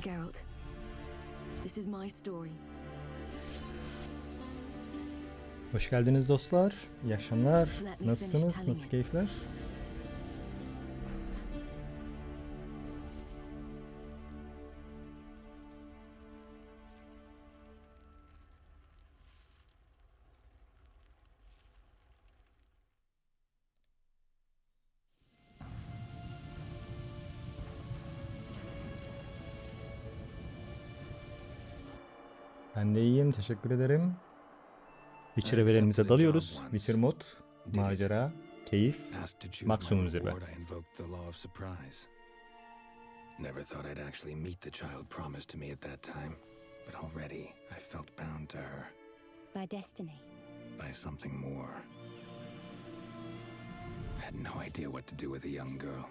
Geralt, this is my story. Hoş geldiniz dostlar. İyi akşamlar. Nasılsınız? Nasıl keyifler? Ben de iyiyim. Teşekkür ederim. Witcher evrenimize dalıyoruz. Witcher mod, macera, keyif, maksimum zirve. Never thought I'd actually meet the child promised to me at that time, but already I felt bound to her. By destiny. By something more. I had no idea what to do with a young girl,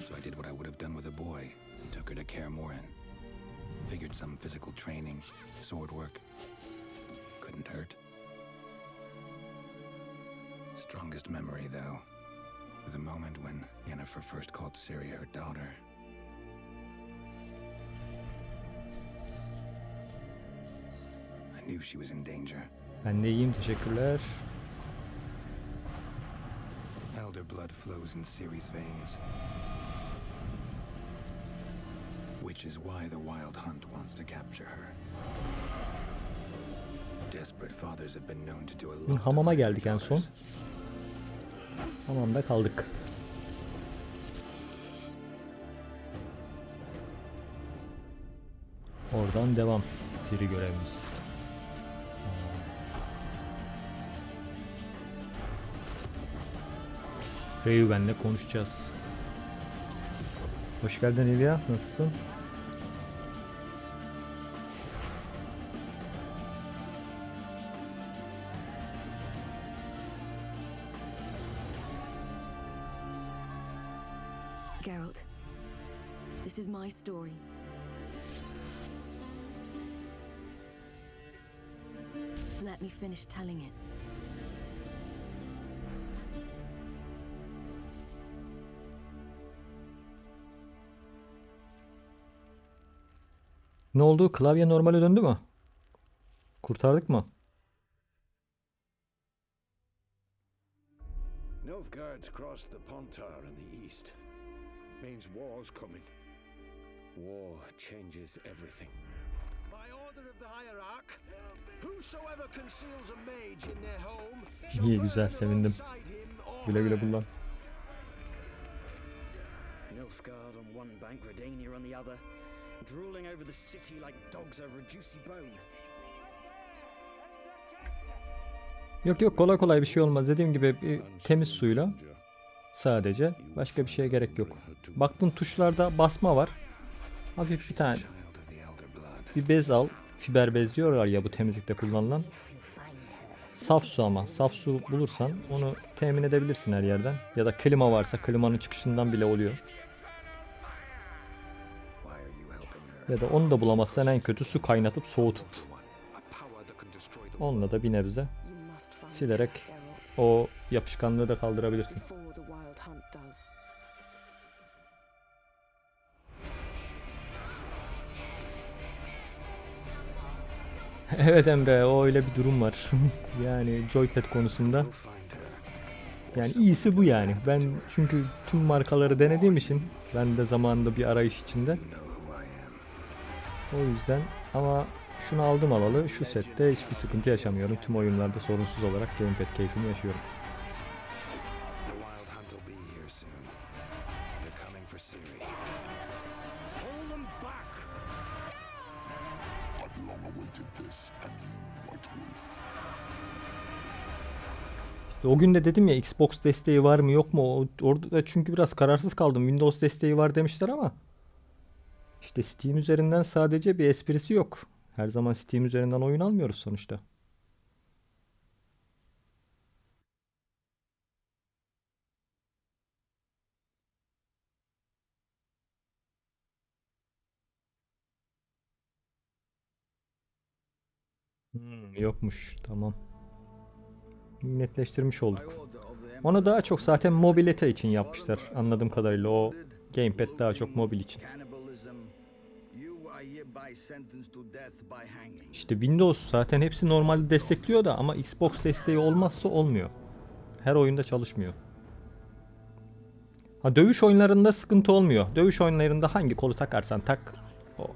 so I did what I would have done with a boy and took her to Kaer. Figured some physical training, sword work, couldn't hurt. Strongest memory, though, the moment when Yennefer first called Ciri her daughter. I knew she was in danger. Ben de iyiyim. Teşekkürler. Elder blood flows in Ciri's veins, which is why the Wild Hunt wants to capture her. Desperate fathers have been known to do a lot. Hamama geldik en son. Hamamda kaldık. Oradan devam. Ciri görevimiz. Reyven'le konuşacağız. Hoş geldin İlya. Nasılsın? Geralt, this is my story. Let me finish telling it. Ne oldu? Klavye normale döndü mü? Kurtardık mı? Nilfgaard's crossed the Pontar in the east. Means war's coming. War changes everything. By order of the hierarch, whosoever conceals a mage in their home. İyi, güzel, sevindim. Güle güle kullan. Nilfgaard on one bank, Redania on the other, drooling over the city like dogs over a juicy bone. Yok kolay kolay bir şey olmaz. Dediğim gibi bir temiz suyla sadece, başka bir şeye gerek yok. Baktın tuşlarda basma var. Hafif bir tane bir bez al. Fiber bez diyorlar ya bu temizlikte kullanılan. Saf su ama. Saf su bulursan onu temin edebilirsin her yerden. Ya da klima varsa klimanın çıkışından bile oluyor. Ya da onu da bulamazsan en kötü su kaynatıp soğutup onunla da bir nebze silerek o yapışkanlığı da kaldırabilirsin. Evet Emre, o öyle bir durum var. Yani joypad konusunda. Yani iyisi bu yani. Ben çünkü tüm markaları denediğim için ben de zamanında bir arayış içinde. O yüzden ama şunu aldım alalı şu sette hiçbir sıkıntı yaşamıyorum. Tüm oyunlarda sorunsuz olarak gamepad keyfini yaşıyorum. O gün de dedim ya Xbox desteği var mı yok mu? Orada çünkü biraz kararsız kaldım. Windows desteği var demişler ama işte Steam üzerinden sadece bir esprisi yok. Her zaman Steam üzerinden oyun almıyoruz sonuçta. Yokmuş. Tamam. Netleştirmiş olduk. Onu daha çok zaten mobilite için yapmışlar. Anladığım kadarıyla o gamepad daha çok mobil için. İşte Windows zaten hepsi normalde destekliyor da ama Xbox desteği olmazsa olmuyor. Her oyunda çalışmıyor. Ha, dövüş oyunlarında sıkıntı olmuyor. Dövüş oyunlarında hangi kolu takarsan tak,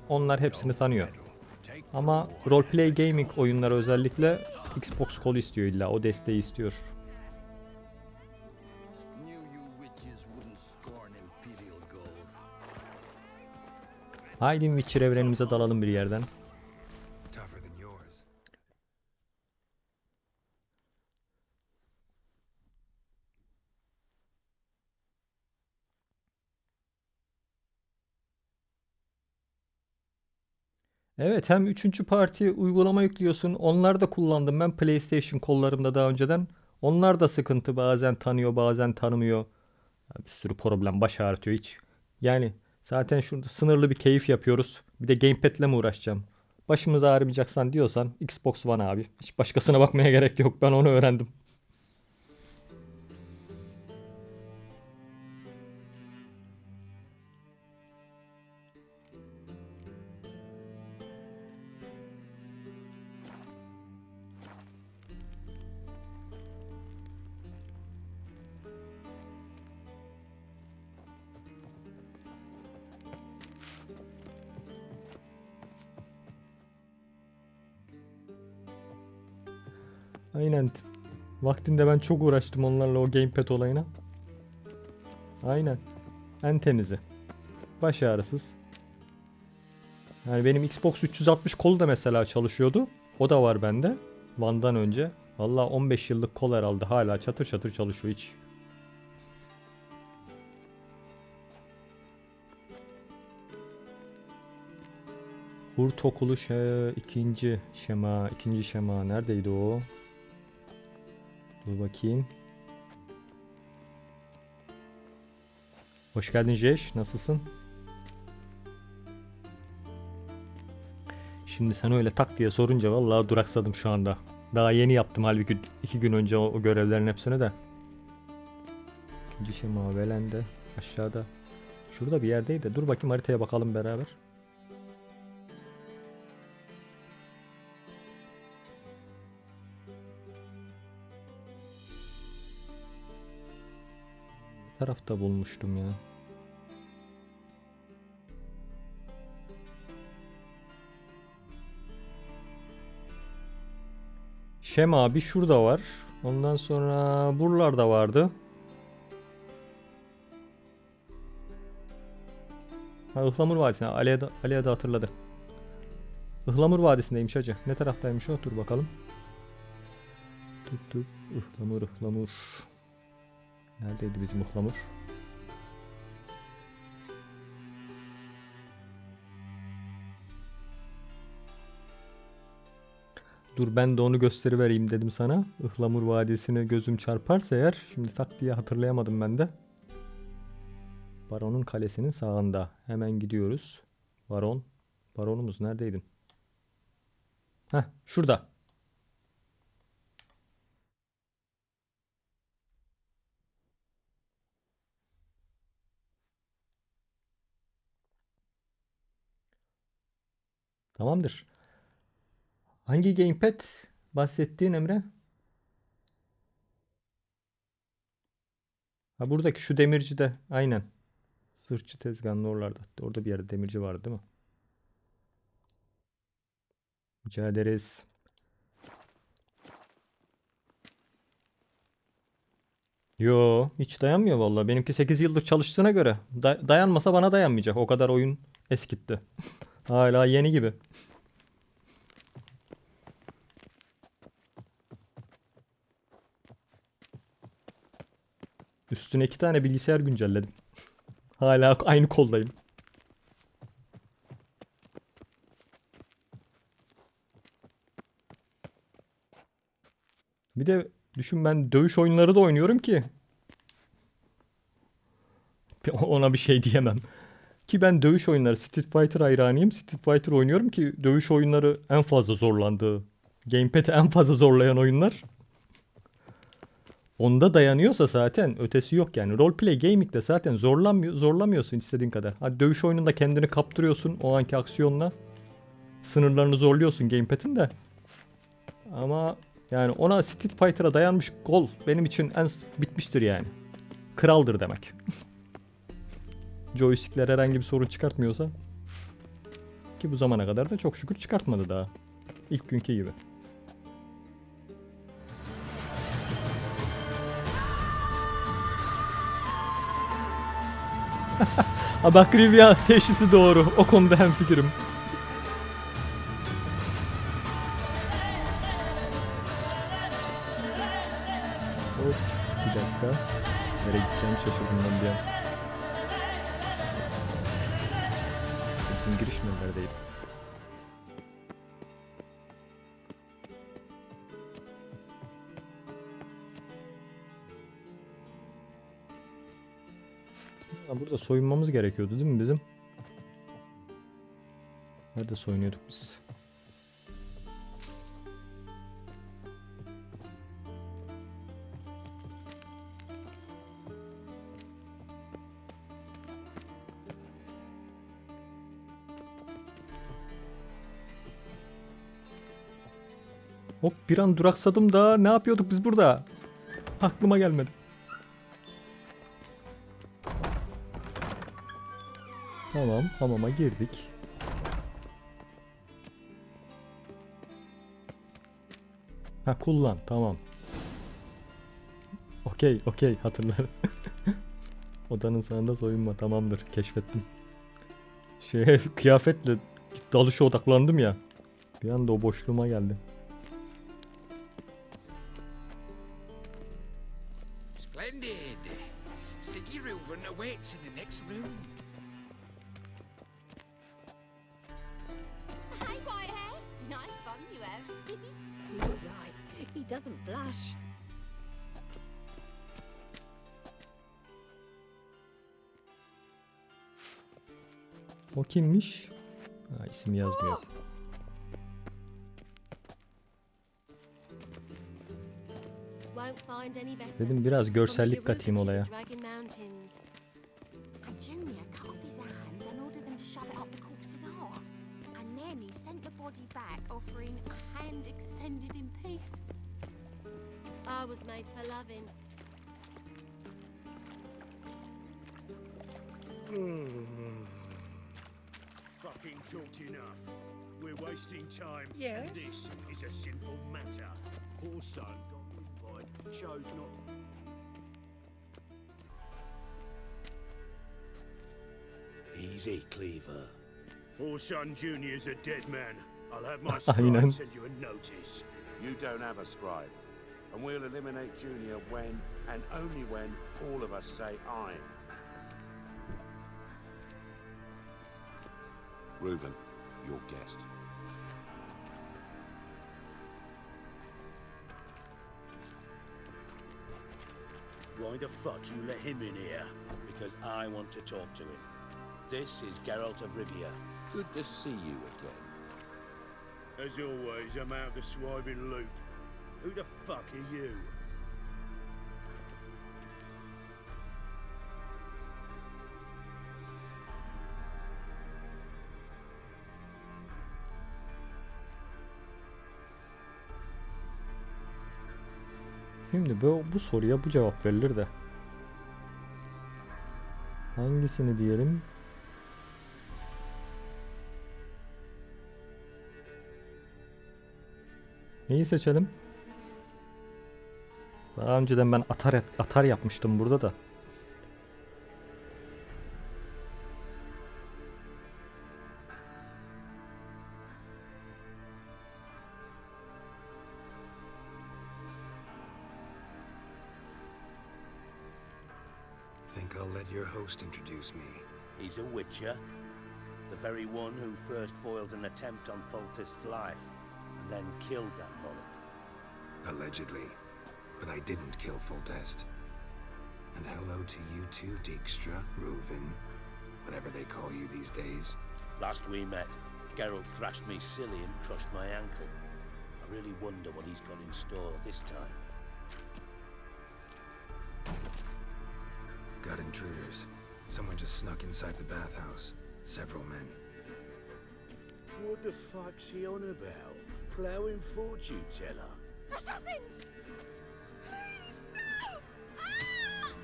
onlar hepsini tanıyor. Ama roleplay gaming oyunları özellikle Xbox kolu istiyor, illa o desteği istiyor. Haydi Witcher evrenimize dalalım bir yerden. Evet, hem üçüncü parti uygulama yüklüyorsun. Onlar da kullandım ben PlayStation kollarımda daha önceden. Onlar da sıkıntı, bazen tanıyor bazen tanımıyor. Bir sürü problem, baş ağrıtıyor hiç. Yani zaten şurada sınırlı bir keyif yapıyoruz. Bir de gamepad'le mi uğraşacağım? Başımız ağrımayacaksan diyorsan Xbox One abi. Hiç başkasına bakmaya gerek yok, ben onu öğrendim. Aynen. Vaktinde ben çok uğraştım onlarla, o gamepad olayına. Aynen. En temizi. Baş ağrısız. Yani benim Xbox 360 kolu da mesela çalışıyordu. O da var bende. One'dan önce. Vallahi 15 yıllık kol herhalde. Hala çatır çatır çalışıyor hiç. Kurt okulu ikinci şema neredeydi o? Dur bakayım. Hoş geldin Jeş, nasılsın? Şimdi sen öyle tak diye sorunca vallahi duraksadım şu anda. Daha yeni yaptım halbuki 2 gün önce o görevlerin hepsini de. İkinci şema Velen'de aşağıda. Şurada bir yerdeydi. Dur bakayım, haritaya bakalım beraber. Tarafta bulmuştum ya. Şema bir şurada var. Ondan sonra buralarda vardı. Ha, Ihlamur Vadisi'ne. Aliye de hatırladı. Ihlamur Vadisi'ndeymiş hacı. Ne taraftaymış o? Dur bakalım. Tut. Ihlamur. Neredeydi bizim Ihlamur? Dur ben de onu gösterivereyim dedim sana. Ihlamur Vadisi'ne gözüm çarparsa eğer. Şimdi tak diye hatırlayamadım ben de. Baron'un kalesinin sağında. Hemen gidiyoruz. Baronumuz neredeydin? Heh, şurada. Tamamdır. Hangi gamepad bahsettiğin Emre? Ha, buradaki şu demirci de aynen. Sırtçı tezgahının oralarda. Orada bir yerde demirci vardı değil mi? Rica ederiz. Yo, hiç dayanmıyor vallahi. Benimki 8 yıldır çalıştığına göre dayanmasa bana dayanmayacak. O kadar oyun eskitti. Hala yeni gibi. Üstüne 2 tane bilgisayar güncelledim. Hala aynı koldayım. Bir de düşün, ben dövüş oyunları da oynuyorum ki. Ona bir şey diyemem. Ki ben dövüş oyunları, Street Fighter hayranıyım. Street Fighter oynuyorum ki dövüş oyunları en fazla zorlandığı. Gamepad'i en fazla zorlayan oyunlar. Onda dayanıyorsa zaten ötesi yok yani. Roleplay gaming'de zaten zorlamıyorsun istediğin kadar. Hadi dövüş oyununda kendini kaptırıyorsun o anki aksiyonla. sınırlarını zorluyorsun gamepad'in de. Ama yani ona Street Fighter'a dayanmış gol benim için bitmiştir yani. Kraldır demek. Joystick'ler herhangi bir sorun çıkartmıyorsa, ki bu zamana kadar da çok şükür çıkartmadı daha. İlk günkü gibi. Bak Rivia teşhisi doğru. O konuda hemfikirim. Hop, bir dakika. Nereye gideceğimi şaşırdım ben bir an. Bizim giriş neredeydi? Burada soyunmamız gerekiyordu değil mi bizim? Nerede soyunuyorduk biz? Hop, bir an duraksadım da ne yapıyorduk biz burada? Aklıma gelmedi. Tamam, hamama girdik. Ha, kullan, tamam. Okey, hatırlarım. Odanın sağında soyunma, tamamdır, keşfettim. Kıyafetle dalışa odaklandım ya. Bir anda o boşluğuma geldi. Splendid. Siggy Reuven awaits in the next room. Hey, Whitehair. Nice fun you have. You're right. He doesn't blush. O kimmiş? Ha, isim yazmıyor. Won't find any better. Dedim biraz görsellik katayım olaya. And Junior cut off his hand and ordered them to shove it up the corpse's arse. And then he sent the body back, offering a hand extended in peace. I was made for loving. Fucking talked enough. We're wasting time. Yes? This is a simple matter. Poor son got invited, chose not. Easy, Cleaver. Poor son Junior's a dead man. I'll have my Aynen. scribe send you a notice. You don't have a scribe. And we'll eliminate Junior when, and only when, all of us say aye. Reuven, your guest. Why the fuck you let him in here? Because I want to talk to him. This is Geralt of Rivia. Good to see you again. As always, I'm out of the swiving loop. Who the fuck are you? Şimdi bu soruya bu cevap verilir de. Hangisini diyelim? Neyi seçelim? Daha önceden ben atar yapmıştım burada da. Think I'll let your host introduce me. He's a witcher, the very one who first foiled an attempt on Foltest's life, and then killed that monarch. Allegedly. But I didn't kill Foltest. And hello to you too, Dijkstra, Reuven, whatever they call you these days. Last we met, Geralt thrashed me silly and crushed my ankle. I really wonder what he's got in store this time. Got intruders. Someone just snuck inside the bathhouse. Several men. What the fuck's he on about? Ploughing fortune teller? Assassins! Please, no! Ah!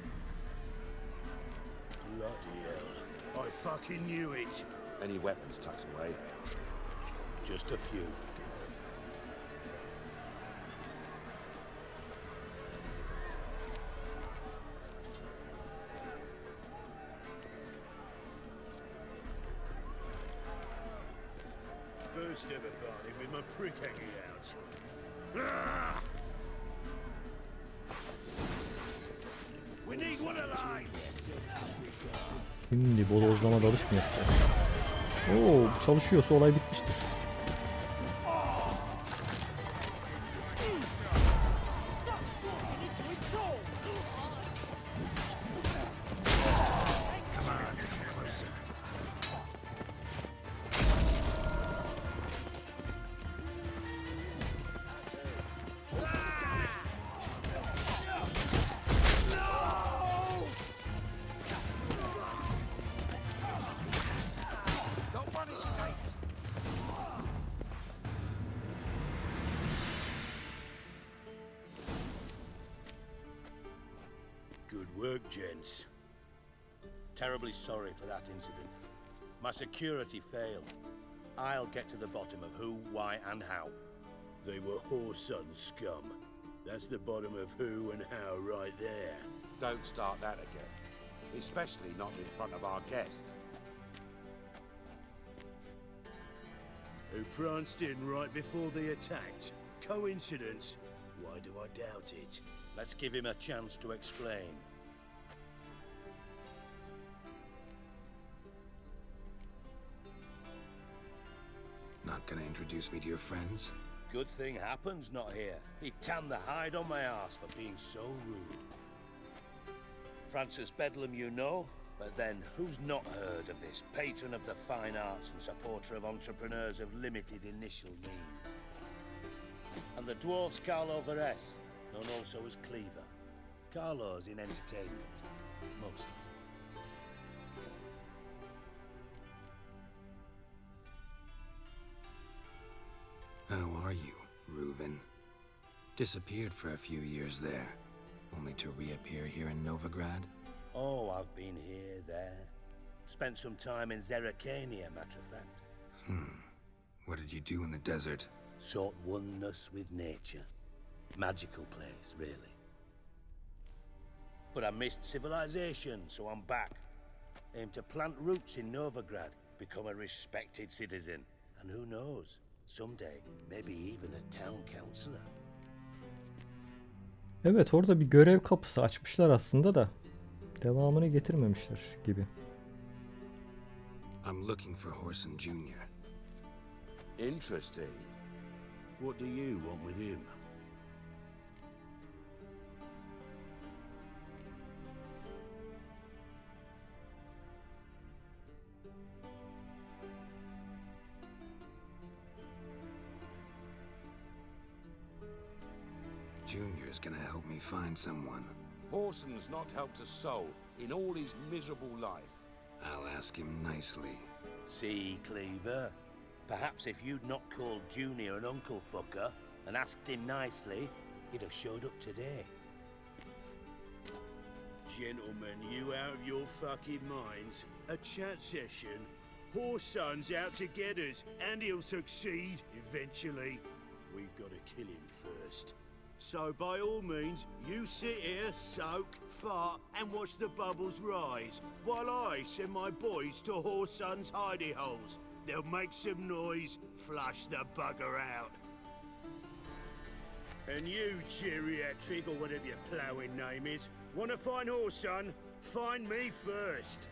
Bloody hell. I fucking knew it. Any weapons tucked away? Just a few. First ever party with my prick hanging out. Ah! We need one alive! Şimdi bodozlama dalış mı yapacağız? Oo, bu çalışıyorsa olay bitmiştir. Good work, gents. Terribly sorry for that incident. My security failed. I'll get to the bottom of who, why, and how. They were whoreson scum. That's the bottom of who and how right there. Don't start that again. Especially not in front of our guest. Who pranced in right before they attacked. Coincidence? Why do I doubt it? Let's give him a chance to explain. Not gonna introduce me to your friends? Good thing Happen's not here. He'd tan the hide on my arse for being so rude. Francis Bedlam you know, but then who's not heard of this patron of the fine arts and supporter of entrepreneurs of limited initial means? And the dwarf's Carlo Veres, known also as Cleaver. Carlo's in entertainment, mostly. How are you, Reuven? Disappeared for a few years there, only to reappear here in Novigrad? Oh, I've been here, there. Spent some time in Zerrikania, matter of fact. What did you do in the desert? Sought oneness with nature. Magical place, really. But I missed civilization, so I'm back. Aim to plant roots in Novigrad, become a respected citizen. And who knows, someday, maybe even a town councillor. Evet, orada bir görev kapısı açmışlar aslında da devamını getirmemişler gibi. I'm looking for Whoreson Jr. Interesting. What do you want with him? Junior's gonna help me find someone. Whoreson's not helped a soul in all his miserable life. I'll ask him nicely. See, Cleaver? Perhaps if you'd not called Junior an uncle fucker and asked him nicely, he'd have showed up today. Gentlemen, you out of your fucking minds? A chat session? Whoreson's out to get us, and he'll succeed eventually. We've got to kill him first. So by all means, you sit here, soak, fart, and watch the bubbles rise, while I send my boys to Whoreson's hidey holes. They'll make some noise, flush the bugger out. And you, geriatric, or whatever your ploughing name is, want to find Whoreson? Find me first.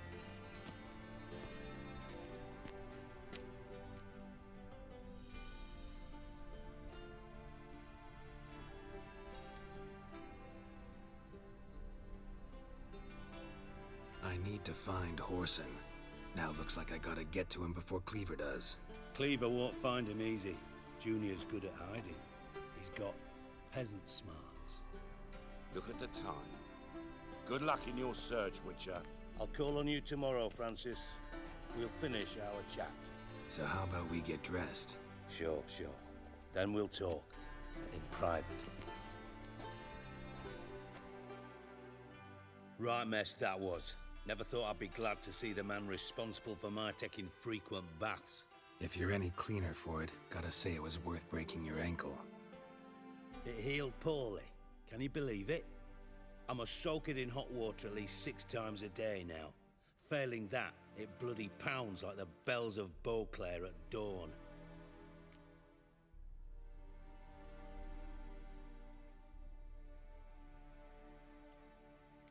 I need to find Whoreson. Now looks like I gotta get to him before Cleaver does. Cleaver won't find him easy. Junior's good at hiding. He's got peasant smarts. Look at the time. Good luck in your search, Witcher. I'll call on you tomorrow, Francis. We'll finish our chat. So how about we get dressed? Sure, sure. Then we'll talk. In private. Right mess that was. Never thought I'd be glad to see the man responsible for my taking frequent baths. If you're any cleaner for it, gotta say it was worth breaking your ankle. It healed poorly. Can you believe it? I must soak it in hot water at least 6 times a day now. Failing that, it bloody pounds like the bells of Beauclair at dawn.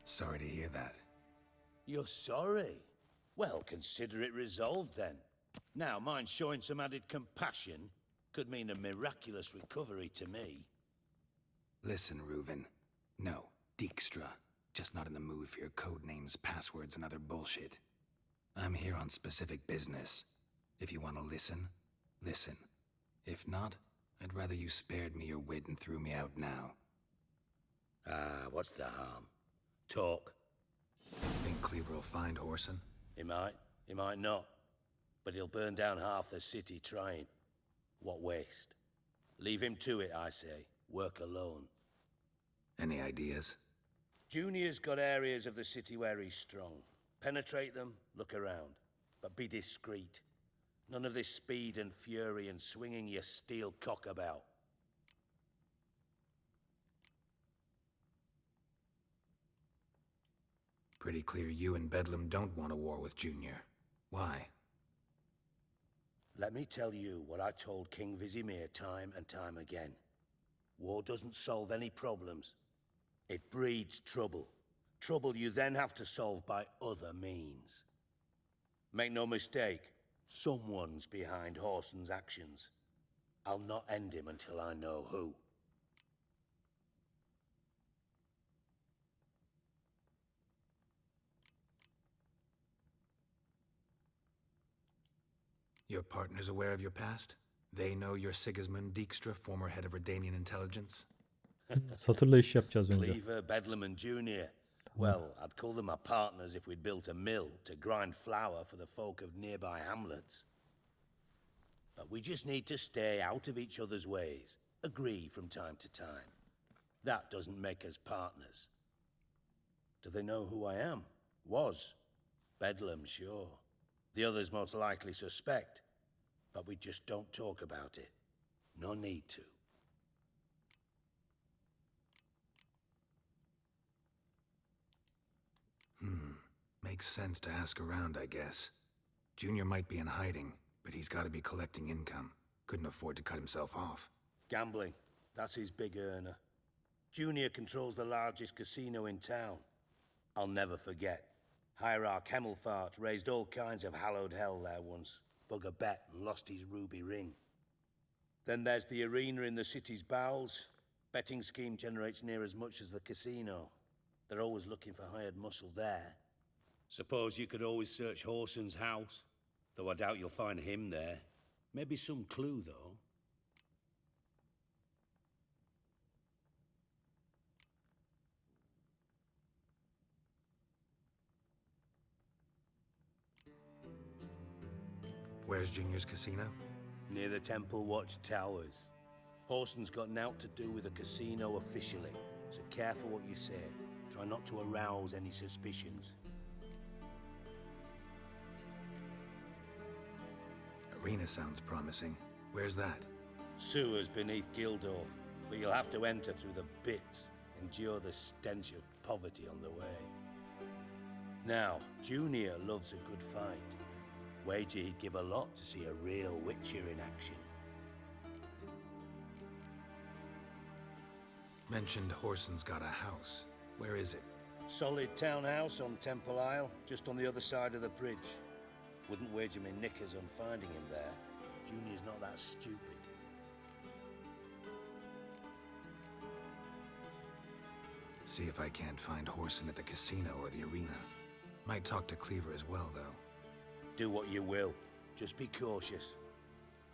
Sorry to hear that. You're sorry? Well, consider it resolved then. Now, mind showing some added compassion could mean a miraculous recovery to me. Listen, Reuven. No, Dijkstra. Just not in the mood for your code names, passwords, and other bullshit. I'm here on specific business. If you want to listen, listen. If not, I'd rather you spared me your wit and threw me out now. What's the harm? Talk. Think Cleaver will find Whoreson? He might not. But he'll burn down half the city trying. What waste. Leave him to it, I say. Work alone. Any ideas? Junior's got areas of the city where he's strong. Penetrate them, look around. But be discreet. None of this speed and fury and swinging your steel cock about. Pretty clear you and Bedlam don't want a war with Junior. Why? Let me tell you what I told King Vizimir time and time again. War doesn't solve any problems. It breeds trouble. Trouble you then have to solve by other means. Make no mistake, someone's behind Whoreson's actions. I'll not end him until I know who. Your partner's aware of your past? They know you're Sigismund Dijkstra, former head of Redanian intelligence? Satırla iş yapacağız önce. Cleaver, Bedlam and Junior. Well, I'd call them my partners if we'd built a mill to grind flour for the folk of nearby hamlets. But we just need to stay out of each other's ways. Agree from time to time. That doesn't make us partners. Do they know who I am? Was. Bedlam, sure. The others most likely suspect. But we just don't talk about it. No need to. Makes sense to ask around, I guess. Junior might be in hiding, but he's got to be collecting income. Couldn't afford to cut himself off. Gambling. That's his big earner. Junior controls the largest casino in town. I'll never forget. Hierarch Hemmelfart raised all kinds of hallowed hell there once. Bug a bet and lost his ruby ring. Then there's the arena in the city's bowels. Betting scheme generates near as much as the casino. They're always looking for hired muscle there. Suppose you could always search Whoreson's house. Though I doubt you'll find him there. Maybe some clue, though. Where's Junior's casino? Near the Temple Watch Towers. Whoreson's got naught to do with the casino officially, so careful what you say. Try not to arouse any suspicions. Arena sounds promising. Where's that? Sewers beneath Gildorf, but you'll have to enter through the bits, endure the stench of poverty on the way. Now, Junior loves a good fight. Wager he'd give a lot to see a real Witcher in action. Mentioned Whoreson's got a house. Where is it? Solid townhouse on Temple Isle, just on the other side of the bridge. Wouldn't wager me knickers on finding him there. Junior's not that stupid. See if I can't find Whoreson at the casino or the arena. Might talk to Cleaver as well, though. Do what you will. Just be cautious.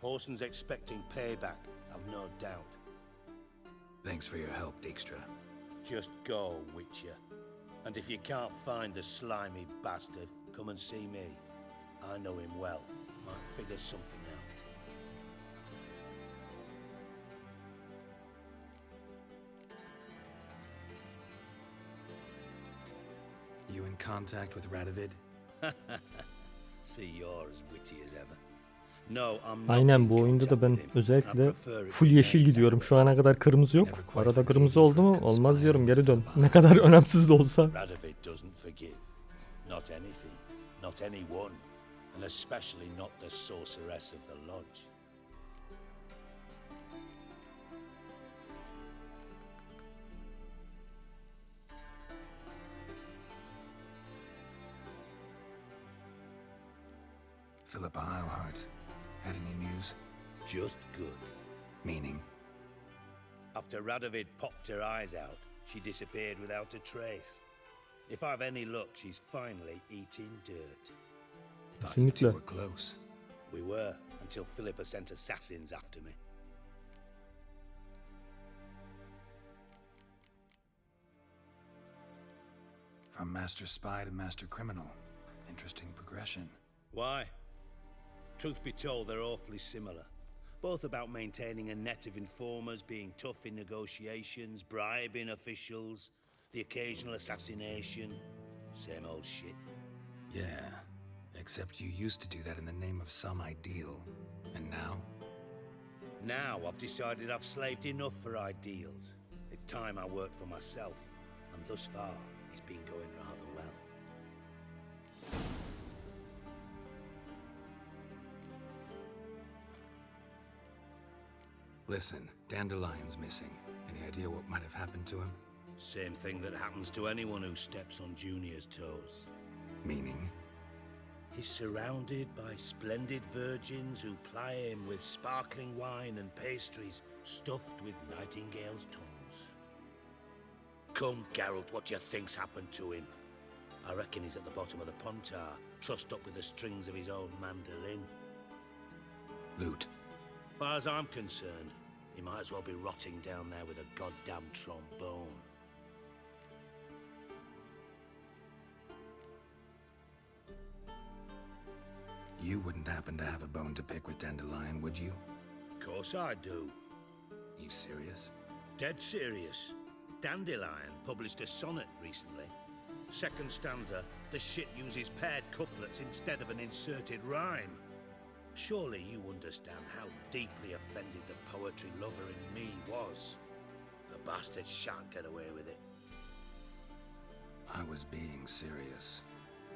Whoreson's expecting payback, I've no doubt. Thanks for your help, Dijkstra. Just go, Witcher. And if you can't find the slimy bastard, come and see me. I know him well. Might figure something out. You in contact with Radovid? See, you're as witty as ever. No, I'm not Aynen in bu oyunda da contact ben with him. I özellikle prefer it full remain yeşil that gidiyorum. way. Şu ana kadar kırmızı yok. Arada kırmızı oldu mu olmaz diyorum, geri dön. Ne kadar önemsiz de olsa. Radovid doesn't forgive. Not anything, not anyone, and especially not the sorceress of the lodge. Philippa Eilhart. Had any news? Just good. Meaning? After Radovid popped her eyes out, she disappeared without a trace. If I've any luck, she's finally eating dirt. Thought you two Kesinlikle. were close. We were, until Philippa sent assassins after me. From master spy to master criminal. Interesting progression. Why? Truth be told, they're awfully similar. Both about maintaining a net of informers, being tough in negotiations, bribing officials, the occasional assassination. Same old shit. Yeah, except you used to do that in the name of some ideal. And now? Now I've decided I've slaved enough for ideals. It's time I worked for myself, and thus far, it's been going rather well. Listen, Dandelion's missing. Any idea what might have happened to him? Same thing that happens to anyone who steps on Junior's toes. Meaning? He's surrounded by splendid virgins who ply him with sparkling wine and pastries stuffed with nightingales' tongues. Come, Geralt, what do you think's happened to him? I reckon he's at the bottom of the Pontar, trussed up with the strings of his own mandolin. Loot. As far as I'm concerned, he might as well be rotting down there with a goddamn trombone. You wouldn't happen to have a bone to pick with Dandelion, would you? Of course I do. You serious? Dead serious. Dandelion published a sonnet recently. Second stanza, the shit uses paired couplets instead of an inserted rhyme. Surely you understand how deeply offended the poetry lover in me was. The bastard shan't get away with it. I was being serious.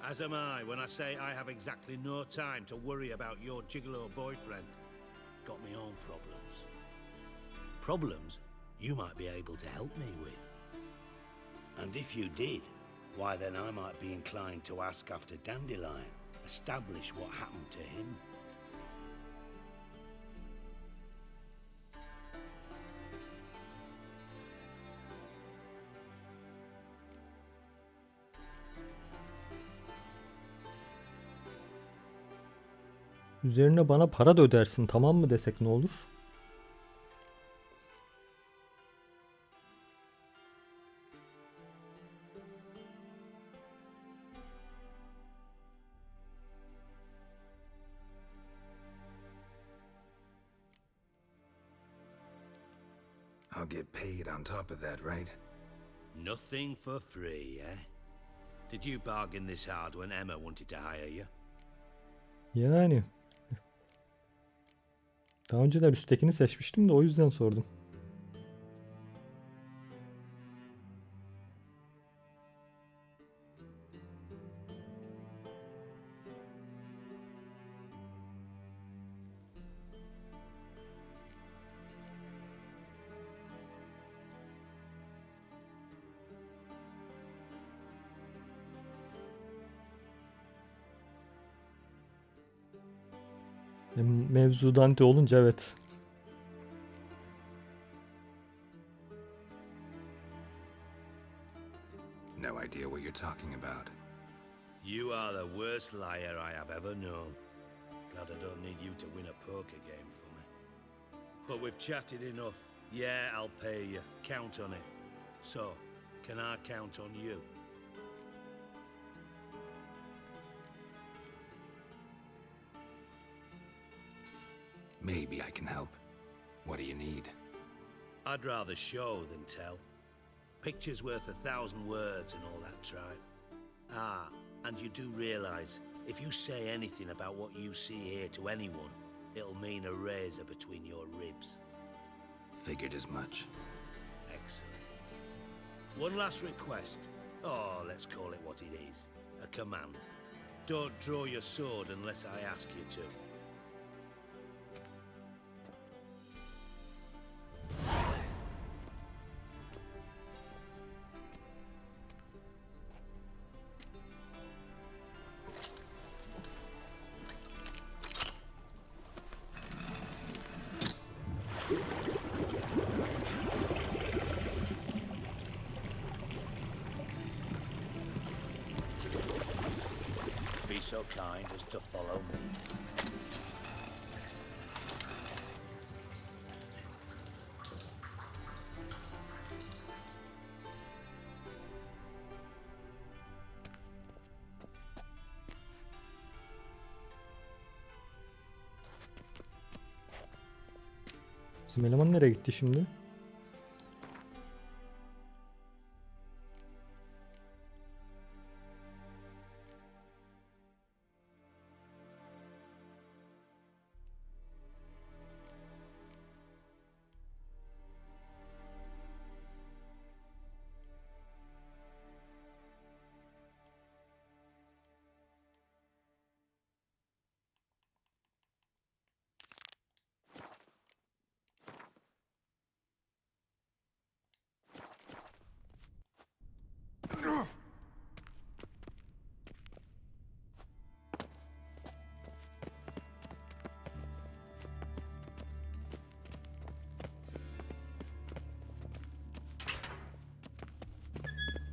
As am I when I say I have exactly no time to worry about your gigolo boyfriend. Got me own problems. Problems you might be able to help me with. And if you did, why then I might be inclined to ask after Dandelion, establish what happened to him. Üzerine bana para da ödersin, tamam mı desek ne olur? I'll get paid on top of that, right? Nothing for free, eh? Did you bargain this hard when Emma wanted to hire you? Yani. Daha önceler üsttekini seçmiştim de o yüzden sordum. Mevzu Dante olunca evet. No idea what you're talking about. You are the worst liar I have ever known. Glad I don't need you to win a poker game for me. But we've chatted enough. Yeah, I'll pay you. Count on it. So, can I count on you? can help. What do you need? I'd rather show than tell. Picture's worth 1,000 words and all that tribe. Ah, and you do realize, if you say anything about what you see here to anyone, it'll mean a razor between your ribs. Figured as much. Excellent. One last request. Oh, let's call it what it is. A command. Don't draw your sword unless I ask you to. Be so kind as to follow me. Bizim eleman nereye gitti şimdi?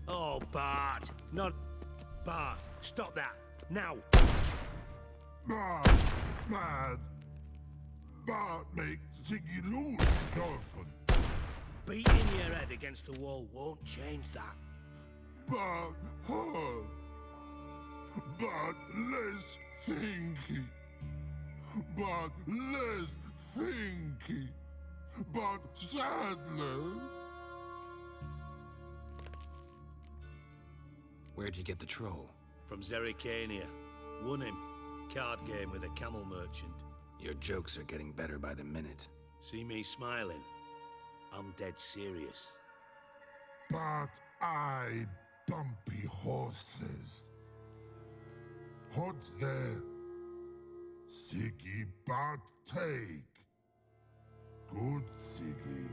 Oh, Bart! Not... Bart, stop that! Now! Bart, mad. Bart makes Siggy lose often. Beating your head against the wall won't change that. Bart hard. Bart less thinky. Bart less thinky. Bart sadness. Where'd you get the troll? From Zerrikania. Won him. Card game with a camel merchant. Your jokes are getting better by the minute. See me smiling? I'm dead serious. But I bumpy horses. What's there? Siggy Bart take. Good Siggy.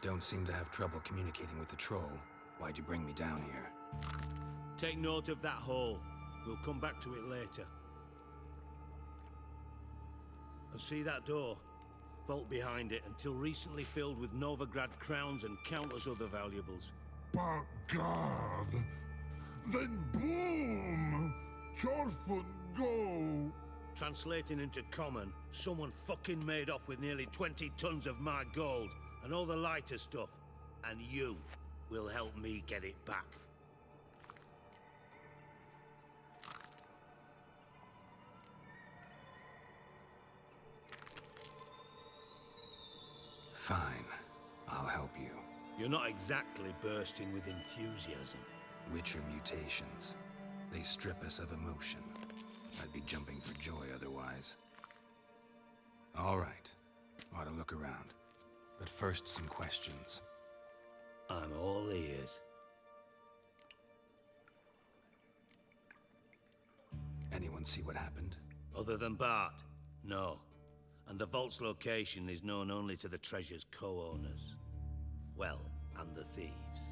Don't seem to have trouble communicating with the troll. Why'd you bring me down here? Take note of that hole. We'll come back to it later. And see that door? Vault behind it, until recently filled with Novigrad crowns and countless other valuables. But God, then boom! Chorfun go! Translating into common, someone fucking made off with nearly 20 tons of my gold and all the lighter stuff. And you will help me get it back. Fine. I'll help you. You're not exactly bursting with enthusiasm. Witcher mutations. They strip us of emotion. I'd be jumping for joy otherwise. All right. Ought to look around. But first, some questions. I'm all ears. Anyone see what happened? Other than Bart? No. And the vault's location is known only to the treasure's co-owners. Well, and the thieves.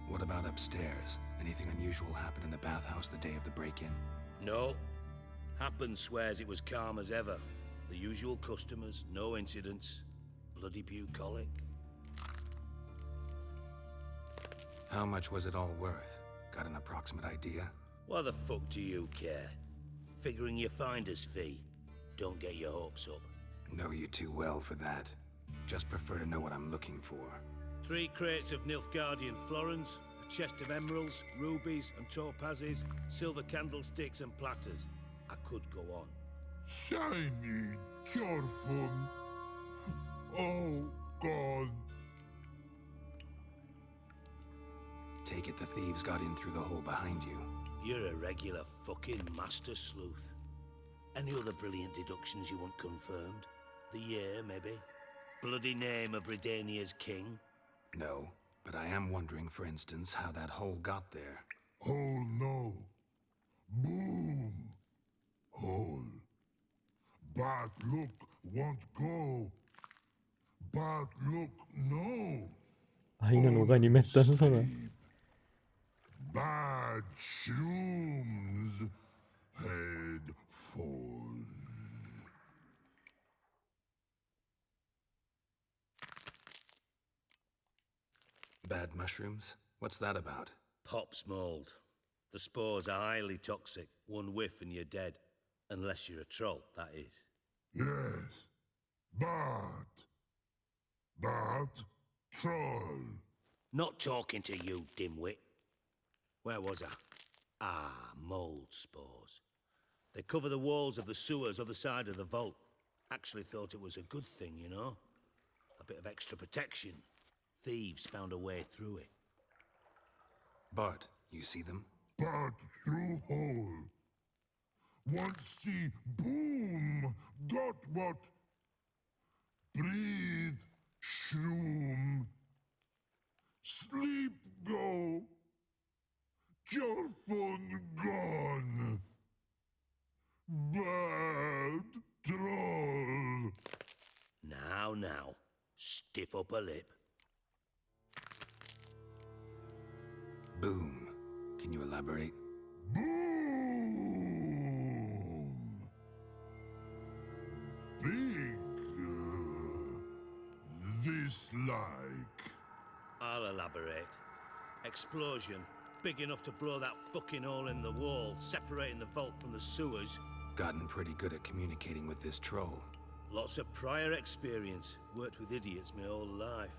What about upstairs? Anything unusual happen in the bathhouse the day of the break-in? No. Happen swears it was calm as ever. The usual customers, no incidents. Bloody bucolic. How much was it all worth? Got an approximate idea? Why the fuck do you care? Figuring your finder's fee. Don't get your hopes up. Know you too well for that. Just prefer to know what I'm looking for. 3 crates of Nilfgaardian florins, a chest of emeralds, rubies and topazes, silver candlesticks and platters. I could go on. Shiny Chorfun. Oh, God. Take it the thieves got in through the hole behind you. You're a regular fucking master sleuth. Any other brilliant deductions you want confirmed? The year, maybe? Bloody name of Redania's king? No, but I am wondering, for instance, how that hole got there. Hole no. Boom. Hole. But look won't go. But look no. Aynen o ganimetten sonra. Bad shrooms head falls. Bad mushrooms? What's that about? Pop's mold. The spores are highly toxic. One whiff and you're dead. Unless you're a troll, that is. Yes, but troll. Not talking to you, dimwit. Where was I? Ah, mold spores. They cover the walls of the sewers other side of the vault. Actually thought it was a good thing, you know? A bit of extra protection. Thieves found a way through it. Bart, you see them? But through hole. Once see boom. Got what? Breathe, shroom. Sleep go. Your phone gone. Bad troll. Now, stiff up a lip. Boom. Can you elaborate? Boom. Big. This like. I'll elaborate. Explosion, big enough to blow that fucking hole in the wall, separating the vault from the sewers. Gotten pretty good at communicating with this troll. Lots of prior experience. Worked with idiots my whole life.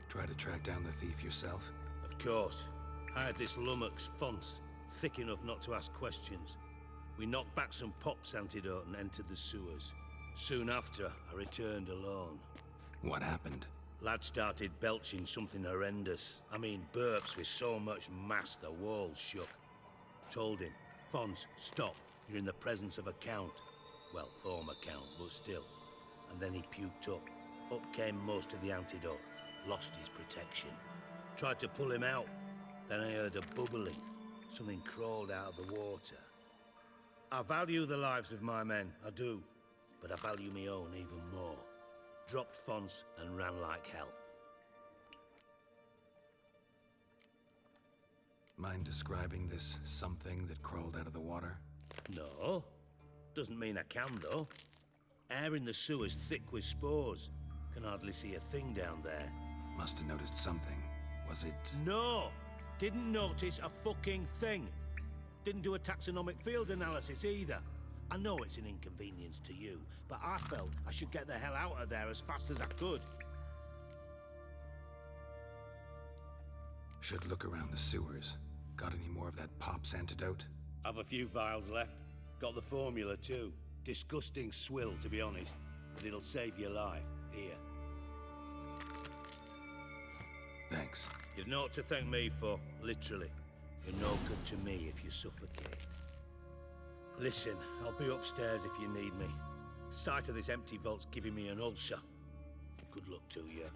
Try to track down the thief yourself? Of course. Hired this lummox, Fonce, thick enough not to ask questions. We knocked back some Pop's antidote and entered the sewers. Soon after, I returned alone. What happened? Lad started belching something horrendous. I mean, burps with so much mass the walls shook. Told him, Fonce, stop. You're in the presence of a count. Well, former count, but still. And then he puked up. Up came most of the antidote. Lost his protection. Tried to pull him out. Then I heard a bubbling. Something crawled out of the water. I value the lives of my men, I do. But I value my own even more. Dropped Fonce and ran like hell. Mind describing this something that crawled out of the water? No. Doesn't mean I can, though. Air in the sewer's thick with spores. Can hardly see a thing down there. Must have noticed something. Was it... No! Didn't notice a fucking thing. Didn't do a taxonomic field analysis either. I know it's an inconvenience to you, but I felt I should get the hell out of there as fast as I could. Should look around the sewers. Got any more of that Pop's antidote? I've a few vials left. Got the formula too. Disgusting swill, to be honest. But it'll save your life. Here. Thanks. You've naught to thank me for, literally. You're no good to me if you suffocate. Listen, I'll be upstairs if you need me. Sight of this empty vault's giving me an ulcer. Good luck to you.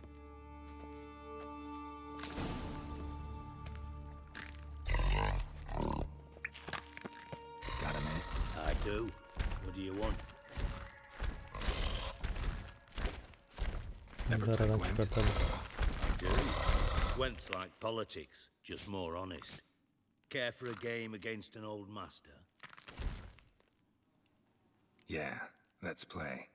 Got a minute? I do. What do you want? Never Bunları played hemen Gwent? çıkartalım. I do. Gwent's like politics, just more honest. Care for a game against an old master? Yeah, let's play.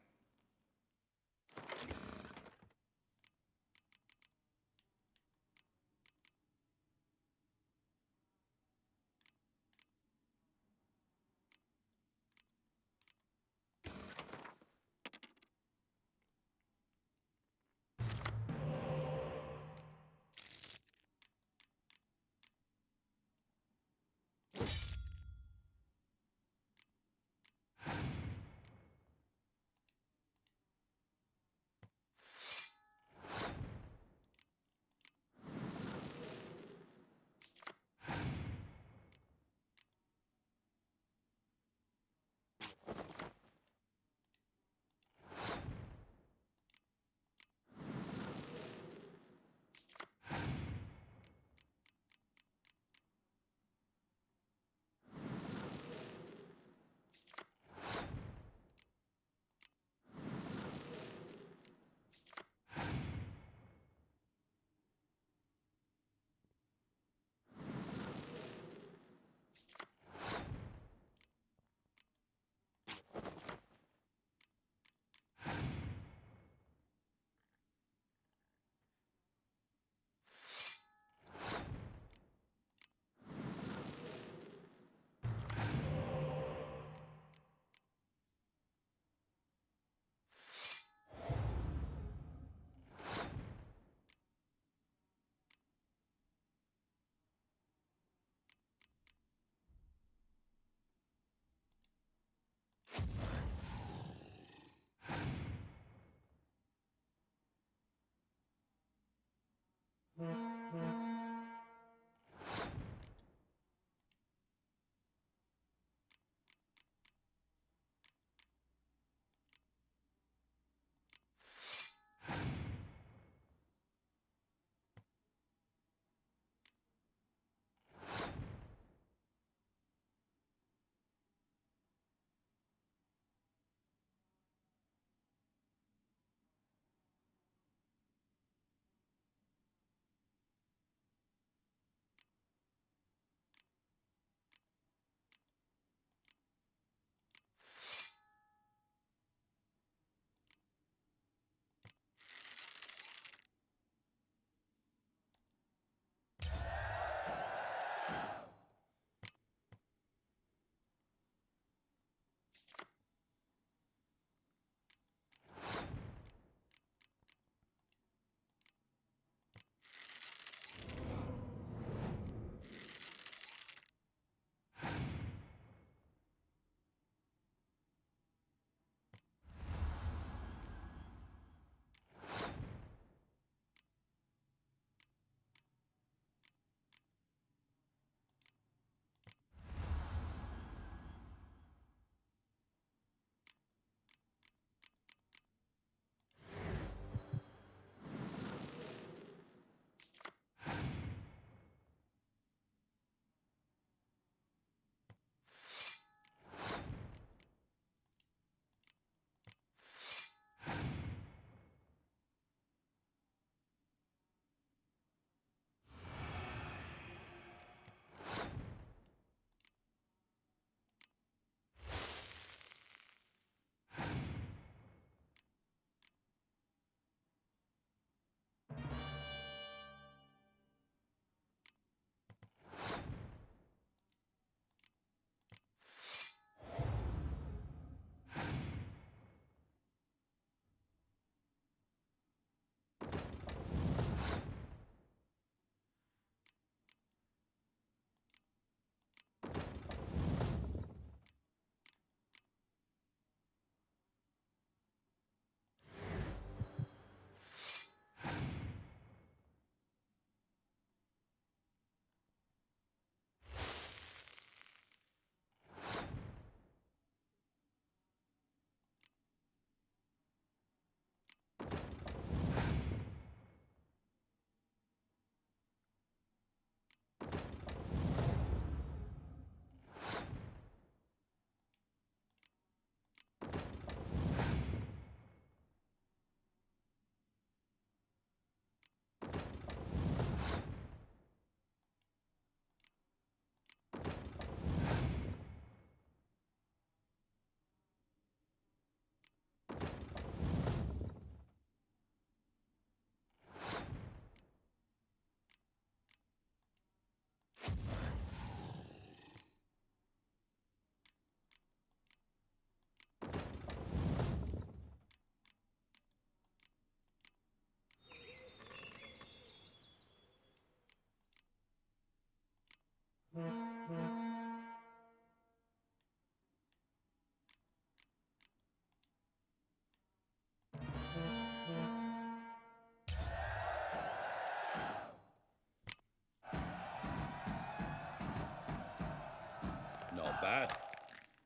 bad.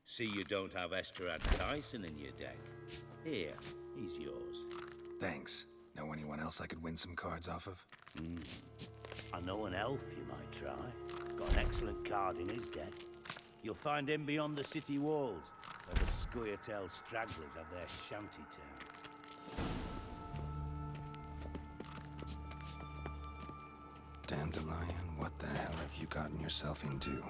See you don't have Estrad Tyson in your deck. Here, he's yours. Thanks. Know anyone else I could win some cards off of? I know an elf you might try. Got an excellent card in his deck. You'll find him beyond the city walls, where the Scoia'tael stragglers have their shanty town. Dandelion, what the hell have you gotten yourself into?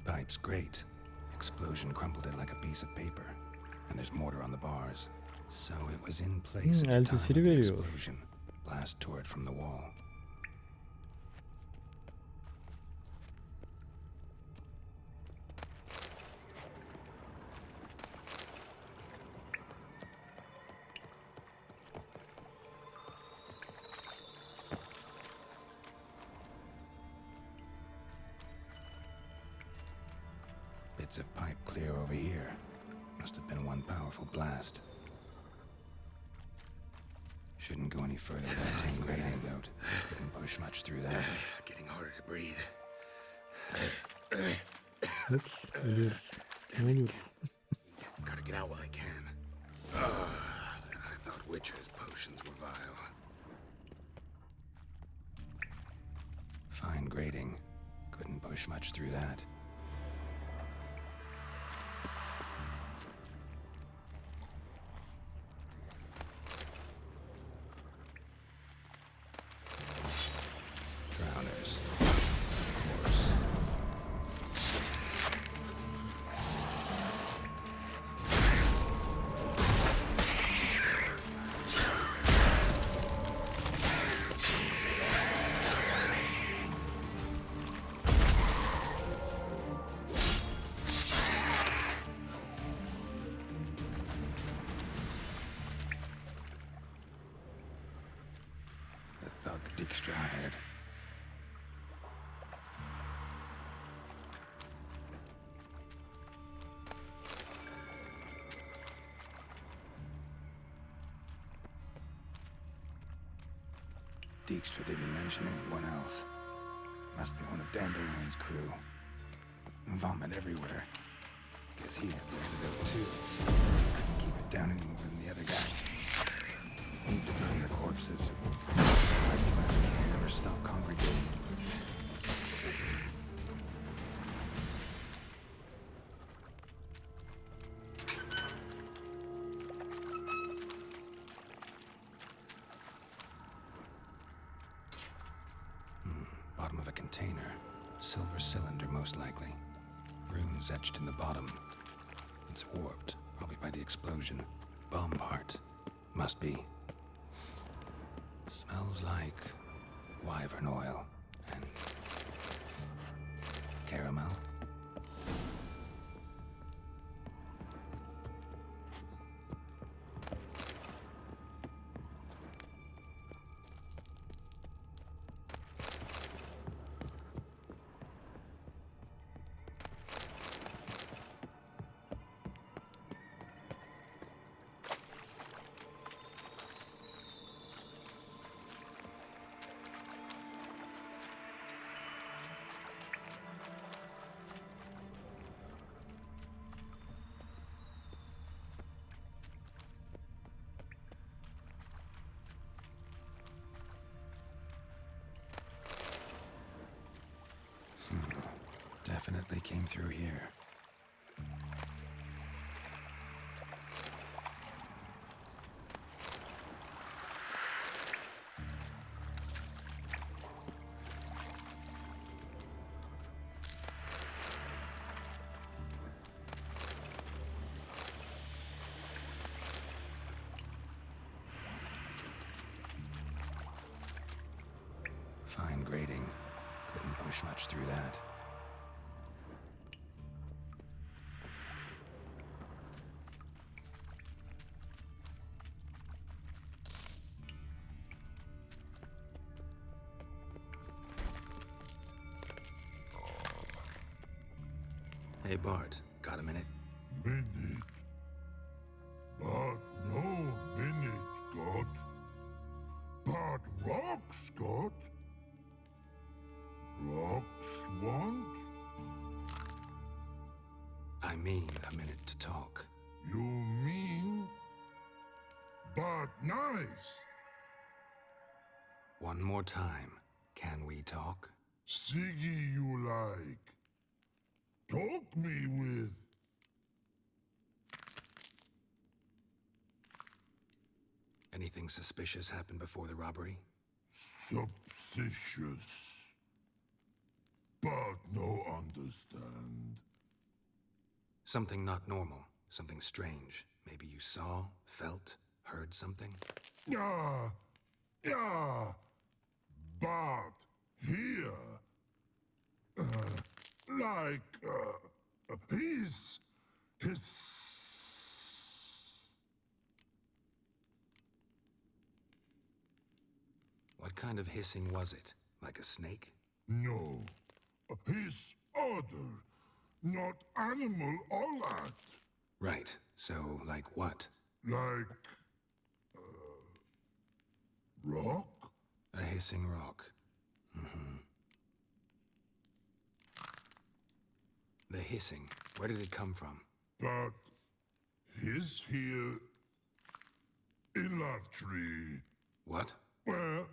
Pipe's great. Explosion crumpled it like a piece of paper. And there's mortar on the bars. So it was in place at the time of eltisini the veriyor. explosion. Blast tore it from the wall. Bits of pipe clear over here. Must have been one powerful blast. Shouldn't go any further without taking great antidote. Couldn't push much through that. Getting harder to breathe. Ups, ölüyoruz. Ne oluyor? Gotta get out while I can. I thought Witcher's potions were vile. Fine grading. Couldn't push much through that. Drowners. Of course. The thug Dijkstra hired. Dijkstra didn't mention anyone else. Must be one of Dandelion's crew. Vomit everywhere. Guess he had the antidote too. Couldn't keep it down any more than the other guy. Need to burn the corpses. Never stop congregating. Bottom of a container. Silver cylinder, most likely. Runes etched in the bottom. It's warped, probably by the explosion. Bomb part. Must be. Smells like wyvern oil and caramel. Definitely came through here. Fine grading. Couldn't push much through that. Hey Bart, got a minute? Minute. But no minute, God. But But rocks got. Rocks want? I mean a minute to talk. You mean? But nice. One more time. Can we talk? Siggy you like. Talk me with. Anything suspicious happened before the robbery? Suspicious. But no understand. Something not normal. Something strange. Maybe you saw, felt, heard something? Yeah. Yeah. But here. His. What kind of hissing was it? Like a snake? No. His other. Not animal all that. Right. So, like what? Like. Rock? A hissing rock. The hissing. Where did it come from? But. His here. In Love Tree. What? Where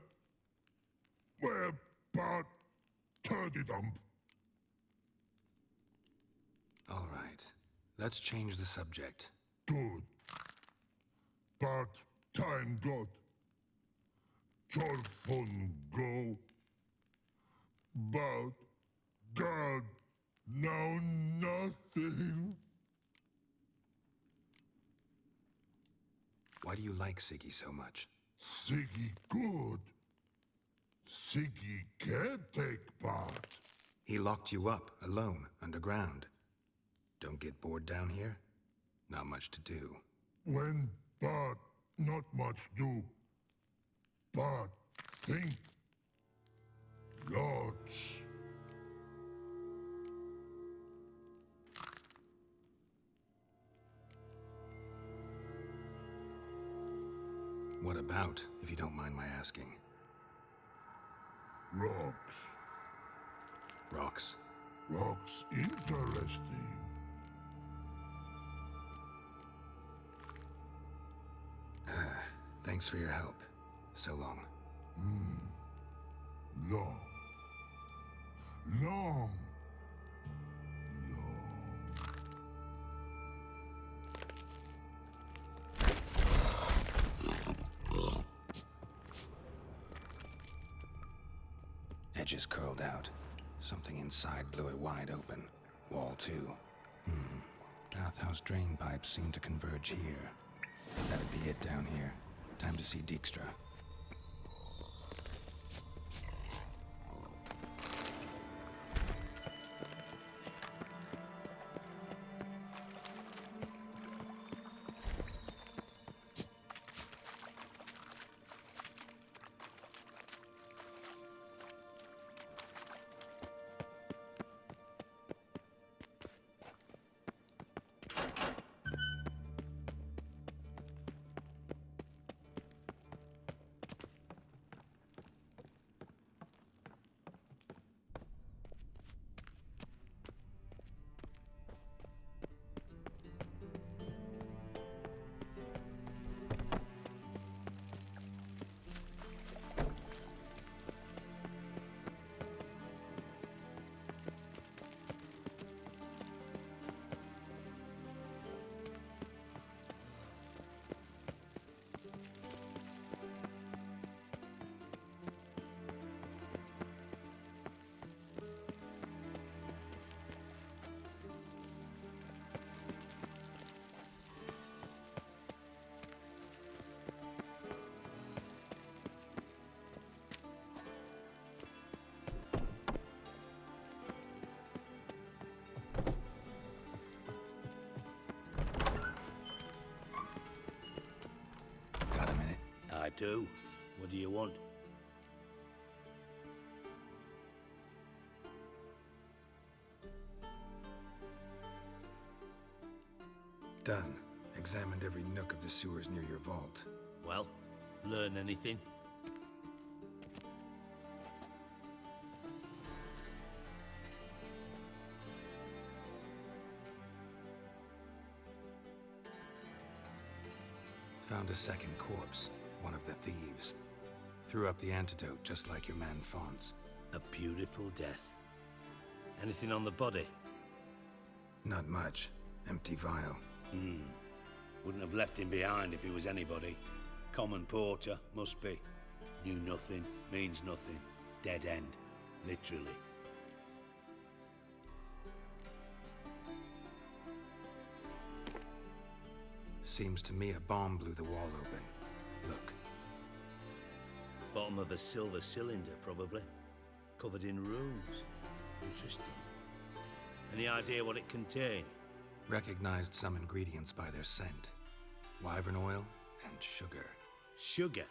but turdy dump. All right. Let's change the subject. Good. But time got. Jolfon go. But God now nothing. Why do you like Siggy so much? Siggy good. Siggy can't take part. He locked you up, alone, underground. Don't get bored down here? Not much to do. When but not much do. But think. Lots. What about, if you don't mind my asking? Rocks. Rocks? Rocks interesting. Thanks for your help. So long. Long. Long. Long. Edges curled out. Something inside blew it wide open. Wall too. Bathhouse drain pipes seem to converge here. That'd be it down here. Time to see Dijkstra. Got a minute? I do. What do you want? Done. Examined every nook of the sewers near your vault. Well, learn anything? Found a second corpse, one of the thieves. Threw up the antidote just like your man Fonz. A beautiful death. Anything on the body? Not much. Empty vial. Wouldn't have left him behind if he was anybody. Common porter, must be. Knew nothing, means nothing. Dead end. Literally. Seems to me a bomb blew the wall open. Look. Bottom of a silver cylinder, probably. Covered in runes. Interesting. Any idea what it contained? Recognized some ingredients by their scent. Wyvern oil and sugar. Sugar?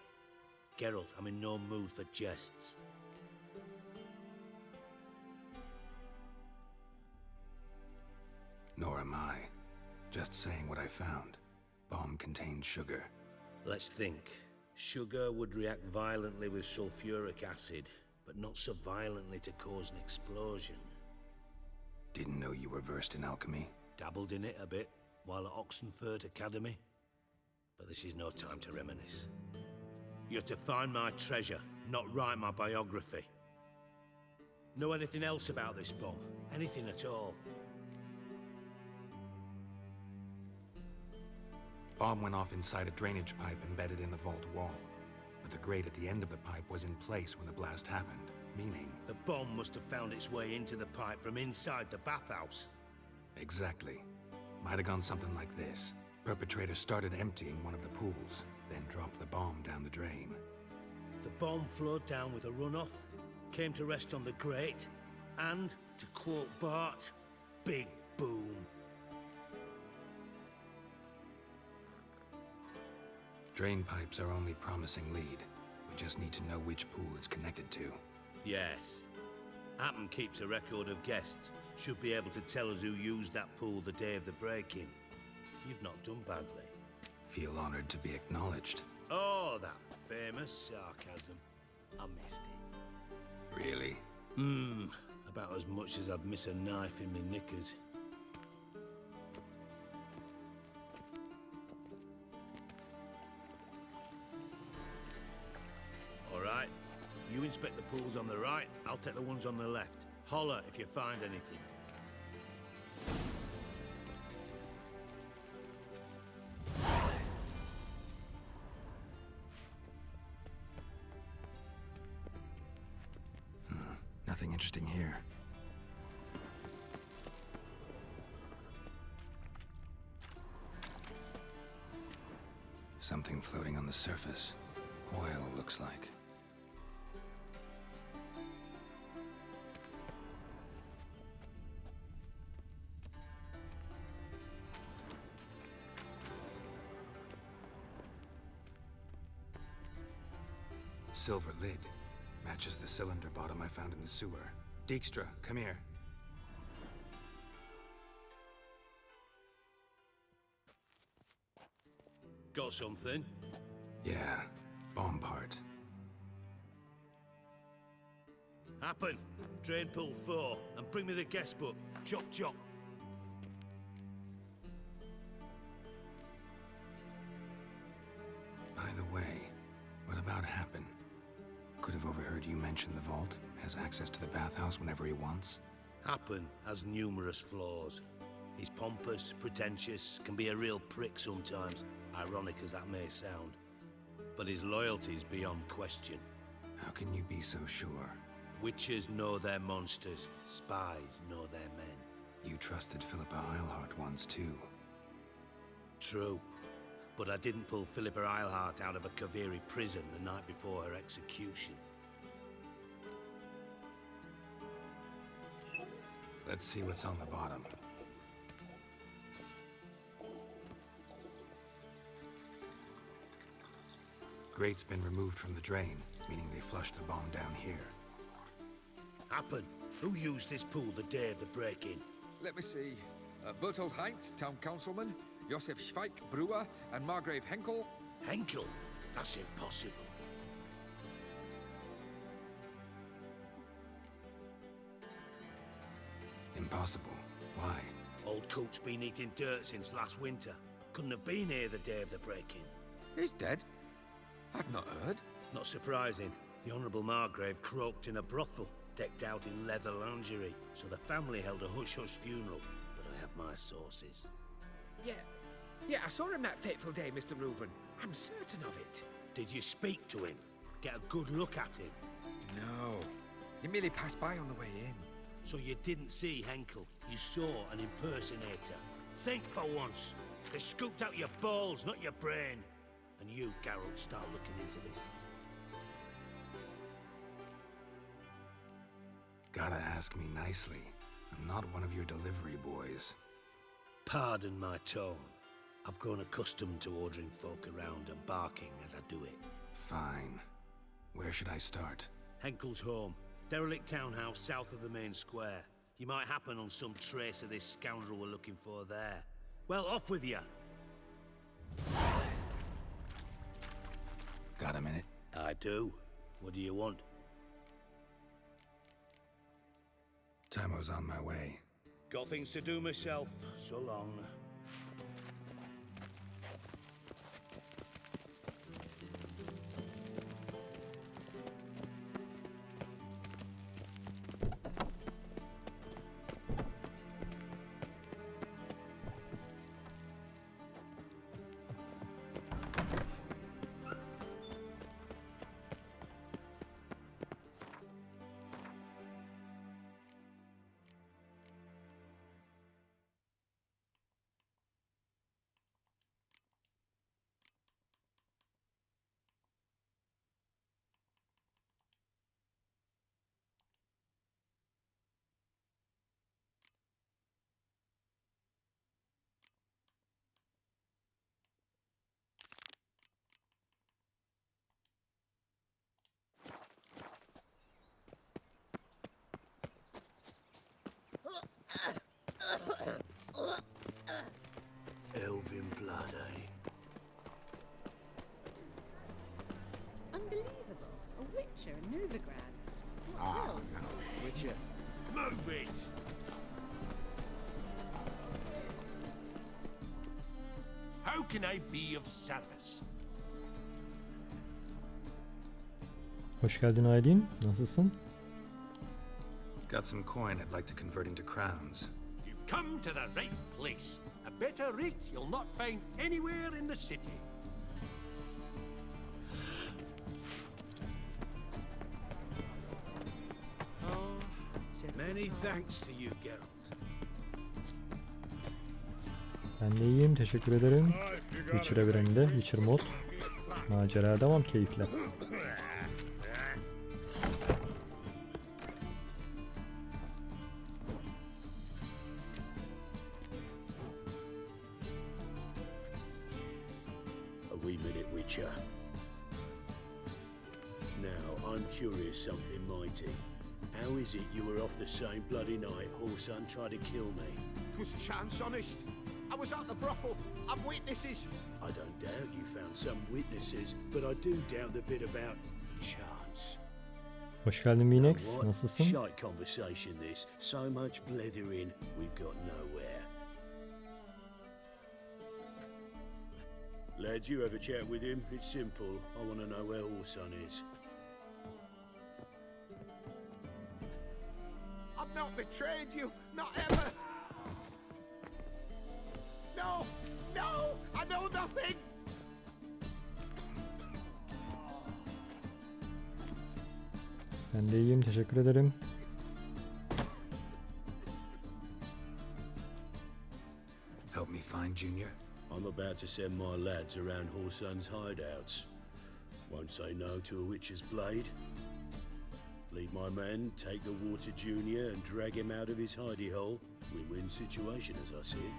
Geralt, I'm in no mood for jests. Nor am I. Just saying what I found. Bomb contained sugar. Let's think. Sugar would react violently with sulfuric acid, but not so violently to cause an explosion. Didn't know you were versed in alchemy. Dabbled in it a bit while at Oxenford Academy. But this is no time to reminisce. You're to find my treasure, not write my biography. Know anything else about this bomb? Anything at all? Bomb went off inside a drainage pipe embedded in the vault wall. But the grate at the end of the pipe was in place when the blast happened, meaning... The bomb must have found its way into the pipe from inside the bathhouse. Exactly. Might have gone something like this. Perpetrator started emptying one of the pools, then dropped the bomb down the drain. The bomb flowed down with a runoff, came to rest on the grate, and, to quote Bart, big boom. Drain pipes are only promising lead. We just need to know which pool it's connected to. Yes. Appen keeps a record of guests. Should be able to tell us who used that pool the day of the break-in. You've not done badly. Feel honored to be acknowledged. Oh, that famous sarcasm. I missed it. Really? About as much as I'd miss a knife in my knickers. All right. You inspect the pools on the right, I'll take the ones on the left. Holler if you find anything. Nothing interesting here. Something floating on the surface. Oil, looks like. Silver lid. Matches the cylinder bottom I found in the sewer. Dijkstra, come here. Got something? Yeah, bomb part. Happen. Drain pool 4, and bring me the guest book. Chop chop. By the way, what about Happen? Could have overheard you mention the vault. Has access to the bathhouse whenever he wants. Happen has numerous flaws. He's pompous, pretentious, can be a real prick sometimes, ironic as that may sound. But his loyalty's beyond question. How can you be so sure? Witches know their monsters, spies know their men. You trusted Philippa Eilhart once too. True. But I didn't pull Philippa Eilhart out of a Kaviri prison the night before her execution. Let's see what's on the bottom. Grate's been removed from the drain, meaning they flushed the bomb down here. Happen. Who used this pool the day of the break-in? Let me see. Bertold Heinz, town councilman, Josef Schweik, brewer, and Margrave Henkel. Henkel? That's impossible. Impossible. Why? Old Coot's been eating dirt since last winter. Couldn't have been here the day of the break-in. He's dead? I've not heard. Not surprising. The Honourable Margrave croaked in a brothel, decked out in leather lingerie, so the family held a hush-hush funeral. But I have my sources. Yeah, I saw him that fateful day, Mr. Reuven. I'm certain of it. Did you speak to him? Get a good look at him? No. He merely passed by on the way in. So you didn't see Henkel. You saw an impersonator. Think for once. They scooped out your balls, not your brain. And you, Geralt, start looking into this. Gotta ask me nicely. I'm not one of your delivery boys. Pardon my tone. I've grown accustomed to ordering folk around and barking as I do it. Fine. Where should I start? Henkel's home. Derelict townhouse south of the main square. You might happen on some trace of this scoundrel we're looking for there. Well, off with you. Got a minute? I do. What do you want? Time's on my way. Got things to do myself. So long. Elven blood, eh? Unbelievable. A Witcher in Novigrad. Ah, What no. Witcher. Move it! How can I be of service? Hoş geldin Aydin. Nasılsın? Got some coin I'd like to convert into crowns. You've come to the right place. A better rate you'll not find anywhere in the city. Many thanks to you, Geralt. Ben de iyiyim. Teşekkür ederim. Witcher evreninde. Witcher mod. Macera devam keyifle. A wee minute, Witcher. Now, I'm curious something mighty. How is it you were off the same bloody night Horson tried to kill me? 'Twas chance, honest. I was at the brothel. I've witnesses. I don't doubt you found some witnesses, but I do doubt the bit about chance. Hoş geldin Minex. What? Nasılsın? Shite conversation this. So much blethering, we've got nowhere. Lads, you have a chat with him. It's simple. I want to know where Horson is. I've not betrayed you. Not ever. No! No! I know nothing! Ben de iyiyim. Teşekkür ederim. Help me find Junior? I'm about to send my lads around Horson's hideouts. Won't say no to a witch's blade. Lead my men, take the Water Junior and drag him out of his hidey hole. Win-win situation as I see it.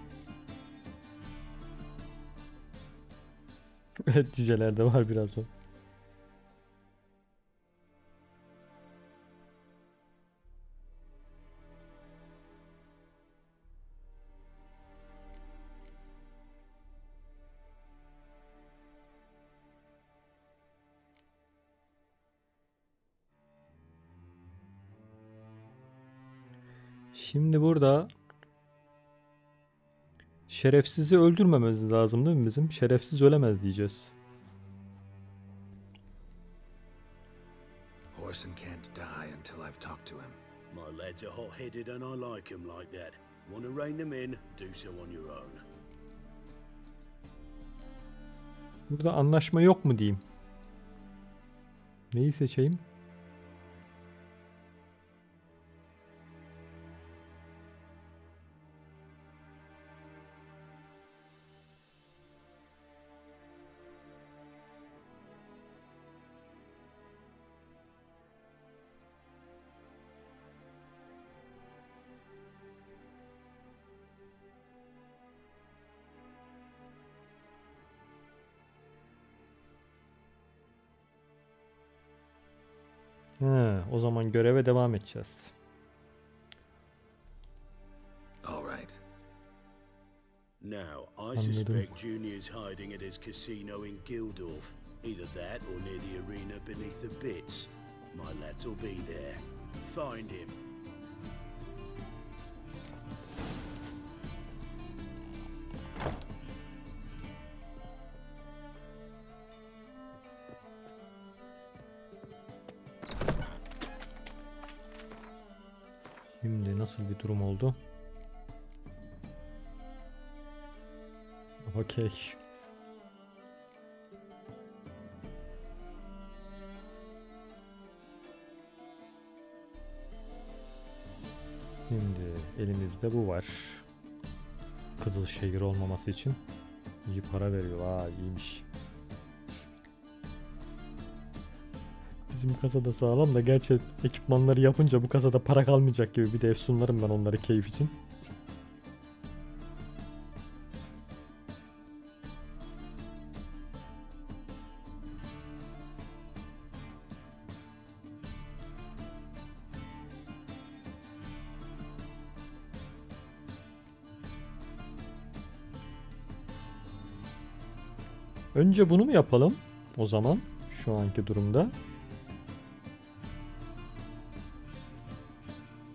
Evet, cücelerde var biraz o. Şimdi burada şerefsizi öldürmememiz lazım değil mi bizim? Şerefsiz ölemez diyeceğiz. Orson can't die until I've talked to him. My lads are hot-headed and I like 'em like that. Want to rein them in, do so on your own. Burada anlaşma yok mu diyeyim? Neyi seçeyim? O zaman göreve devam edeceğiz. All right. Now, I suspect Junior's hiding at his casino in Gildorf. Either that or near the arena beneath the bits. My lads will be there. Find him. Şimdi nasıl bir durum oldu? Okey. Şimdi elimizde bu var. Kızılşehir olmaması için iyi para veriyor. Aa, iyiymiş. Bizim kasada sağlam da gerçi ekipmanları yapınca bu kasada para kalmayacak gibi, bir de efsunlarım ben onları keyif için. Önce bunu mu yapalım o zaman şu anki durumda?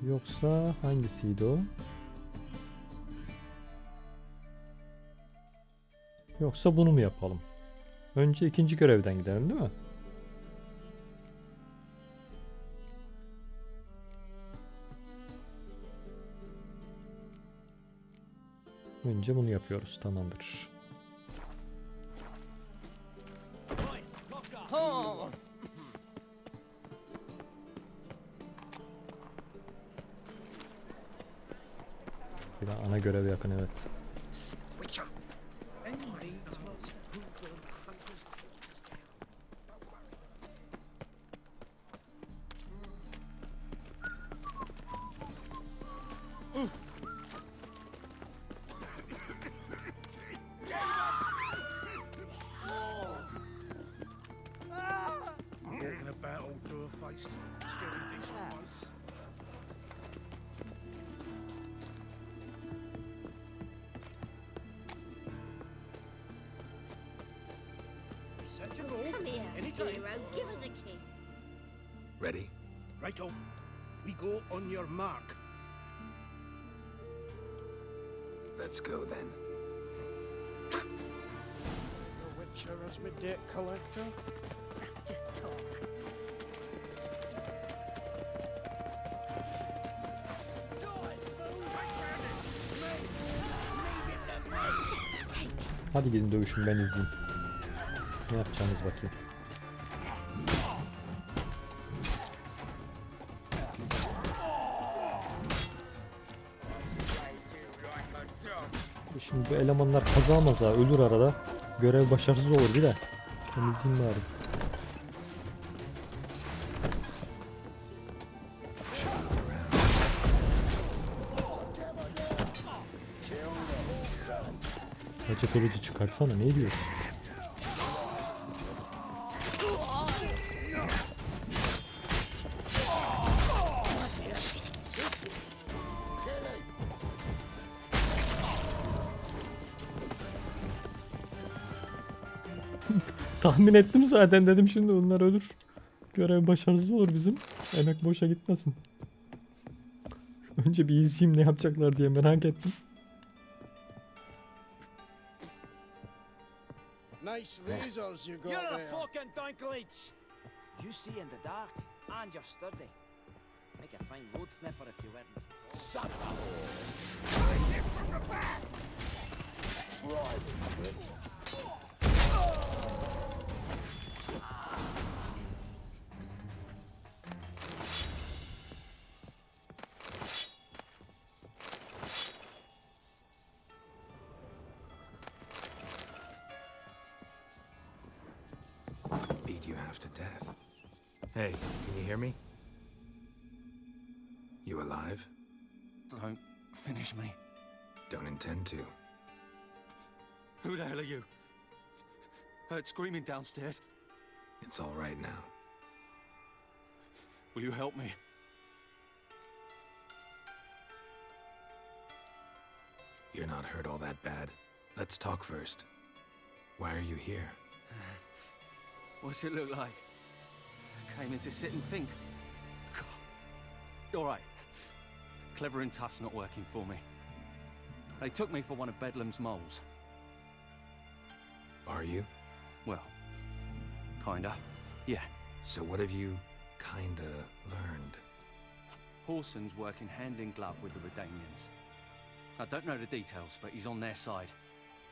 Yoksa hangisiydi o? Yoksa bunu mu yapalım? Önce ikinci görevden gidelim değil mi? Önce bunu yapıyoruz. Tamamdır. Bir daha ana göreve yakın, evet. Come here, hero. Give us a kiss. Ready? Righto. We go on your mark. Let's go then. The Witcher as my debt collector. That's just talk. Hadi gidin dövüşün, ben izleyeyim. Ne yapacağınız bakayım. Şimdi bu elemanlar kazamazsa ölür arada. Görev başarısız olur bir de. Ben izleyeyim bari. Hacı kılıcı çıkarsana, ne diyorsun? Tahmin ettim zaten, dedim şimdi bunlar ölür. Görev başarısız olur bizim. Emek boşa gitmesin. Önce bir izleyeyim ne yapacaklar diye merak ettim. Nice razors you got You're a there. fucking dunkleach! You see in the dark, And you're sturdy. Make a fine road sniffer if you weren't. Son of a whore! Find him from the back! Beat you half to death. Hey, can you hear me? You alive? Don't finish me. Don't intend to. Who the hell are you? Heard screaming downstairs. It's all right now. Will you help me? You're not hurt all that bad. Let's talk first. Why are you here? What's it look like? I came here to sit and think. God. All right. Clever and tough's not working for me. They took me for one of Bedlam's moles. Are you? Well, kinda. Yeah. So what have you kinda learned? Whoreson's working hand in glove with the Redanians. I don't know the details, but he's on their side.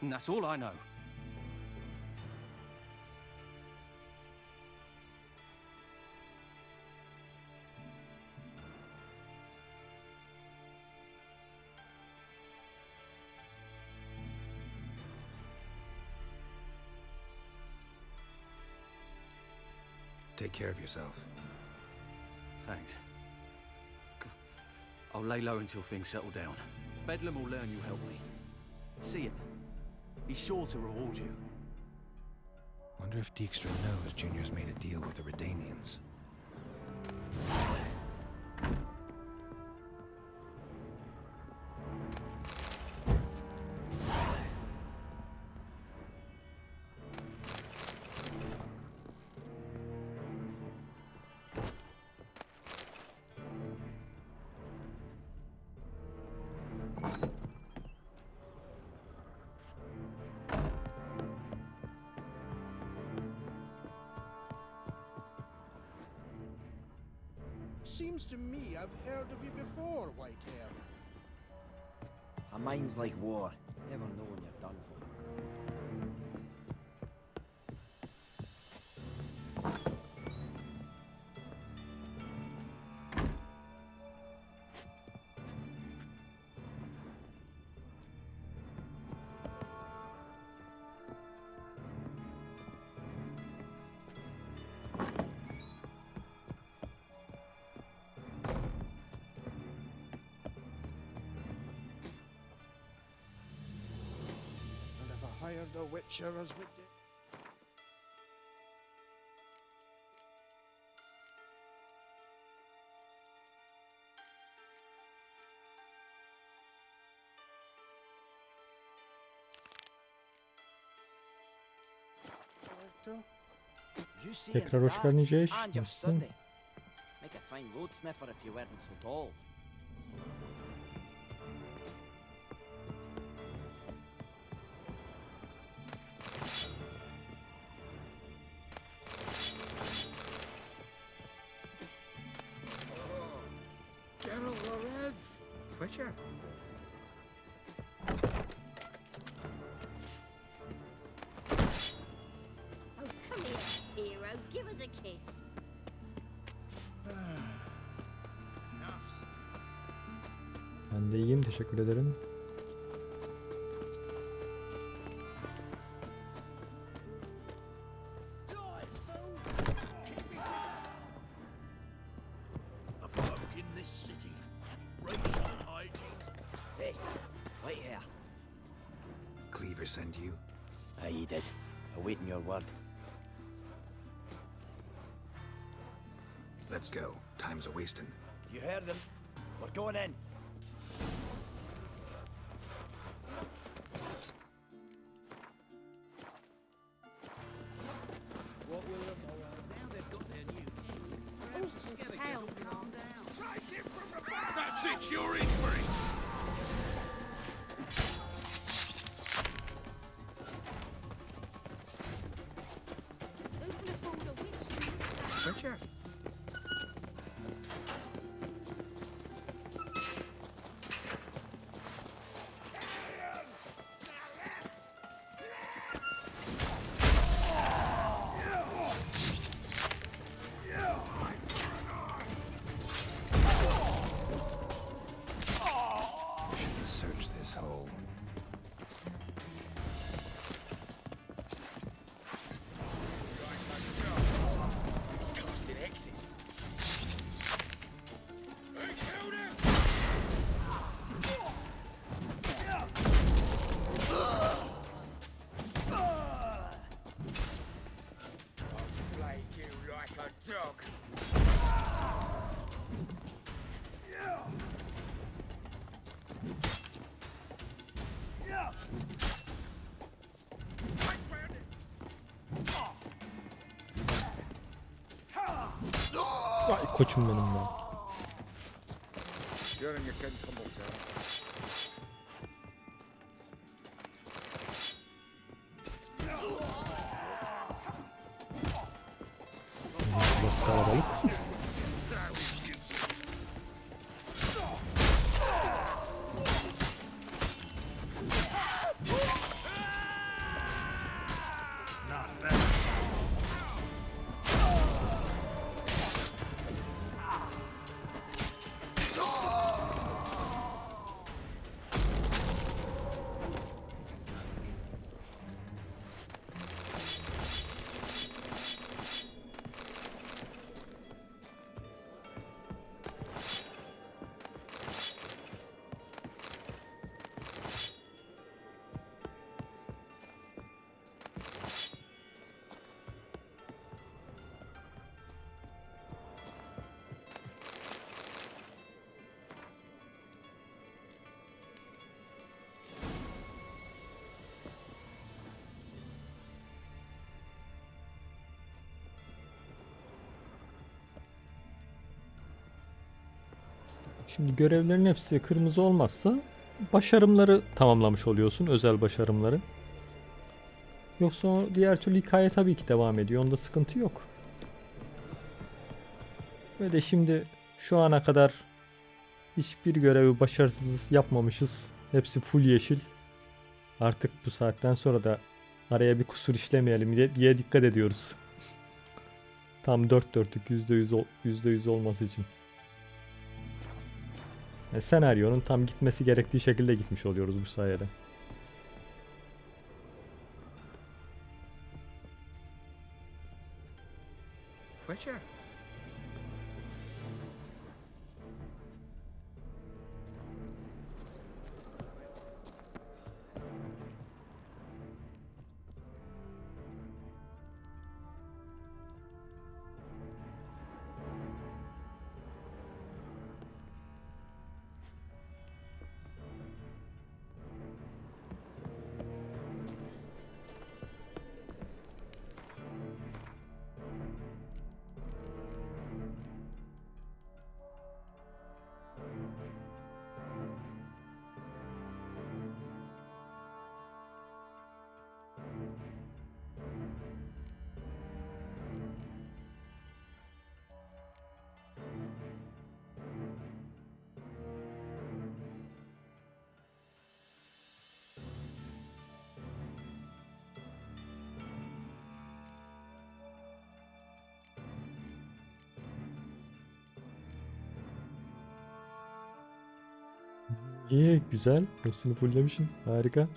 And that's all I know. Take care of yourself. Thanks. I'll lay low until things settle down. Bedlam will learn you help me. See him. He's sure to reward you. Wonder if Dijkstra knows Junior's made a deal with the Redanians. Seems to me I've heard of you before, Whitehair. A mind's like war. Never know when you're done for. Hired a witcher as we did. You see Tekrar in the hoş dark, geldin Jace. and you're Nasılsın? sturdy. Make a fine road sniffer if you weren't so tall. Geralt Lorev! Witcher. Oh, come here, hero. Give us a kiss. Ben de iyiyim, teşekkür ederim. A folk in this city. Racial hygiene. Hey, right here. Cleaver send you? Aye, he did. Awaiting your word. Let's go. Time's a-wasting. You heard him. We're going in. What will them now they've got their new king. Perhaps the Skelligers will calm down. Take him from the back! That's it, you're in for it! Who can afford a witch? Witcher. Vay koçum benim ya. You're in your kid's humble self. Biraz kalabalık. Şimdi görevlerin hepsi kırmızı olmazsa başarımları tamamlamış oluyorsun. Özel başarımları. Yoksa o diğer türlü hikaye tabii ki devam ediyor. Onda sıkıntı yok. Ve de şimdi şu ana kadar hiçbir görevi başarısız yapmamışız. Hepsi full yeşil. Artık bu saatten sonra da araya bir kusur işlemeyelim diye dikkat ediyoruz. Tam dört dörtlük %100 olması için. Yani senaryonun tam gitmesi gerektiği şekilde gitmiş oluyoruz bu sayede. Witcher. İyi, güzel. Hepsini fulllemişsin. Harika.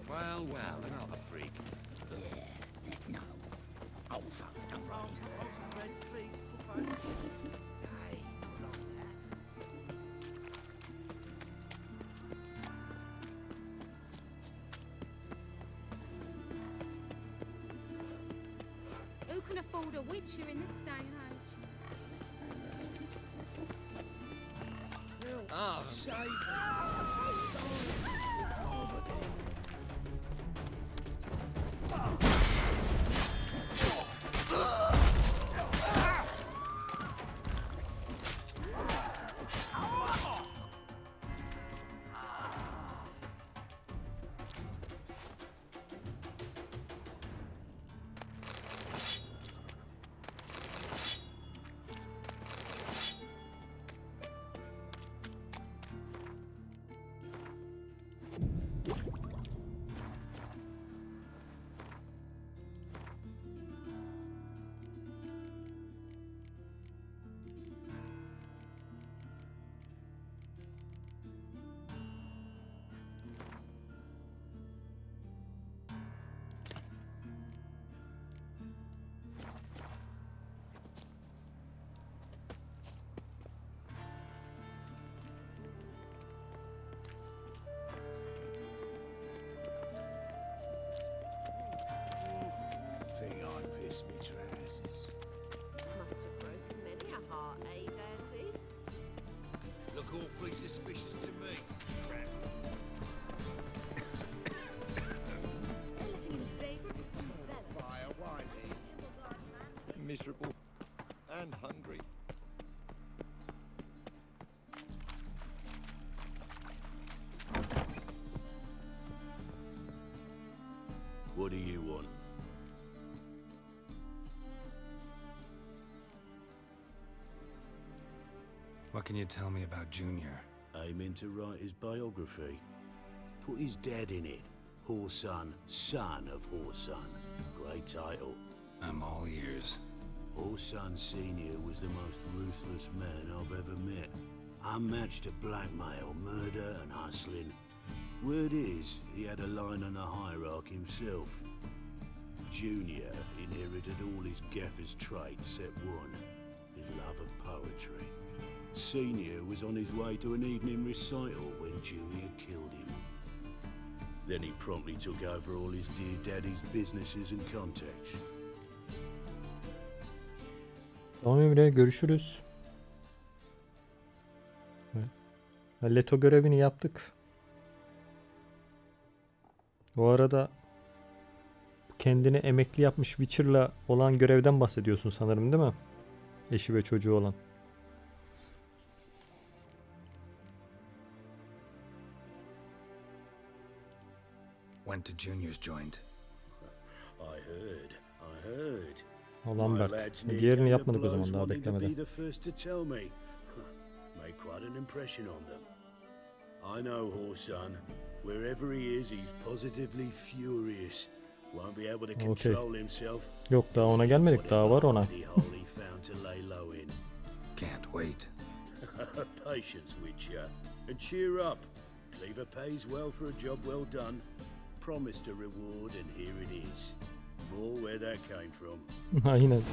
Well, another freak. No. Oh, fuck, don't roll. Who can afford a witcher in this day and age? Think I'd piss me trousers. Must have broken many a heart, eh, Dandy? Look awfully suspicious to me, Strap. Fire, whiny. Miserable and hungry. What do you want? What can you tell me about Junior? Aiming to write his biography. Put his dad in it. Horson, son of Horson. Great title. I'm all ears. Horson Sr. was the most ruthless man I've ever met. Unmatched at blackmail, murder and hustling. Word is, he had a line on the hierarchy himself. Junior inherited all his gaffer's traits except one, his love of poetry. Senior was on his way to an evening recital when Junior killed him. Then he promptly took over all his dear daddy's businesses and contacts. Tamam Emre, görüşürüz. Leto görevini yaptık. Bu arada kendini emekli yapmış Witcher'la olan görevden bahsediyorsun sanırım, değil mi? Eşi ve çocuğu olan. Went to Junior's joint. I heard. Olan My Berk. lads near Diğerini came to yapmadık o blows zaman daha wanting to be beklemeden. the first to tell me. Made quite an impression on them. I know Horson. Wherever he is, he's positively furious. Won't be able to control himself. Yok, daha ona gelmedik. Daha var ona. Whatever hole he found to lay low in. Can't wait. Patience, Witcher. And cheer up. Cleaver pays well for a job well done. Promised a reward, and here it is. More where that came from. Aynen.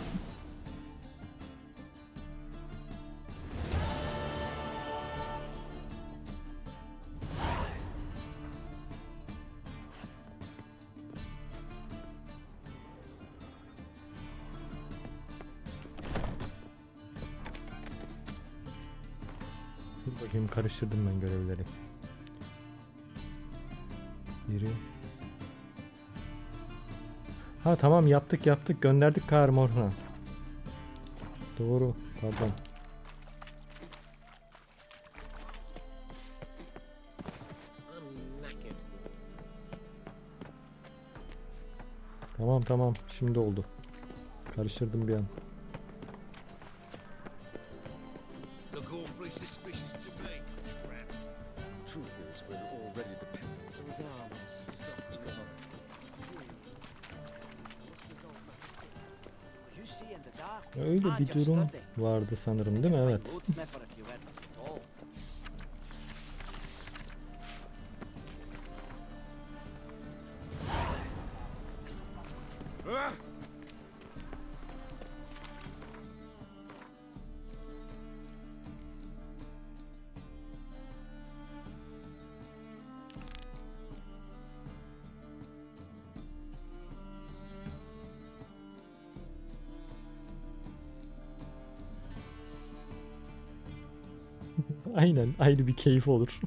Dur bakayım, karıştırdım ben görevleri. Biri. Ha tamam, yaptık gönderdik Kaer Morhen'den. Doğru, pardon. Tamam şimdi oldu. Karıştırdım bir an. Look awfully suspicious to me, Strap. Truth is, we're already dependent on his arms. Öyle bir durum vardı sanırım, değil mi? Evet. Aynen, ayrı bir keyif olur.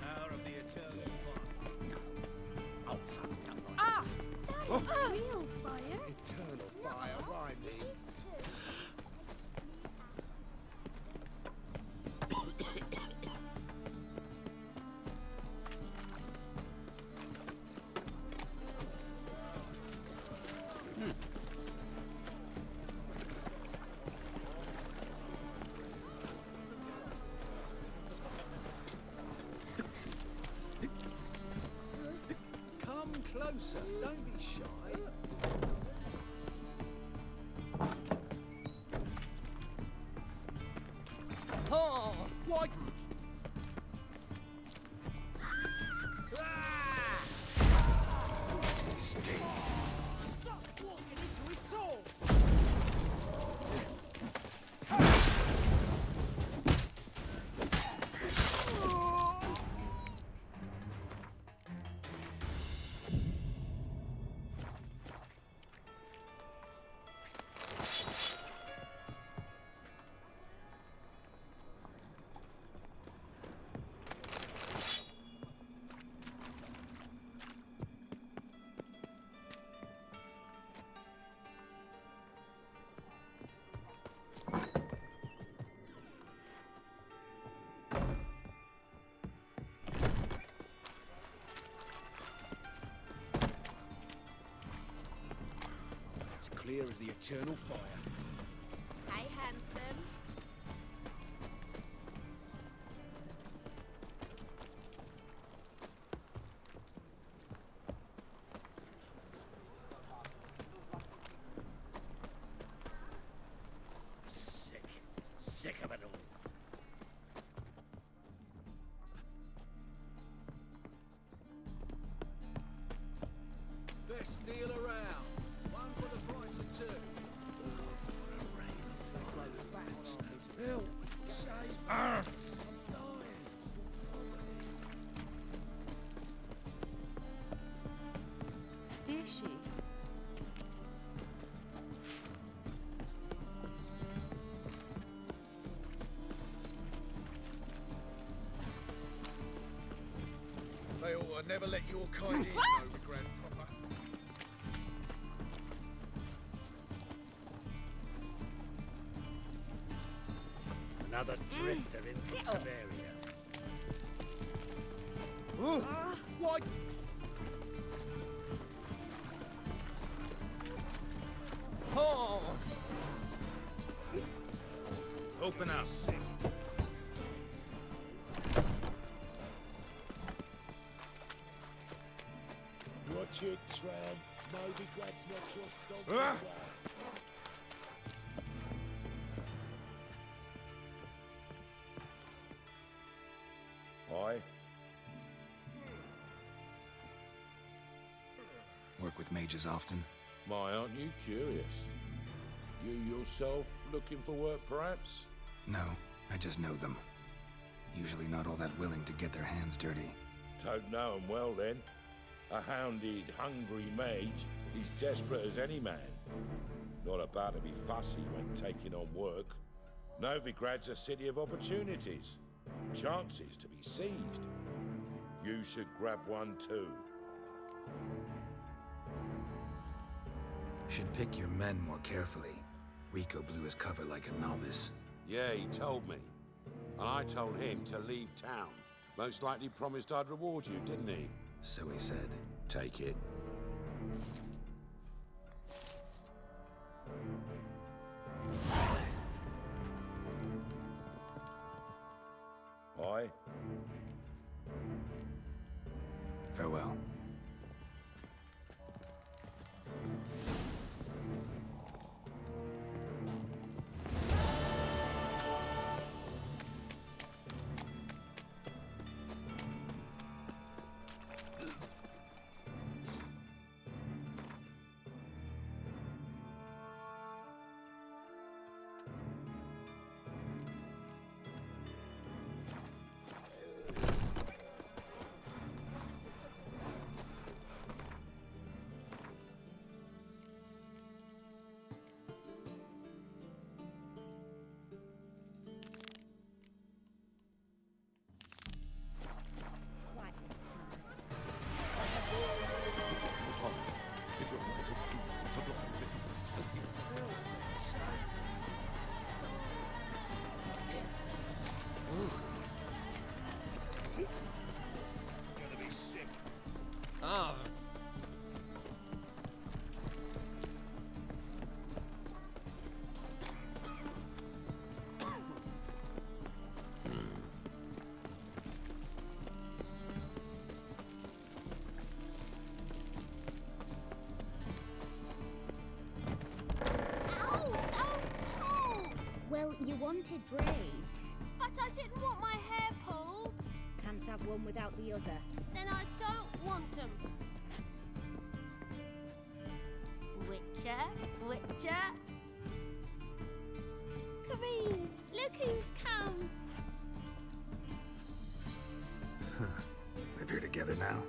Power of the eternal Real fire? Eternal fire, why me? Come closer, don't be shy. Why? Stop walking into his soul! It's clear as the eternal fire. Hey, handsome. Sick of it all. Best deal around. One for the price of two. Hell, says I'm dying. Did she? They ought to never let your kind in, no grand proper. Another drifter in from Temeria. Why? Open us. Watch it, tramp. Novigrad's not your stomping Aye. Work with mages often? My, aren't you curious? You yourself looking for work, perhaps? No, I just know them. Usually not all that willing to get their hands dirty. Don't know 'em well, then. A hounded, hungry mage is desperate as any man. Not about to be fussy when taking on work. Novigrad's a city of opportunities. Chances to be seized. You should grab one too. Should pick your men more carefully. Rico blew his cover like a novice. Yeah, he told me. And I told him to leave town. Most likely promised I'd reward you, didn't he? So he said. Take it. Aye. Farewell. You wanted braids. But I didn't want my hair pulled. Can't have one without the other. Then I don't want them. Witcher, Witcher. Kareem, look who's come. Live here together now?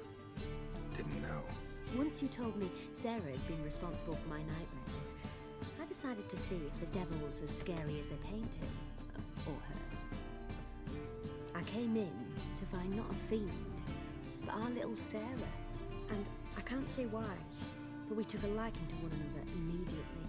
Didn't know. Once you told me Sarah had been responsible for my nightmares, I decided to see if the devil was as scary as they paint him. Or her. I came in to find not a fiend, but our little Sarah. And I can't say why, but we took a liking to one another immediately.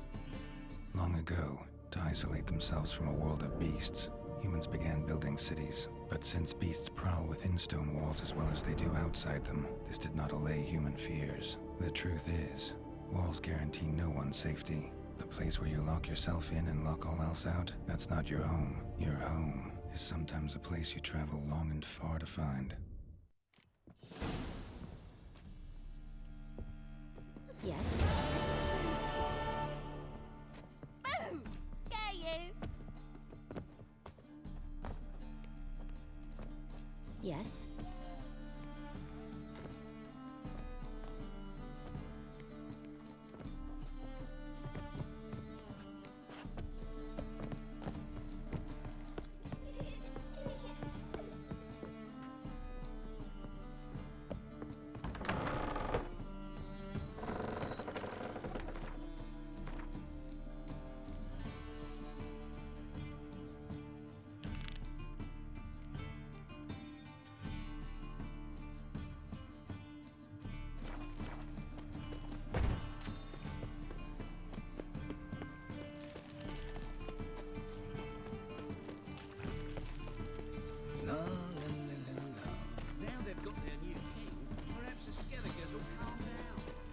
Long ago, to isolate themselves from a world of beasts, humans began building cities. But since beasts prowl within stone walls as well as they do outside them, this did not allay human fears. The truth is, walls guarantee no one's safety. The place where you lock yourself in and lock all else out, that's not your home. Your home is sometimes a place you travel long and far to find. Yes? Boom! Scare you. Yes?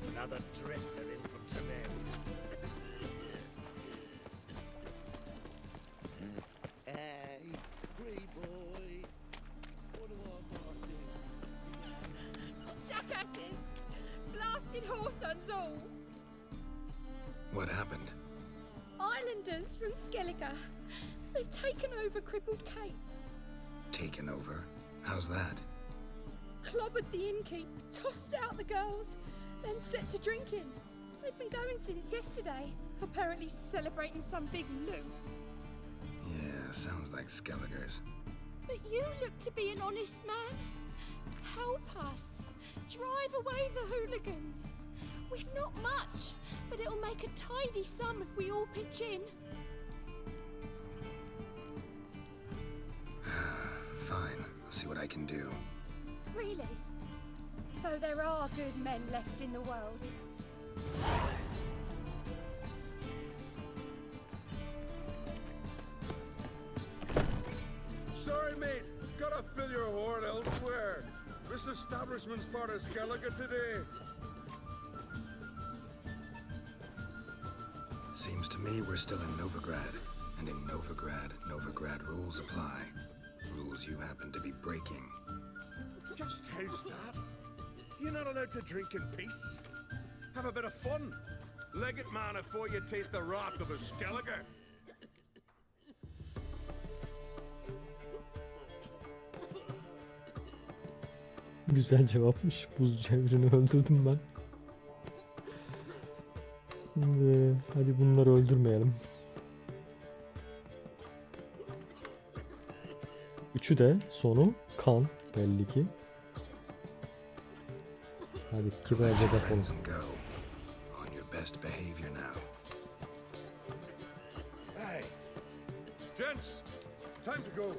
Another drifter in from Toussaint'a. Hey, free boy. What do I got Jackasses! Blasted whoresons all! What happened? Islanders from Skellige. They've taken over crippled Kate's. Taken over? How's that? Clobbered the innkeep, tossed out the girls, then set to drinking. They've been going since yesterday, apparently celebrating some big loot. Yeah, sounds like Skellige's. But you look to be an honest man. Help us. Drive away the hooligans. We've not much, but it'll make a tidy sum if we all pitch in. Fine, I'll see what I can do. Really? So there are good men left in the world. Sorry, mate. Gotta fill your horn elsewhere. This establishment's part of Skellige today. Seems to me we're still in Novigrad. And in Novigrad rules apply. Rules you happen to be breaking. Just how's that? You're not allowed to drink in peace. Have a bit of fun. Leg it, man, before you taste the wrath of a Skellige. Güzel cevapmış. Buz cevrini öldürdüm ben. Şimdi hadi bunları öldürmeyelim. Üçü de sonu kan belli ki. Hadi kibarca yapalım. On your best behavior now. Hey, gents, time to go.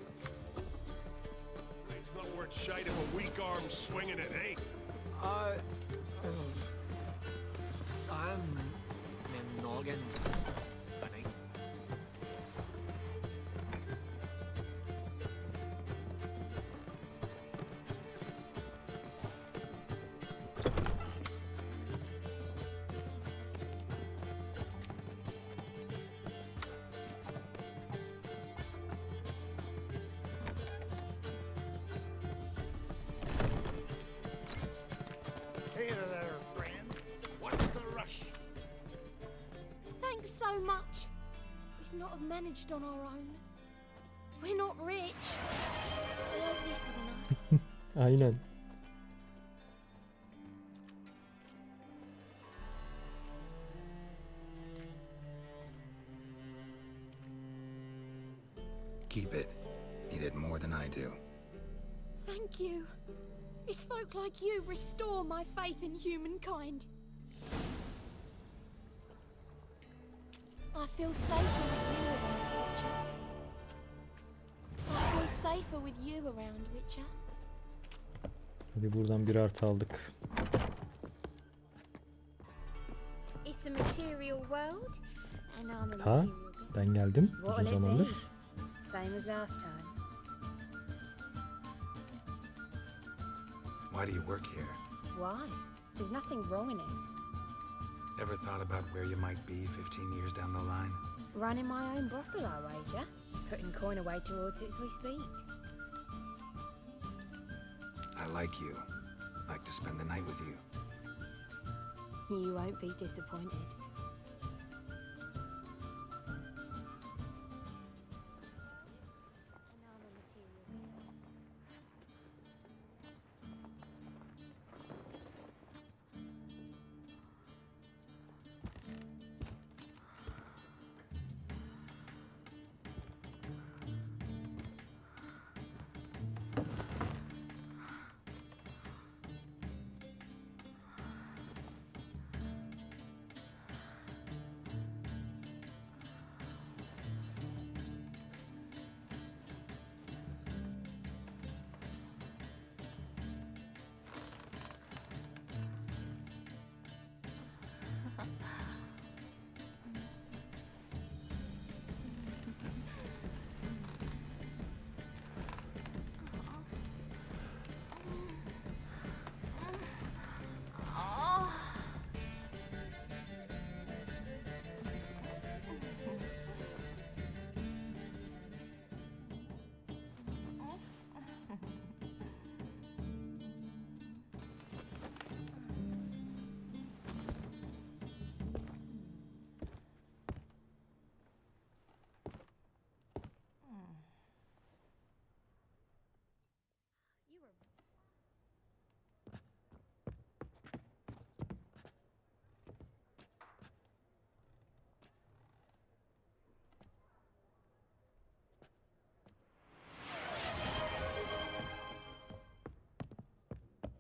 It's not worth shite if a weak arm's swinging it, eh? I'm in Morgan's. Hey there, friend. What's the rush? Thanks so have managed on our own. We're not rich. I hope this is enough. Aynen. Keep it. You did more than I do. Thank you. It's folk like you restore my faith in humankind. I feel safer with you around, Witcher. I feel safer with you around, Witcher. Hadi buradan bir artı aldık. It's a material world, and I'm a Ha? material girl. Ben geldim uzun zamandır. Same as last time. Why do you work here? Why? There's nothing wrong in it. Ever thought about where you might be 15 years down the line? Running my own brothel, I wager. Putting coin away towards it as we speak. I like you. Like to spend the night with you. You won't be disappointed.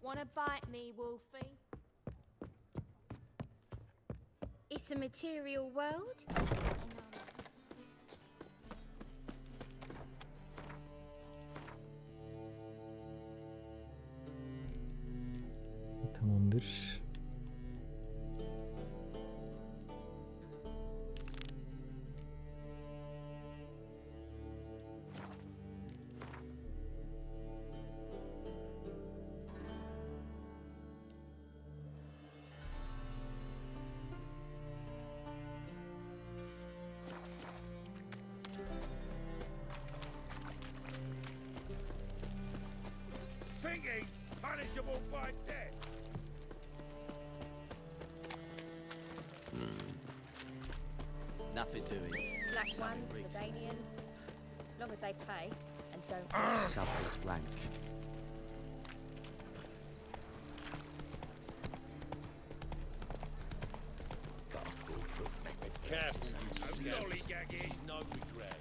Wanna bite me, Wolfie? It's a material world. Tamamdır. Think he's punishable by death? Nothing doing. Black Something ones, rigs. Redanians. Long as they pay and don't. Something's rank. Got a foolproof method. Careful, you lollygagging. No regret.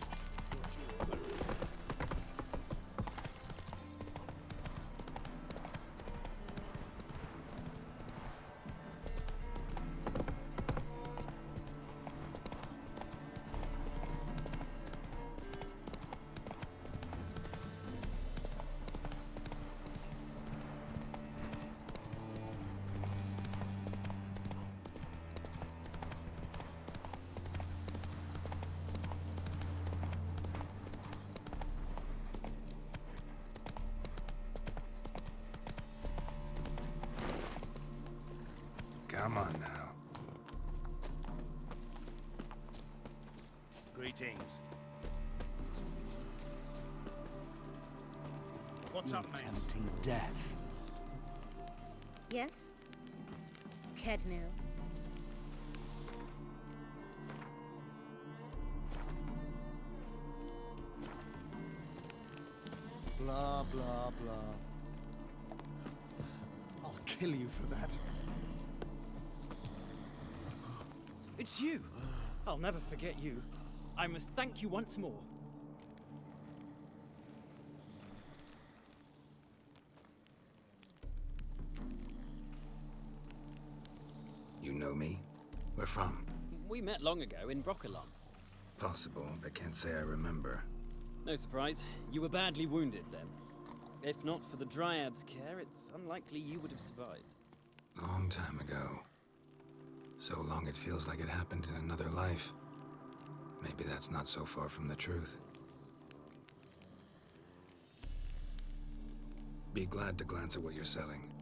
Come on now. Greetings. What's up, mate? Tempting death. Yes? Kedmil. Blah, blah, blah. I'll kill you for that. It's you! I'll never forget you. I must thank you once more. You know me? Where from? We met long ago in Broccolon. Possible, but can't say I remember. No surprise, you were badly wounded then. If not for the Dryad's care, it's unlikely you would have survived. Long time ago. So long it feels like it happened in another life. Maybe that's not so far from the truth. Be glad to glance at what you're selling.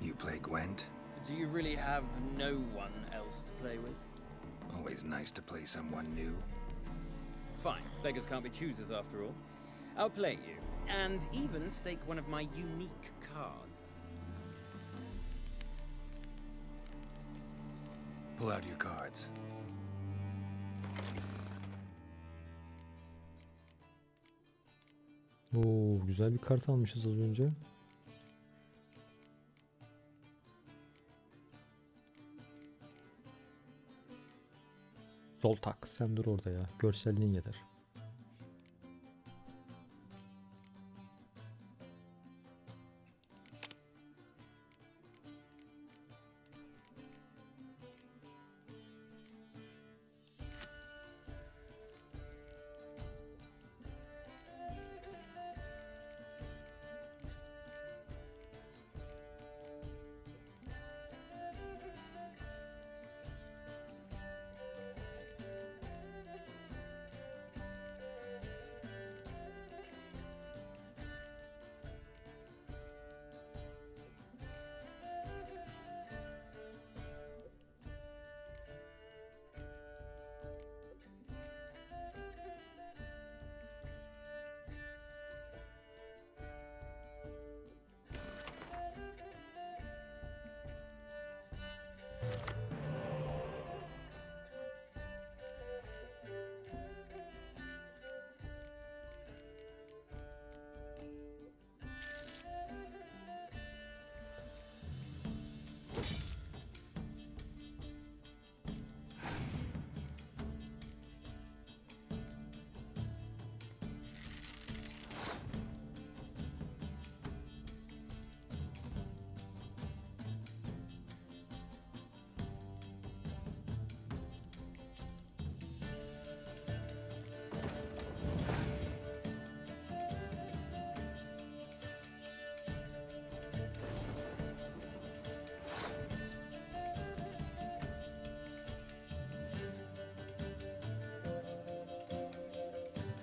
You play Gwent? Do you really have no one else to play with? Always nice to play someone new. Fine, beggars can't be choosers after all. I'll play you, and even stake one of my unique cards. Pull out your cards. Oo, güzel bir kart almışız az önce. Zoltak, sen dur orada ya. Görselliğin yeter.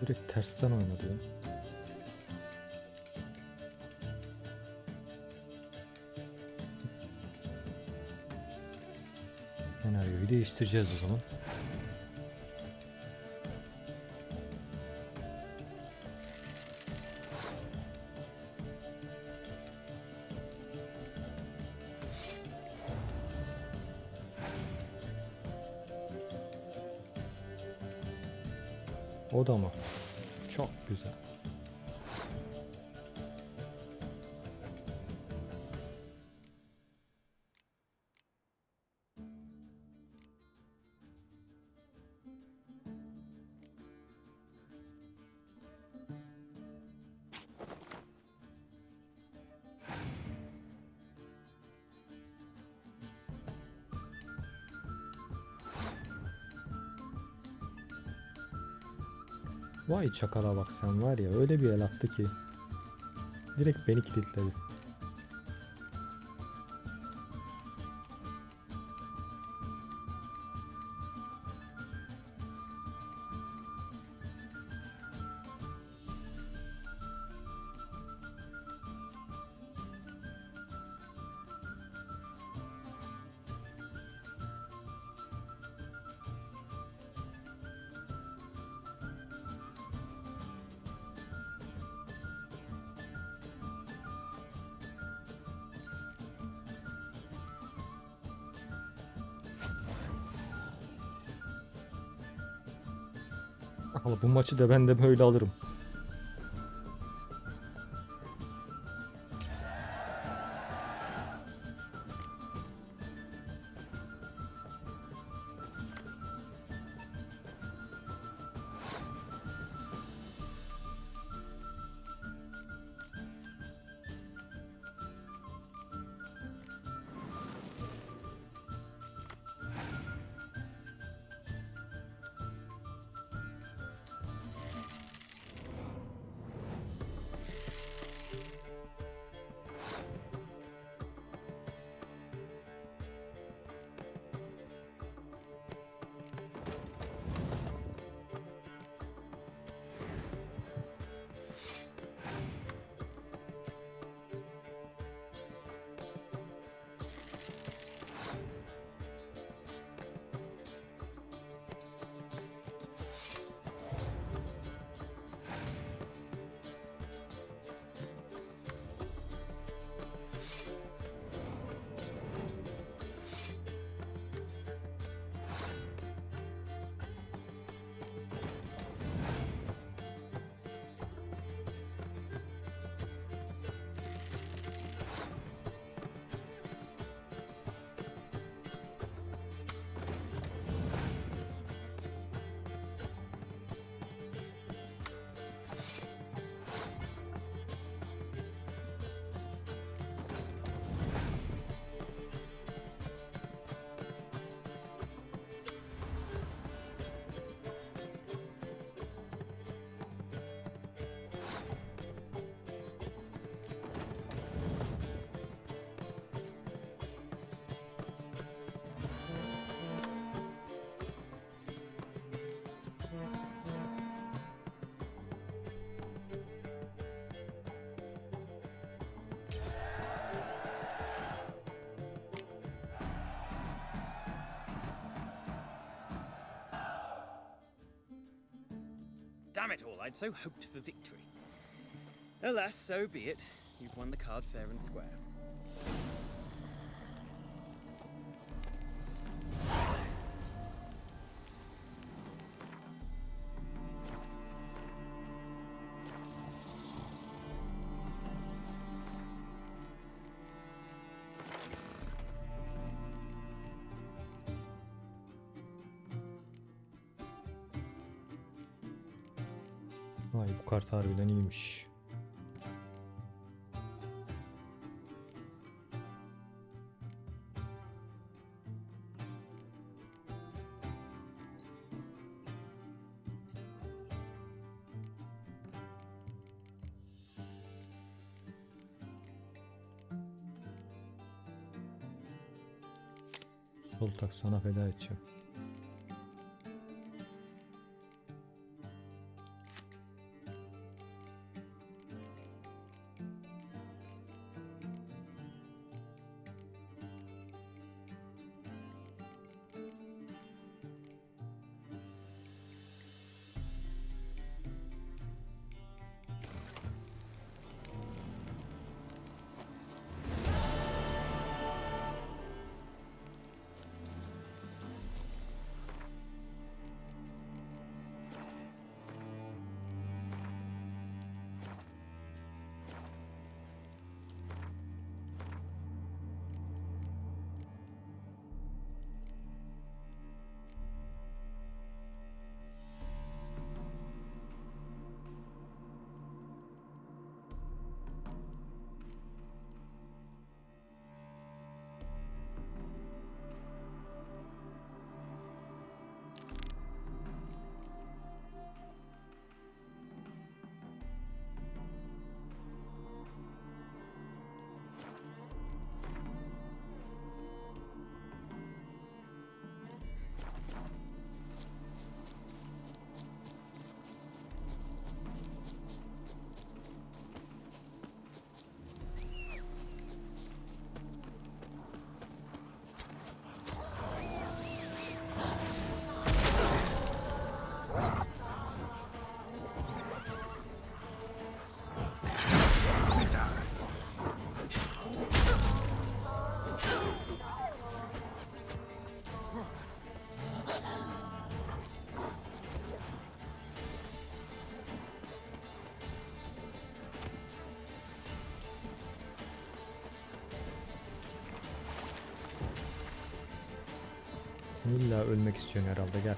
Direkt tersten oynadı ya. Senaryoyu değiştireceğiz o zaman. O da mı? Çok güzel. Vay çakala bak sen, var ya öyle bir el attı ki. Direkt beni kilitledi. Ama bu maçı da ben de böyle alırım. Damn it all, I'd so hoped for victory. Alas, so be it. You've won the card fair and square. Vay bu kart harbiden iyiymiş. Sol tak sana feda edeceğim. Sen illa ölmek istiyorsun herhalde, gel.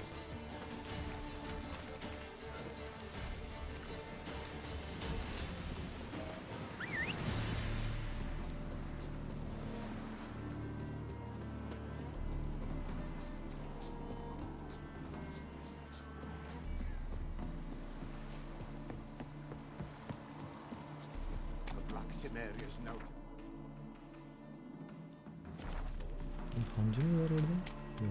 Hancı mı var orada? Yok.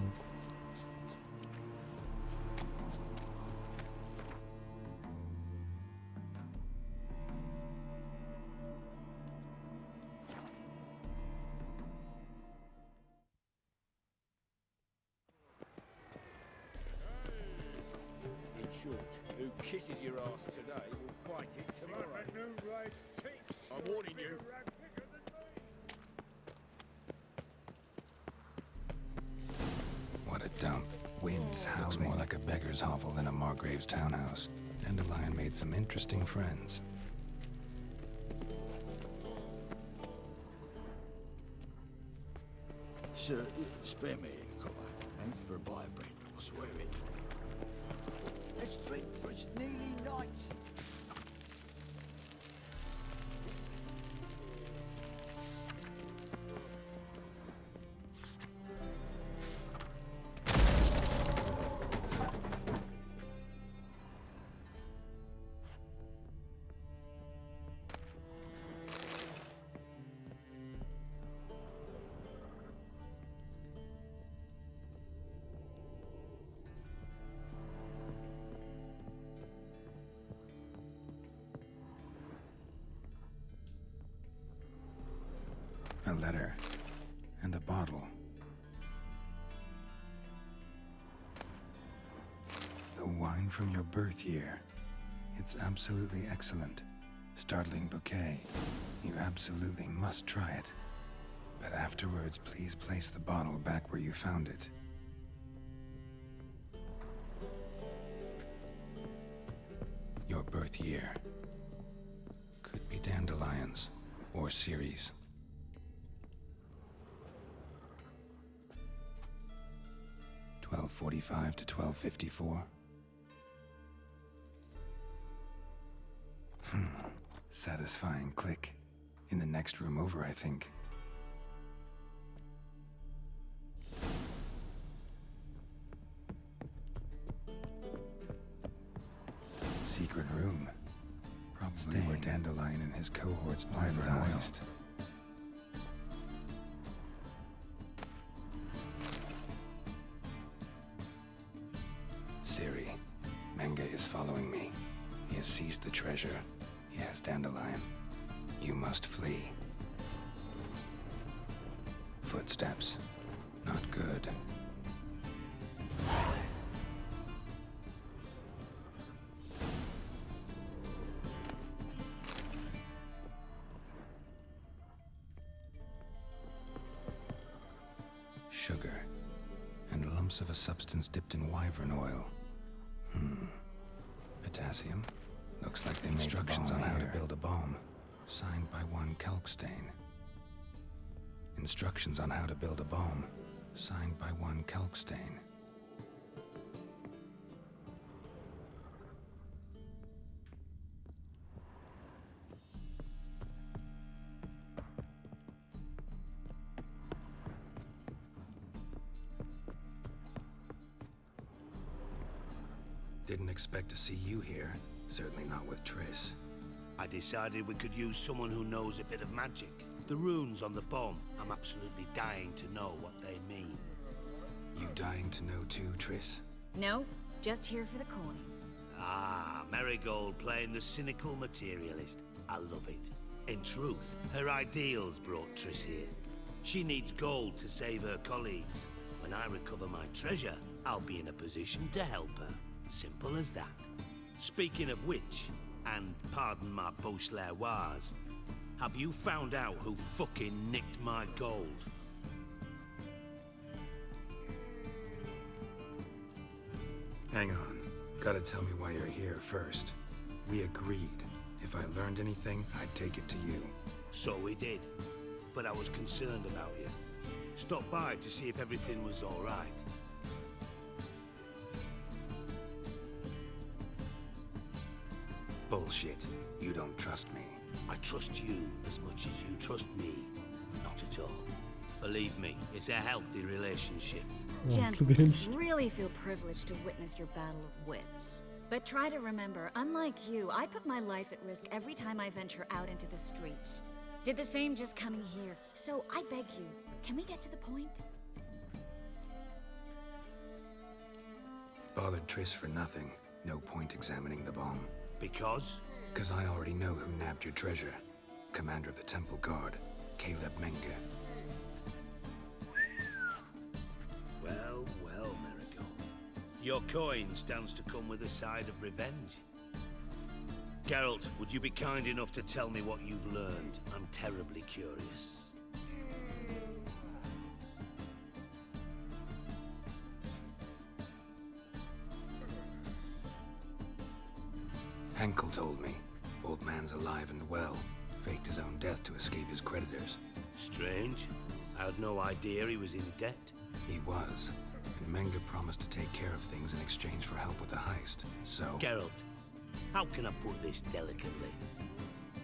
In short, who kisses your ass today will bite it tomorrow. I'm warning you. What a dump. Wind's house more like a beggar's hovel than a Margrave's townhouse. Dandelion made some interesting friends. Sir, spare me a copper. Ain't for a buy bread, I swear it. Let's drink, for it's nearly night. A letter. And a bottle. The wine from your birth year. It's absolutely excellent. Startling bouquet. You absolutely must try it. But afterwards, please place the bottle back where you found it. Your birth year. Could be dandelions or Ceres. .45 to 12:54. Satisfying click. In the next room over, I think. Secret room. Probably where Dandelion and his cohorts planned the heist. Ciri, Menge is following me. He has seized the treasure. He has Dandelion. You must flee. Footsteps. Not good. Sugar. And lumps of a substance dipped in wyvern oil. Potassium. Looks like they made instructions on how to build a bomb. Signed by one Kalkstein. Instructions on how to build a bomb. Signed by one Kalkstein. Didn't expect to see you here. Certainly not with Triss. I decided we could use someone who knows a bit of magic. The runes on the bomb, I'm absolutely dying to know what they mean. You dying to know too, Triss? No, just here for the coin. Ah, Marigold playing the cynical materialist. I love it. In truth, her ideals brought Triss here. She needs gold to save her colleagues. When I recover my treasure, I'll be in a position to help her. Simple as that. Speaking of which, and pardon my Beauclervoise, have you found out who fucking nicked my gold? Hang on. Gotta tell me why you're here first. We agreed. If I learned anything, I'd take it to you. So we did. But I was concerned about you. Stopped by to see if everything was all right. Bullshit. You don't trust me. I trust you as much as you trust me. Not at all. Believe me, it's a healthy relationship. Gentlemen, really feel privileged to witness your battle of wits. But try to remember, unlike you, I put my life at risk every time I venture out into the streets. Did the same just coming here. So I beg you, can we get to the point? Bothered Triss for nothing. No point examining the bomb. Because? Because I already know who nabbed your treasure. Commander of the Temple Guard, Caleb Menge. Well, Marigold. Your coin stands to come with a side of revenge. Geralt, would you be kind enough to tell me what you've learned? I'm terribly curious. Henkel told me. Old man's alive and well. Faked his own death to escape his creditors. Strange. I had no idea he was in debt. He was. And Menge promised to take care of things in exchange for help with the heist. So... Geralt, how can I put this delicately?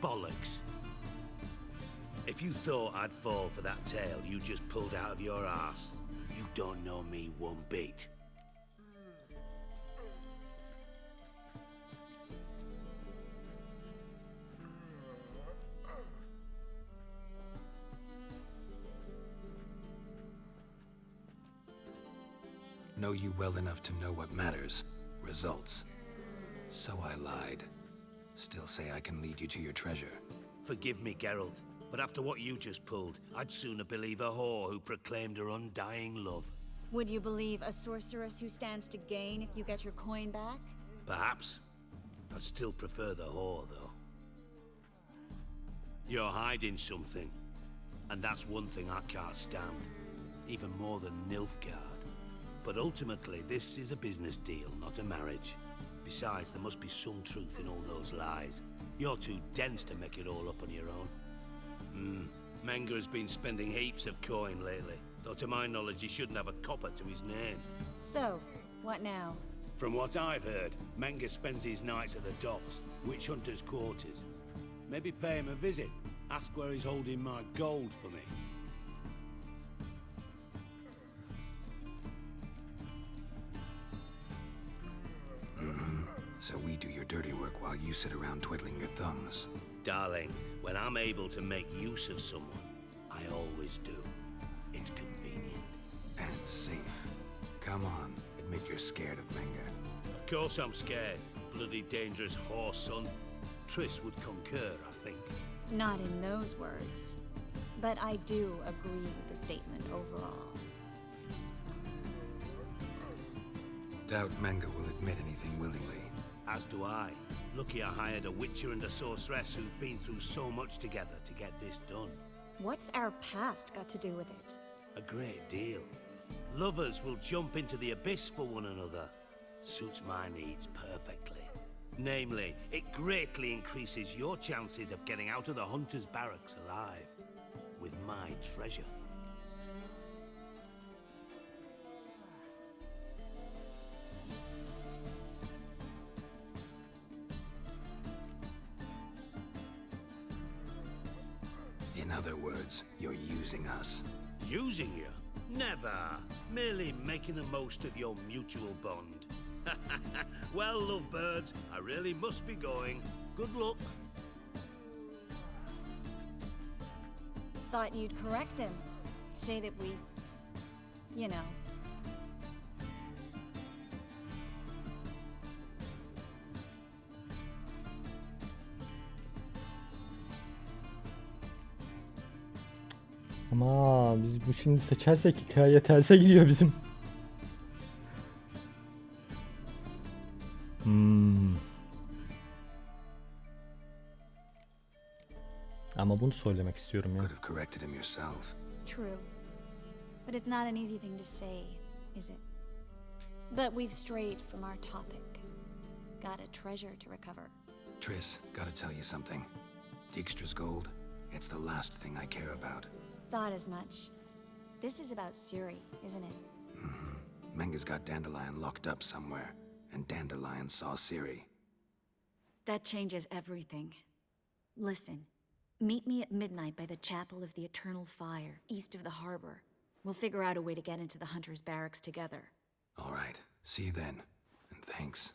Bollocks. If you thought I'd fall for that tale you just pulled out of your arse, you don't know me one bit. Know you well enough to know what matters. Results. So I lied. Still say I can lead you to your treasure. Forgive me, Geralt, but after what you just pulled, I'd sooner believe a whore who proclaimed her undying love. Would you believe a sorceress who stands to gain if you get your coin back? Perhaps. I'd still prefer the whore, though. You're hiding something, and that's one thing I can't stand. Even more than Nilfgaard. But ultimately, this is a business deal, not a marriage. Besides, there must be some truth in all those lies. You're too dense to make it all up on your own. Menge has been spending heaps of coin lately, though to my knowledge he shouldn't have a copper to his name. So, what now? From what I've heard, Menge spends his nights at the docks, witch hunters' quarters. Maybe pay him a visit, ask where he's holding my gold for me. So we do your dirty work while you sit around twiddling your thumbs. Darling, when I'm able to make use of someone, I always do. It's convenient. And safe. Come on, admit you're scared of Menge. Of course I'm scared. Bloody dangerous whore son. Triss would concur, I think. Not in those words. But I do agree with the statement overall. Doubt Menge will admit anything willingly. As do I. Lucky I hired a witcher and a sorceress who've been through so much together to get this done. What's our past got to do with it? A great deal. Lovers will jump into the abyss for one another. Suits my needs perfectly. Namely, it greatly increases your chances of getting out of the hunter's barracks alive. With my treasure. In other words, you're using us. Using you? Never. Merely making the most of your mutual bond. Well, lovebirds, I really must be going. Good luck. Thought you'd correct him. Say that we... you know... Ama biz bu şimdi seçersek hikaye terse gidiyor bizim. Ama bunu söylemek istiyorum ya. Could have corrected him yourself. True. But it's not an easy thing to say, is it? But we've strayed from our topic. Got a treasure to recover. Triss, gotta tell you something. Dijkstra's gold, it's the last thing I care about. Thought as much. This is about Ciri, isn't it? Menge's got Dandelion locked up somewhere, and Dandelion saw Ciri. That changes everything. Listen, meet me at midnight by the Chapel of the Eternal Fire, east of the harbor. We'll figure out a way to get into the Hunter's barracks together. All right. See you then. And thanks.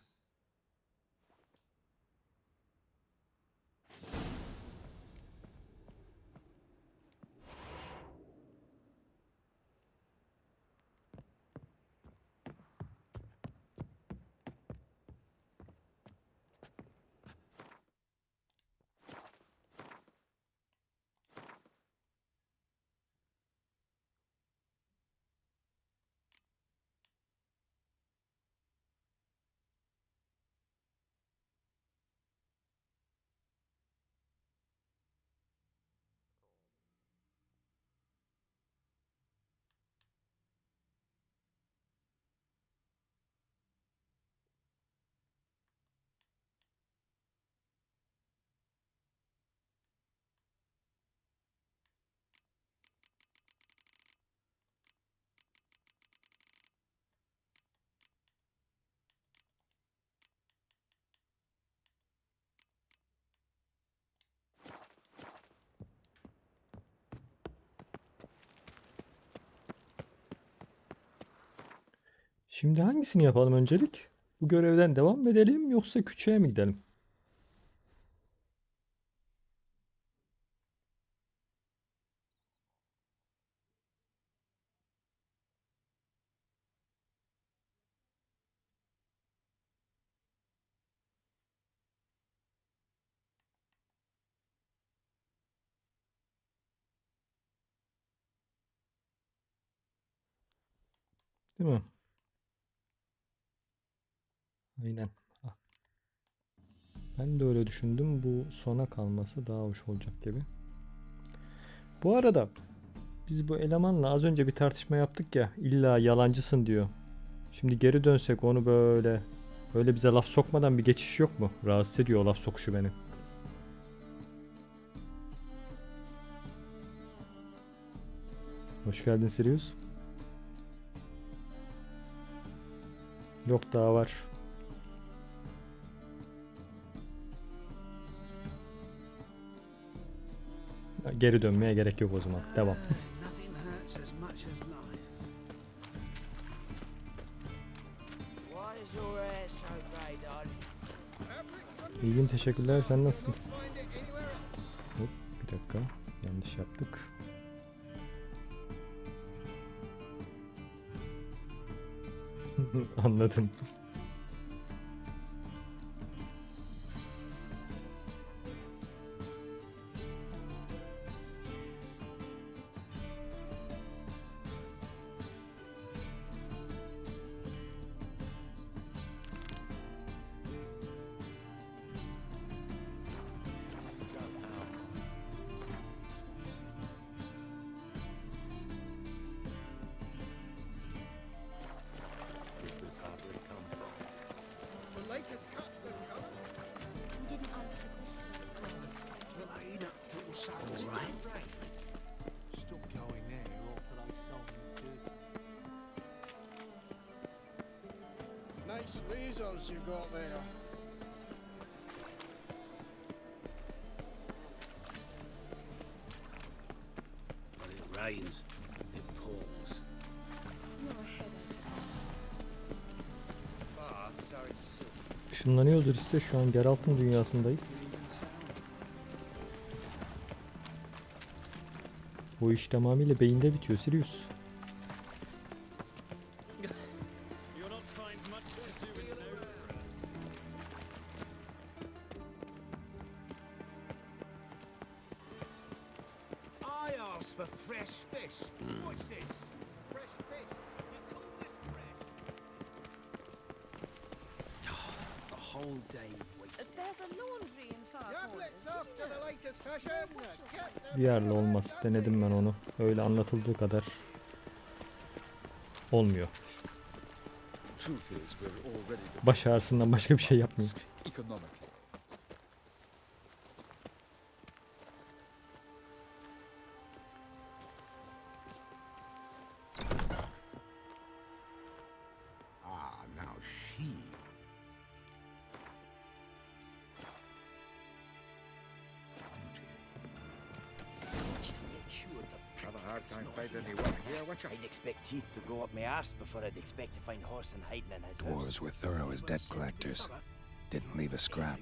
Şimdi hangisini yapalım öncelik? Bu görevden devam mı edelim yoksa küçüğe mi gidelim? Değil mi? Aynen. Ah. Ben de öyle düşündüm. Bu sona kalması daha hoş olacak gibi. Bu arada biz bu elemanla az önce bir tartışma yaptık ya. İlla yalancısın diyor. Şimdi geri dönsek onu böyle bize laf sokmadan bir geçiş yok mu? Rahatsız ediyor o laf sokuşu beni. Hoş geldin Sirius. Yok daha var. Geri dönmeye gerek yok o zaman. Devam. İyiyim teşekkürler. Sen nasılsın? Hop, bir dakika. Yanlış yaptık. Anladım. Nice razors you got there. When it rains, it pours. Işınlanıyordur işte. Şu an Geralt'ın dünyasındayız. Bu iş tamamıyla beyinde bitiyor Sirius. For fresh fish. What's this? Fresh fish. You call this fresh? The whole day wasted. There's a laundry in far corners. After the latest fashion. Get Bir yerle olmaz. Denedim ben onu. Öyle anlatıldığı kadar olmuyor. Baş ağrısından başka bir şey yapmıyor. hard time finding any work here, Witcher. I'd expect teeth to go up my arse before I'd expect to find Horson hiding in his house. Dwarves were thorough as debt collectors. Didn't leave a scrap.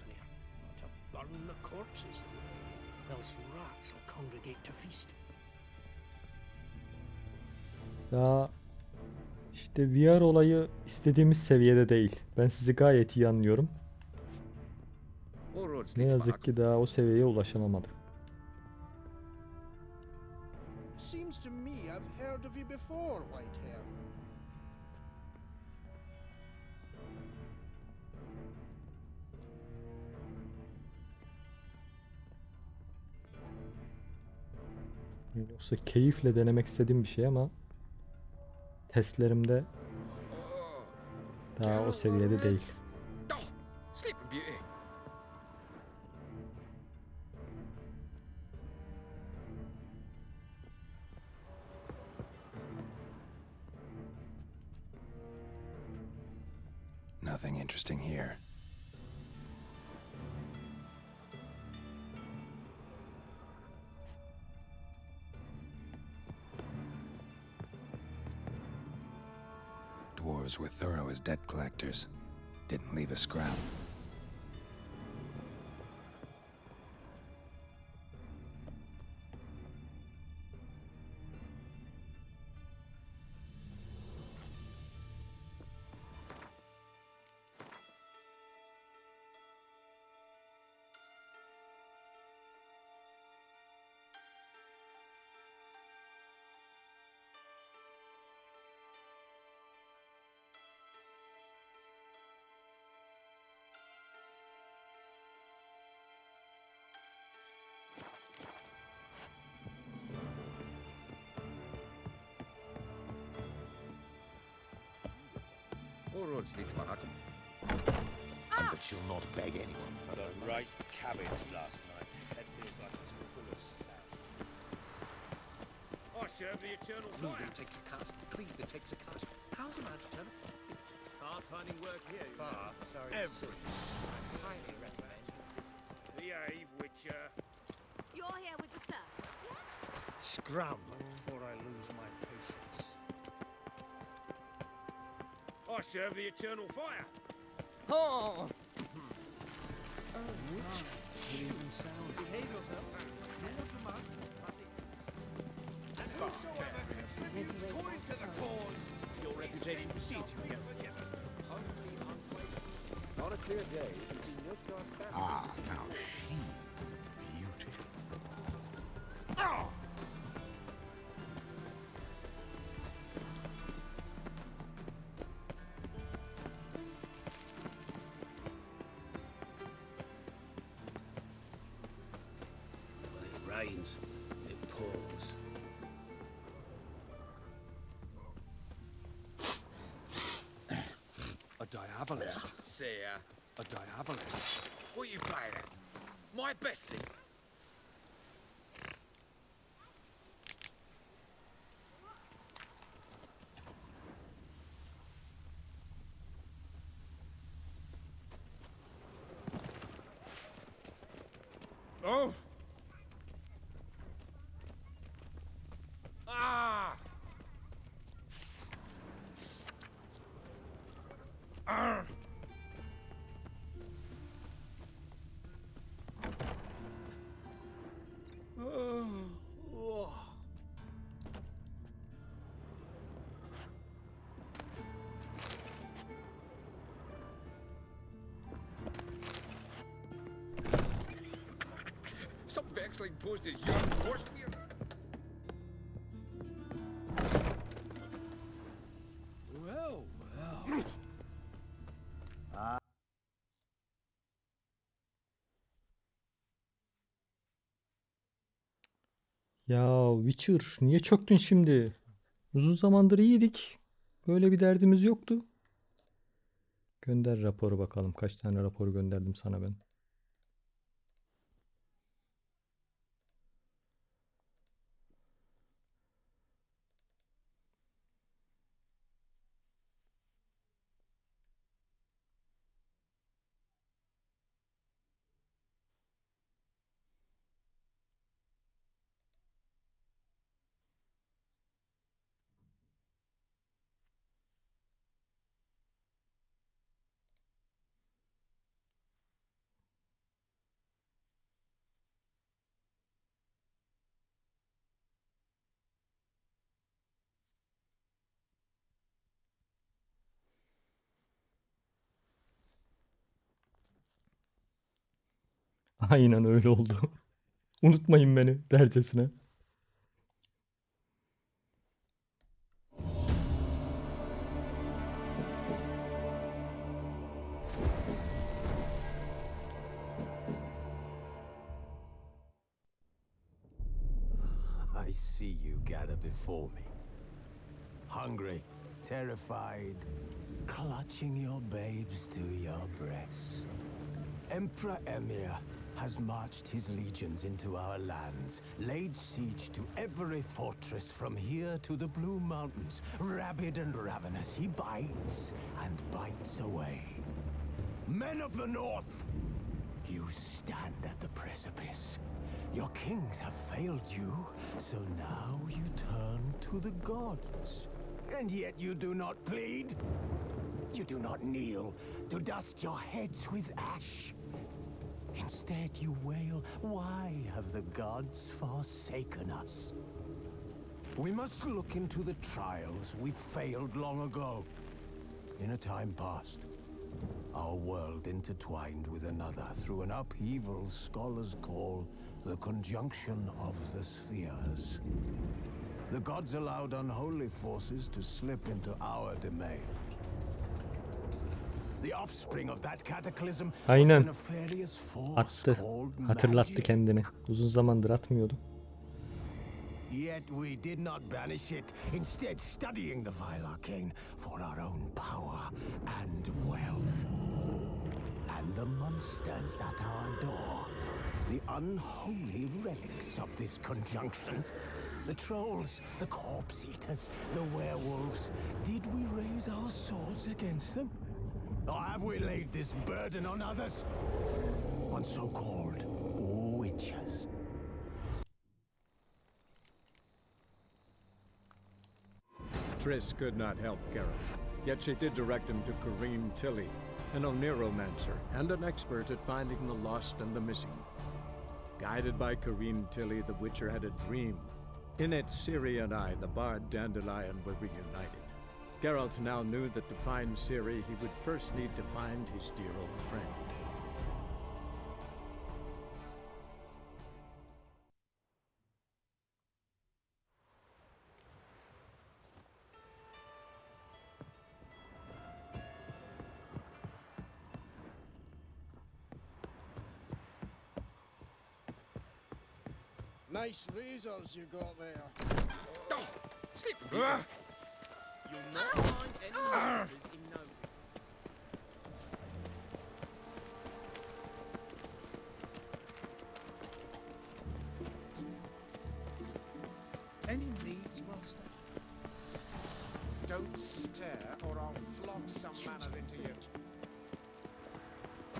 To burn the corpses, else rats will congregate to feast. Ya işte VR olayı istediğimiz seviyede değil. Ben sizi gayet iyi anlıyorum. All roads Ne lead to yazık ki daha o seviyeye ulaşılamadı. Seems to me I've heard of you before, Whitehair. Yoksa keyifle denemek istediğim bir şey ama testlerimde daha o seviyede değil. Sleeping Beauty. Nothing interesting here. Dwarves were thorough as debt collectors. Didn't leave a scrap. All roads lead to Mahakam. And that she'll not beg anyone for the right cabbage last night. That feels like it's full of sap. I serve the eternal fire. Moving takes a cut. Cleaver takes a cut. How's a man to turn a profit? Hard finding work here. Baths are Every highly recommend. Behave, Witcher. You're here with the servants, yes? Scram before I lose my patience. I serve the eternal fire. Oh! Which even sounds. Behave yourself. And whosoever contributes coin to the cause, your reputation precedes you. On a clear day, you can see Nilfgaard families. Now she is a beauty. When it rains, it pours. A diabolist. Say, A diabolist. what you playing at? My bestie? Oh! Ah! Arr! Some vexling post his young horse here. Well, well. Ya Witcher niye çöktün şimdi? Uzun zamandır iyiydik. Böyle bir derdimiz yoktu. Gönder raporu bakalım. Kaç tane rapor gönderdim sana ben. Aynen öyle oldu. Unutmayın beni dercesine. I see you gather before me. Hungry, terrified, clutching your babes to your breast. Emperor Emir has marched his legions into our lands, laid siege to every fortress from here to the Blue Mountains. Rabid and ravenous, he bites and bites away. Men of the North, you stand at the precipice. Your kings have failed you, so now you turn to the gods. And yet you do not plead. You do not kneel to dust your heads with ash. Instead you wail, why have the gods forsaken us? We must look into the trials we failed long ago. In a time past, our world intertwined with another through an upheaval scholars call the conjunction of the spheres. The gods allowed unholy forces to slip into our domain. The offspring of that cataclysm was a Aynen. nefarious force Attı. called Hatırlattı magic. kendini. Uzun zamandır atmıyordu. Yet we did not banish it, instead studying the vile arcane for our own power and wealth. And the monsters at our door, the unholy relics of this conjunction. The trolls, the corpse eaters, the werewolves. Did we raise our swords against them? Or have we laid this burden on others? On so-called witches? Triss could not help Geralt, yet she did direct him to Kareem Tilly, an Oniromancer and an expert at finding the lost and the missing. Guided by Kareem Tilly, the Witcher had a dream. In it, Ciri and I, the bard Dandelion, were reunited. Geralt now knew that to find Ciri, he would first need to find his dear old friend. Nice razors you got there. Oh, sleep. You'll not find any monsters in no... Any needs, master? Don't stare, or I'll flog some manners into you.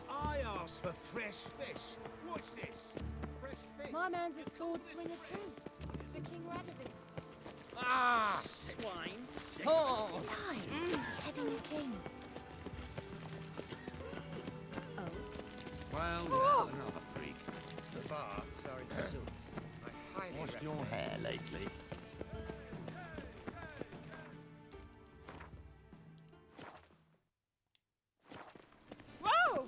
I asked for fresh fish. What's this? Fresh fish. My man's a sword swinger too. The King Radovid. Ah, swine! Oh! Heading a king. Well, another freak. The baths are in silk. I highly Washed recommend. your hair lately? Whoa!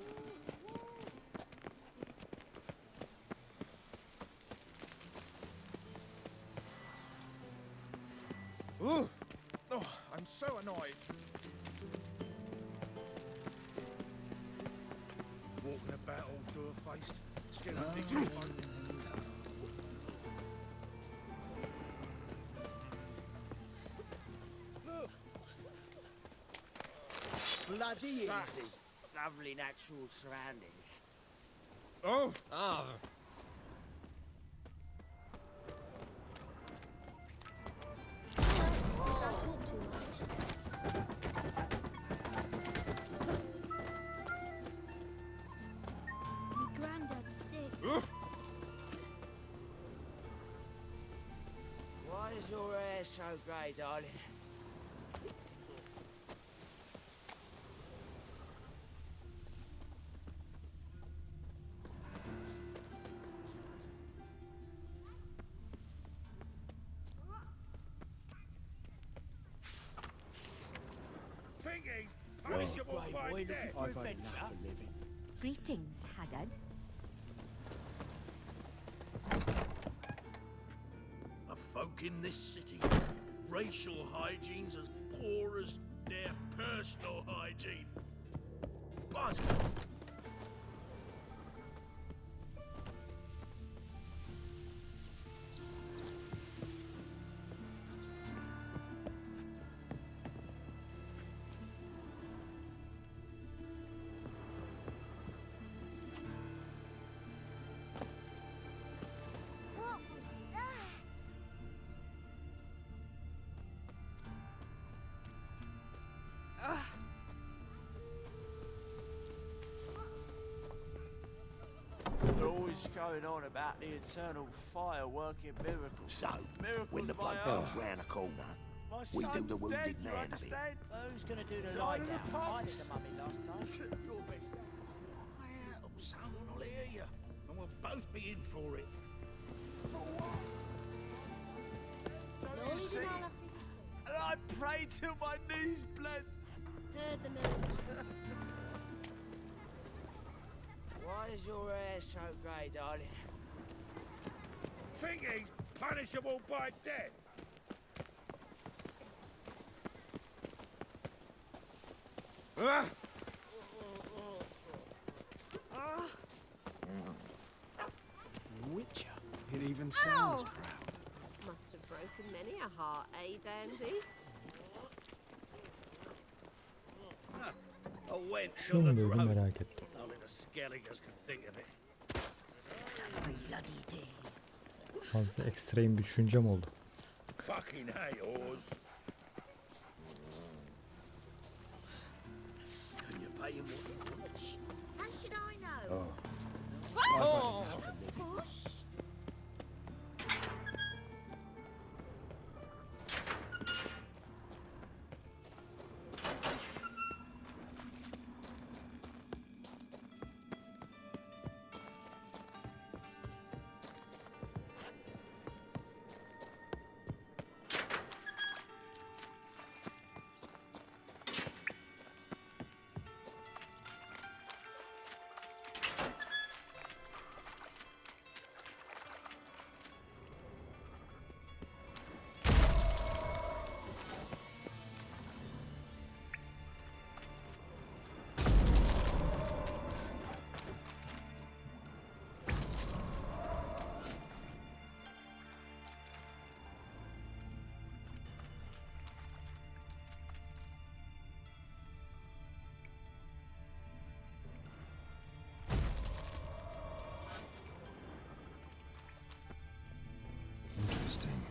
Ooh. Oh, I'm so annoyed. Walking about all door-faced, scaring things apart. Bloody easy. Sack. Lovely natural surroundings. Oh. Ah, Since I talk too much. My granddad's sick. Why is your hair so grey, darling? Thinking, Where's punishable your by boy death. looking for adventure? Greetings, Haggard. folk in this city. Racial hygiene's as poor as their personal hygiene. Buzz off. What was that? They're always going on about the eternal fire working miracles. So, Miracles when the by bloke goes us. round the corner, My we do son's the wounded dead, you man bit. understand? Who's gonna do the Died lie of the down? I did pox. the mummy last time. Your best. Quiet, or someone will hear you, and we'll both be in for it. For what? Don't you see? And I prayed till my knees bled. Heard the melody. Why is your hair so grey, darling? Think he's punishable by death? Ah! Witcher. It even sounds Ow! proud. Must have broken many a heart, eh, Dandy? A wench Şunu on the mu dedi throat. merak ettim. Only the skelligers can think of it. Bloody dear. Fazla ekstrem bir düşüncem oldu. Fucking hay, whores. Can you pay him what he wants? How should I know? Oh. Push. Interesting.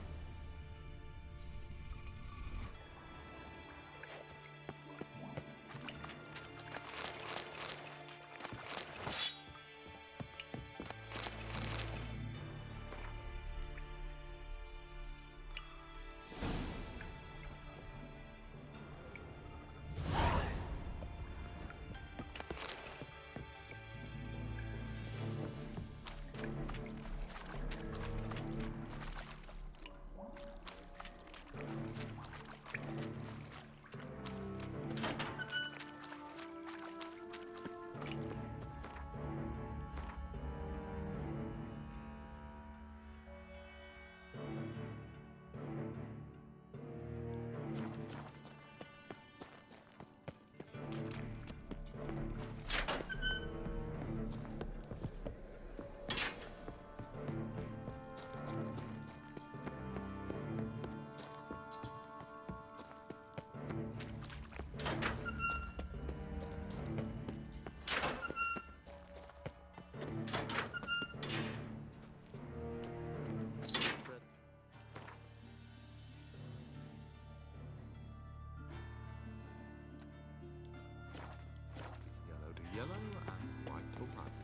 Yellow and white to black.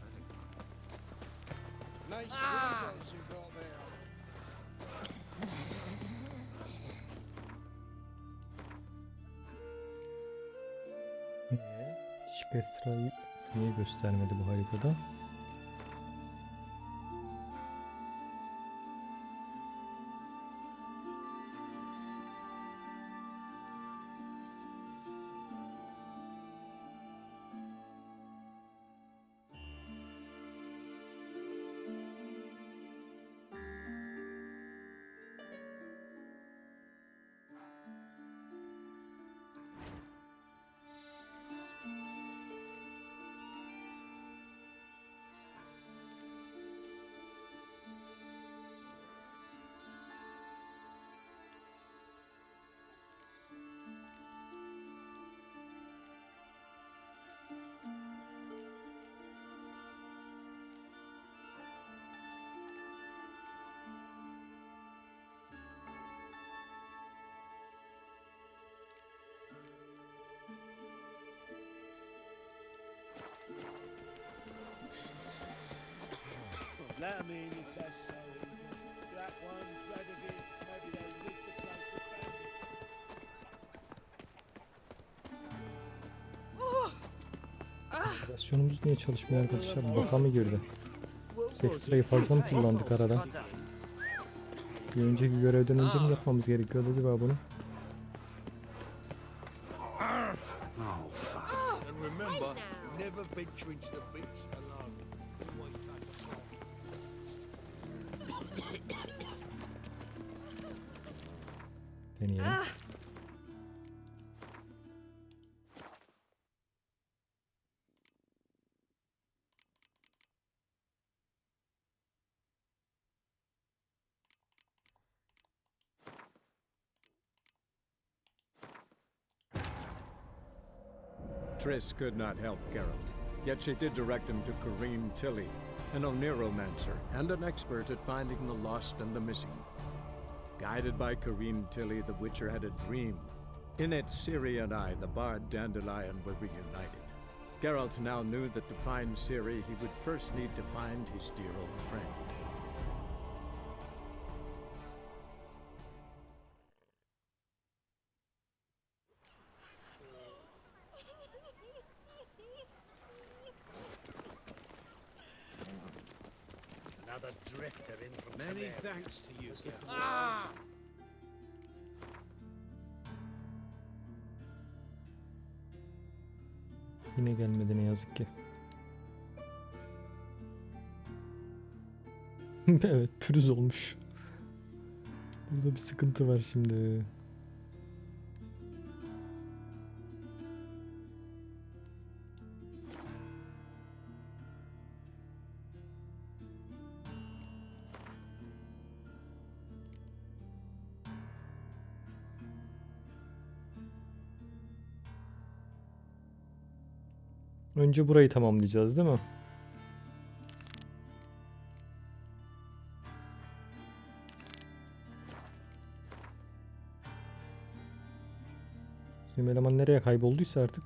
Very fine. Nice results you got there. Hiç ekstrayı niye göstermedi bu haritada? Let 'em in if they're sorry. Black ones, red of it, maybe they rid the place of bandits. Navigasyonumuz niye çalışmıyor arkadaşlar? Baka mı girdi? Ekstrayı fazla mı kullandık arada? Bir önceki görevden önce mi yapmamız gerekiyordu acaba bunu? Oh, fuck. And remember, never venture into the pits alone. Always take a shot. Deneyelim. Triss could not help Geralt, yet she did direct him to Kareem Tilly, an Oniromancer and an expert at finding the lost and the missing. Guided by Kareem Tilly, the Witcher had a dream. In it, Ciri and I, the bard Dandelion, were reunited. Geralt now knew that to find Ciri, he would first need to find his dear old friend. Another drifter in from Many Toussaint'a. thanks to you, Captain. Yine gelmedi ne yazık ki. Evet, pürüz olmuş. Burada bir sıkıntı var şimdi. Önce burayı tamamlayacağız, değil mi? Bizim eleman nereye kaybolduysa artık.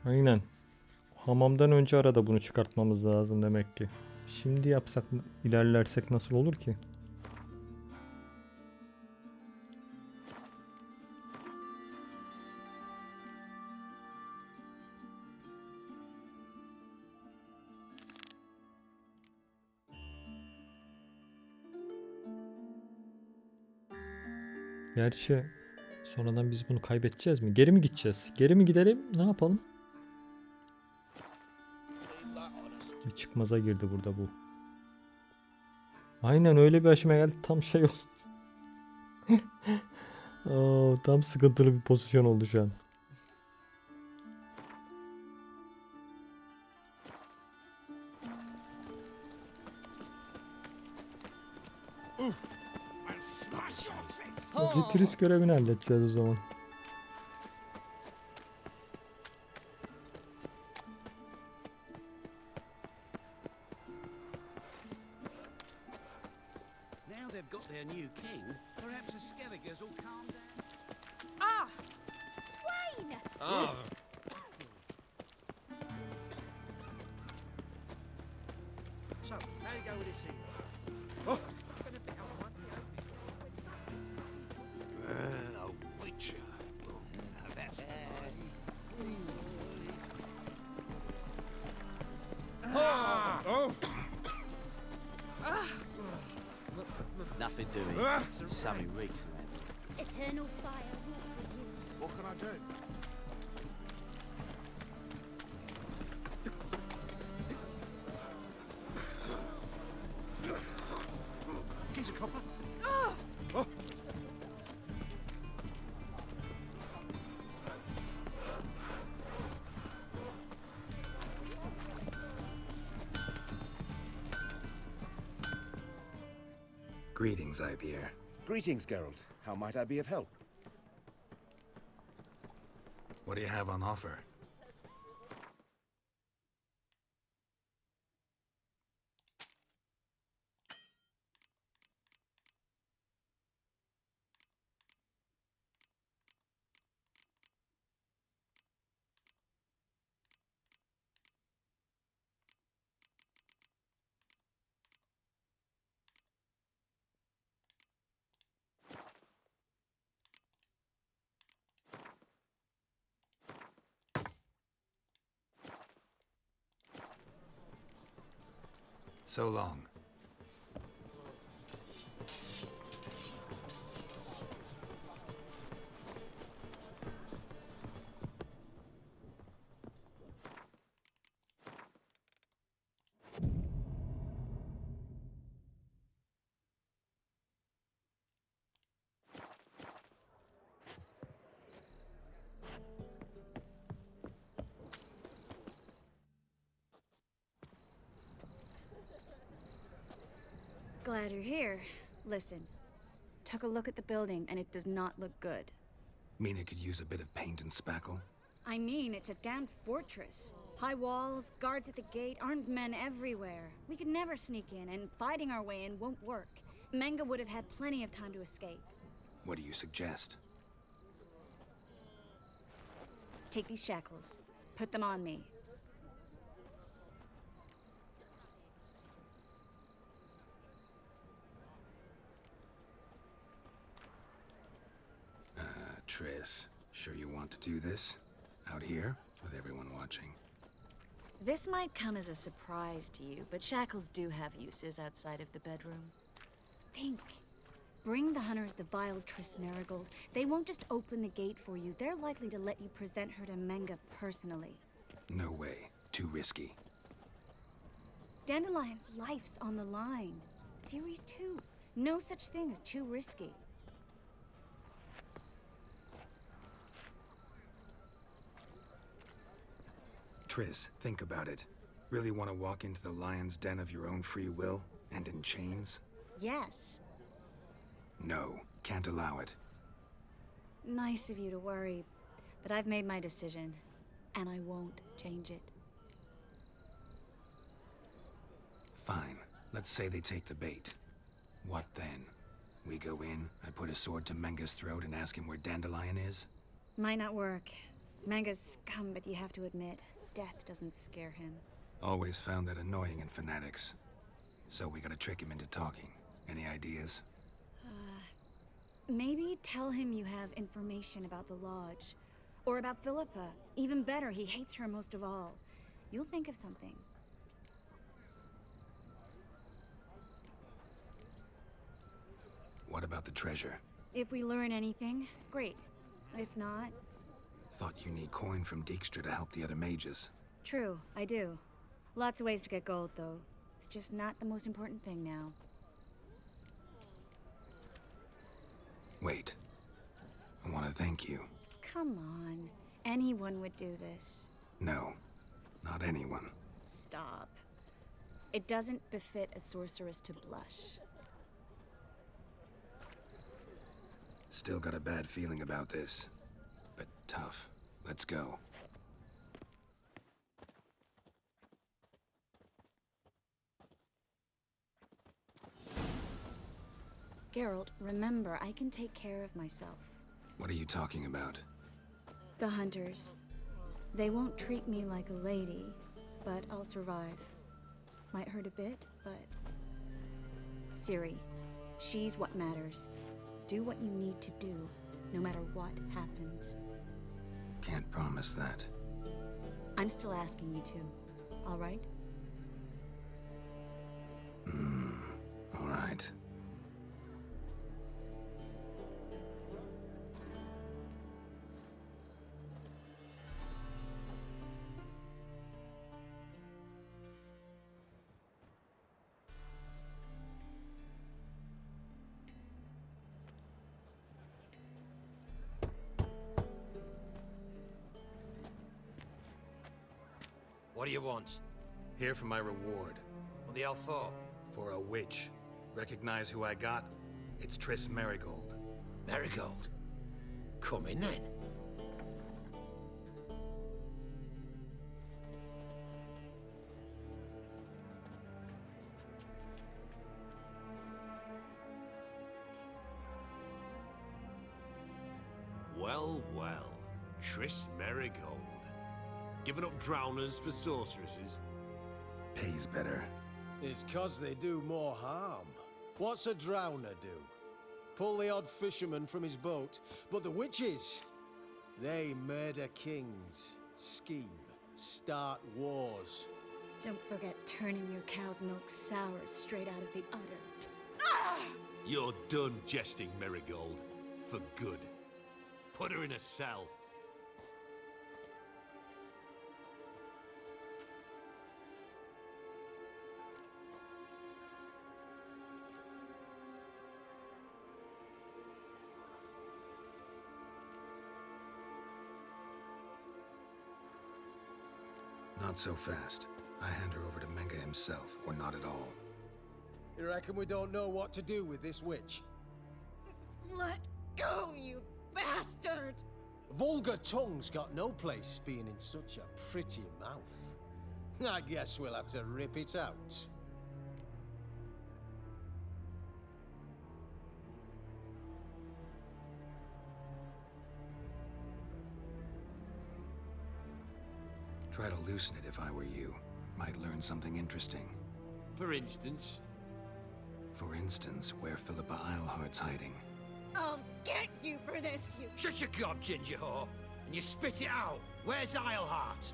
Aynen. Hamamdan önce arada bunu çıkartmamız lazım demek ki. Şimdi yapsak, ilerlersek nasıl olur ki? Gerçi sonradan biz bunu kaybedeceğiz mi? Geri mi gideceğiz? Geri mi gidelim? Ne yapalım? Bir çıkmaza girdi burada bu. Aynen öyle bir aşamaya geldi. Tam şey oldu. Tam sıkıntılı bir pozisyon oldu şu an. Retris görevini halledeceğiz o zaman. Now they've got their new king, perhaps the Skelligers will calm down. Ah! Swain! Oh. So, how you go with this thing? Oh. A witcher. Now that's Oh! Nothing doing. Something reeks around. Eternal fire walk with you. What can I do? He's a copper. Oh! Greetings, Ipier. Greetings, Geralt. How might I be of help? What do you have on offer? So long. Glad you're here. Listen, took a look at the building and it does not look good. Mean it could use a bit of paint and spackle? I mean, it's a damn fortress. High walls, guards at the gate, armed men everywhere. We could never sneak in, and fighting our way in won't work. Menge would have had plenty of time to escape. What do you suggest? Take these shackles. Put them on me. Triss, sure you want to do this? Out here, with everyone watching? This might come as a surprise to you, but shackles do have uses outside of the bedroom. Think. Bring the hunters the vile Triss Marigold. They won't just open the gate for you. They're likely to let you present her to Menge personally. No way. Too risky. Dandelion's life's on the line. Series 2. No such thing as too risky. Triss, think about it. Really want to walk into the lion's den of your own free will, and in chains? Yes. No, can't allow it. Nice of you to worry, but I've made my decision, and I won't change it. Fine. Let's say they take the bait. What then? We go in, I put a sword to Menge's throat and ask him where Dandelion is? Might not work. Menge's scum, but you have to admit, death doesn't scare him. Always found that annoying in fanatics. So we gotta trick him into talking. Any ideas? Maybe tell him you have information about the Lodge. Or about Philippa. Even better, he hates her most of all. You'll think of something. What about the treasure? If we learn anything, great. If not... Thought you need coin from Dijkstra to help the other mages. True, I do. Lots of ways to get gold, though. It's just not the most important thing now. Wait. I want to thank you. Come on. Anyone would do this. No, not anyone. Stop. It doesn't befit a sorceress to blush. Still got a bad feeling about this. But tough. Let's go. Geralt, remember, I can take care of myself. What are you talking about? The hunters. They won't treat me like a lady, but I'll survive. Might hurt a bit, but... Ciri, she's what matters. Do what you need to do, no matter what happens. Can't promise that. I'm still asking you to, all right? All right. What do you want? Here for my reward. What the hell for? For a witch. Recognize who I got? It's Triss Marigold. Marigold? Come in then. Well, well. Triss Marigold. Giving up drowners for sorceresses? Pays better. It's 'cause they do more harm. What's a drowner do? Pull the odd fisherman from his boat. But the witches, they murder kings, scheme, start wars. Don't forget turning your cow's milk sour straight out of the udder. You're done jesting, Marigold. For good. Put her in a cell. Not so fast. I hand her over to Menge himself, or not at all. You reckon we don't know what to do with this witch? Let go, you bastard! Vulgar tongue's got no place being in such a pretty mouth. I guess we'll have to rip it out. Try to loosen it if I were you. Might learn something interesting. For instance? For instance, where Philippa Eilhart's hiding. I'll get you for this, you... Shut your gob, ginger whore, and you spit it out. Where's Eilhart?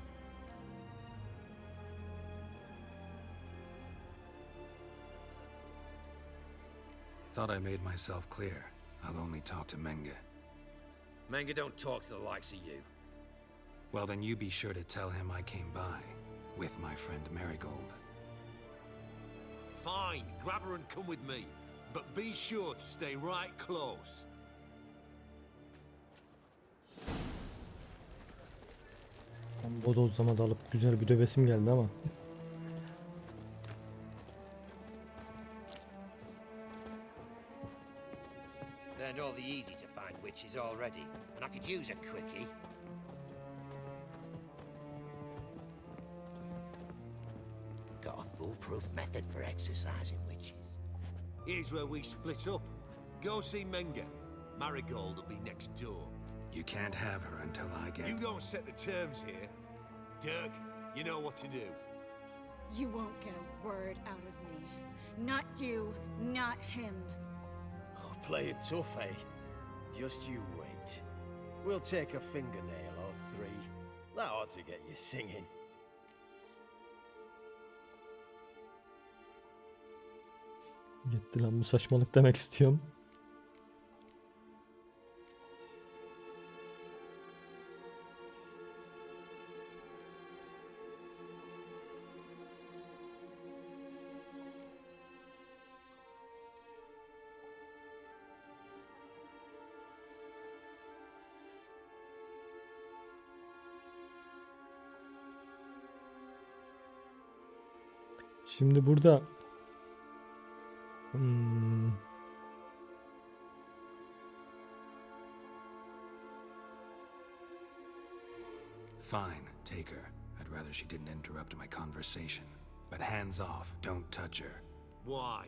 Thought I made myself clear. I'll only talk to Menge. Menge don't talk to the likes of you. Well, then you be sure to tell him I came by, with my friend Marigold. Fine, grab her and come with me. But be sure to stay right close. Ben bodozlama dalıp güzel bir dövesim geldi ama. Learned all the easy to find witches already, and I could use a quickie. Got a foolproof method for exercising witches. Here's where we split up. Go see Menge. Marigold will be next door. You can't have her until I get... You don't set the terms here. Dirk, you know what to do. You won't get a word out of me. Not you, not him. Oh, playing tough, eh? Just you wait. We'll take a fingernail or three. That ought to get you singing. Yetti lan bu saçmalık demek istiyorum. Şimdi burada Fine, take her. I'd rather she didn't interrupt my conversation. But hands off, don't touch her. Why?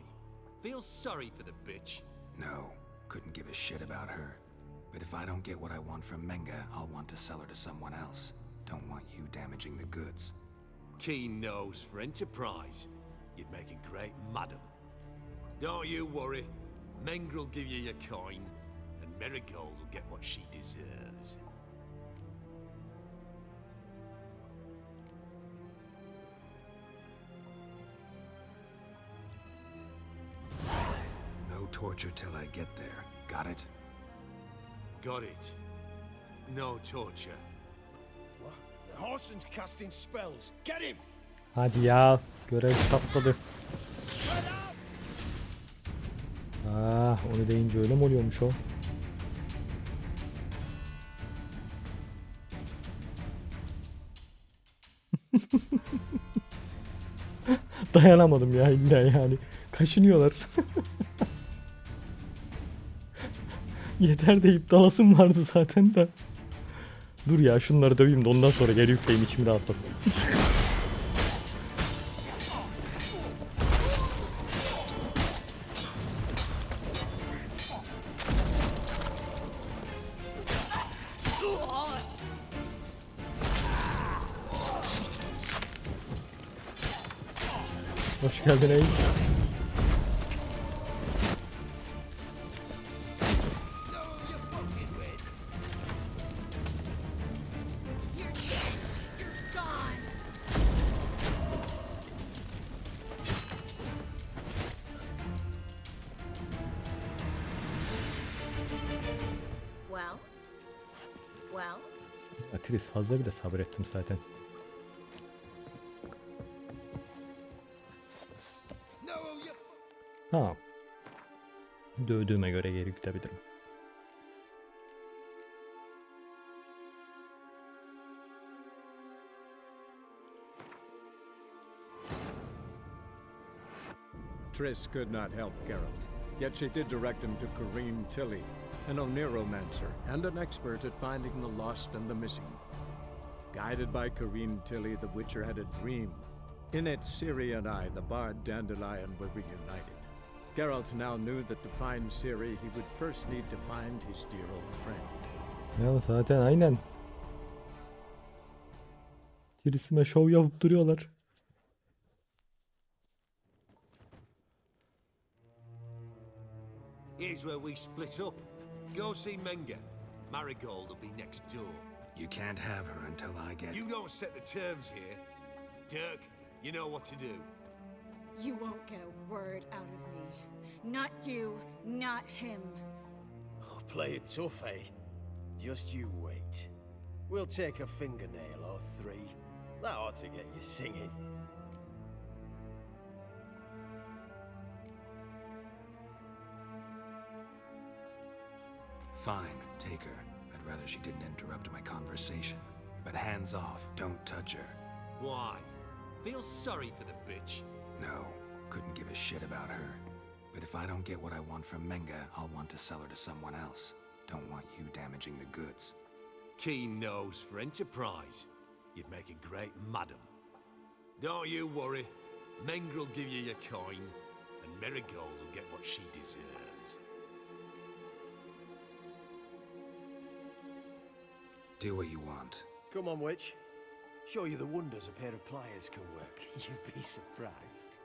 Feel sorry for the bitch? No, couldn't give a shit about her. But if I don't get what I want from Menge, I'll want to sell her to someone else. Don't want you damaging the goods. Keen nose for enterprise. You'd make a great madam. Don't you worry. Mengrel will give you your coin, and Marigold will get what she deserves. No torture till I get there. Got it? Got it. No torture. What? The Horson's casting spells. Get him! hadi ya görev patladı. Onu deyince öyle mi oluyormuş o? Dayanamadım ya illa yani. Kaşınıyorlar. Yeter deyip dalasım vardı zaten de. Dur ya şunları döveyim de ondan sonra geri yükleyeyim içimi rahatlasın. Hoş geldin ey. Well? Well? Atris fazla bile sabrettim zaten. Ha. Dövdüğüme göre geri gidebilirim. Triss could not help Geralt, yet she did direct him to Toussaint'a, an Oneromancer and an expert at finding the lost and the missing. Guided by Toussaint'a, the Witcher had a dream. In it, Ciri and I, the bard Dandelion, were reunited. Geralt now knew that to find Ciri, he would first need to find his dear old friend. Ya zaten aynen. Tirisime şov yapıp duruyorlar. Here's where we split up. Go see Menga. Marigold will be next door. You can't have her until I get... You don't set the terms here. Dirk, you know what to do. You won't get a word out of me. Not you, not him. Oh, play it tough, eh? Just you wait. We'll take a fingernail or three. That ought to get you singing. Fine, take her. I'd rather she didn't interrupt my conversation. But hands off, don't touch her. Why? Feel sorry for the bitch? No, couldn't give a shit about her. But if I don't get what I want from Menga, I'll want to sell her to someone else. Don't want you damaging the goods. Keen nose for enterprise. You'd make a great madam. Don't you worry. Mengrel give you your coin, and Marigold will get what she deserves. Do what you want. Come on, witch. Show you the wonders a pair of pliers can work. You'd be surprised.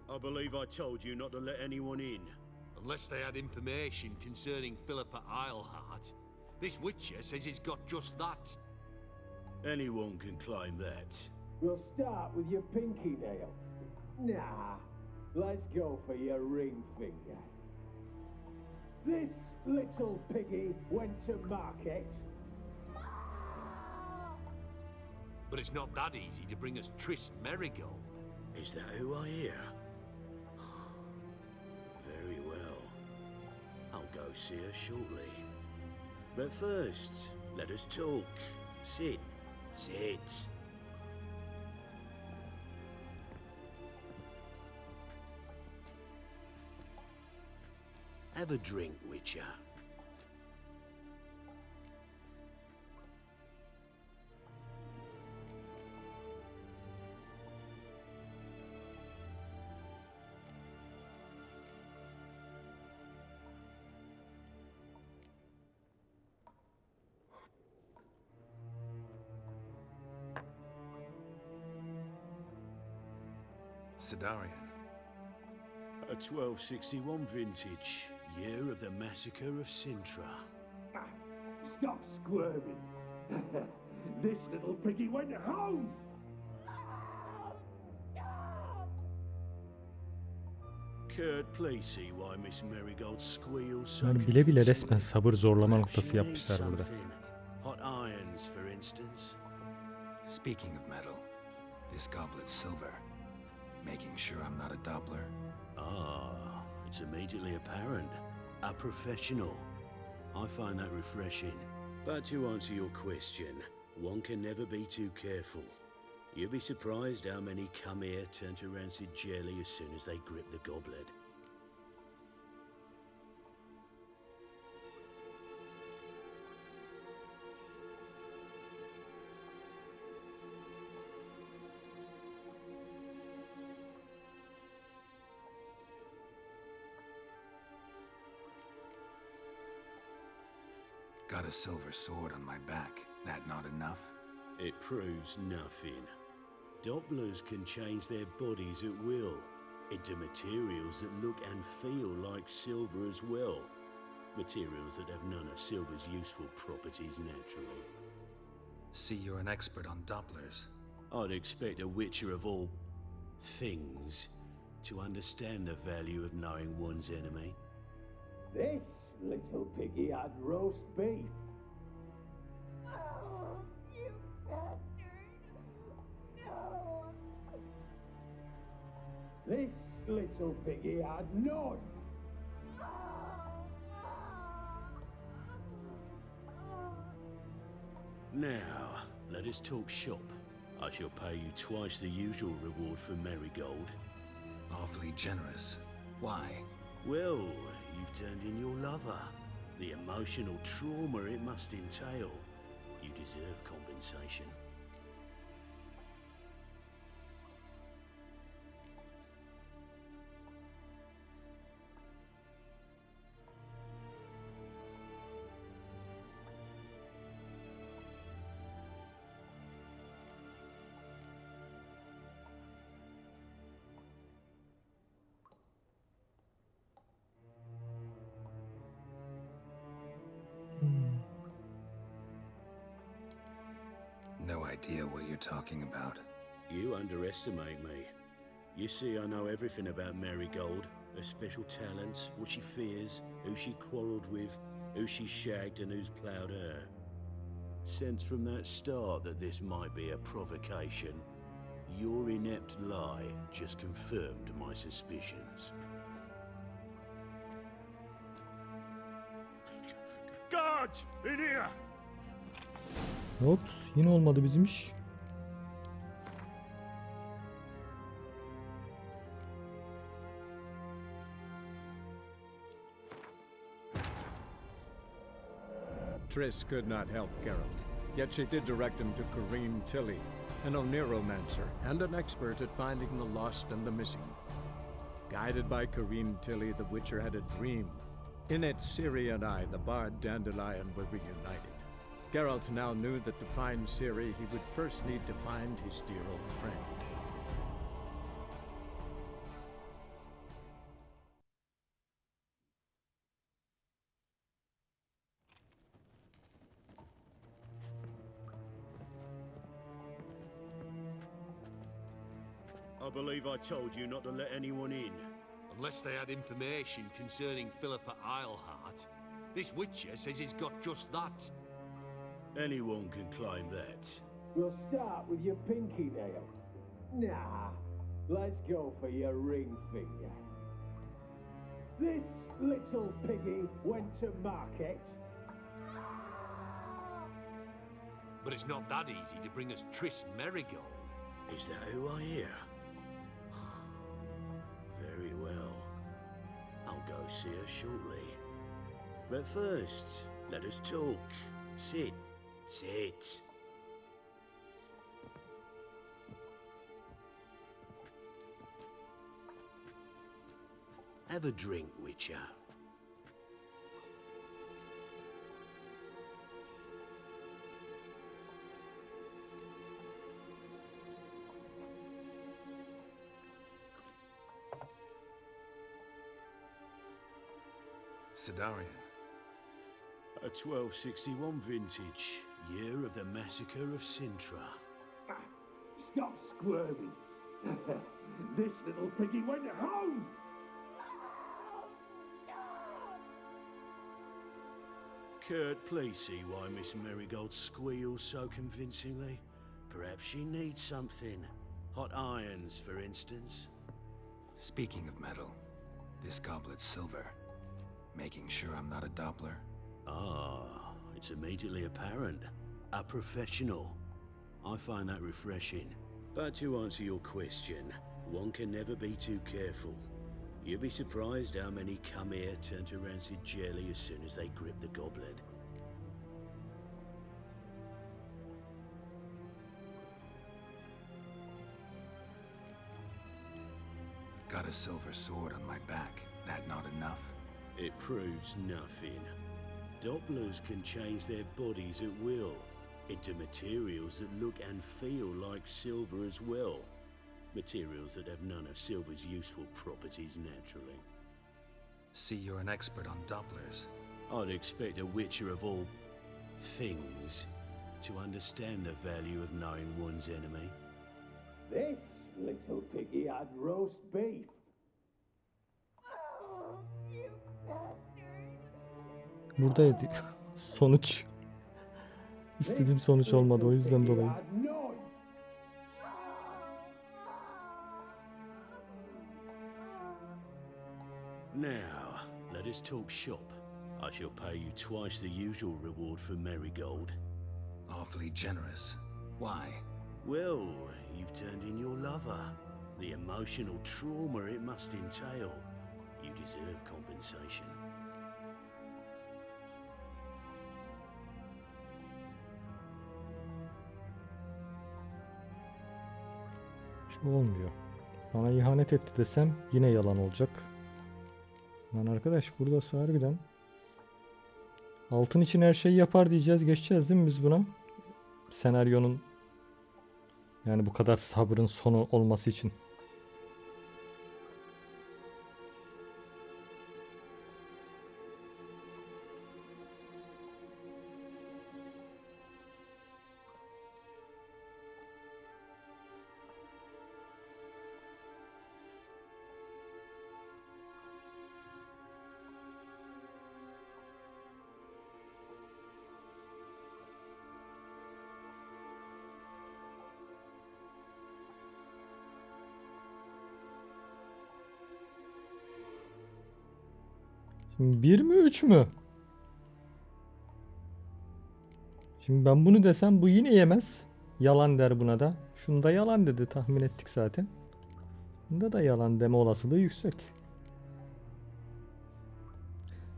I believe I told you not to let anyone in. Unless they had information concerning Philippa Eilhart. This Witcher says he's got just that. Anyone can claim that. We'll start with your pinky nail. Nah, let's go for your ring finger. This little piggy went to market. But it's not that easy to bring us Triss Marigold. Is that who I hear? Very well. I'll go see her shortly. But first, let us talk. Sit. Sit. Have a drink, Witcher. Sidarian. A 1261 vintage, year of the massacre of Sintra. Stop squirming. This little piggy went home. Kurt, please see why Miss Marigold squeals so. Yani bile bile resmen sabır zorlama noktası yapmışlar burada. Hot irons, for instance. Speaking of metal, this goblet's silver. Making sure I'm not a doubler. Ah, it's immediately apparent. A professional. I find that refreshing. But to answer your question, one can never be too careful. You'll be surprised how many come here turn to rancid jelly as soon as they grip the goblet. Got a silver sword on my back. That not enough? It proves nothing. Dopplers can change their bodies at will. into materials that look and feel like silver as well. Materials that have none of silver's useful properties naturally. See, you're an expert on Dopplers. I'd expect a witcher of all things to understand the value of knowing one's enemy. This little piggy had roast beef. Oh, you bastard! No! This little piggy had none. Now, let us talk shop. I shall pay you twice the usual reward for Marigold. Awfully generous. Why? Well, you've turned in your lover. The emotional trauma it must entail. You deserve compensation. No idea what you're talking about. You underestimate me. You see, I know everything about Marigold, her special talents, what she fears, who she quarrelled with, who she shagged and who's ploughed her. Sensed from that start that this might be a provocation. Your inept lie just confirmed my suspicions. Guards! In here! Ops, yine olmadı bizim iş. Triss could not help Geralt, yet she did direct him to Toussaint'a, an Oneromancer and an expert at finding the lost and the missing. Guided by Toussaint'a, the Witcher had a dream. In it, Ciri and I, the bard Dandelion, were reunited. Geralt now knew that to find Ciri, he would first need to find his dear old friend. I believe I told you not to let anyone in. Unless they had information concerning Philippa Eilhart. This Witcher says he's got just that. Anyone can claim that. We'll start with your pinky nail. Nah, let's go for your ring finger. This little piggy went to market. But it's not that easy to bring us Triss Marigold. Is that who I hear? Very well. I'll go see her shortly. But first, let us talk. Sit. Sit. Have a drink, Witcher. Sidarian. A 1261 vintage, year of the massacre of Sintra. Stop squirming. This little piggy went home. Kurt, please see why Miss Marigold squeals so convincingly. Perhaps she needs something. Hot irons, for instance. Speaking of metal, this goblet's silver. Making sure I'm not a Doppler. Ah, it's immediately apparent. A professional. I find that refreshing. But to answer your question, one can never be too careful. You'll be surprised how many come here turn to rancid jelly as soon as they grip the goblet. Got a silver sword on my back. That not enough? It proves nothing. Dopplers can change their bodies at will, into materials that look and feel like silver as well. Materials that have none of silver's useful properties naturally. See, you're an expert on Dopplers. I'd expect a witcher of all things to understand the value of knowing one's enemy. This little piggy had roast beef. Buradaydı. Sonuç. İstediğim sonuç olmadı, o yüzden dolayı. Now, let us talk shop. I shall pay you twice the usual reward for marigold. Awfully generous. Why? Well, you've turned in your lover. The emotional trauma it must entail. You deserve compensation. Şu olmuyor. Bana ihanet etti desem yine yalan olacak. Lan arkadaş, burada harbiden altın için her şeyi yapar diyeceğiz, geçeceğiz değil mi biz buna? Senaryonun, yani bu kadar sabrın sonu olması için. Şimdi 1 mi 3 mü? Şimdi ben bunu desem bu yine yemez. Yalan der buna da. Şunu da yalan dedi, tahmin ettik zaten. Bunda da yalan deme olasılığı yüksek.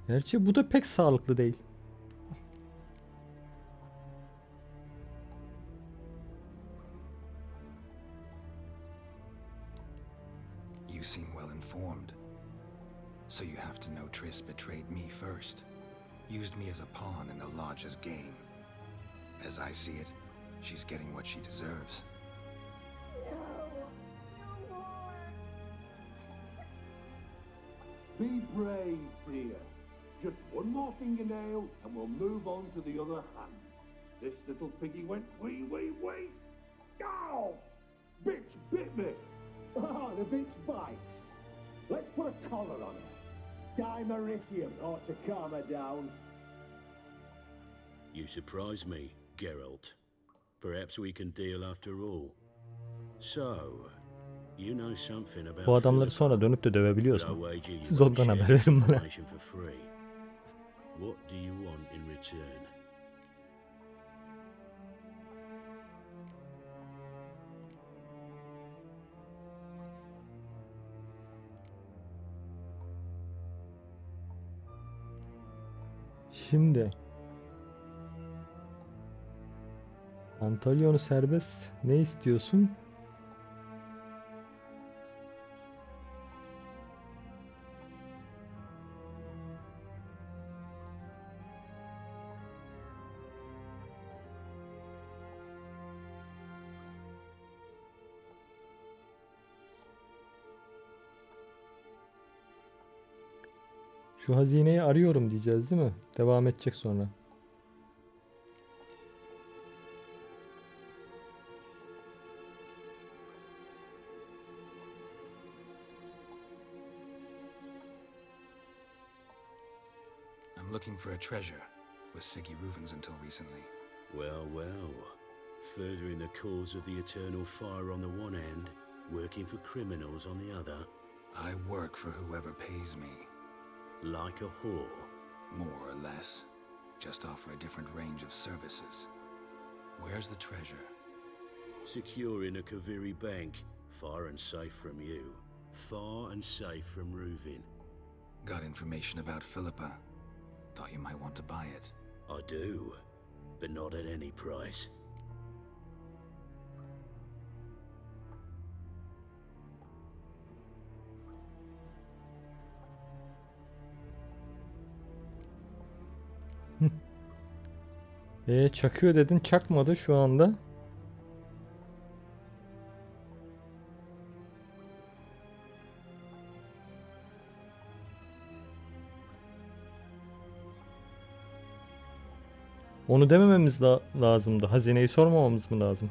Gerçi bu da pek sağlıklı değil. You seem well informed. So you have to know Triss betrayed me first. Used me as a pawn in the Lodge's game. As I see it, she's getting what she deserves. Be brave, dear. Just one more fingernail and we'll move on to the other hand. This little piggy went wee. Ow! Bitch bit me. Oh, the bitch bites. Let's put a collar on her. Dimeritium ought to calm her down. You surprise me, Geralt. Perhaps we can deal after all. So, you know something about Bu adamları Philippa, sonra dönüp de but dövebiliyorsun. I wager you Siz won't ondan share haber this verin bana. information for free. What do you want in return? Şimdi Antalyon'u serbest, ne istiyorsun? Şu hazineyi arıyorum diyeceğiz değil mi? Devam edecek sonra. I'm looking for a treasure. Was Siggy Ruvens until recently. Well, furthering the cause of the eternal fire on the one hand, working for criminals on the other. I work for whoever pays me. Like a whore? More or less. Just offer a different range of services. Where's the treasure? Secure in a Kaviri bank, far and safe from you. Far and safe from Ruvin. Got information about Philippa. Thought you might want to buy it. I do, but not at any price. Çakıyor dedin, çakmadı şu anda. Onu demememiz lazımdı. Hazineyi sormamamız mı lazım?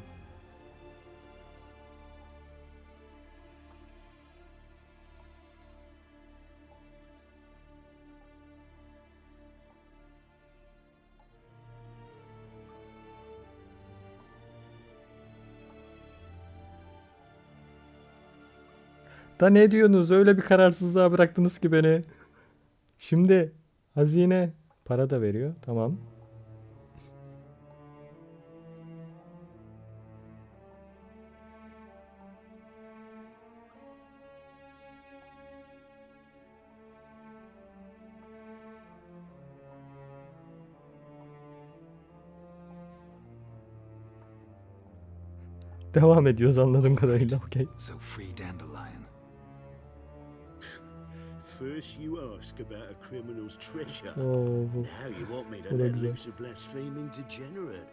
Da ne diyorsunuz? Öyle bir kararsızlığa bıraktınız ki beni. Şimdi hazine para da veriyor. Tamam. Devam ediyoruz anladığım kadarıyla. Okay. So free Dandelion. First you ask about a criminal's treasure. Oh, Now you want me to bu da let güzel. loose a blaspheming degenerate.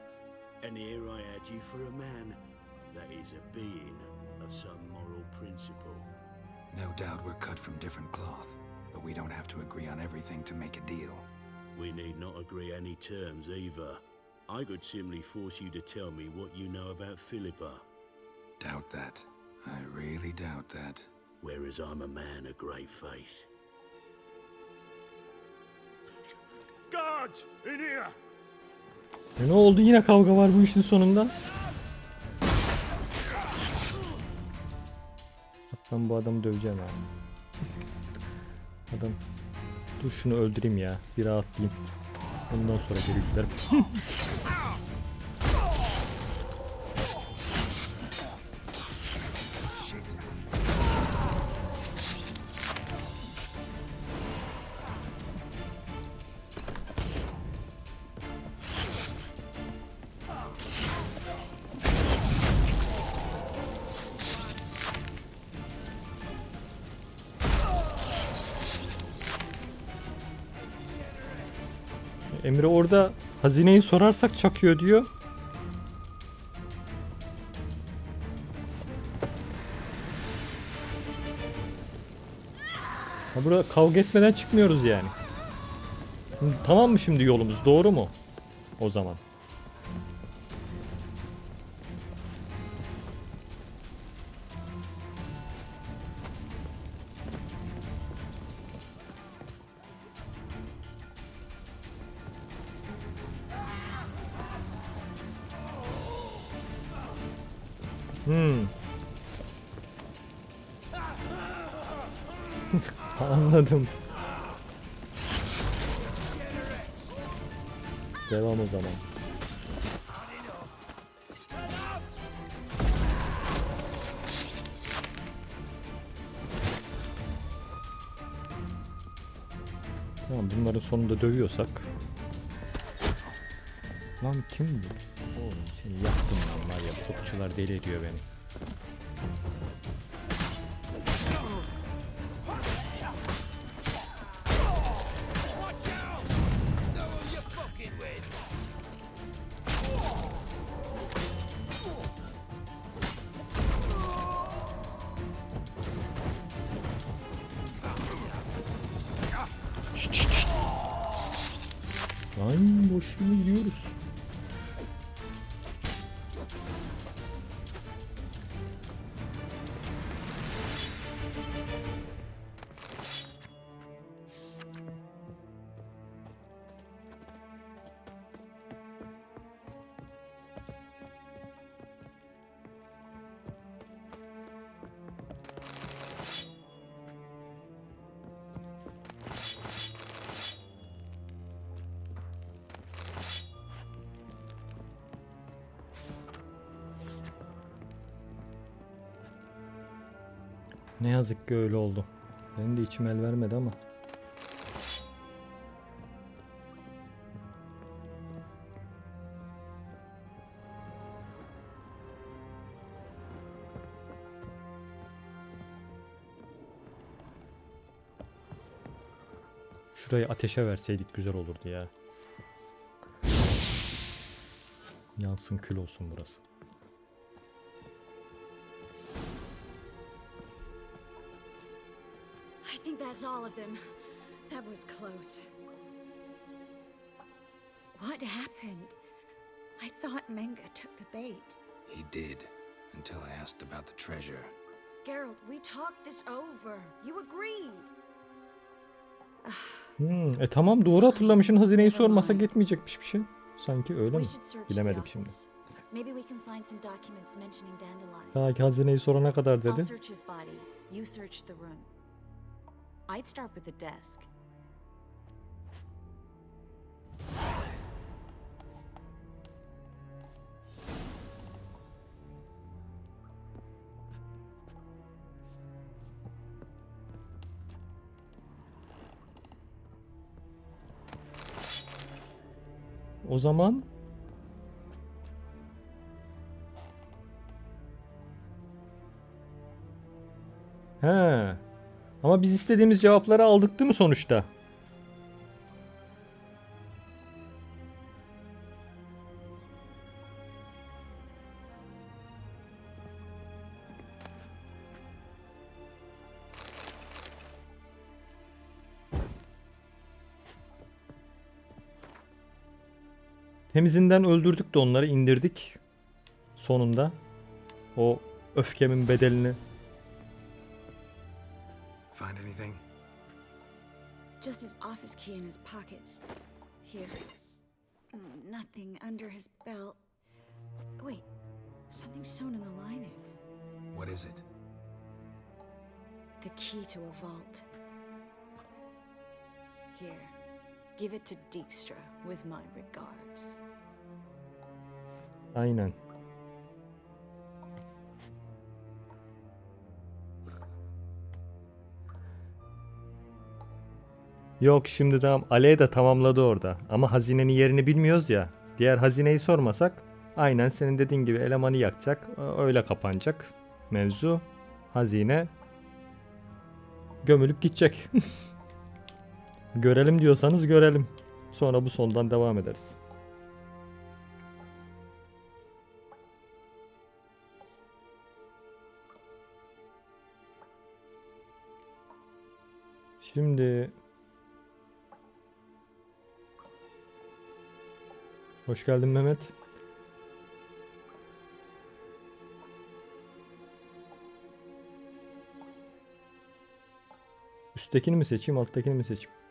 And here I had you for a man. That is a being of some moral principle. No doubt we're cut from different cloth, but we don't have to agree on everything to make a deal. We need not agree any terms either. I could simply force you to tell me what you know about Philippa. Doubt that. I really doubt that. Whereas I'm a man of great faith. Guards! In here! Ne oldu? Yine kavga var bu işin sonunda. Ben bu adamı döveceğim abi. Adam. Dur şunu öldüreyim ya. Bir rahatlayayım. Ondan sonra geri giderim. Emre orada hazineyi sorarsak çakıyor diyor. Ha, burada kavga etmeden çıkmıyoruz yani. Tamam mı şimdi yolumuz? Doğru mu? O zaman. Anladım. Devam o zaman. Tamam, bunların sonunda dövüyorsak. Lan kim bu? Oğlum seni yaktım lan var ya, topçular deli ediyor beni. Lan boşluğuna gidiyoruz. Ne yazık ki öyle oldu. Benim de içim el vermedi ama. Şurayı ateşe verseydik güzel olurdu ya. Yansın, kül olsun burası. I think that's all of them. That was close. What happened? I thought Menge took the bait. He did, until I asked about the treasure. Geralt, we talked this over. You agreed. Tamam, doğru hatırlamışsın, hazineyi sormasa gitmeyecekmiş bir şey. Sanki öyle mi? Bilemedim şimdi. Maybe we can find some documents mentioning Dandelion. Ta ki hazineyi sorana kadar I'll dedi. search his body. You search the room. I'd start with the desk. O zaman ama biz istediğimiz cevapları aldık değil mi sonuçta? Temizinden öldürdük de onları, indirdik. Sonunda o öfkemin bedelini. Find anything? Just his office key in his pockets. Here. Nothing under his belt. Wait, something sewn in the lining. What is it? The key to a vault. Here. Give it to Dijkstra with my regards. Aynen. Yok, şimdi tamam, Alea da tamamladı orada. Ama hazinenin yerini bilmiyoruz ya. Diğer hazineyi sormasak aynen senin dediğin gibi elemanı yakacak. Öyle kapanacak mevzu. Hazine gömülüp gidecek. Görelim diyorsanız görelim. Sonra bu sondan devam ederiz. Şimdi hoş geldin Mehmet. Üsttekini mi seçeyim, alttakini mi seçeyim?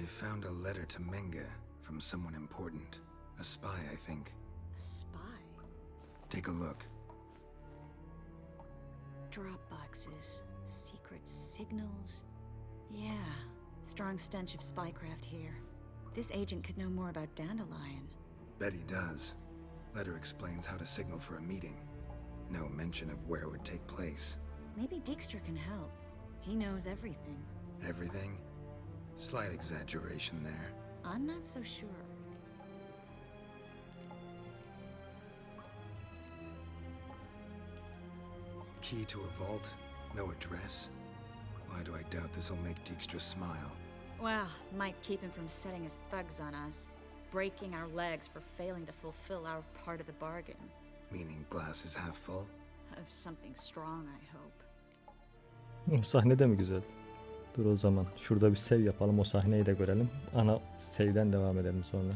I found a letter to Menge from someone important. A spy, I think. A spy? Take a look. Drop boxes, secret signals. Yeah, strong stench of spycraft here. This agent could know more about Dandelion. Bet he does. Letter explains how to signal for a meeting. No mention of where it would take place. Maybe Dijkstra can help. He knows everything. Everything? Slight exaggeration there. I'm not so sure. Key to a vault? No address? Why do I doubt this'll make Dijkstra smile? Well, might keep him from setting his thugs on us. Breaking our legs for failing to fulfill our part of the bargain. Meaning glass is half full? Of something strong, I hope. O sahne de mi güzel? Dur o zaman. Şurada bir save yapalım. O sahneyi de görelim. Ana save'den devam edelim sonra.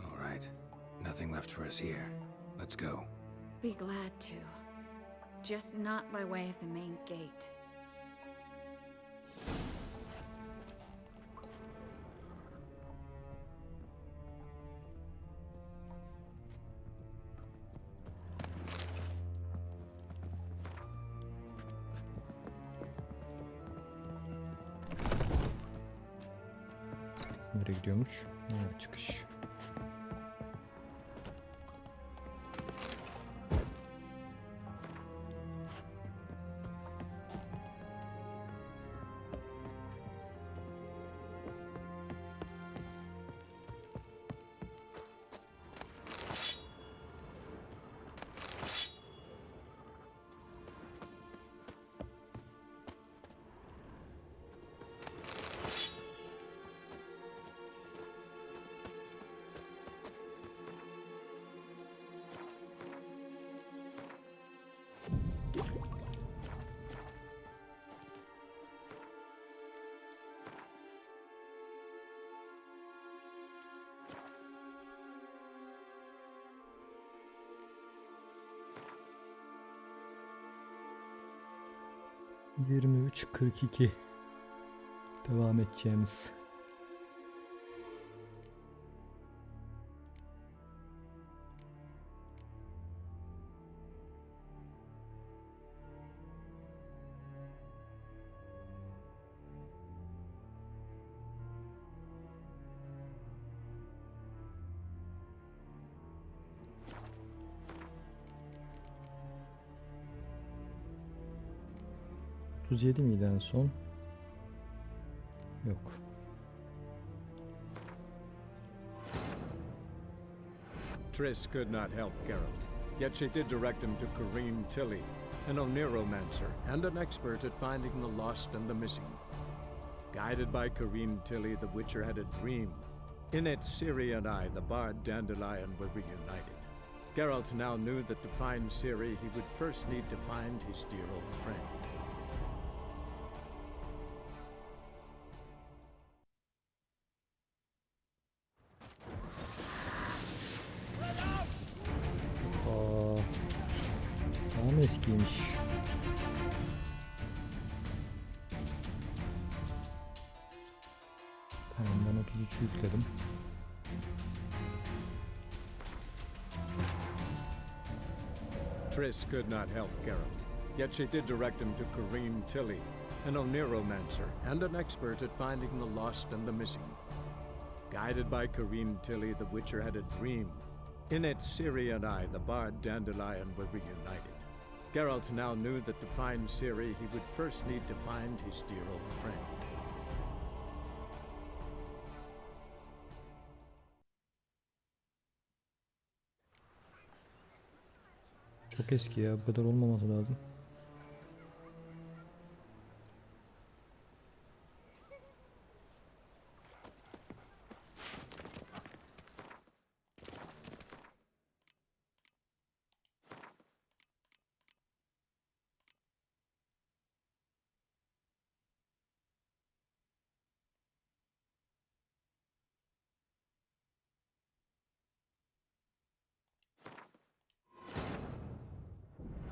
All right. Nothing left for us here. Let's go. Be glad to. Just not by way of the main gate. Nereye gidiyormuş? Ha, çıkış. 23:42 devam edeceğimiz. ...37 miydi en son? Yok. Triss could not help Geralt, yet she did direct him to Kareem Tilly, an Oniromancer and an expert at finding the lost and the missing. Guided by Kareem Tilly, the Witcher had a dream. In it, Ciri and I, the bard Dandelion, were reunited. Geralt now knew that to find Ciri, he would first need to find his dear old friend. Daha mı eskiymiş? Tamam, ben 33'ü yükledim. Triss could not help Geralt, yet she did direct him to Kareem Tilly, an Oniromancer and an expert at finding the lost and the missing. Guided by Kareem Tilly, the Witcher had a dream. In it, Ciri and I, the bard Dandelion, were reunited. Geralt now knew that to find Ciri, he would first need to find his dear old friend. Çok eski ya, bu kadar olmaması lazım.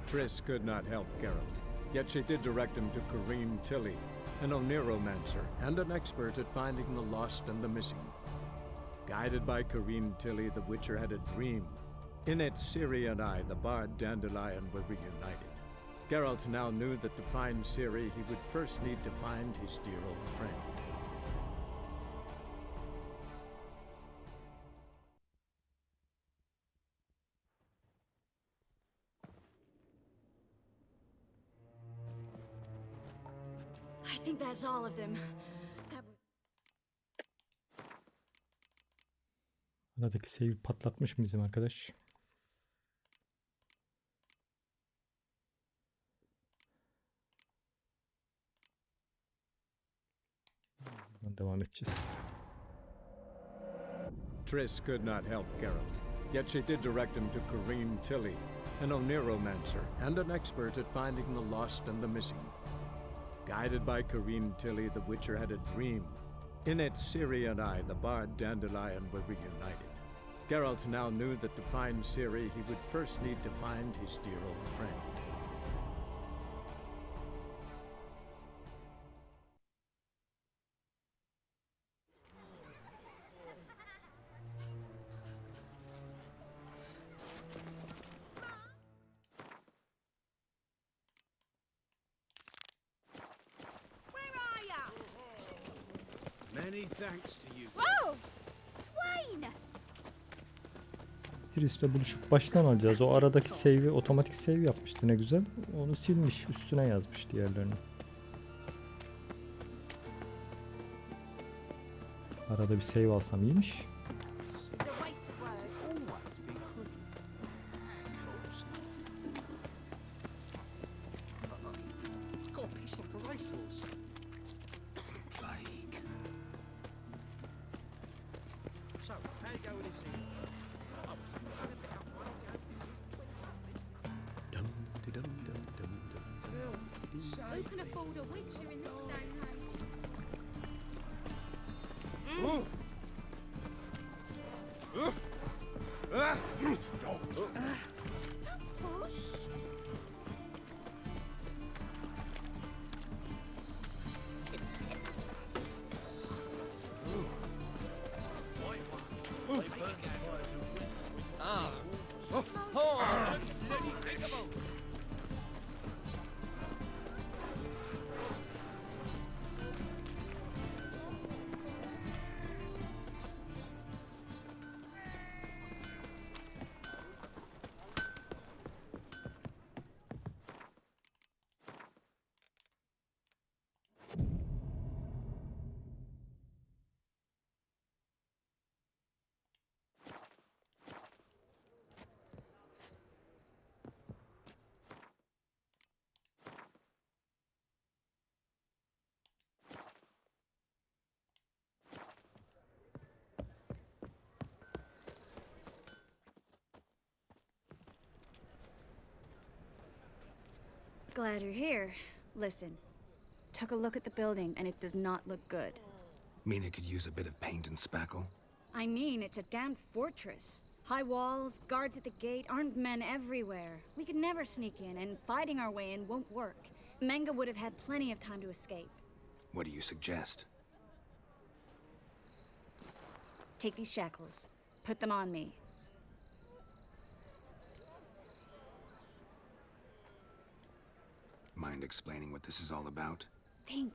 Triss could not help Geralt, yet she did direct him to Kareem Tilly, an Oniromancer and an expert at finding the lost and the missing. Guided by Kareem Tilly, the Witcher had a dream. In it, Ciri and I, the bard Dandelion, were reunited. Geralt now knew that to find Ciri, he would first need to find his dear old friend. I think that's all of them. That was... Aradaki save patlatmış mı bizim arkadaş? Devam edeceğiz. Triss could not help Geralt, yet she did direct him to Kareem Tilly, an Oniromancer and an expert at finding the lost and the missing. Guided by Kareem Tilly, the Witcher had a dream. In it, Ciri and I, the bard Dandelion, were reunited. Geralt now knew that to find Ciri, he would first need to find his dear old friend. Many thanks to you. Whoa! Swain! Triss'le buluşup baştan alacağız. O aradaki save'i otomatik save yapmıştı, ne güzel. Onu silmiş, üstüne yazmış diğerlerini. Arada bir save alsam iyiymiş. Who can afford a witcher in this day and age? Ah. Oh. Glad you're here. Listen, took a look at the building and it does not look good. Mean it could use a bit of paint and spackle? I mean, it's a damn fortress. High walls, guards at the gate, armed men everywhere. We could never sneak in, and fighting our way in won't work. Menge would have had plenty of time to escape. What do you suggest? Take these shackles. Put them on me. Mind explaining what this is all about? Think.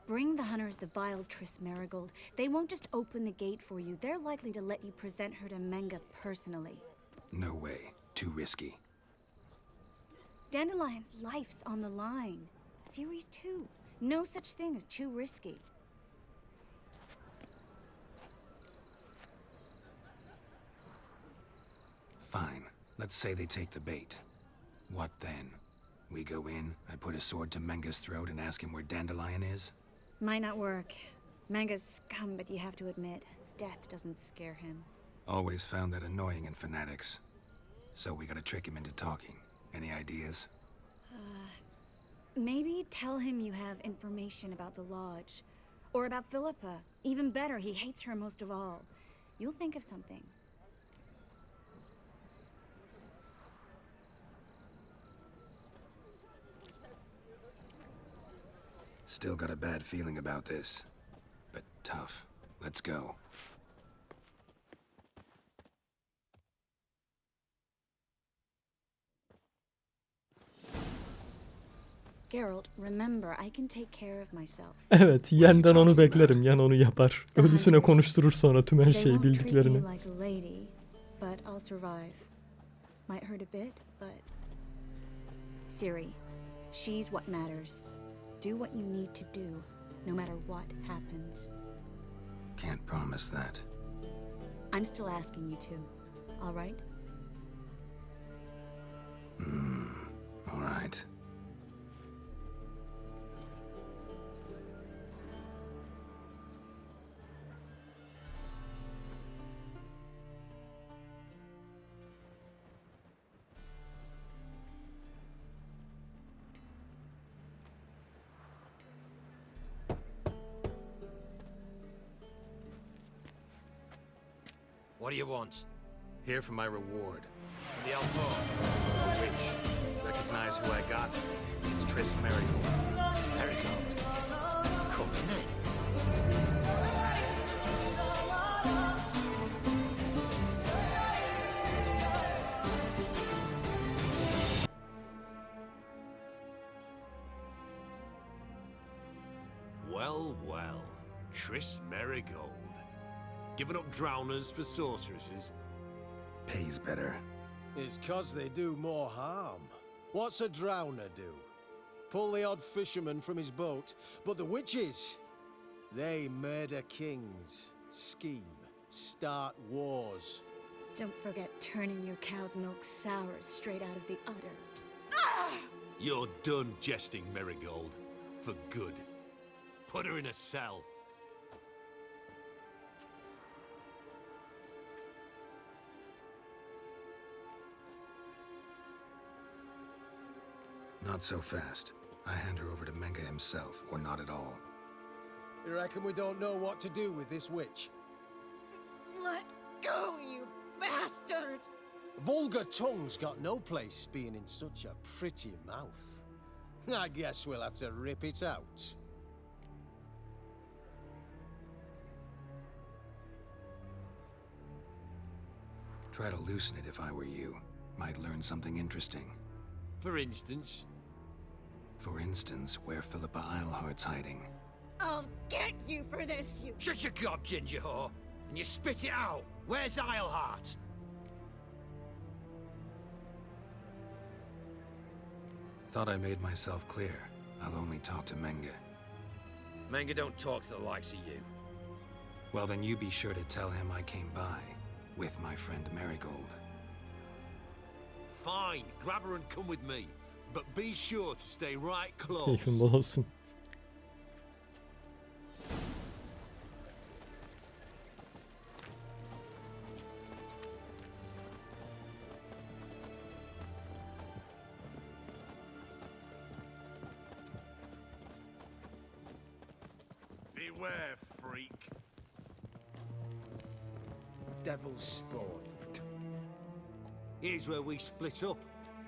Bring the hunters the vile Triss Marigold. They won't just open the gate for you. They're likely to let you present her to Menge personally. No way. Too risky. Dandelion's life's on the line. Series 2. No such thing as too risky. Fine. Let's say they take the bait. What then? We go in, I put a sword to Menge's throat and ask him where Dandelion is? Might not work. Menge's scum, but you have to admit, death doesn't scare him. Always found that annoying in fanatics. So we gotta trick him into talking. Any ideas? Maybe tell him you have information about the Lodge. Or about Philippa. Even better, he hates her most of all. You'll think of something. Still got a bad feeling about this. But tough. Let's go. Geralt, remember, I can take care of myself. Evet, Yen'den onu beklerim. Yen onu yapar. Ölüsüne konuşturur sonra tüm her şeyi bildiklerini. They won't treat me like a lady, but I'll survive. Might hurt a bit, but Ciri, she's what matters. Do what you need to do, no matter what happens. Can't promise that. I'm still asking you to, all right? All right. What do you want? Here for my reward. The Alfor. Which? Recognize who I got? It's Triss Marigold. Marigold. Come in. Well, well. Triss Marigold. Giving up drowners for sorceresses? Pays better. It's 'cause they do more harm. What's a drowner do? Pull the odd fisherman from his boat. But the witches, they murder kings, scheme, start wars. Don't forget turning your cow's milk sour straight out of the udder. You're done jesting, Marigold. For good. Put her in a cell. Not so fast. I hand her over to Menge himself, or not at all. You reckon we don't know what to do with this witch? Let go, you bastard! Vulgar tongue's got no place being in such a pretty mouth. I guess we'll have to rip it out. try to loosen it if I were you. Might learn something interesting. For instance? For instance, where Philippa Eilhart's hiding. I'll get you for this, you... Shut your gob, ginger whore, and you spit it out. Where's Eilhart? Thought I made myself clear. I'll only talk to Menge. Menge don't talk to the likes of you. Well, then you be sure to tell him I came by with my friend Marigold. Fine, grab her and come with me. But be sure to stay right close. Keyfim bol olsun. Beware, freak. Devil's spawn. Here's where we split up.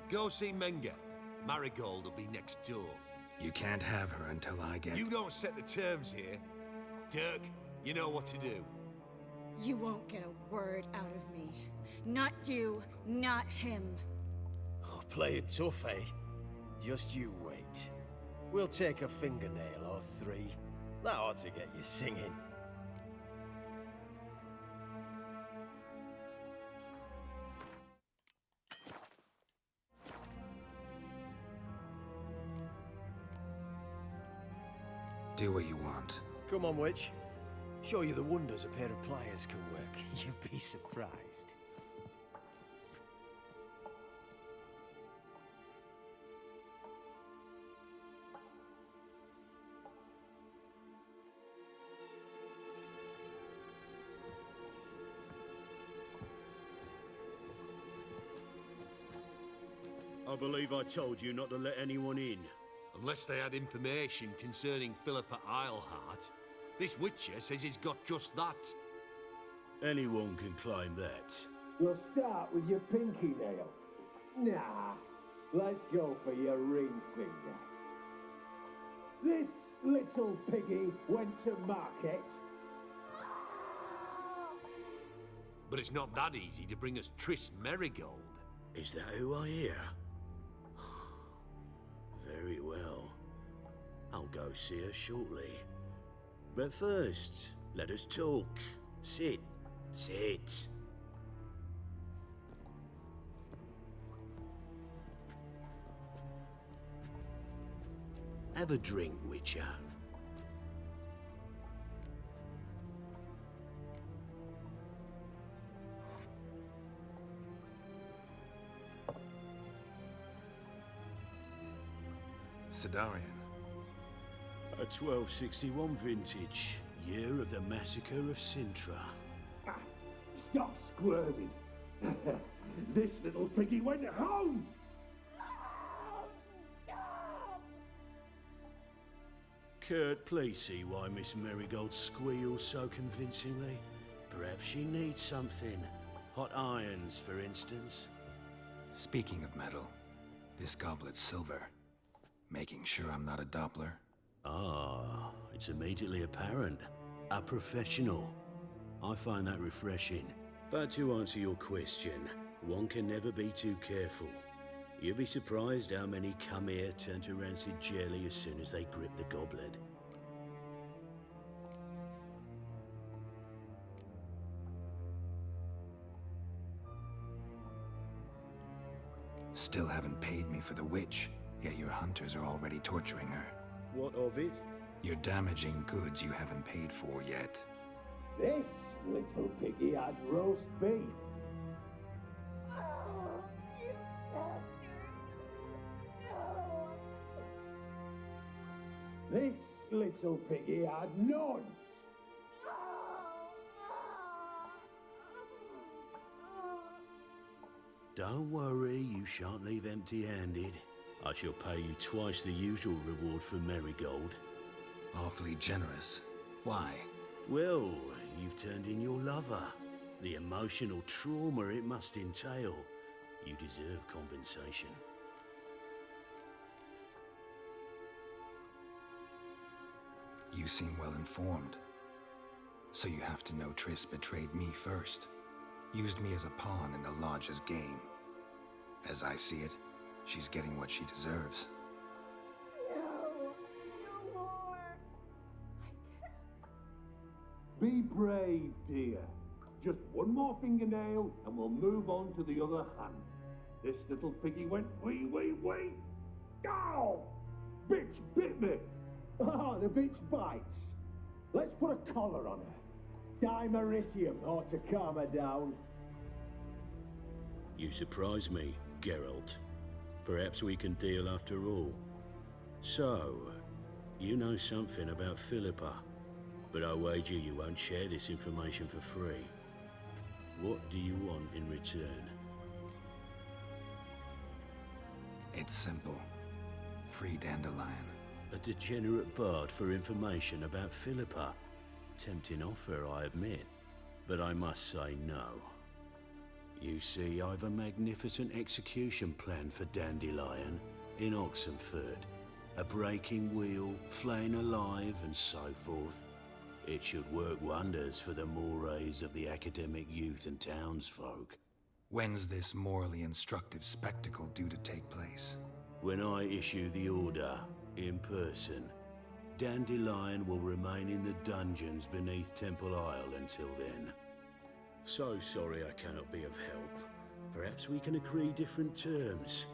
Go see Menge. Marigold will be next door. You can't have her until I get... You don't set the terms here. Dirk, you know what to do. You won't get a word out of me. Not you, not him. Oh, playing tough, eh? Just you wait. We'll take a fingernail or three. That ought to get you singing. Do what you want. Come on, witch. Show you the wonders a pair of pliers can work. You'd be surprised. I believe I told you not to let anyone in. Unless they had information concerning Philippa Eilhart. This Witcher says he's got just that. Anyone can claim that. We'll start with your pinky nail. Nah, let's go for your ring finger. This little piggy went to market. But it's not that easy to bring us Triss Merigold. Is that who I hear? Very well. I'll go see her shortly. But first, let us talk. Sit. Sit. Have a drink, Witcher. Sidarian. A 1261 vintage, year of the massacre of Sintra. Ah, stop squirming. This little piggy went home. Kurt, please see why Miss Marigold squeals so convincingly. Perhaps she needs something. Hot irons, for instance. Speaking of metal, this goblet's silver. Making sure I'm not a Doppler. Ah, it's immediately apparent. A professional. I find that refreshing. But to answer your question, one can never be too careful. You'll be surprised how many come here turn to rancid jelly as soon as they grip the goblet. Still haven't paid me for the witch, yet your hunters are already torturing her. What of it? You're damaging goods you haven't paid for yet. This little piggy had roast beef. This little piggy had none. Don't worry, you shan't leave empty-handed. I shall pay you twice the usual reward for Marigold. Awfully generous. Why? Well, you've turned in your lover. The emotional trauma it must entail. You deserve compensation. You seem well informed. So you have to know Triss betrayed me first. Used me as a pawn in the Lodge's game. As I see it, she's getting what she deserves. Be brave, dear. Just one more fingernail and we'll move on to the other hand. This little piggy went wee, wee, wee. Ow! Bitch bit me. Ah, the bitch bites. Let's put a collar on her. Dimeritium ought to calm her down. You surprise me, Geralt. Perhaps we can deal after all. So, you know something about Philippa, but I wager you won't share this information for free. What do you want in return? It's simple. Free Dandelion. A degenerate bard for information about Philippa. Tempting offer, I admit, but I must say no. You see, I've a magnificent execution plan for Dandelion in Oxenford. A breaking wheel, flaying alive, and so forth. It should work wonders for the mores of the academic youth and townsfolk. When's this morally instructive spectacle due to take place? When I issue the order, in person. Dandelion will remain in the dungeons beneath Temple Isle until then. So sorry I cannot be of help. Perhaps we can agree different terms.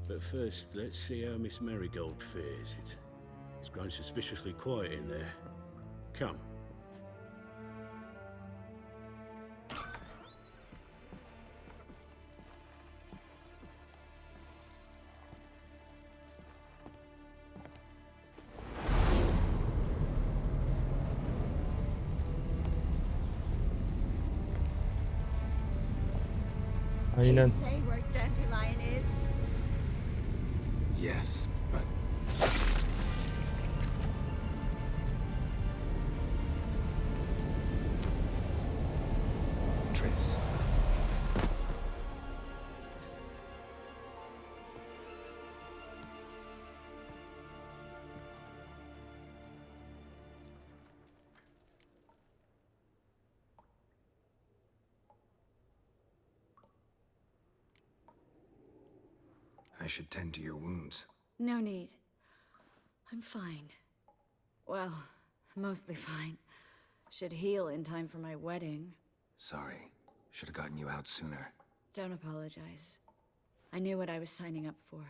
But first, let's see how Miss Marigold fares. It's grown suspiciously quiet in there. Come. Aynen. Say where Dandelion is. Yes, but... Triss. I should tend to your wounds. No need. I'm fine. Well, mostly fine. Should heal in time for my wedding. Sorry. Should have gotten you out sooner. Don't apologize. I knew what I was signing up for.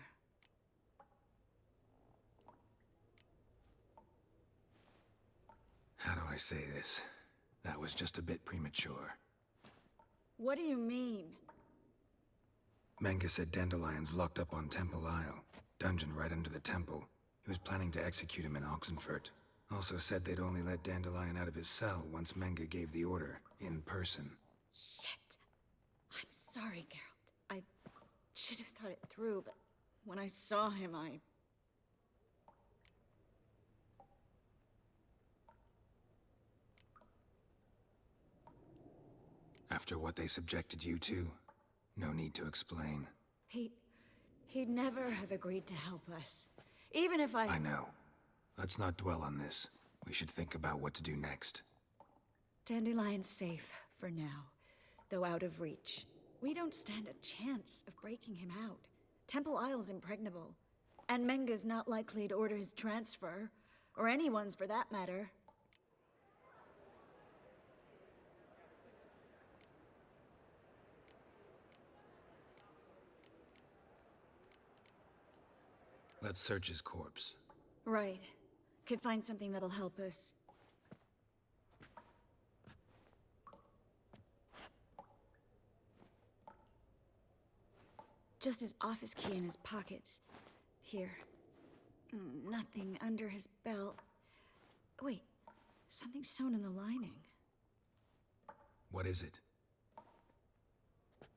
How do I say this? That was just a bit premature. What do you mean? Menge said Dandelion's locked up on Temple Isle. Dungeon right under the temple. He was planning to execute him in Oxenfurt. Also said they'd only let Dandelion out of his cell once Menge gave the order, in person. Shit. I'm sorry, Geralt. I should have thought it through, but when I saw him, After what they subjected you to, no need to explain. He'd never have agreed to help us. Even if I know. Let's not dwell on this. We should think about what to do next. Dandelion's safe for now, though out of reach. We don't stand a chance of breaking him out. Temple Isle's impregnable. And Menge's not likely to order his transfer. Or anyone's for that matter. Let's search his corpse. Right. Could find something that'll help us. Just his office key in his pockets. Here. Nothing under his belt. Wait. Something sewn in the lining. What is it?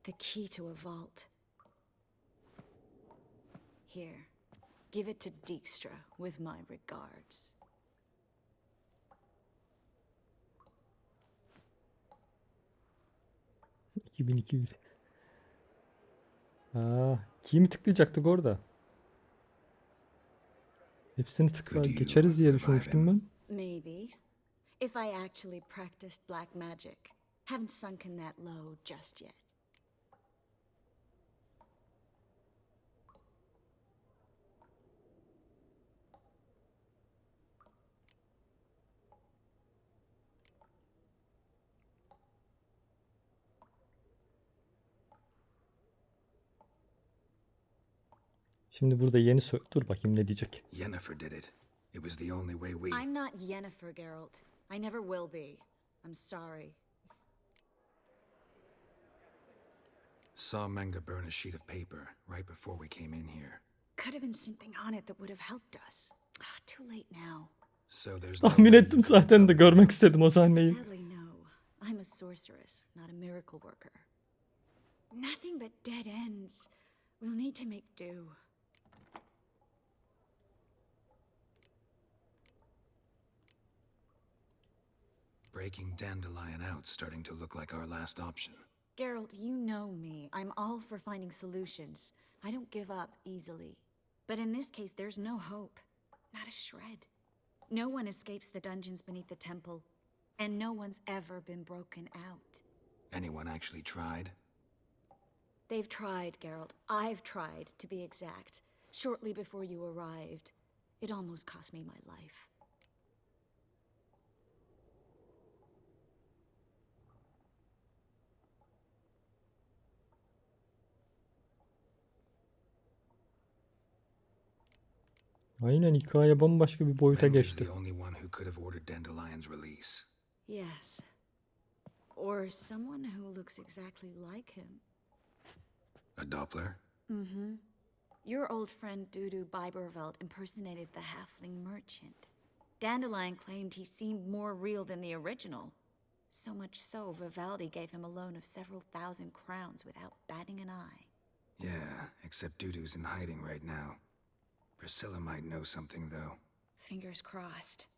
The key to a vault. Here. Give it to Dijkstra with my regards. $2200. Kimi tıklayacaktık orada? Hepsini tıklar geçeriz diye düşünmüştüm ben. Maybe. If I actually practiced black magic. Haven't sunken that low just yet. Şimdi burada yeni dur bakayım ne diyecek. Yennefer did it. It was the only way we... I'm not Yennefer, Geralt. I never will be. I'm sorry. Saw Menga burn a sheet of paper right before we came in here. Could have been something on it that would have helped us. Too late now. So there's Tahmin ettim zaten de görmek istedim o sahneyi. Sadly, no. I'm a sorceress, not a miracle worker. Nothing but dead ends. We'll need to make do. Breaking Dandelion out starting to look like our last option. Geralt, you know me. I'm all for finding solutions. I don't give up easily. But in this case, there's no hope. Not a shred. No one escapes the dungeons beneath the temple. And no one's ever been broken out. Anyone actually tried? They've tried, Geralt. I've tried, to be exact. Shortly before you arrived. It almost cost me my life. Aynen hikaye bambaşka bir boyuta geçti. The only one who could have ordered Dandelion's release. Yes. Or someone who looks exactly like him. A Doppler? Mm-hmm. Your old friend Dudu Biberveld impersonated the halfling merchant. Dandelion claimed he seemed more real than the original. So much so, Vivaldi gave him a loan of several thousand crowns without batting an eye. Yeah, except Dudu's in hiding right now. Priscilla might know something, though. Fingers crossed.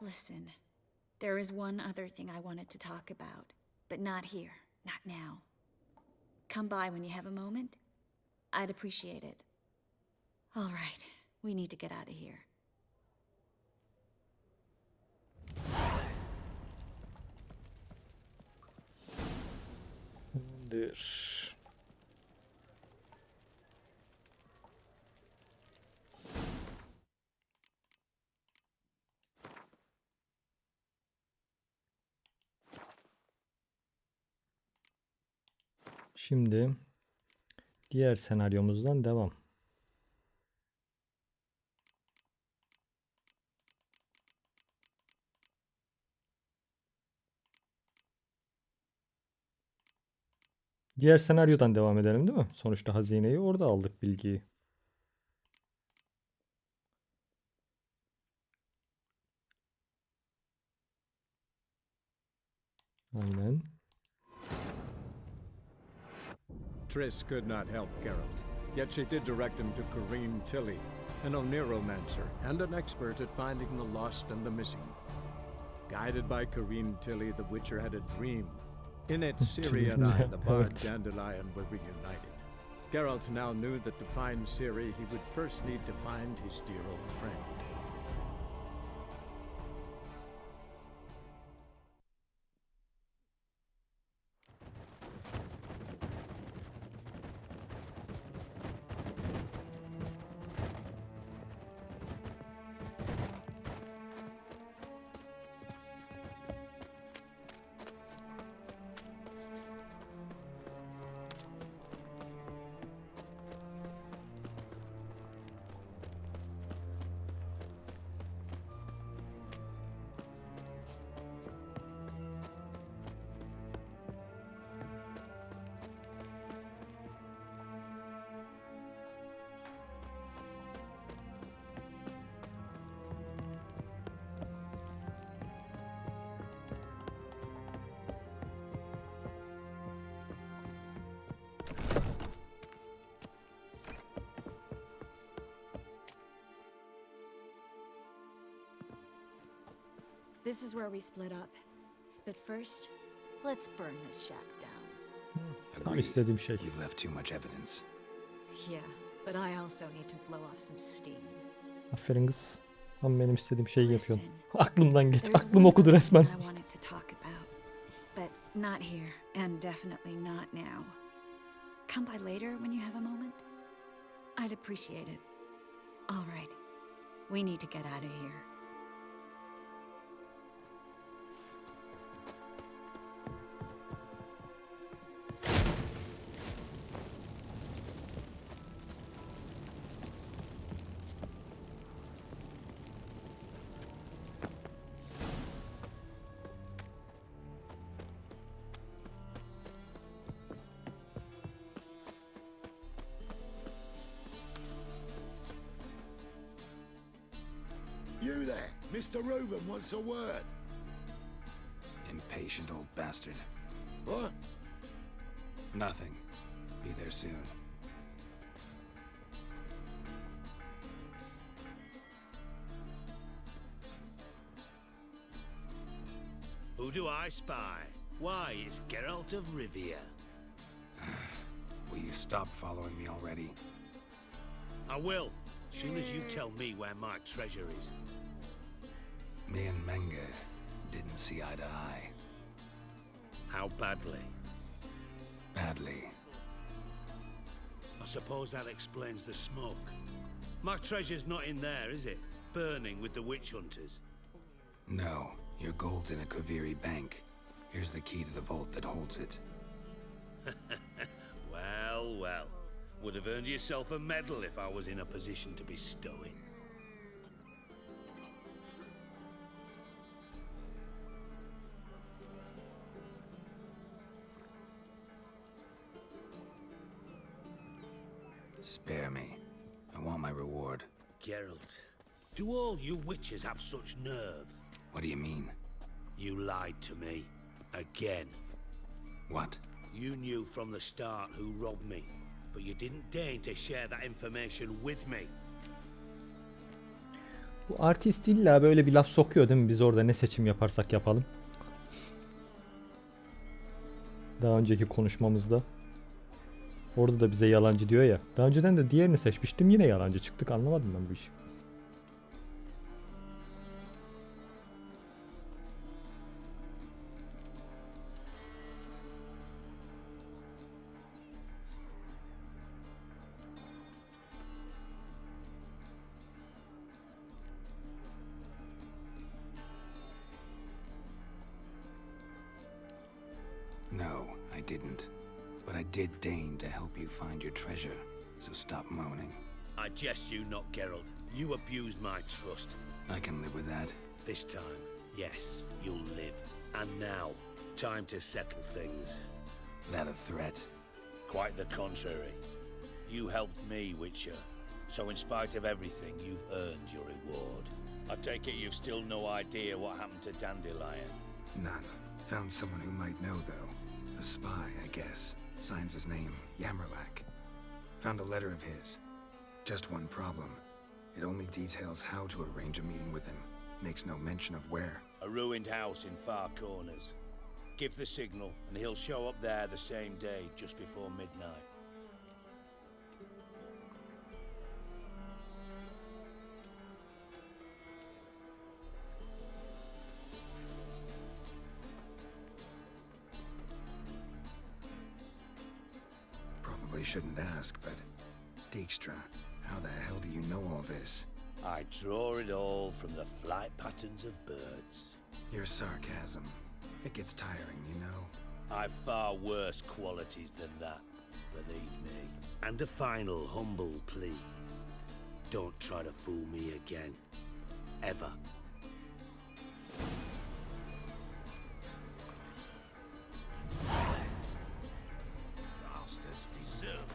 Listen, there is one other thing I wanted to talk about, but not here, not now. Come by when you have a moment. I'd appreciate it. All right, we need to get out of here. Tamamdır. Şimdi diğer senaryomuzdan devam. Diğer senaryodan devam edelim değil mi? Sonuçta hazineyi orada aldık, bilgiyi. Aynen. Triss could not help Geralt, yet she did direct him to Kareem Tilly, an Oniromancer and an expert at finding the lost and the missing. Guided by Kareem Tilly, the Witcher had a dream. In it, Ciri and I, the bard Dandelion, were reunited. Geralt now knew that to find Ciri, he would first need to find his dear old friend. This is where we split up. But first, let's burn this shack down. Tam istediğim şey. You've left too much evidence. Yeah, but I also need to blow off some steam. Aferin kız. Ama benim istediğim şeyi yapıyorsun. Listen, Aklımdan geç. there's Aklım one okudu other resmen. thing I wanted to talk about, but not here, and definitely not now. Come by later when you have a moment. I'd appreciate it. All right. We need to get out of here. You there, Mr. Reuben wants a word. Impatient old bastard. What? Nothing. Be there soon. Who do I spy? Why, it's Geralt of Rivia. Will you stop following me already? I will, as soon as you tell me where my treasure is. Me and Menge didn't see eye to eye. How badly? Badly. I suppose that explains the smoke. My treasure's not in there, is it? Burning with the witch hunters. No, your gold's in a Kaviri bank. Here's the key to the vault that holds it. Well, well. Would have earned yourself a medal if I was in a position to bestow it. Spare me. I want my reward. Geralt, do all you witches have such nerve? What do you mean? You lied to me. Again. What? You knew from the start who robbed me, but you didn't deign to share that information with me. Bu artist illa böyle bir laf sokuyor değil mi? Biz orada ne seçim yaparsak yapalım. Daha önceki konuşmamızda. Orada da bize yalancı diyor ya. Daha önceden de diğerini seçmiştim. Yine yalancı çıktık. Anlamadım ben bu işi. No, I didn't. But I did deign to help you find your treasure, so stop moaning. I jest you not, Geralt. You abused my trust. I can live with that. This time, yes, you'll live. And now, time to settle things. That a threat? Quite the contrary. You helped me, Witcher. So in spite of everything, you've earned your reward. I take it you've still no idea what happened to Dandelion? None. Found someone who might know, though. A spy, I guess. Signs his name, Yammerlack. Found a letter of his. Just one problem. It only details how to arrange a meeting with him. Makes no mention of where. A ruined house in Far Corners. Give the signal, and he'll show up there the same day, just before midnight. Probably shouldn't ask, but... Dijkstra, how the hell do you know all this? I draw it all from the flight patterns of birds. Your sarcasm. It gets tiring, you know. I've far worse qualities than that, believe me. And a final humble plea. Don't try to fool me again. Ever. Bastards deserve.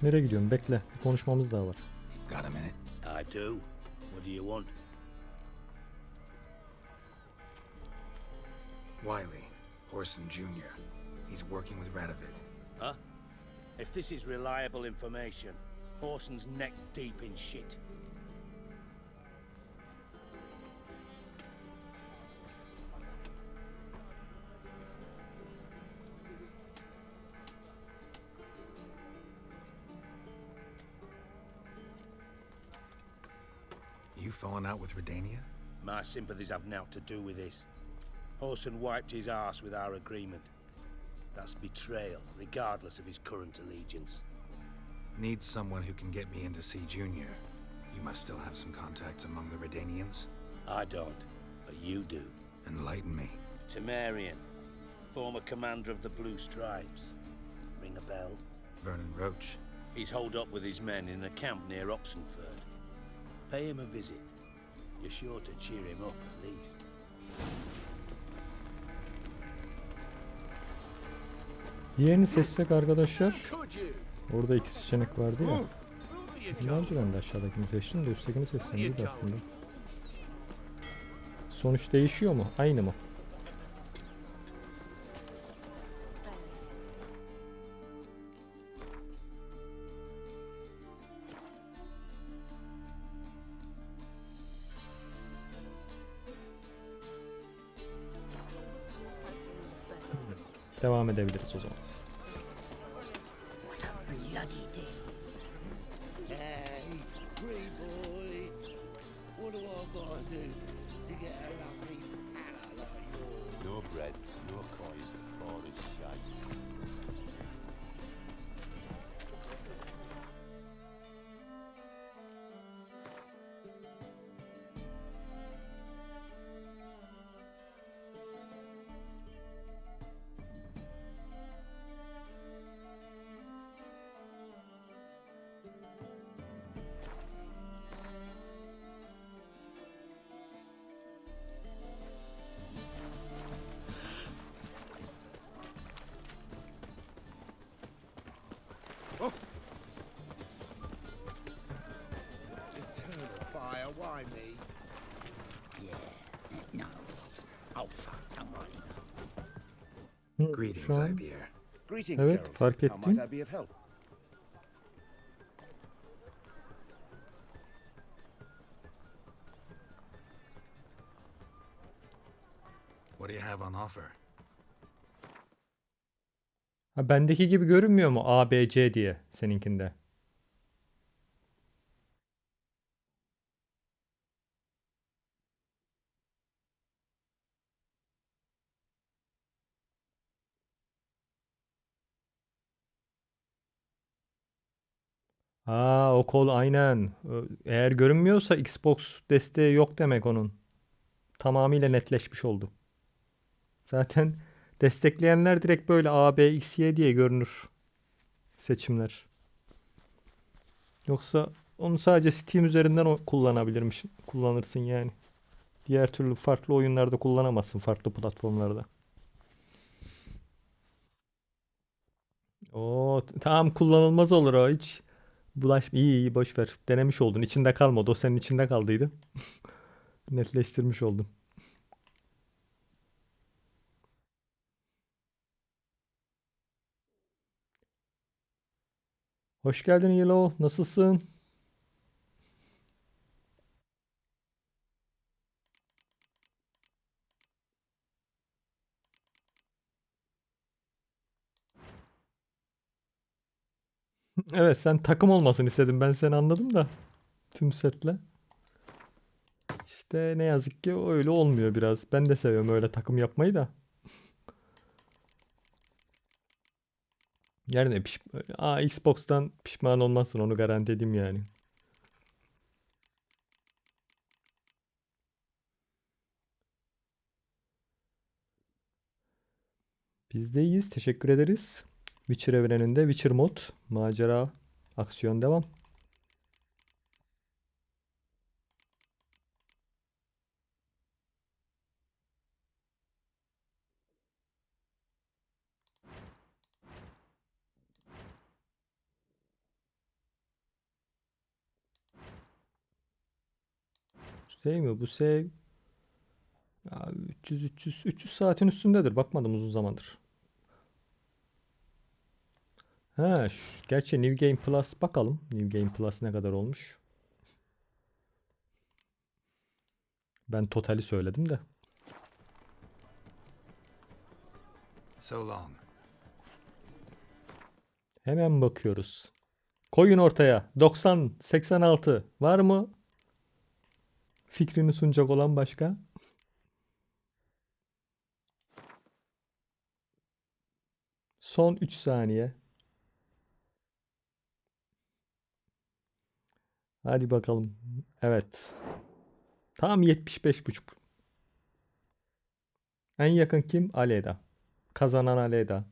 Nereye gidiyorsun? Bekle. Bir konuşmamız daha var. Got a minute? I do. What do you want? Wiley, Horson Jr. He's working with Radovid. Huh? If this is reliable information, Horson's neck deep in shit. You falling out with Redania? My sympathies have naught to do with this. Horson wiped his arse with our agreement. That's betrayal, regardless of his current allegiance. Need someone who can get me in to see Junior. You must still have some contacts among the Redanians? I don't, but you do. Enlighten me. Temerian, former commander of the Blue Stripes. Ring a bell? Vernon Roach. He's holed up with his men in a camp near Oxenford. Pay him a visit. You're sure to cheer him up at least. Diğerini seçsek arkadaşlar. Orada iki seçenek vardı ya. Daha önceden de aşağıdakini seçtim de üsttekini seçsem iyiydi aslında. Sonuç değişiyor mu? Aynı mı? Devam edebiliriz o zaman. Hey, free boy. What do I gotta do to get a lovely pal like yours? No bread, no coin, all this shite. Eternal fire, why me? Yeah, no. Oh, fuck, I'm right, Greetings, Şu an... Ibeer. Greetings, Evet, Geralt. fark How ettim. might I be of help? What do you have on offer? Ha, bendeki gibi görünmüyor mu A, B, C diye seninkinde? Aa, o kol aynen. Eğer görünmüyorsa Xbox desteği yok demek onun. Tamamıyla netleşmiş oldu. Zaten destekleyenler direkt böyle A, B, X, Y diye görünür seçimler. Yoksa onu sadece Steam üzerinden kullanabilirmiş. Kullanırsın yani. Diğer türlü farklı oyunlarda kullanamazsın, farklı platformlarda. Oo, tamam, kullanılmaz olur o hiç. İyi boş ver. Denemiş oldun. İçinde kalmadı. O senin içinde kaldıydı. Netleştirmiş oldun. Hoş geldin Yellow. Nasılsın? Evet, sen takım olmasını istedim. Ben seni anladım da. Tüm setle. İşte ne yazık ki öyle olmuyor biraz. Ben de seviyorum öyle takım yapmayı da. Yani Xbox'tan pişman olmazsın, onu garanti edeyim yani. Biz de iyiyiz. Teşekkür ederiz. Witcher evreninde Witcher mod, macera, aksiyon devam. Şey mi bu save? Ya 300 saatin üstündedir. Bakmadım uzun zamandır. Ha, gerçi New Game Plus bakalım. New Game Plus ne kadar olmuş? Ben totali söyledim de. So long. Hemen bakıyoruz. Koyun ortaya. 90, 86 var mı? Fikrini sunacak olan başka? Son 3 saniye. Hadi bakalım. Evet. Tam 75,5. En yakın kim? Aleda. Kazanan Aleda.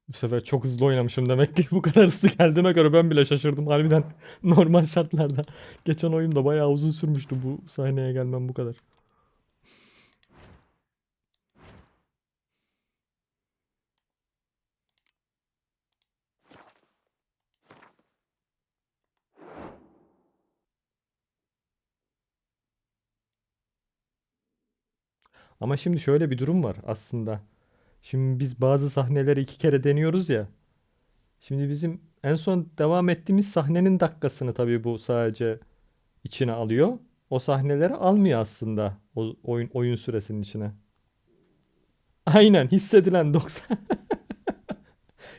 Bu sefer çok hızlı oynamışım demek ki. Bu kadar hızlı geldiğime göre ben bile şaşırdım harbiden. Normal şartlarda. Geçen oyunda bayağı uzun sürmüştü bu sahneye gelmem bu kadar. Ama şimdi şöyle bir durum var aslında. Şimdi biz bazı sahneleri 2 kere deniyoruz ya. Şimdi bizim en son devam ettiğimiz sahnenin dakikasını tabii bu sadece içine alıyor. O sahneleri almıyor aslında o oyun süresinin içine. Aynen hissedilen 90.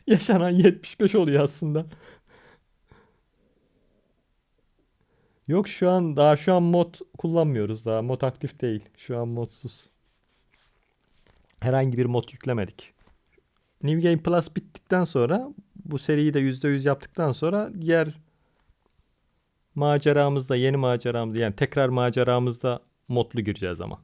Yaşanan 75 oluyor aslında. Yok şu an mod kullanmıyoruz daha. Mod aktif değil. Şu an modsuz. Herhangi bir mod yüklemedik. New Game Plus bittikten sonra bu seriyi de %100 yaptıktan sonra diğer maceramızda, yeni maceramızda yani tekrar maceramızda modlu gireceğiz ama.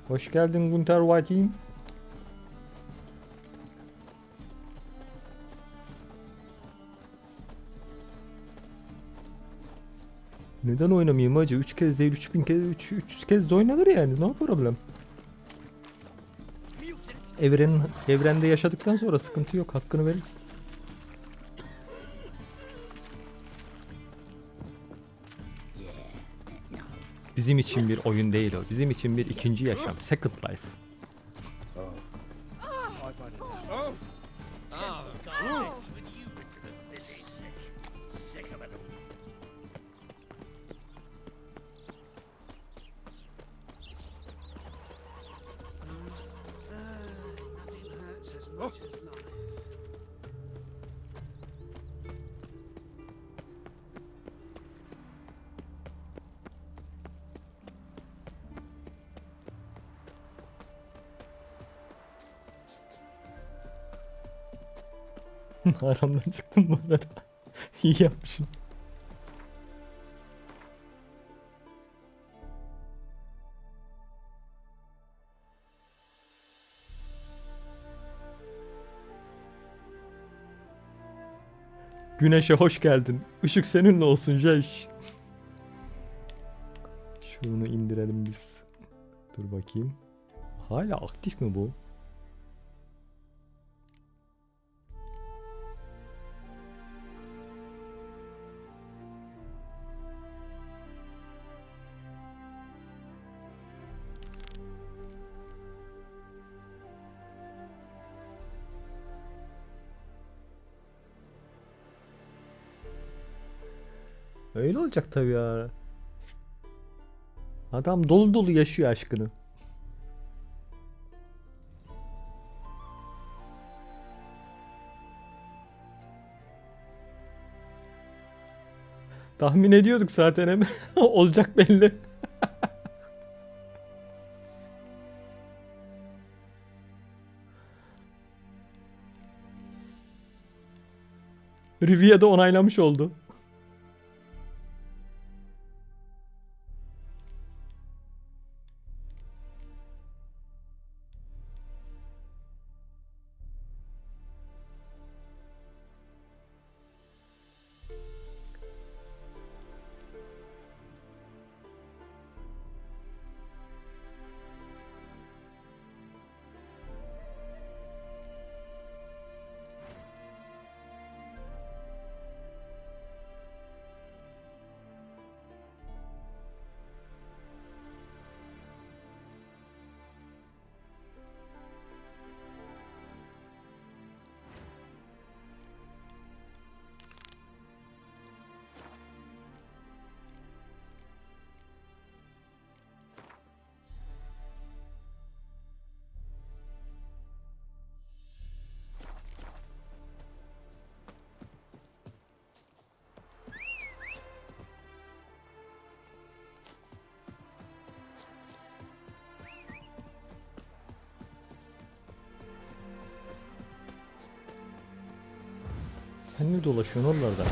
Hoş geldin Gunter White'im. Neden oynamayayım hacı? 3 kez değil 3000 kez 300 kez de oynanır yani. No problem. Evrende yaşadıktan sonra sıkıntı yok. Hakkını veririz. Bizim için bir oyun değil o. Bizim için bir ikinci yaşam. Second Life. Aramdan çıktım bu arada. İyi yapmışım. Güneşe hoş geldin. Işık seninle olsun Jeş. Şunu indirelim biz. Dur bakayım. Hala aktif mi bu? Öyle olacak tabii ya. Adam dolu dolu yaşıyor aşkını. Tahmin ediyorduk zaten hem. Olacak belli. Rivia da onaylamış oldu. Sen ne dolaşıyorsun oralarda?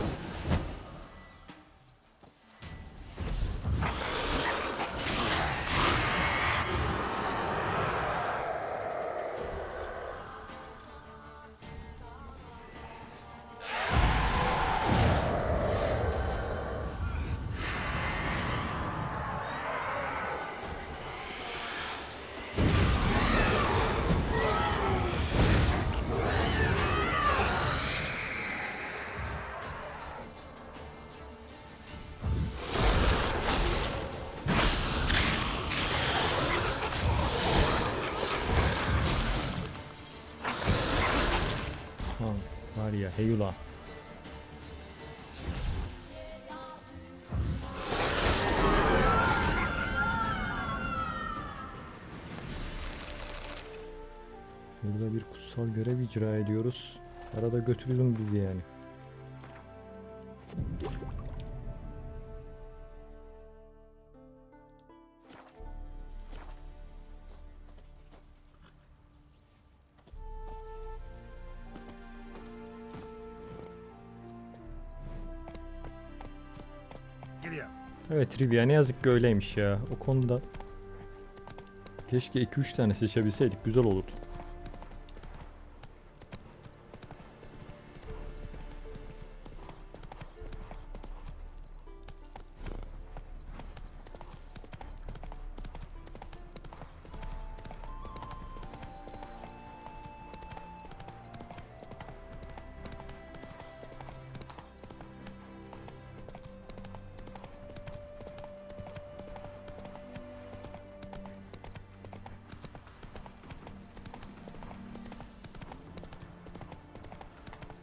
Var ya heyula. Burada bir kutsal görev icra ediyoruz. Arada götürün bizi yani. Evet Trivia ne yazık ki öyleymiş ya. O konuda keşke 2-3 tane seçebilseydik, güzel olurdu.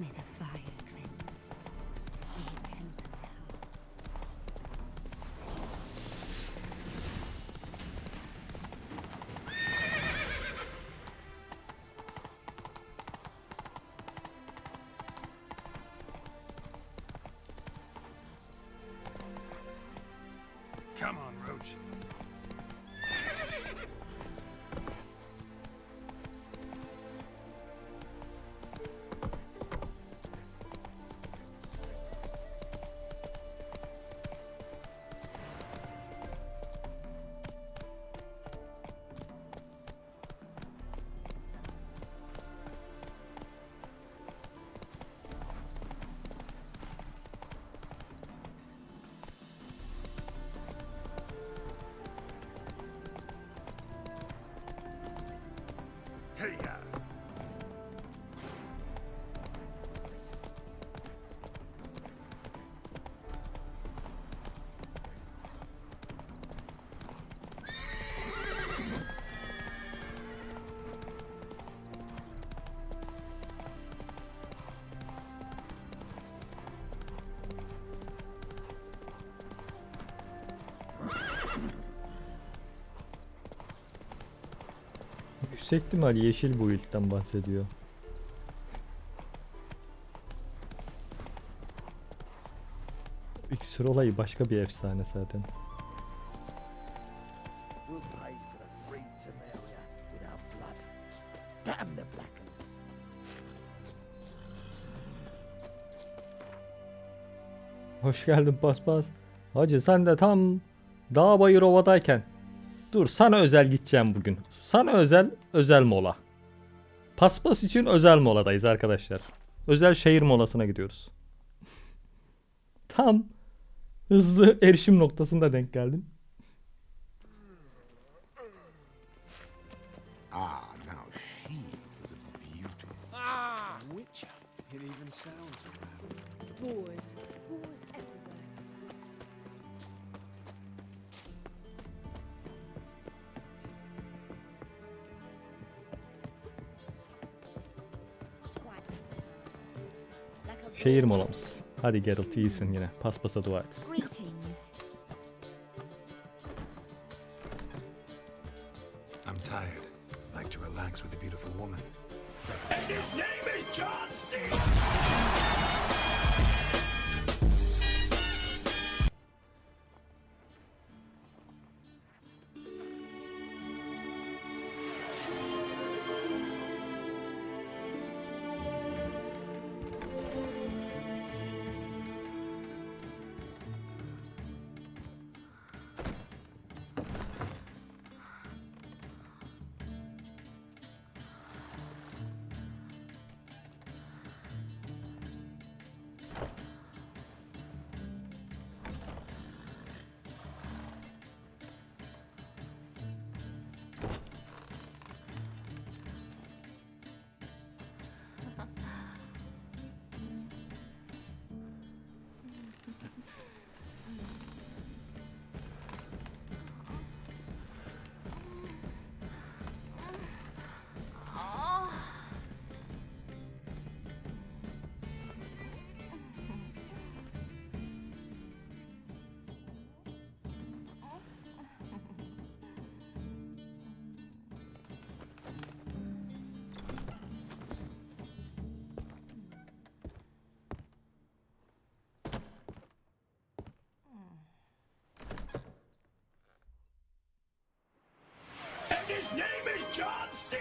May the fire cleanse us. May it temper the heart. Come on, Roach. Hey ya. Yüksek ihtimal yeşil bu ilkten bahsediyor. İksir olayı başka bir efsane zaten. We'll pay for the freed Samaria with our blood. Damn the Blackens! Hoş geldin paspas. Hacı sen de tam dağ bayır ovadayken. Dur sana özel gideceğim bugün. Sana özel mola. Paspas için özel moladayız arkadaşlar. Özel şehir molasına gidiyoruz. Tam hızlı erişim noktasında denk geldim. Ah, now she is a beauty. Ah! Witcher. It even sounds around. Wars. Wars everywhere. Şehir molamız. Hadi Geralt iyisin yine. Paspasa dua et. Greetings. I'm tired. Like to relax with a beautiful woman. And his name is John C. his name is John C.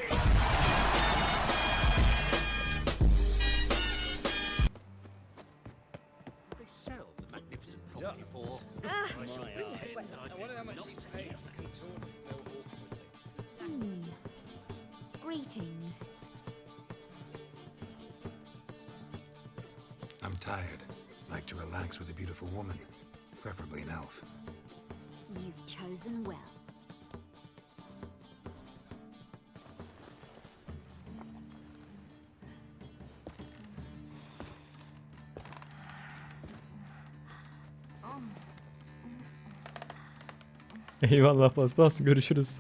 They sell the magnificent property for. I shall pretend I wonder how much she's paid for contorting so awkwardly. Greetings. I'm tired. Like to relax with a beautiful woman, preferably an elf. You've chosen well. Eyvallah paspas, görüşürüz.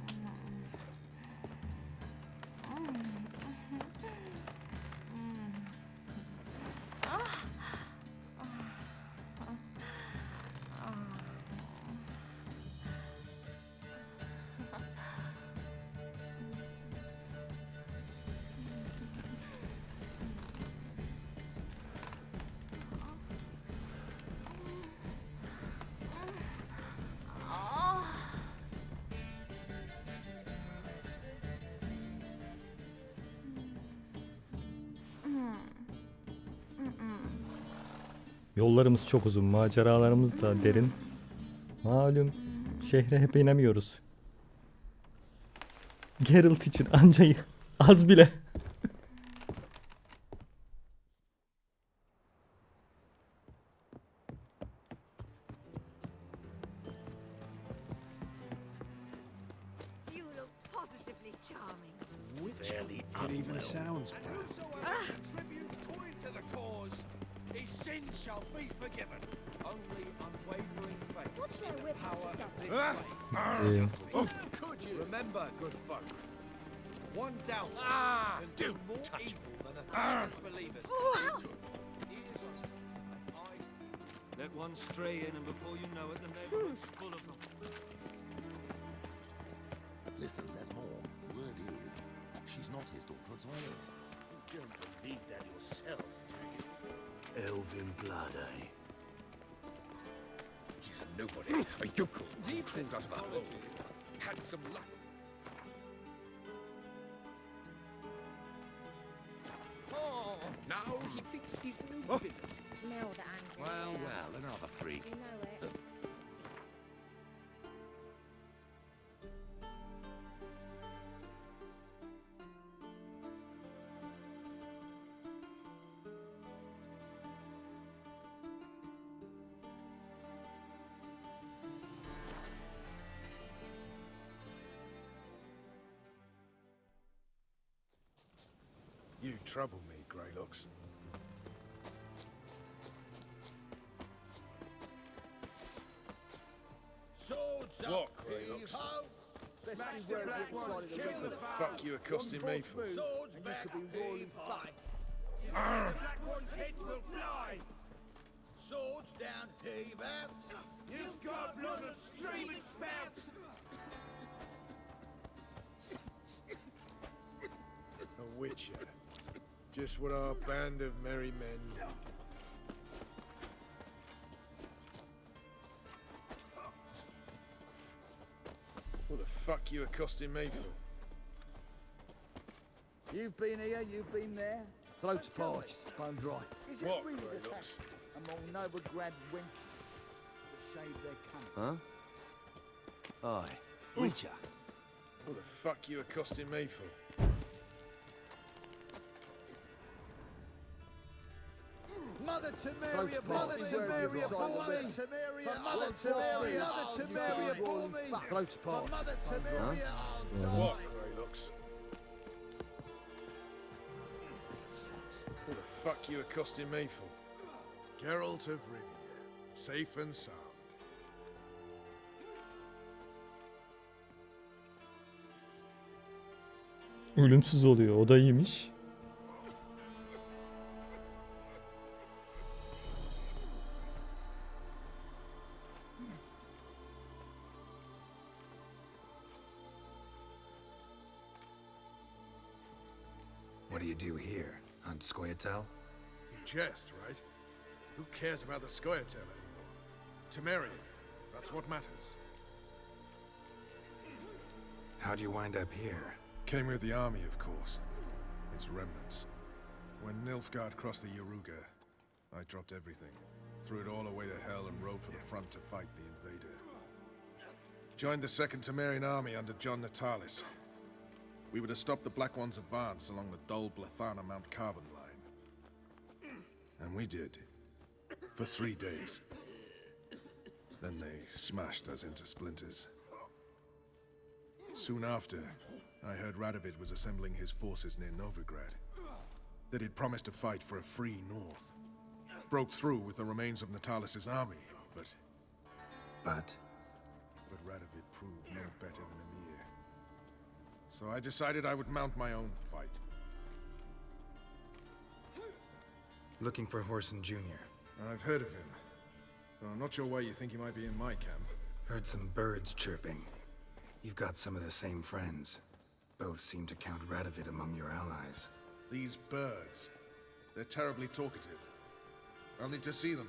Yollarımız çok uzun, maceralarımız da derin. Malum şehre hep inemiyoruz. Geralt için ancayı az bile. You look positively charming. Fairly it even sounds proud. Contributes coin to the cause. His sins shall be forgiven. Only unwavering faith in the power of this way. Could you remember, good folk? One doubter can do more evil than 1,000 believers. Ears and eyes. Let one stray in, and before you know it, the neighborhood's full of them. Listen, there's more. Word is, she's not his daughter at all. You don't believe that yourself, do you? Elven blood, eh? He's a nobody, a yokel, crawled out of a hole. Had some luck. Oh, now he thinks he's nobility. Smell the anti. Well, another freak. You know it. You trouble me, Greylocks. Swords What, up, Greylocks? heave-ho. Best Smash beware the of black your ones, side of the kill river. the The foul. fuck you accosting me for? Swords And you back, could be roaring heave-ho. fat. The black ones' heads will fly. Swords down, heave out. You've got blood of streaming spouts. A witcher. Just what our band of merry men need. What the fuck you accosting me for? You've been here, you've been there. Throats parched, bone dry. Is it What, really the Greylocks? fashion among Novigrad wenches to shave their cunt? Huh? Aye. Witcher. What the fuck you accosting me for? Mother Temeria, Mother Temeria, Mother Temeria, Mother Temeria, Mother Temeria, for me. Throats parched. Mother Temeria, What, Greylocks? What the fuck you accosting me for? Geralt of Rivia, safe and sound. Ölümsüz oluyor, o da iyiymiş. What do you do here? On Toussaint'a? You jest, right? Who cares about the Scoia'tael anymore? Temeria, that's what matters. How'd you wind up here? Came with the army, of course. Its remnants. When Nilfgaard crossed the Yaruga, I dropped everything. Threw it all away to hell and rode for the front to fight the invader. Joined the Second Temerian army under John Natalis. We were to stop the Black One's advance along the Dol Blathana Mount Carbon line. And we did. For 3 days. Then they smashed us into splinters. Soon after, I heard Radovid was assembling his forces near Novigrad. That he'd promised to fight for a free north. Broke through with the remains of Natalis' army, but Radovid proved no better than Emir. So I decided I would mount my own fight. Looking for Whoreson Jr. I've heard of him. Though I'm not sure why you think he might be in my camp. Heard some birds chirping. You've got some of the same friends. Both seem to count Radovid among your allies. These birds. They're terribly talkative. I'll need to see them.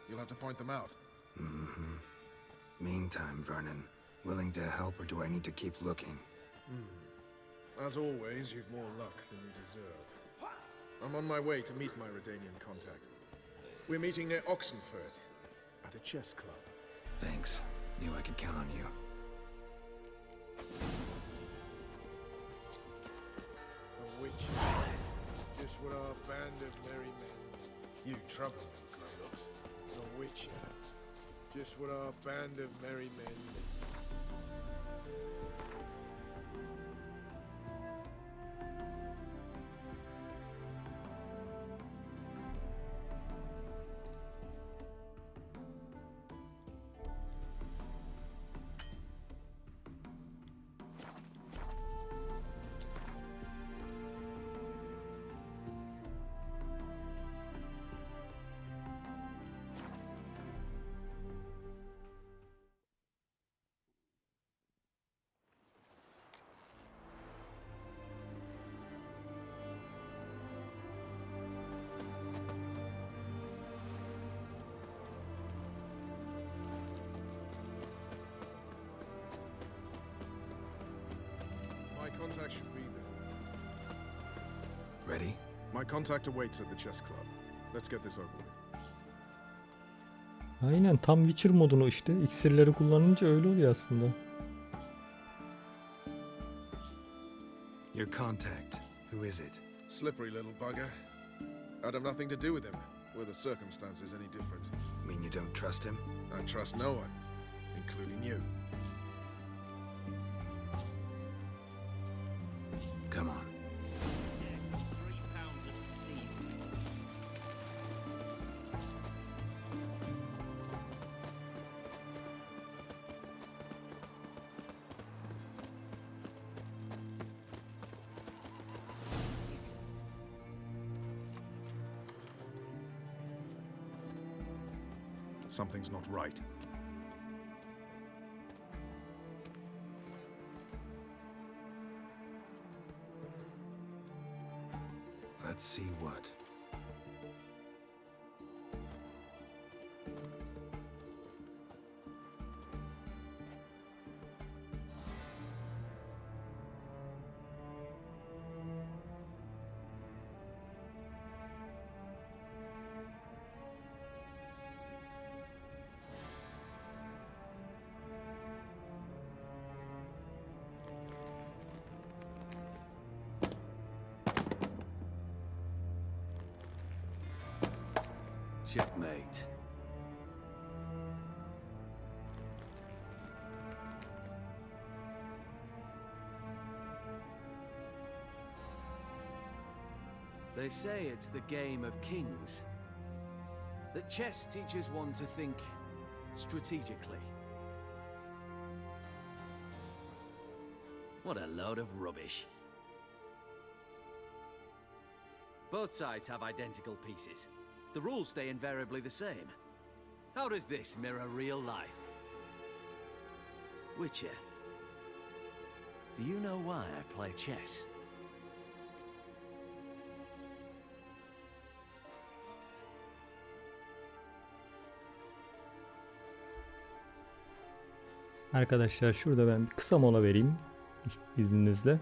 You'll have to point them out. Mm-hmm. Meantime, Vernon, willing to help or do I need to keep looking? As always, you've more luck than you deserve. I'm on my way to meet my Redanian contact. We're meeting near Oxenford, at a chess club. Thanks. Knew I could count on you. A witch. Just what our band of merry men. You trouble me, grown-ups. A witcher. Just what our band of merry men. My contact should be there. Ready? My contact awaits at the chess club. Let's get this over with. Aynen tam Witcher modunu işte. İksirleri kullanınca öyle oluyor aslında. Your contact. Who is it? Slippery little bugger. I'd have nothing to do with him. Were the circumstances any different? Mean you don't trust him? I trust no one, including you. Come on. 3 pounds of steel. Something's not right. Let's see what. Checkmate. They say it's the game of kings. That chess teaches one to think strategically. What a load of rubbish. Both sides have identical pieces. The rules stay invariably the same. How does this mirror real life? Witcher, do you know why I play chess? Arkadaşlar şurada ben bir kısa mola vereyim. izninizle.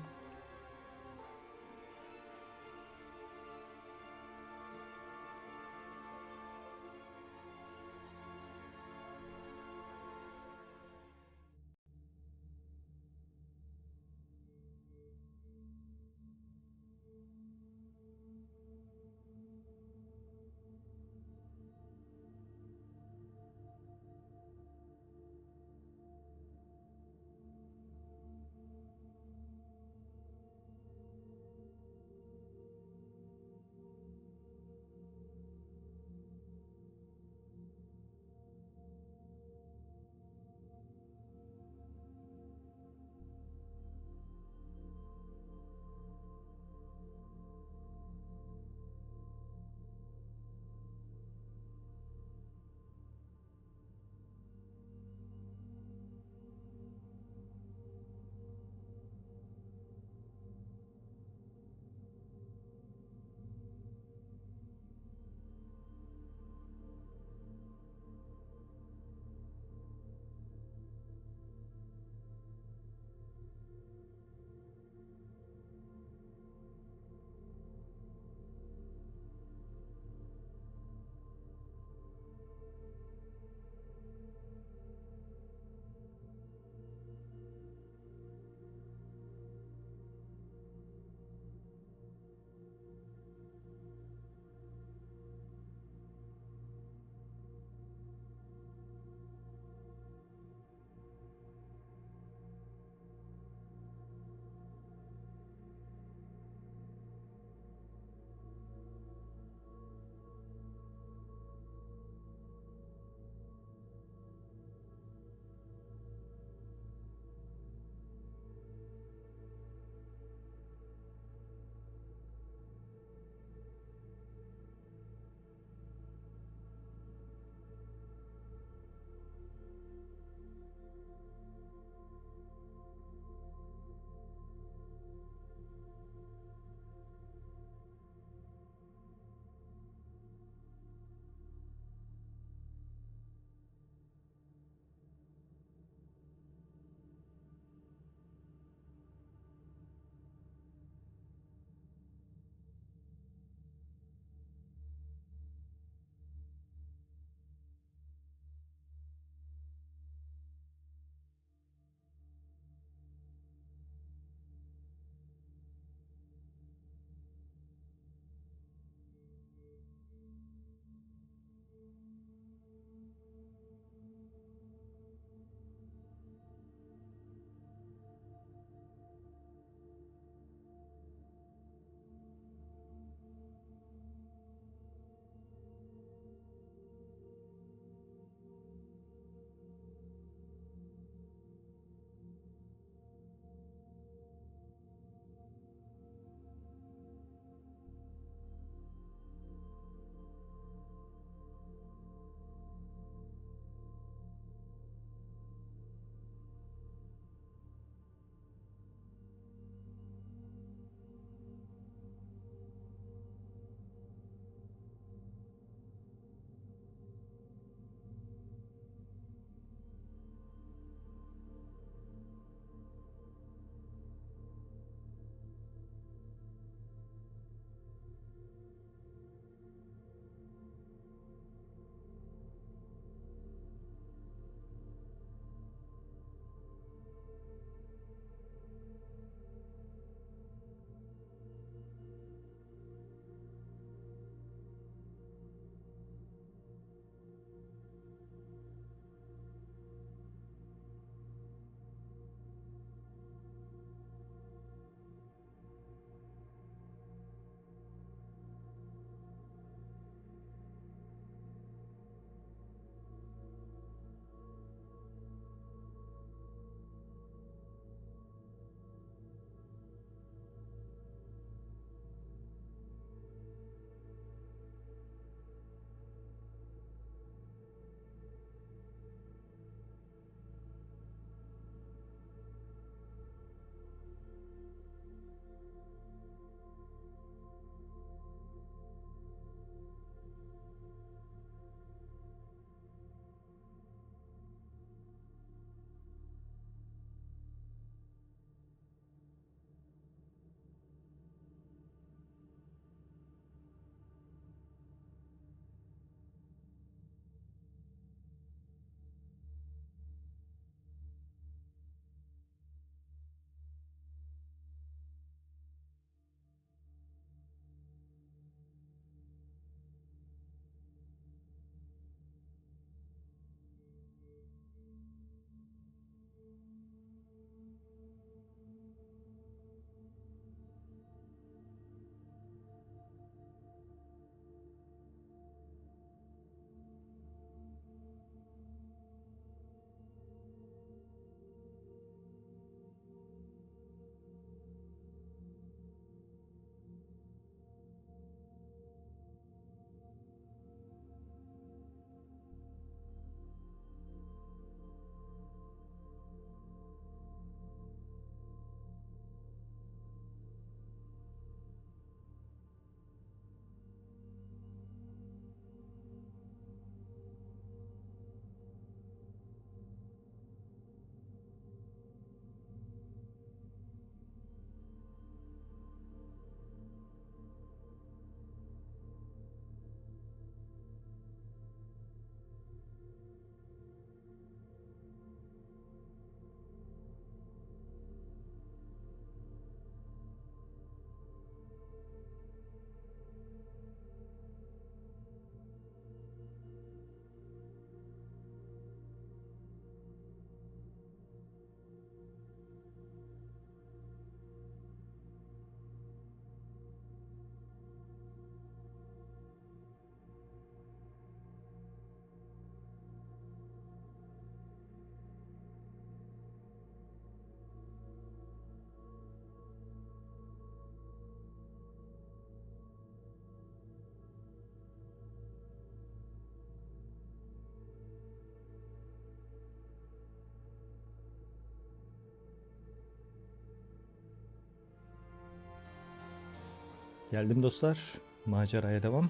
Geldim dostlar. Maceraya devam.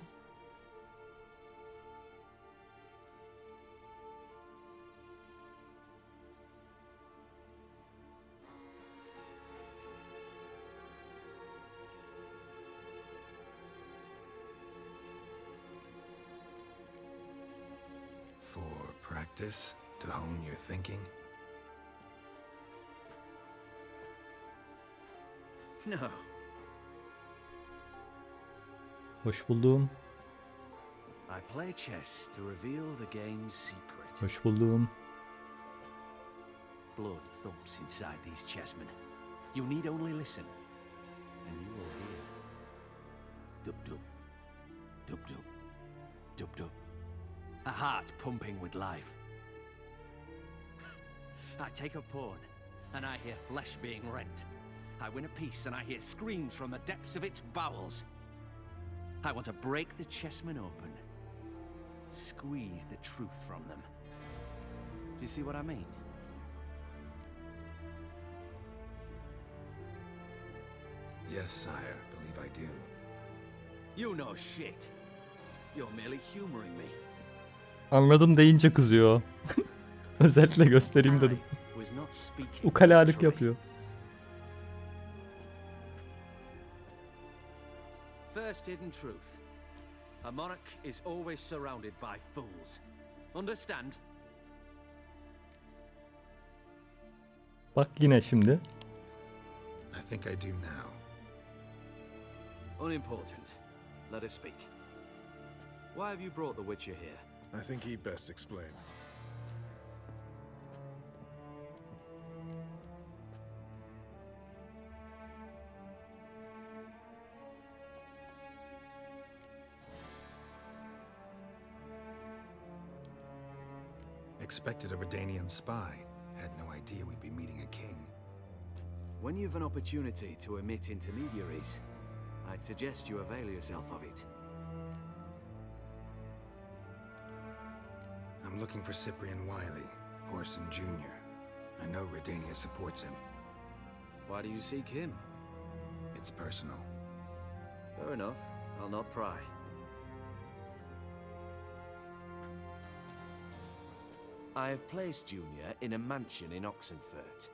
For practice, to hone your thinking? No. Hoş buldum. I play chess to reveal the game's secret. Hoş buldum. Blood thumps inside these chessmen. You need only listen, and you will hear. Dub-dub. Dub-dub. Dub-dub. A heart pumping with life. I take a pawn, and I hear flesh being rent. I win a piece, and I hear screams from the depths of its bowels. I want to break the chessmen open. Squeeze the truth from them. Do you see what I mean? Yes, sire, believe I do. You know shit. You're merely humoring me. Anladım deyince kızıyor. Özellikle göstereyim dedim. Was not speaking Ukalalık naturally. yapıyor. First hidden truth. A monarch is always surrounded by fools. Understand? Bak yine şimdi. I think I do now. Unimportant. Let us speak. Why have you brought the Witcher here? I think he'd best explain. Expected a Redanian spy. Had no idea we'd be meeting a king. When you've an opportunity to omit intermediaries, I'd suggest you avail yourself of it. I'm looking for Cyprian Wiley, Horson Jr. I know Redania supports him. Why do you seek him? It's personal. Fair enough. I'll not pry. I have placed Junior in a mansion in Oxenfurt.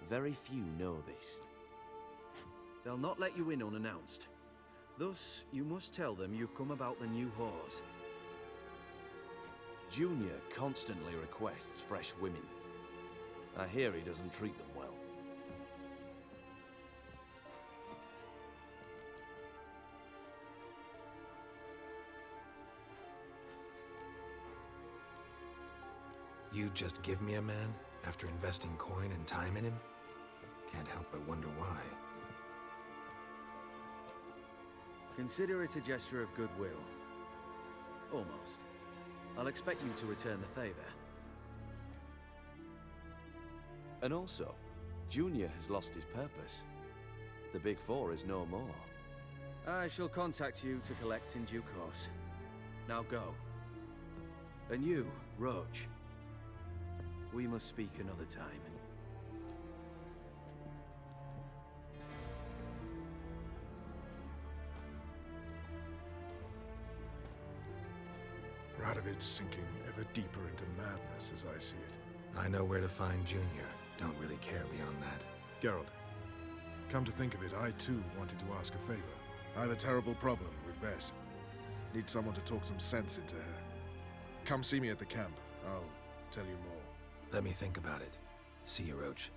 Very few know this. They'll not let you in unannounced. Thus, you must tell them you've come about the new whores. Junior constantly requests fresh women. I hear he doesn't treat them well. You just give me a man after investing coin and time in him? Can't help but wonder why. Consider it a gesture of goodwill. Almost. I'll expect you to return the favor. And also, Junior has lost his purpose. The Big Four is no more. I shall contact you to collect in due course. Now go. And you, Roach. We must speak another time. Radovid's sinking ever deeper into madness as I see it. I know where to find Junior. Don't really care beyond that. Geralt, come to think of it, I too wanted to ask a favor. I have a terrible problem with Vess. Need someone to talk some sense into her. Come see me at the camp. I'll tell you more. Let me think about it. See you, Roach.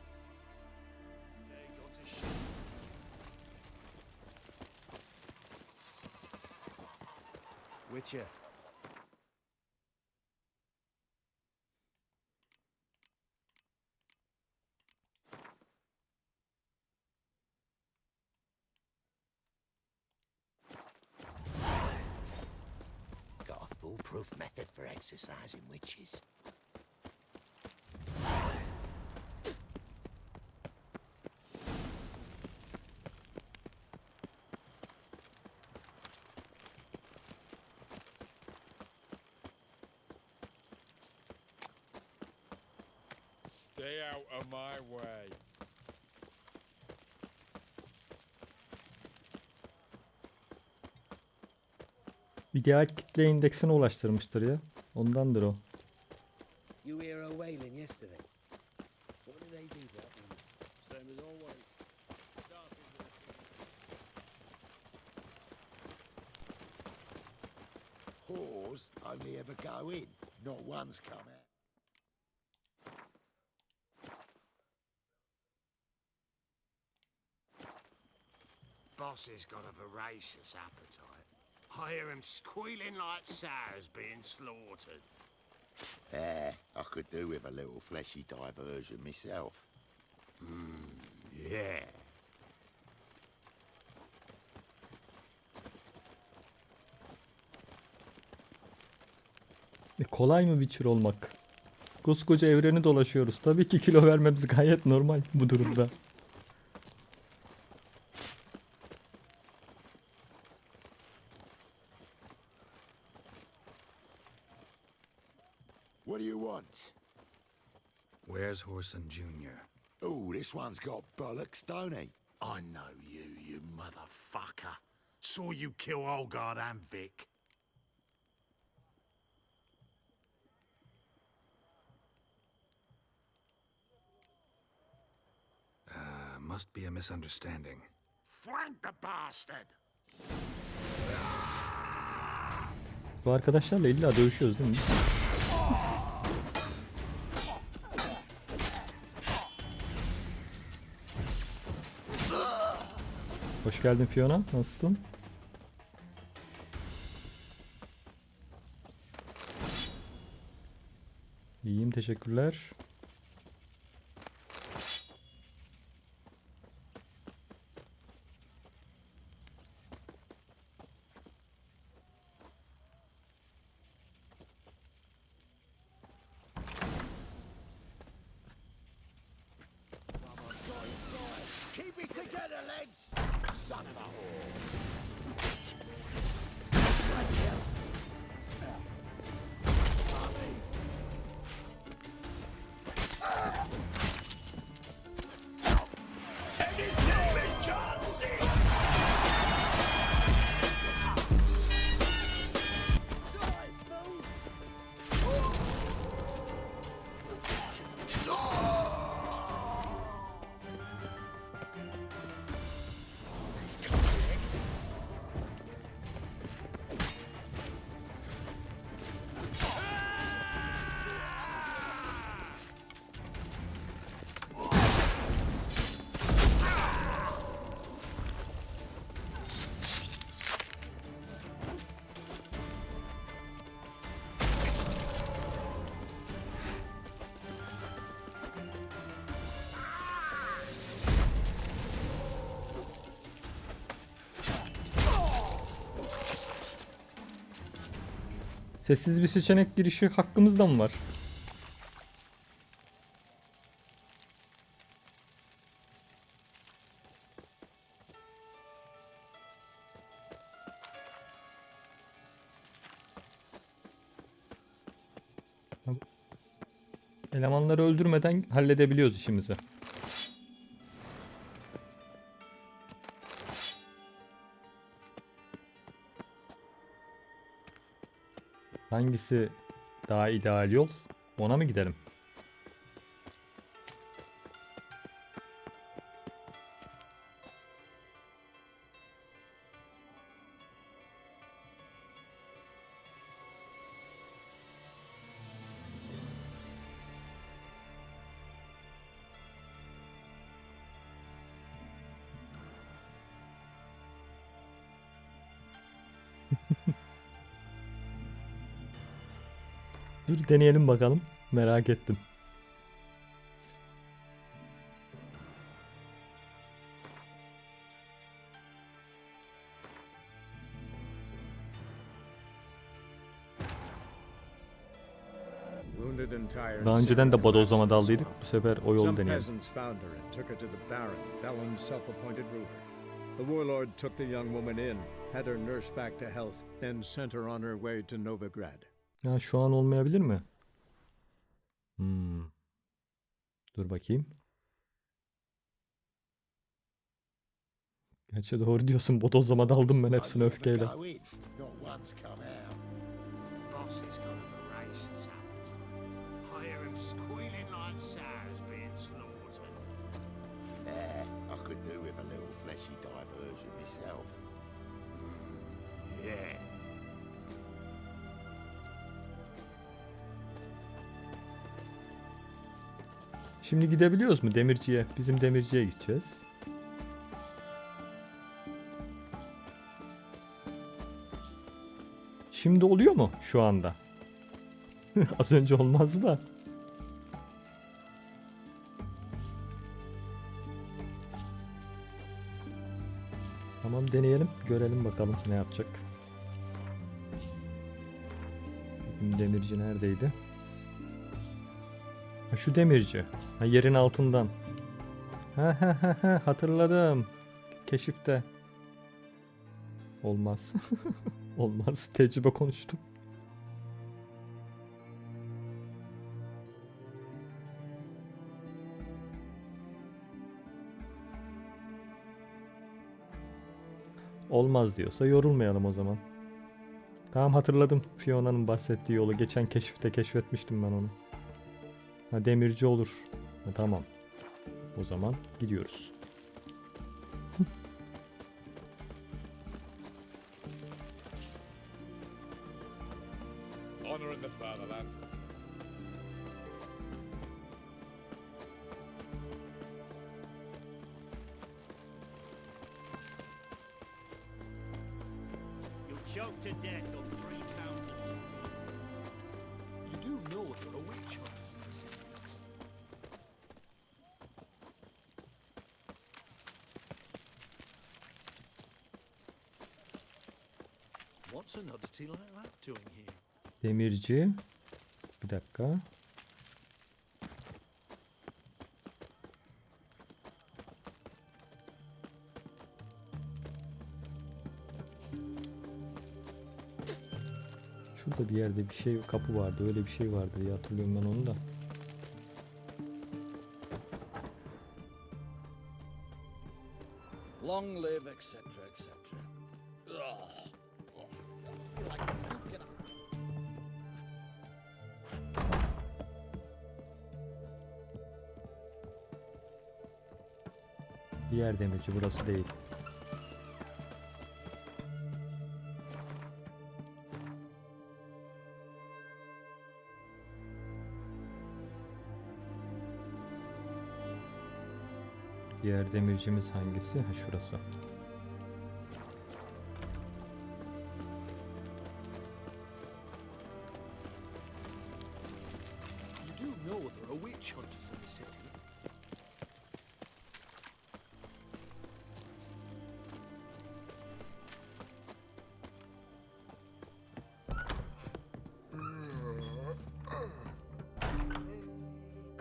Witcher. Got a foolproof method for exercising witches. Stay out of my way. İdeal kitle indeksine ulaştırmıştır ya. Ondandır o. You hear her wailing yesterday. What did they do to that woman? Same as always. Whores only ever go in, not once come out. Boss has got a voracious appetite. I hear him squealing like sows being slaughtered. I could do with a little fleshy diversion myself. Yeah. Kolay mı Witcher olmak? Koskoca evreni dolaşıyoruz. Tabii ki kilo vermemiz gayet normal bu durumda. What do you want? Where's Whoreson Jr.? Oh, this one's got bollocks, don't he? I know you, you motherfucker. Saw you kill Olgard and Vic. Must be a misunderstanding. Flank the bastard! Bu arkadaşlarla illa dövüşüyoruz değil mi? Hoş geldin Fiona. Nasılsın? İyiyim, teşekkürler. Keep it together, lads! Son of a whore! And his name is John C. Sessiz bir seçenek girişi hakkımızda mı var? Elemanları öldürmeden halledebiliyoruz işimizi. Hangisi daha ideal yol? Ona mı gidelim? Dur deneyelim bakalım. Merak ettim. Daha önceden de bodozlama daldıydık. Bu sefer o yolu deneyelim. The warlord took the young woman in, had her nursed back to health, then sent her on her way to Novigrad. Ya şu an olmayabilir mi? Dur bakayım. Gerçi doğru diyorsun. Bodozlama daldım ben hepsini öfkeyle. one's come out. Boss has got a voracious appetite. I hear him squealing like sows being slaughtered. I could do with a little fleshy diversion myself. Yeah. Şimdi gidebiliyoruz mu demirciye? Bizim demirciye gideceğiz. Şimdi oluyor mu şu anda? Az önce olmazdı da. Tamam, deneyelim. Görelim bakalım ne yapacak. Bizim demirci neredeydi? Ha, şu demirci. Ha, yerin altından. Ha, hatırladım. Keşifte. Olmaz. Olmaz. Tecrübe konuştum. Olmaz diyorsa yorulmayalım o zaman. Tamam, hatırladım. Fiona'nın bahsettiği yolu. Geçen keşifte keşfetmiştim ben onu. Ha, demirci olur. Ha, tamam. O zaman gidiyoruz. Honor in the fatherland. You'll choke to death on 3 pounds of steel. You do know there are witch hunters in the city. What's an oddity like that doing here? Demirci. Bir dakika. Şurada bir yerde bir şey, kapı vardı. Öyle bir şey vardı diye hatırlıyorum ben onu da. Long live, etc., etc. Ugh. I feel like puking up. Diğer demirci burası değil. Diğer demircimiz hangisi? Ha, şurası. You do know there are witch hunters in the city.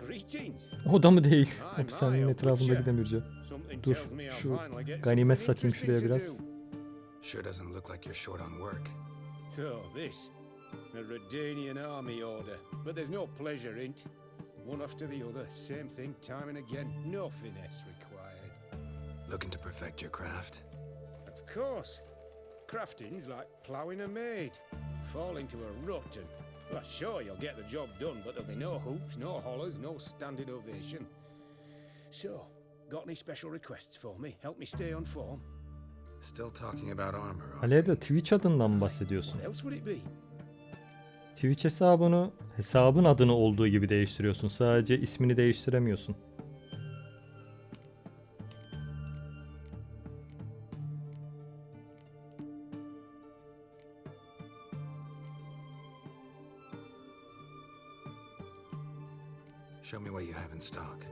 Greetings. O da mı değil? Ay, Hapishanenin my, etrafındaki butcher. demirci. Something Dur, tells me I'll şu finally get ganimet something satayım şuraya interesting biraz. to do. Sure doesn't look like you're short on work. So, this. A Redanian army order. But there's no pleasure in it. One after the other, same thing time and again. No finesse required. Looking to perfect your craft? Of course. Crafting's like ploughing a maid. Fall into a rut and... Well, sure, you'll get the job done, but there'll be no hoops, no hollers, no standing ovation. So, got any special requests for me? Help me stay on form? Still talking about armor, are we? Aleyda, Twitch adından mı bahsediyorsun? What else would it be? Twitch hesabın adını olduğu gibi değiştiriyorsun. Sadece ismini değiştiremiyorsun. Show me what you have in stock.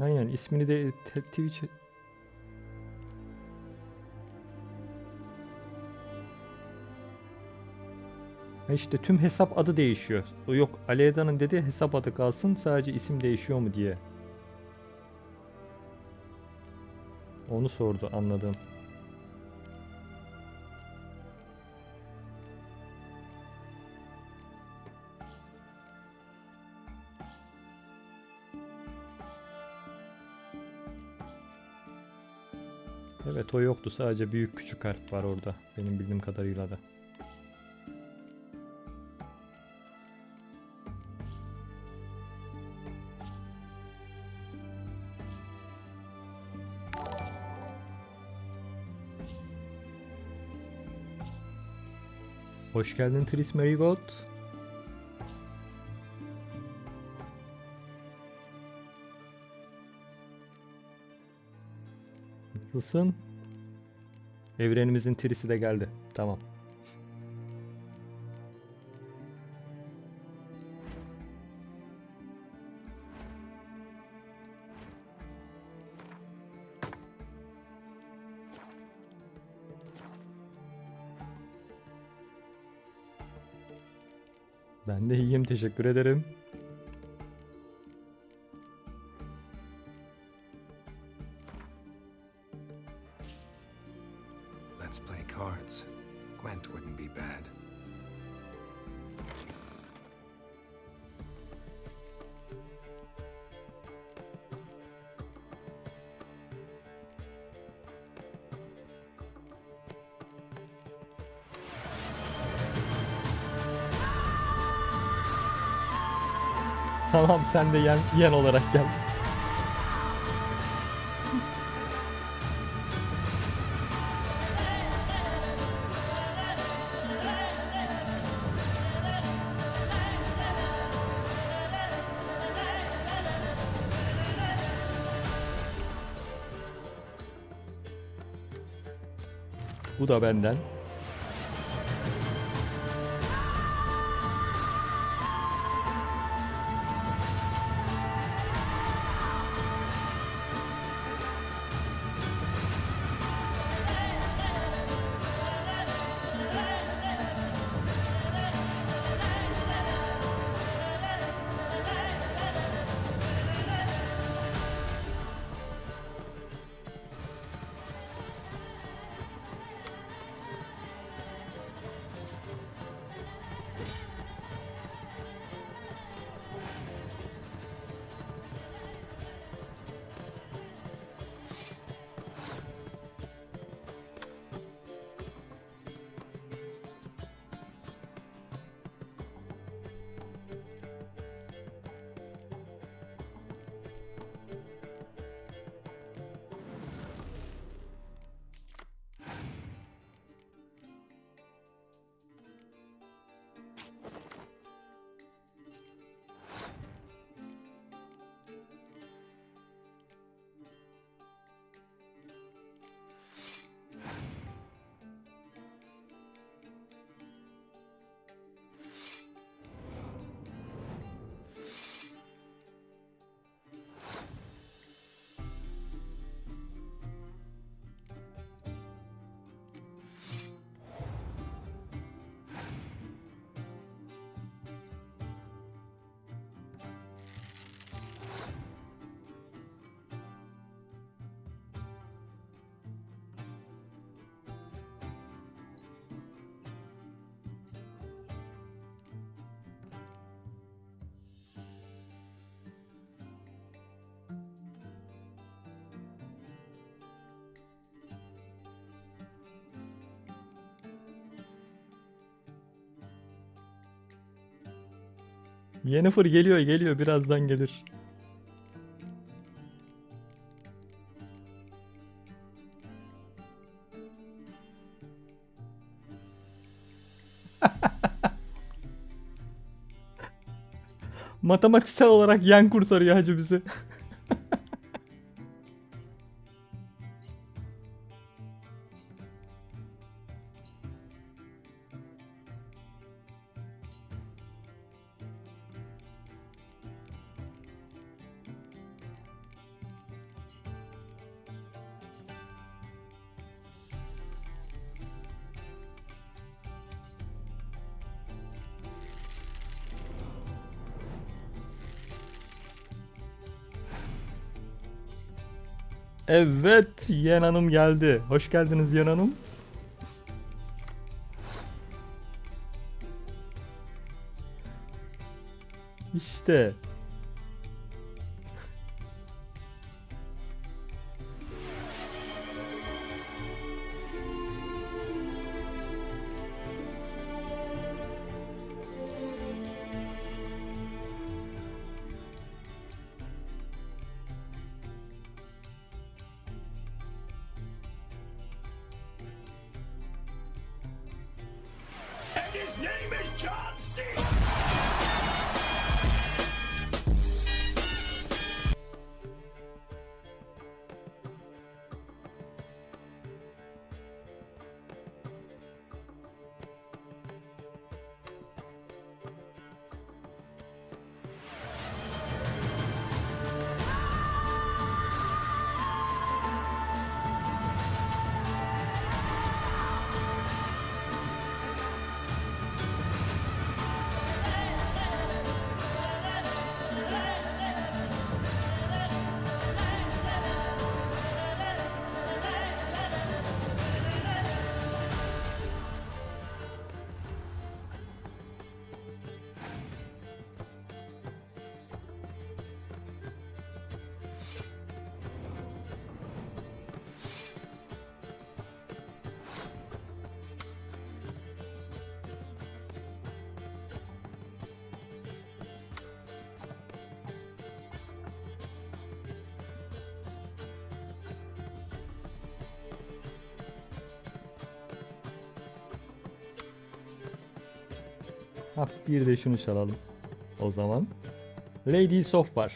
Aynen, ismini de Twitch... Ha işte tüm hesap adı değişiyor. O yok, Aleyda'nın dediği hesap adı kalsın, sadece isim değişiyor mu diye. Onu sordu, anladım. Evet, o yoktu. Sadece büyük küçük harf var orada. Benim bildiğim kadarıyla da. Hoş geldin Tris Marigold. Nasılsın? Evrenimizin Tris'i de geldi. Tamam. Ben de iyiyim, teşekkür ederim. Let's play cards. Gwent wouldn't be bad. Tamam, sen de yen olarak gel. Bu da benden. Yennefer geliyor, birazdan gelir. Matematiksel olarak yen kurtarıyor hacı bizi. Evet, Yen Hanım geldi. Hoş geldiniz Yen Hanım. İşte. His name is John C. Ha, bir de şunu çalalım. O zaman. Ladies of var.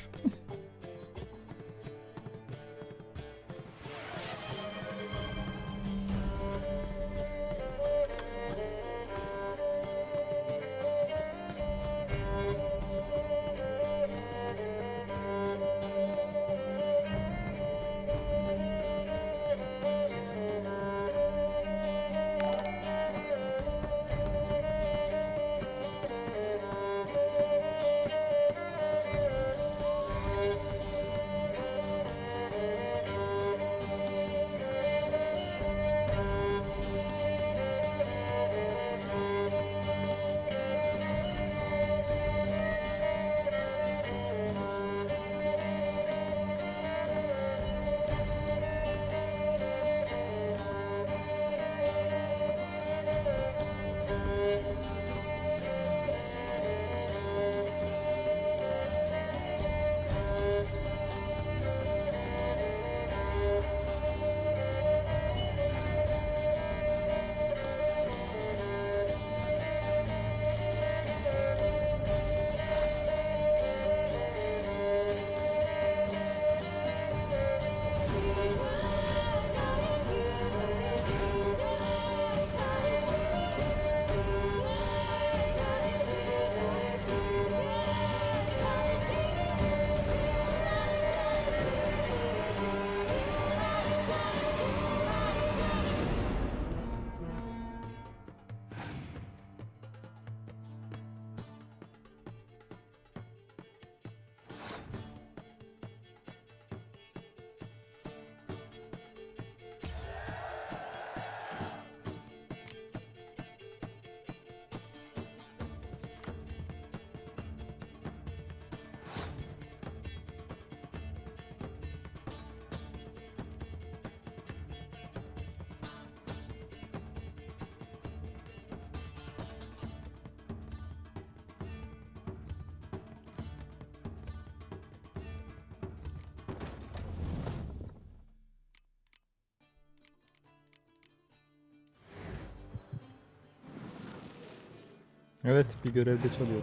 Evet, bir görevde çalıyor.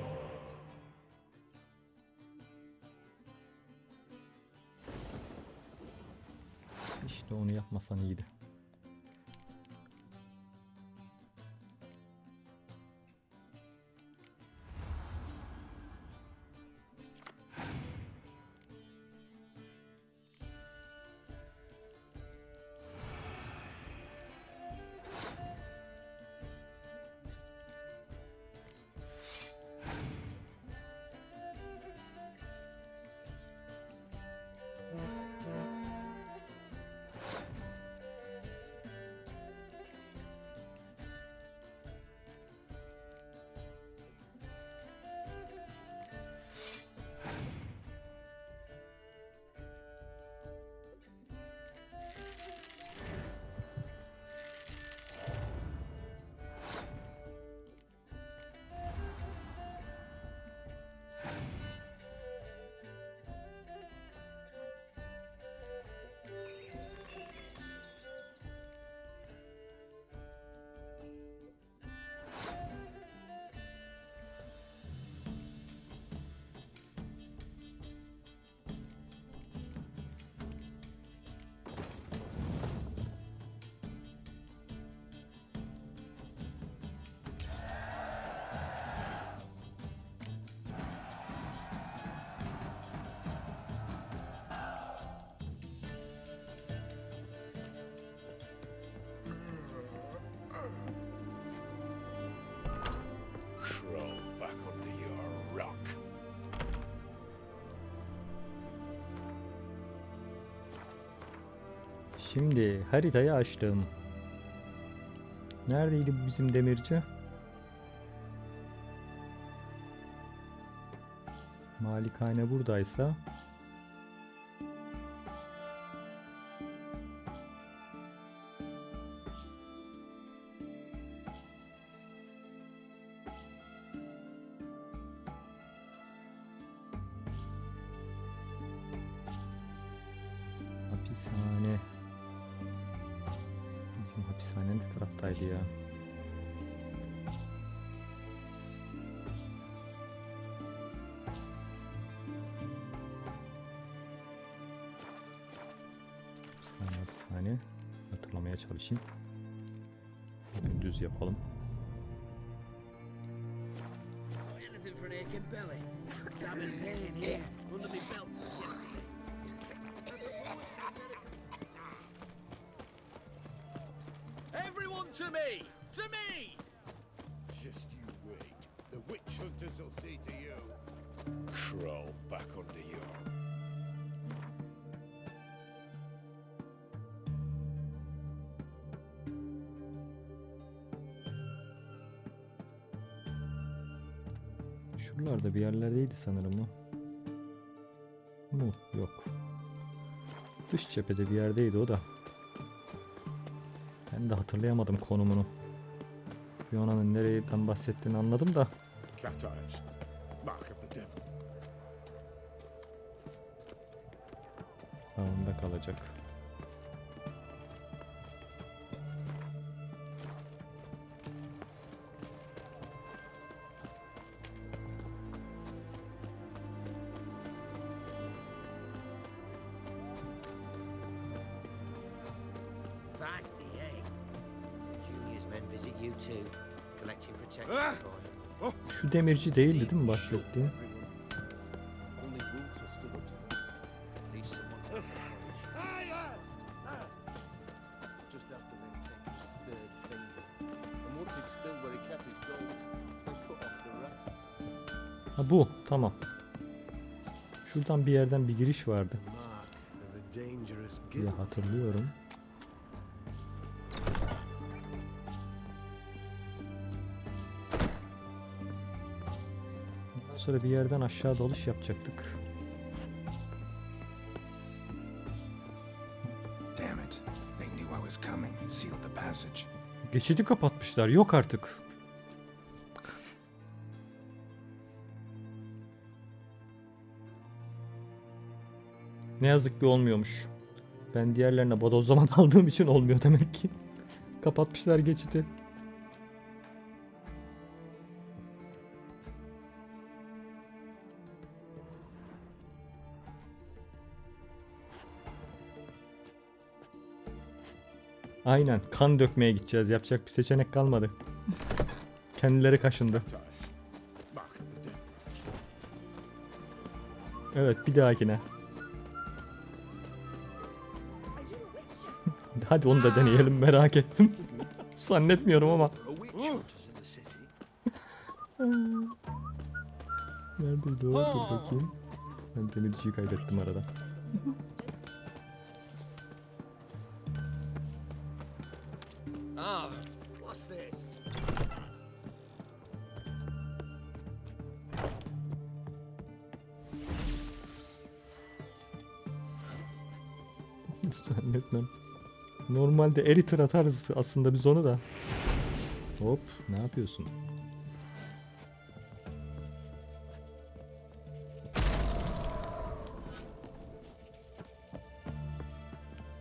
İşte onu yapmasan iyiydi. Şimdi haritayı açtım. Neredeydi bu bizim demirci? Malikane buradaysa hapishane. Bizim hapishane ne taraftaydı ya? Hapishane. Hatırlamaya çalışayım. Düz yapalım. Anything for an aching belly. Stabbing pain here under my belt since yesterday. Everyone to me! To me! Just you wait. The witch hunters will see to you. Crawl back under your... Şuralarda bir yerlerdeydi sanırım o. Mu? Yok. Dış cephede bir yerdeydi o da. Ben de hatırlayamadım konumunu. Fiona'nın nereden bahsettiğini anladım da. Cat eyes. Mark of the devil. Sağında kalacak. Fancy, eh? Junior's men visit you too, collecting protection for him. Şu demirci değildi değil mi bahsettiğim? Only Walter stood up to them. At least someone from the college. Just after they'd taken his third finger. And once he'd spilled where he kept his gold, they cut off the rest. Ha bu tamam. Şuradan bir yerden bir giriş vardı. Mark of a dangerous diye guild. hatırlıyorum. Ondan sonra bir yerden aşağı dalış yapacaktık. Damn it. They knew I was coming. Sealed the passage. Geçidi kapatmışlar. Yok artık. Ne yazık ki olmuyormuş. Ben diğerlerine bodozlama aldığım için olmuyor demek ki. Kapatmışlar geçidi. Aynen. Kan dökmeye gideceğiz. Yapacak bir seçenek kalmadı. Kendileri kaşındı. Evet, bir dahakine. Hadi onu da deneyelim, merak ettim. Zannetmiyorum ama. Neredeydi o? Dur bakayım. Ben denizciyi kaybettim arada. Ah, what's this? Hiç zannetmem. Normalde eritir atarız aslında biz onu da. Hop, ne yapıyorsun?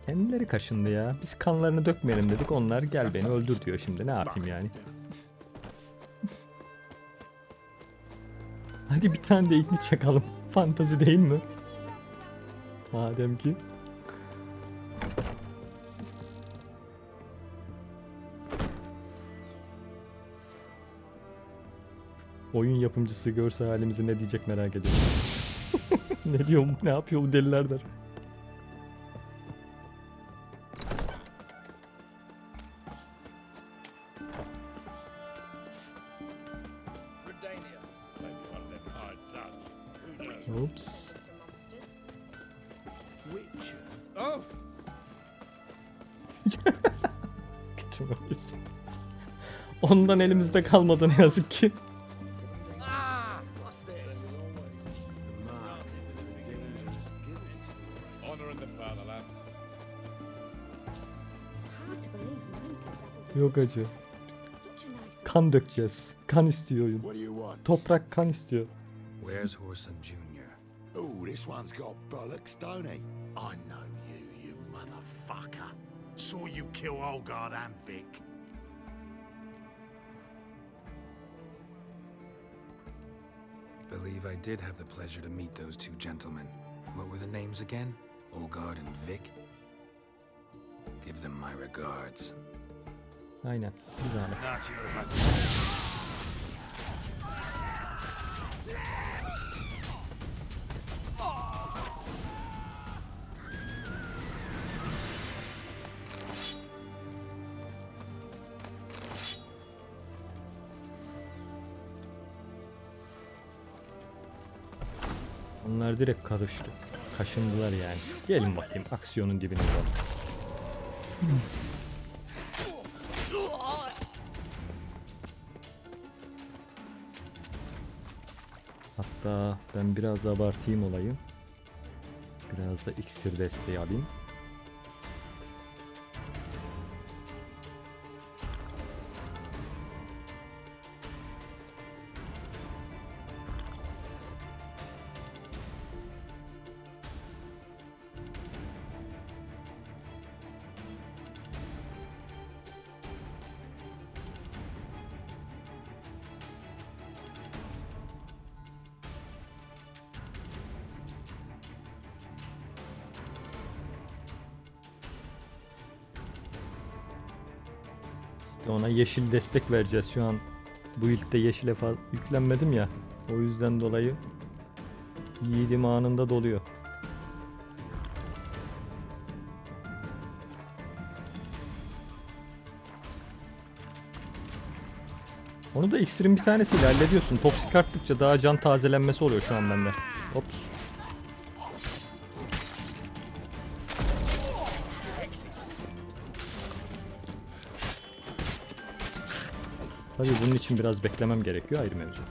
Kendileri kaşındı ya. Biz kanlarını dökmeyelim dedik. Onlar gel beni öldür diyor şimdi. Ne yapayım yani? Hadi bir tane de ilmi çakalım. Fantazi değil mi? Madem ki. Oyun yapımcısı görse halimizi ne diyecek merak ediyorum. Ne diyor, ne yapıyor bu deliler der. Oops. Oh! Kaçamayız. Ondan elimizde kalmadı ne yazık ki. What's this? The mark of a dangerous guild. Honor in the fatherland. Hard to believe man can double Yok acı. such a nice Kan dökeceğiz. Kan istiyor oyun. What do you want? Toprak kan istiyor. Where's Whoreson Jr.? Oh, this one's got bollocks, don't he? I know you, you motherfucker. Saw you kill Olgard and Vic. Believe I did have the pleasure to meet those two gentlemen. What were the names again? Olgard and Vic? Give them my regards. Aynen. Bir zahmet. Not your Onlar direkt karıştı. Kaşındılar yani. Gelin bakayım aksiyonun dibine olalım. Hatta ben biraz abartayım olayı. Biraz da iksir desteği alayım. Ona yeşil destek vereceğiz şu an. Bu ilkte yeşile fazla yüklenmedim ya. O yüzden dolayı yiğidim anında doluyor. Onu da iksirin bir tanesiyle hallediyorsun. Toksik arttıkça daha can tazelenmesi oluyor şu an bende. Ops. Tabii bunun için biraz beklemem gerekiyor, ayrı mevzu.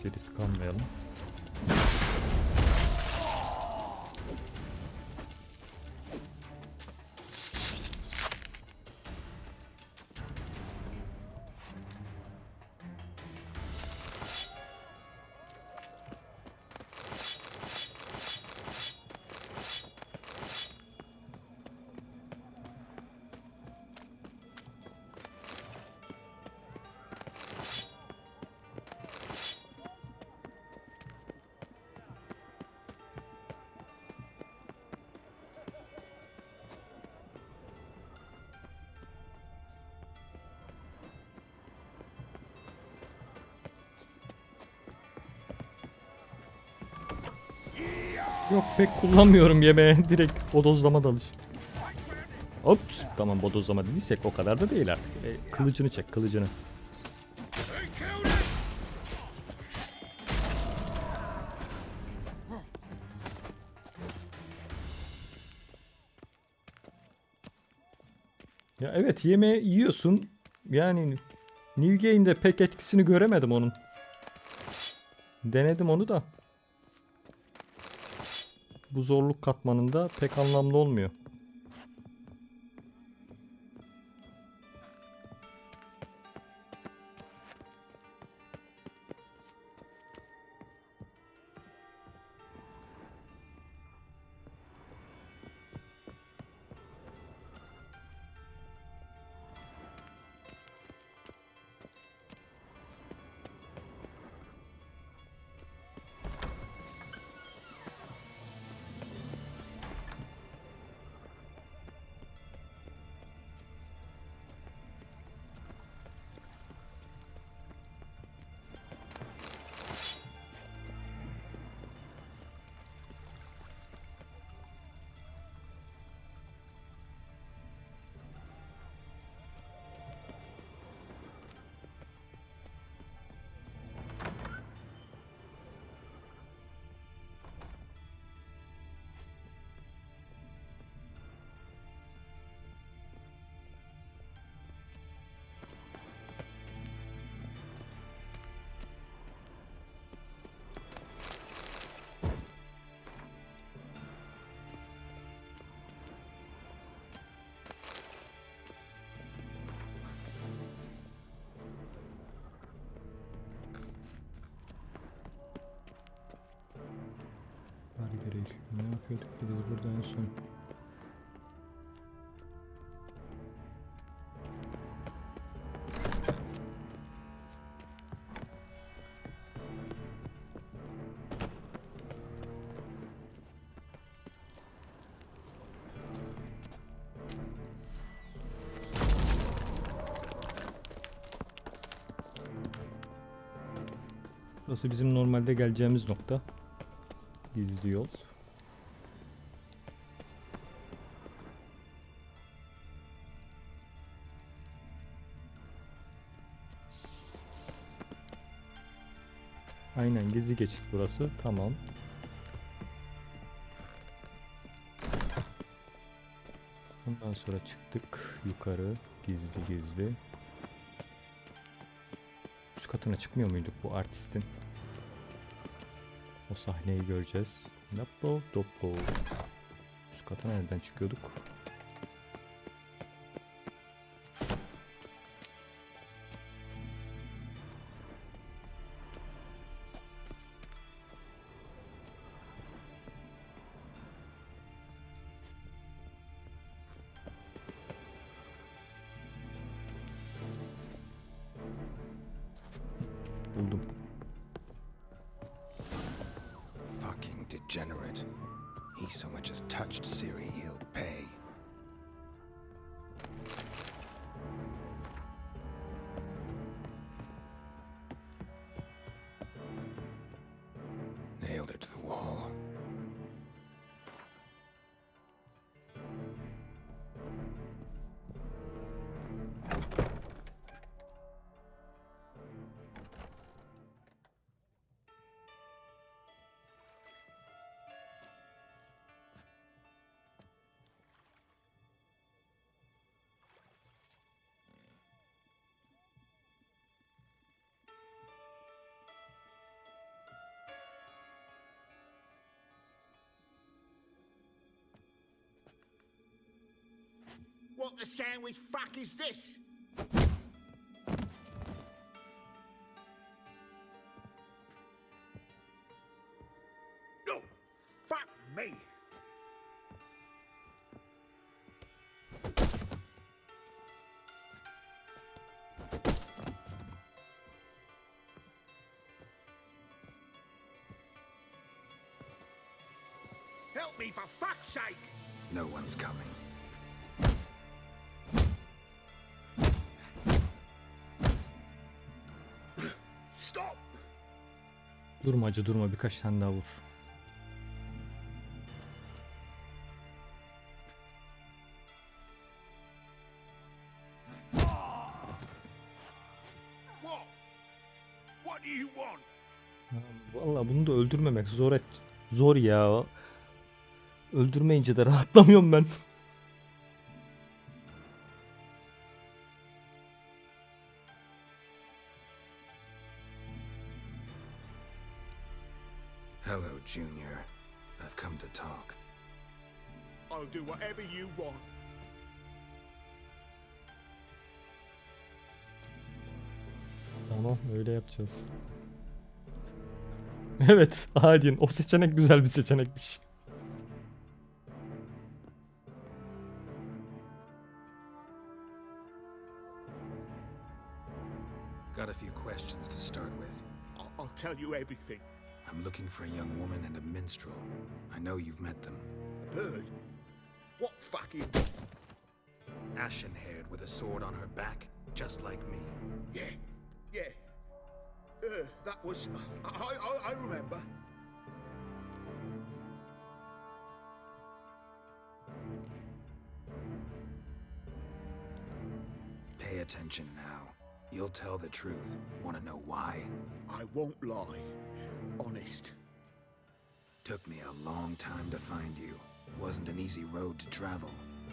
Risk kalmayalım. Yok pek kullanmıyorum yemeğe. Direkt bodozlama dalış. Ops. Tamam bodozlama dediysek o kadar da değil artık. Kılıcını çek kılıcını. Ya evet yemeği yiyorsun. Yani New Game'de pek etkisini göremedim onun. Denedim onu da. Bu zorluk katmanında pek anlamlı olmuyor. değil. Ne yapıyorduk ki biz burada en son? Burası bizim normalde geleceğimiz nokta. Gizli yol. Aynen gizli geçit burası. Tamam. Ondan sonra çıktık yukarı. Gizli. Üst katına çıkmıyor muyduk bu artistin? O sahneyi göreceğiz. Nappo doppo. Üst kata nereden çıkıyorduk? Buldum. Fucking degenerate. He so much as touched Ciri, he'll pay. Nailed it to the wall. What the sandwich fuck is this? No, fuck me. Help me for fuck's sake. No one's coming. Stop. Durma acı durma, birkaç tane daha vur. What do you want? Vallahi bunu da öldürmemek zor ya. Öldürmeyince de rahatlamıyorum ben. Hello, Junior. I've come to talk. I'll do whatever you want. Tamam, öyle yapacağız. Evet, Adin. O seçenek güzel bir seçenekmiş. Got a few questions to start with. I'll tell you everything. I'm looking for a young woman and a minstrel. I know you've met them. A bird? What fucking... Ashen-haired with a sword on her back, just like me. Yeah. That was... I remember. Pay attention now. You'll tell the truth. Want to know why? I won't lie. Honest. Took me a long time to find you. Wasn't an easy road to travel.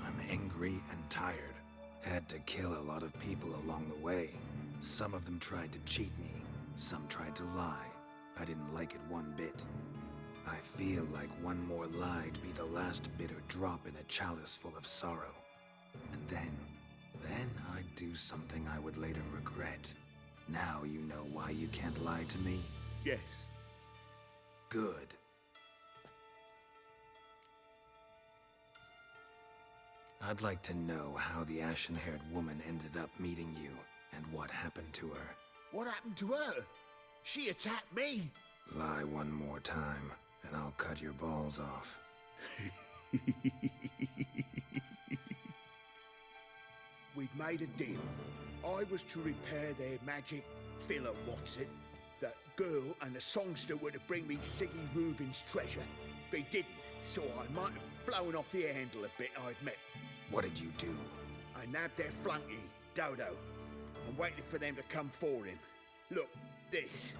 I'm angry and tired. Had to kill a lot of people along the way. Some of them tried to cheat me. Some tried to lie. I didn't like it one bit. I feel like one more lie'd be the last bitter drop in a chalice full of sorrow. And then I'd do something I would later regret. Now you know why you can't lie to me? Yes. Good. I'd like to know how the ashen-haired woman ended up meeting you and what happened to her. What happened to her? She attacked me. Lie one more time, and I'll cut your balls off. We'd made a deal. I was to repair their magic villa, what's it? That girl and the songster were to bring me Siggy Reuven's treasure. They didn't, so I might have flown off the handle a bit, I admit. What did you do? I nabbed their flunky, Dodo, and waited for them to come for him. Look, this.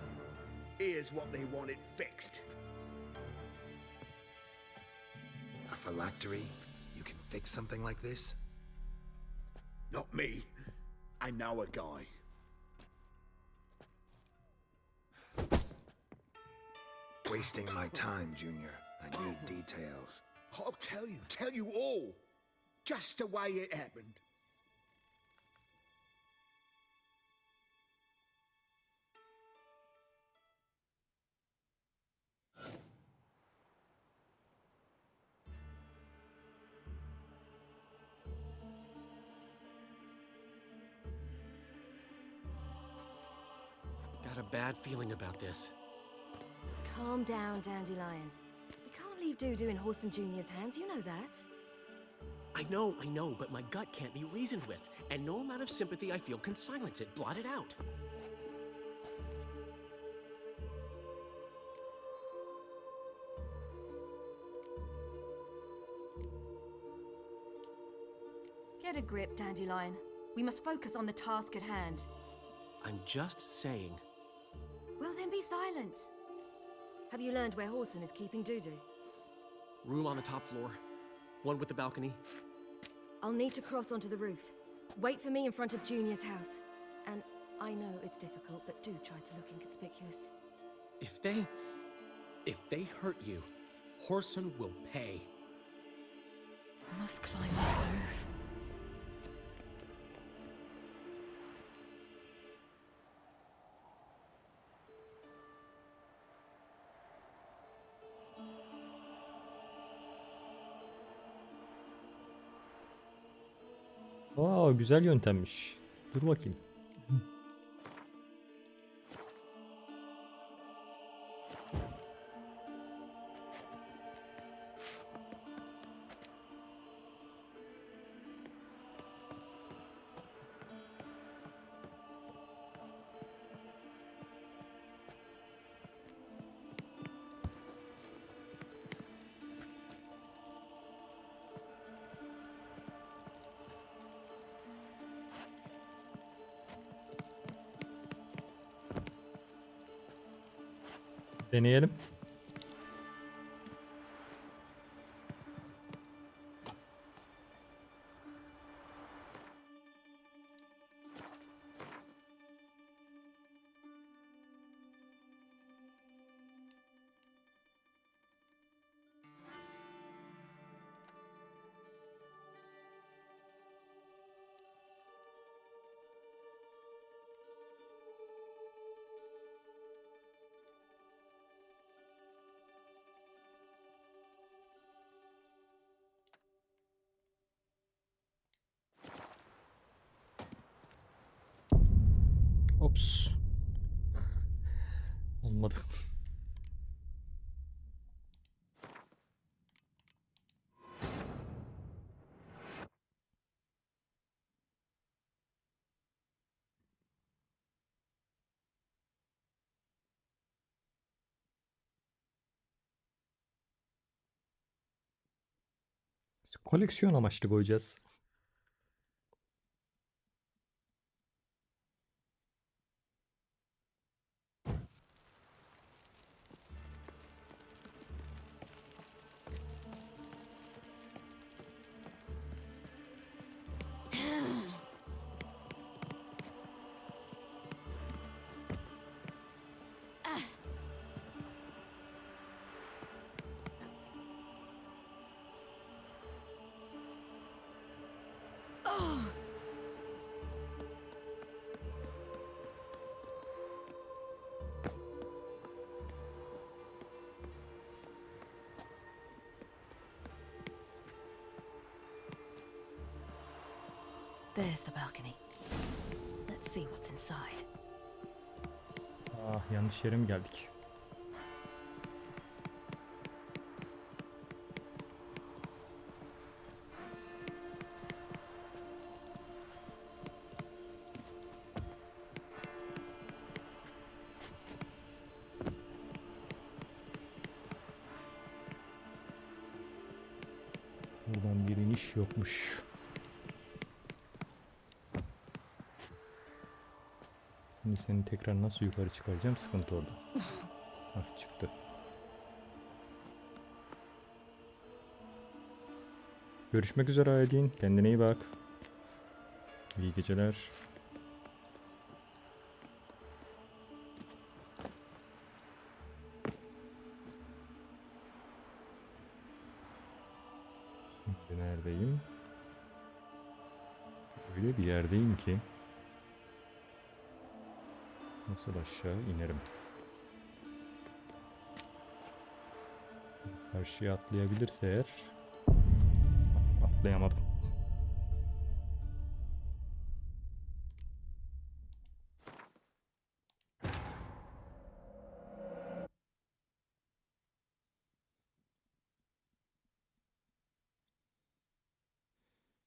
Here's what they wanted fixed. A phylactery? You can fix something like this? Not me. I know a guy. Wasting my time, Junior. I need details. I'll tell you all. Just the way it happened. Got a bad feeling about this. Calm down, Dandelion. We can't leave Dudu in Horson Jr.'s hands, you know that. I know, but my gut can't be reasoned with, and no amount of sympathy I feel can silence it, blot it out. Get a grip, Dandelion. We must focus on the task at hand. I'm just saying. Well, then be silent. Have you learned where Horson is keeping Dudu? Room on the top floor. One with the balcony. I'll need to cross onto the roof. Wait for me in front of Junior's house. And I know it's difficult, but do try to look inconspicuous. If they hurt you, Horson will pay. I must climb onto the roof. Aa, güzel yöntemmiş. Dur bakayım. Deneyelim. Ops. Olmadı. Koleksiyon amaçlı koyacağız. There's the balcony. Let's see what's inside. Ah, yanlış yere mi geldik? Buradan bir iniş yokmuş. Şimdi seni tekrar nasıl yukarı çıkaracağım? Sıkıntı orada. Hah, çıktı. Görüşmek üzere Aydin. Kendine iyi bak. İyi geceler. Şimdi neredeyim? Öyle bir yerdeyim ki nasıl aşağı inerim? Karşıya atlayabilirse eğer. Atlayamadım.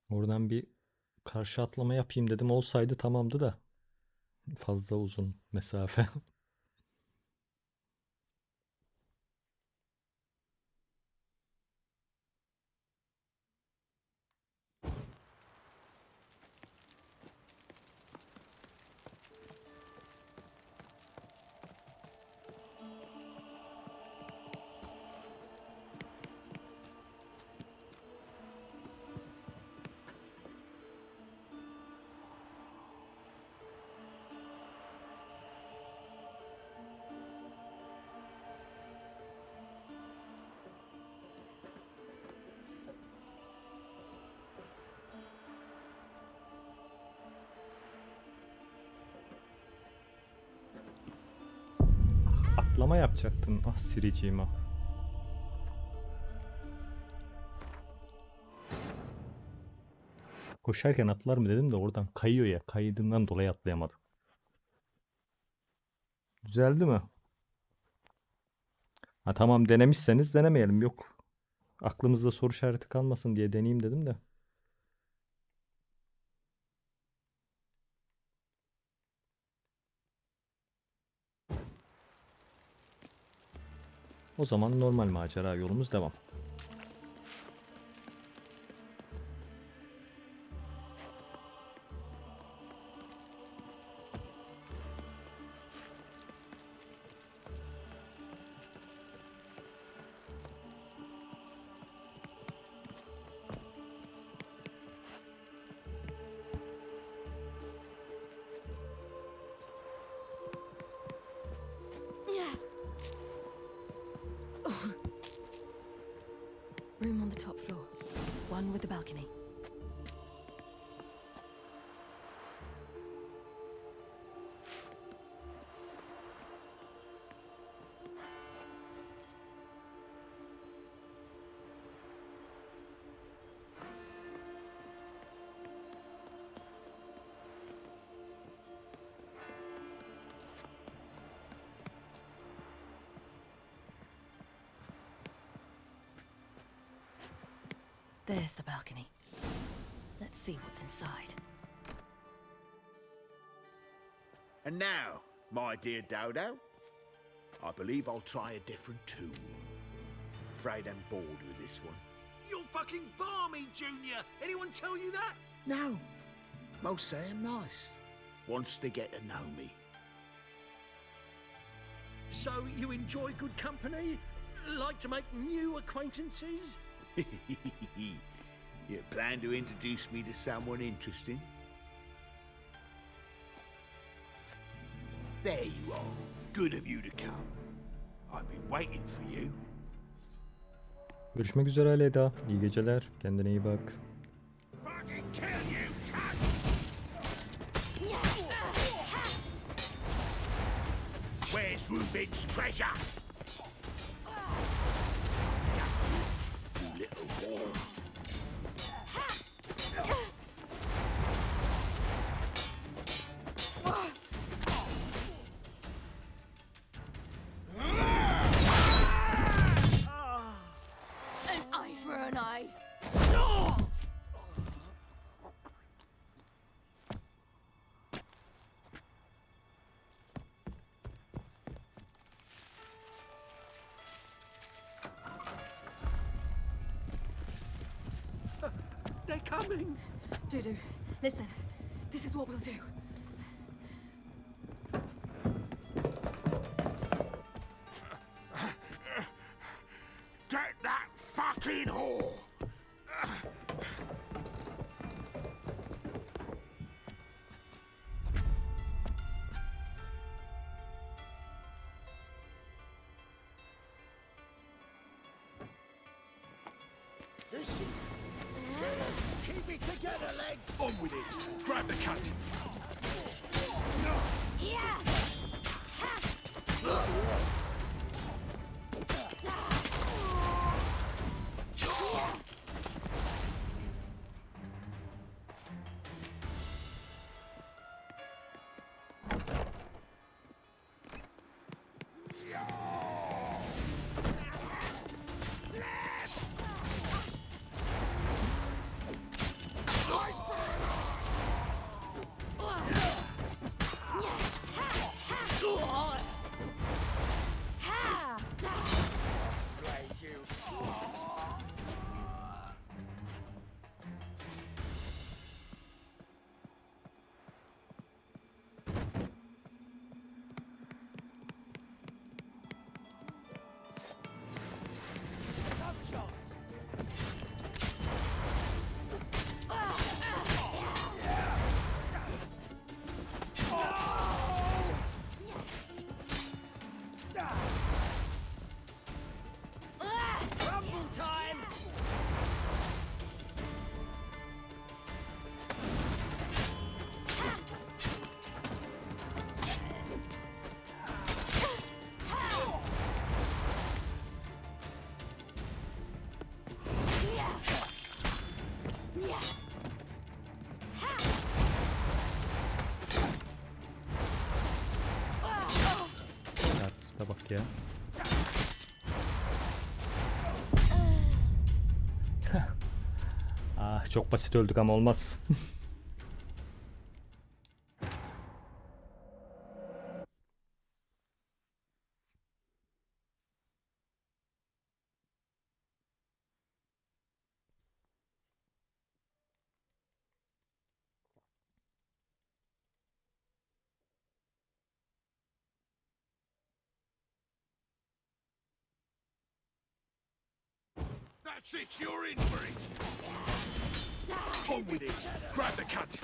Oradan bir karşı atlama yapayım dedim. Olsaydı tamamdı da. Fazla uzun mesafe. Atlama yapacaktın. Ah siriciğim ah. Koşarken atlar mı dedim de oradan kayıyor ya. Kaydığından dolayı atlayamadım. Düzeldi mi? Ha tamam, denemişseniz denemeyelim. Yok. Aklımızda soru işareti kalmasın diye deneyeyim dedim de. O zaman normal macera yolumuz devam. Room on the top floor. One with the balcony. There's the balcony. Let's see what's inside. And now, my dear Dodo, I believe I'll try a different tool. Afraid I'm bored with this one. You're fucking balmy, Junior! Anyone tell you that? No, most say I'm nice. Wants to get to know me. So you enjoy good company? Like to make new acquaintances? You plan to introduce me to someone interesting? There you are. Good of you to come. I've been waiting for you. Görüşmek üzere Aleda. İyi geceler. Kendine iyi bak. Where's Reuben's treasure? You little whore. coming! Dudu, listen. This is what we'll do. Get that fucking whore! Keep it together, lads! On with it! Grab the cunt! Yeah! Rumble time! Artiste bak ya. Ah, çok basit öldük ama olmaz. That's it, you're in for it! On with it! Grab the cunt!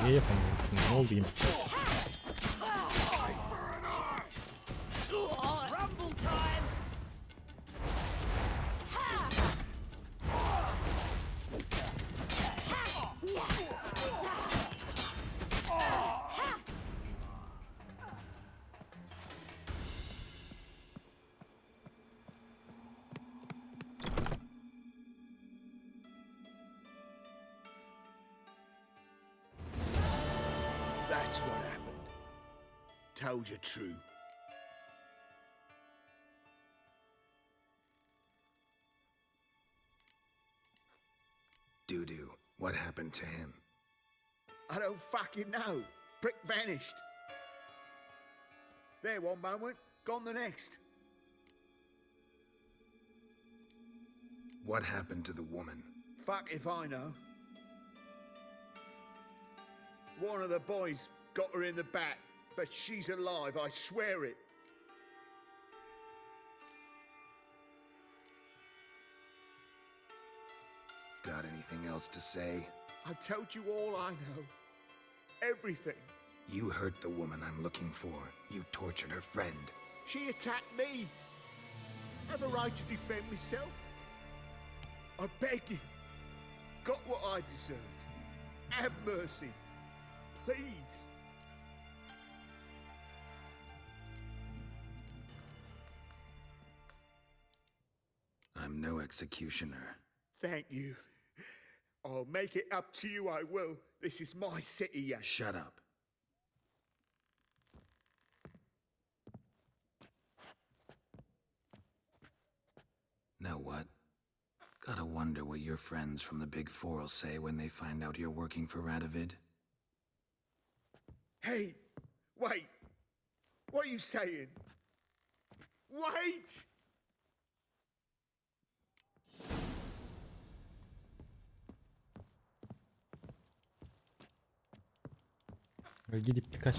Niye yapamıyorum şimdi? Ne oldu yine? Rumble time! That's what happened. Told you true. Dudu, what happened to him? I don't fucking know. Prick vanished. There one moment, gone the next. What happened to the woman? Fuck if I know. One of the boys got her in the back, but she's alive, I swear it. anything else to say? I've told you all I know. Everything. You hurt the woman I'm looking for. You tortured her friend. She attacked me. I have a right to defend myself. I beg you. Got what I deserved. Have mercy. Please. I'm no executioner. Thank you. I'll make it up to you, I will. This is my city, yes. Shut up. Know what? Gotta wonder what your friends from the Big Four'll say when they find out you're working for Radovid. Hey, wait. What are you saying? Wait! Gidip birkaç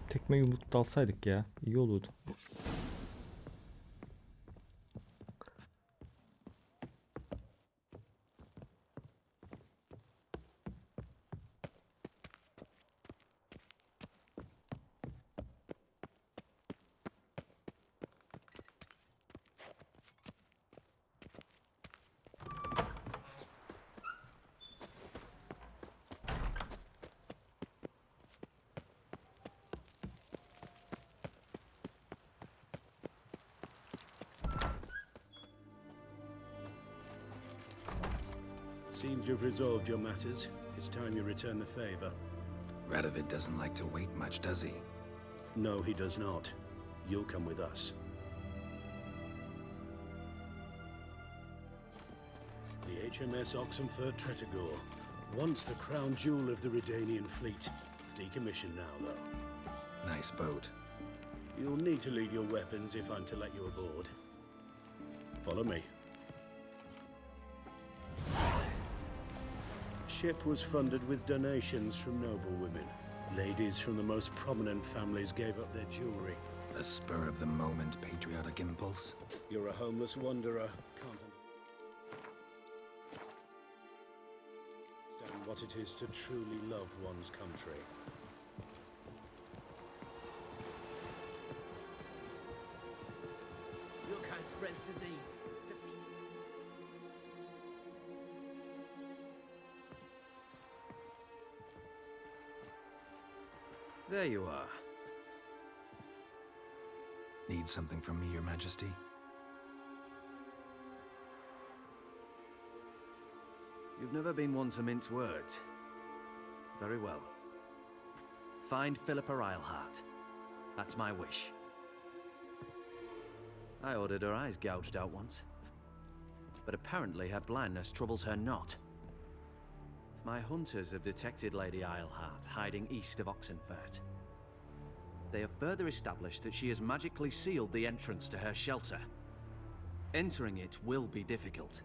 tekme yumruk dalsaydık ya. İyi olurdu. Seems you've resolved your matters. It's time you return the favor. Radovid doesn't like to wait much, does he? No, he does not. You'll come with us. The HMS Oxenford Tretogor, once the crown jewel of the Redanian fleet. Decommissioned now, though. Nice boat. You'll need to leave your weapons if I'm to let you aboard. Follow me. Ship was funded with donations from noble women. Ladies from the most prominent families gave up their jewelry. A spur-of-the-moment patriotic impulse? You're a homeless wanderer. Can't understand what it is to truly love one's country. Your kind spreads disease. There you are. Need something from me, Your Majesty? You've never been one to mince words. Very well. Find Philippa Eilhart. That's my wish. I ordered her eyes gouged out once. But apparently her blindness troubles her not. My hunters have detected Lady Eilhart hiding east of Oxenfurt. They have further established that she has magically sealed the entrance to her shelter. Entering it will be difficult.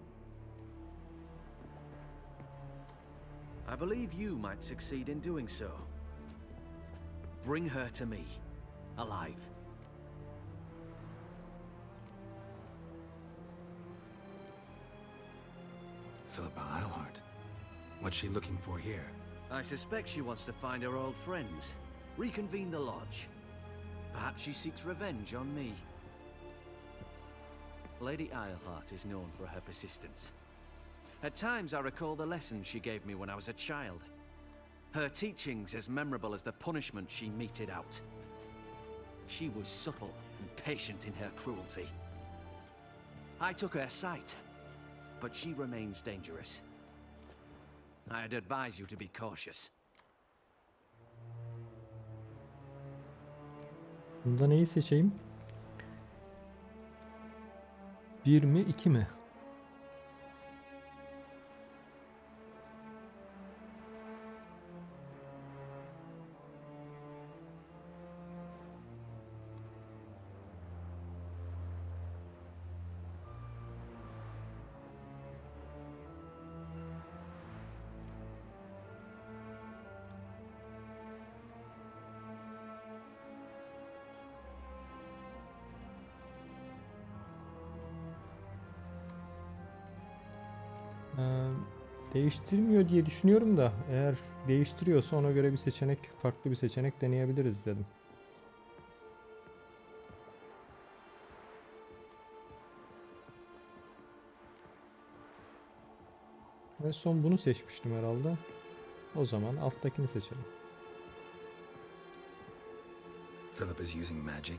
I believe you might succeed in doing so. Bring her to me, alive. Philippa Eilhart. What's she looking for here? I suspect she wants to find her old friends, reconvene the lodge. Perhaps she seeks revenge on me. Lady Eilhart is known for her persistence. At times I recall the lessons she gave me when I was a child. Her teachings as memorable as the punishment she meted out. She was subtle and patient in her cruelty. I took her sight, but she remains dangerous. I'd advise you to be cautious. Bundan neyi seçeyim? 1 mi 2 mi? Değiştirmiyor diye düşünüyorum da eğer değiştiriyorsa ona göre bir seçenek, farklı bir seçenek deneyebiliriz dedim. En son bunu seçmiştim herhalde. O zaman alttakini seçelim. Philip is using magic.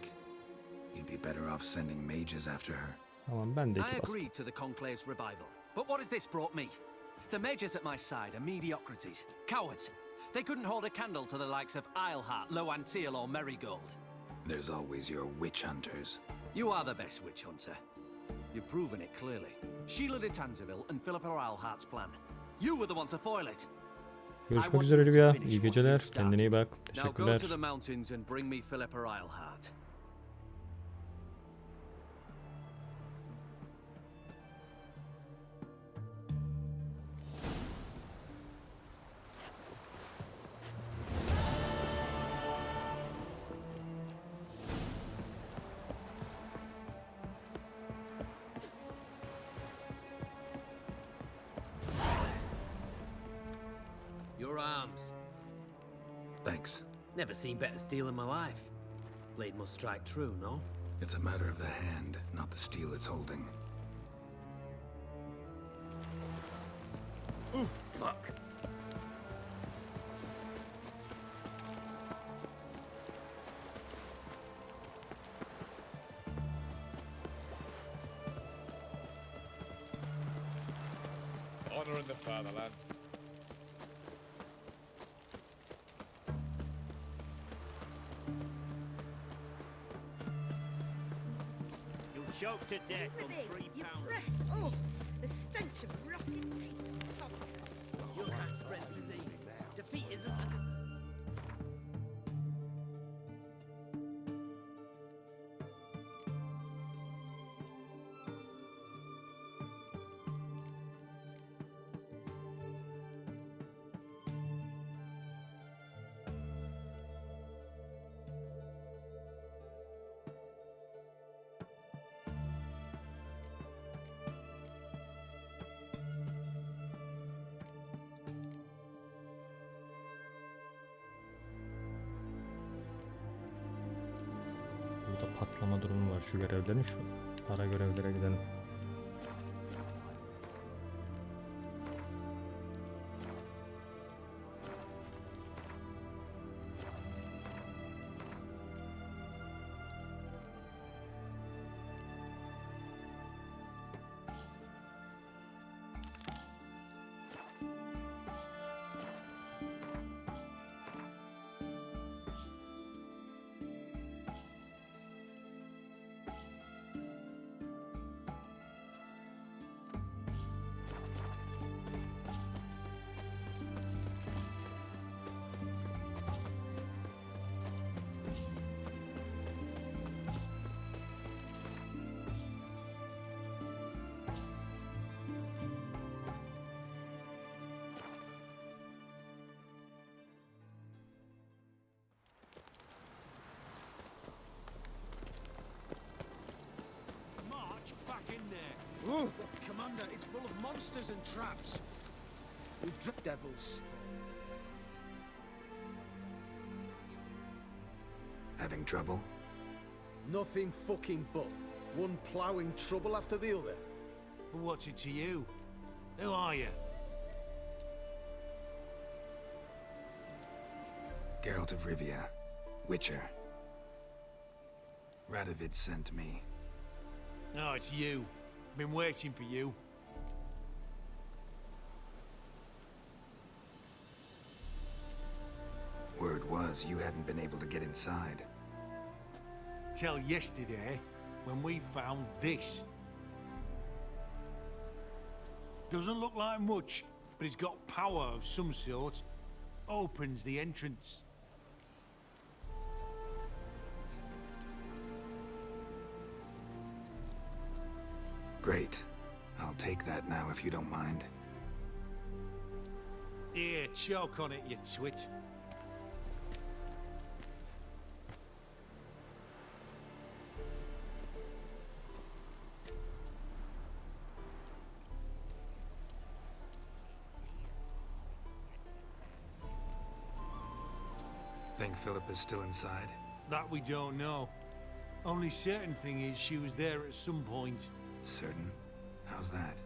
You'd be better off sending mages after her. Tamam, ben de I iki bastım. agreed to the Conclave's revival. But what has this brought me? The mages at my side are mediocrities, cowards. They couldn't hold a candle to the likes of Isleheart, Loantil, or Merigold. There's always your witch hunters. You are the best witch hunter. You've proven it clearly. Sheila de Tanzeville and Philippa Isleheart's plan. You were the one to foil it. Görüşmek üzere Olivia. İyi geceler. Kendine iyi bak. Now go Teşekkürler. to the mountains and bring me Philippa Isleheart. Your arms. Thanks. Never seen better steel in my life. Blade must strike true, no? It's a matter of the hand, not the steel it's holding. Ooh, fuck. Honor in the fatherland. You'll choke to death on Ruby, 3 your pounds. breath. Oh, the stench of rotted teeth. Your hand spreads disease. Defeat isn't an... Burada patlama durumu var şu görevlerin, şu ara görevlere gidelim. March back in there. Ooh. Commander, it's full of monsters and traps. We've dropped devils. Having trouble? Nothing fucking but. One ploughing trouble after the other. But what's it to you? Who are you? Geralt of Rivia, Witcher. Radovid sent me. No, it's you. Been waiting for you. Word was you hadn't been able to get inside. Till yesterday, when we found this. Doesn't look like much, but it's got power of some sort. Opens the entrance. Great. I'll take that now if you don't mind. Here, choke on it, you twit. Think Philip is still inside? That we don't know. Only certain thing is she was there at some point. Certain? How's that?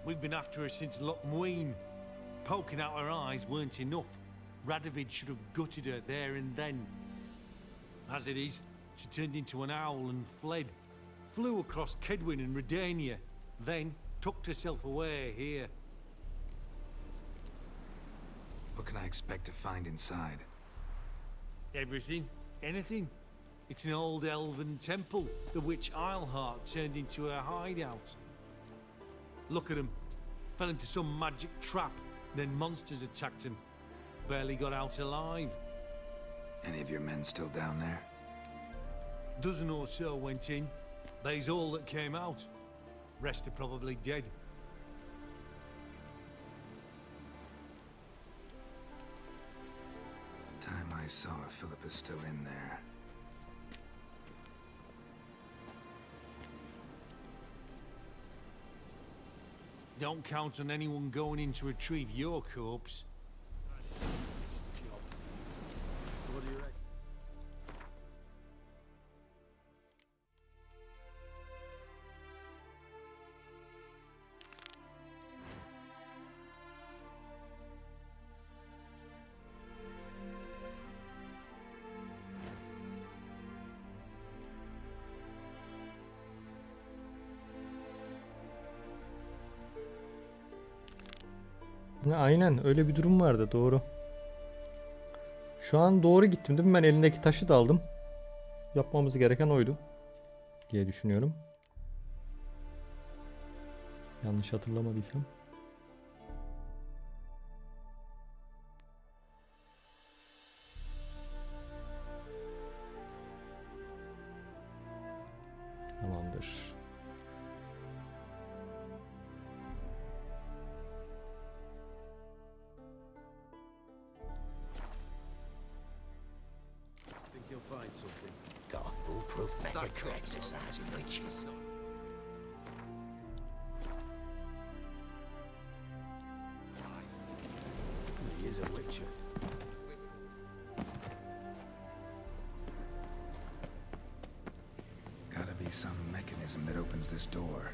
We've been after her since Lochmuin. Poking out her eyes weren't enough. Radovid should have gutted her there and then. As it is, she turned into an owl and fled. Flew across Kedwin and Redania, then tucked herself away here. What can I expect to find inside? Everything. Anything. It's an old elven temple, the witch Isleheart turned into her hideout. Look at him. Fell into some magic trap, then monsters attacked him. Barely got out alive. Any of your men still down there? Dozen or so went in. They's all that came out. Rest are probably dead. Time I saw if Philip is still in there. Don't count on anyone going in to retrieve your corpse. What do you reckon? Aynen öyle bir durum vardı, doğru. Şu an doğru gittim değil mi? Ben elindeki taşı da aldım. Yapmamız gereken oydu diye düşünüyorum. Yanlış hatırlamadıysam. Tamamdır. You'll find something. Got a foolproof method for exercising witches. He is a witcher. Gotta be some mechanism that opens this door.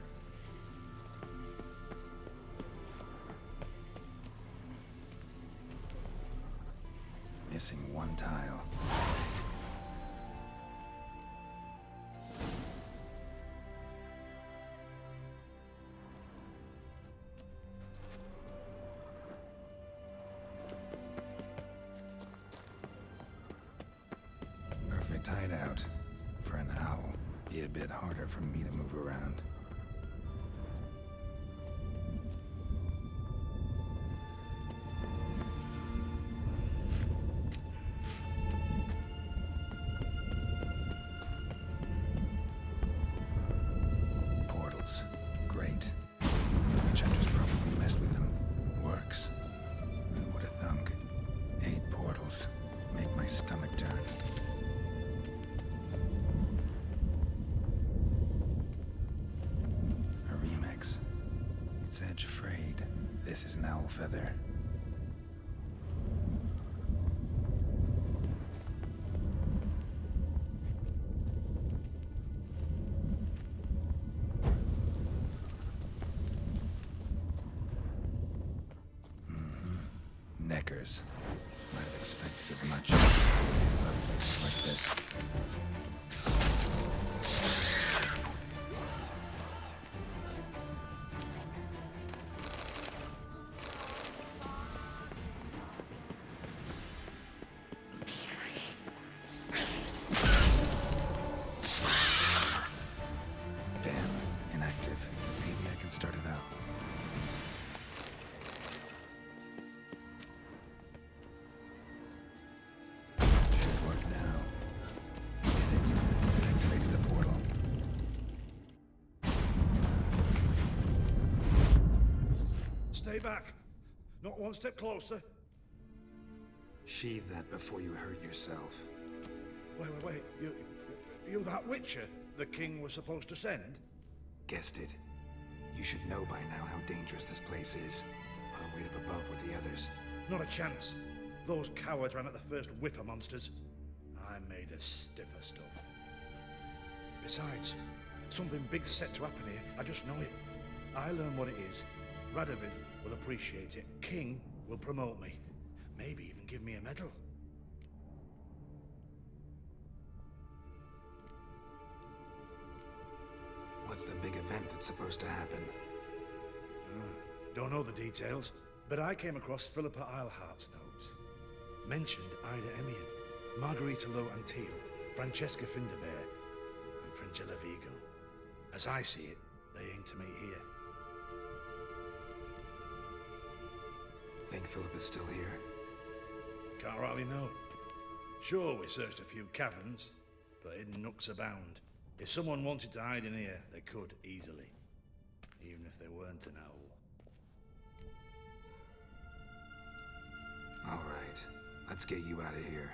Missing one tile. Perfect hideout. For an owl. Be a bit harder for me to move around. Portals. Great. The witch hunters probably messed with them. Works. Who would have thunk? 8 portals. Make my stomach turn. It's edge frayed. This is an owl feather. Neckers. Might have expected as much. Love places like this. Stay back. Not one step closer. Sheathe that before you hurt yourself. Wait. You that witcher the king was supposed to send? Guessed it. You should know by now how dangerous this place is. I'll wait up above with the others. Not a chance. Those cowards ran at the first whiff of monsters. I made a stiffer stuff. Besides, something big's set to happen here. I just know it. I learn what it is. Radovid will appreciate it. King will promote me. Maybe even give me a medal. What's the big event that's supposed to happen? Don't know the details, but I came across Philippa Eilhart's notes. Mentioned Ida Emian, Margarita Lo Antio, Francesca Finderbear, and Fringilla Vigo. As I see it, they aim to meet here. Think Philippa's still here? Can't rightly know. Sure, we searched a few caverns, but hidden nooks abound. If someone wanted to hide in here, they could easily. Even if they weren't an owl. All right, let's get you out of here.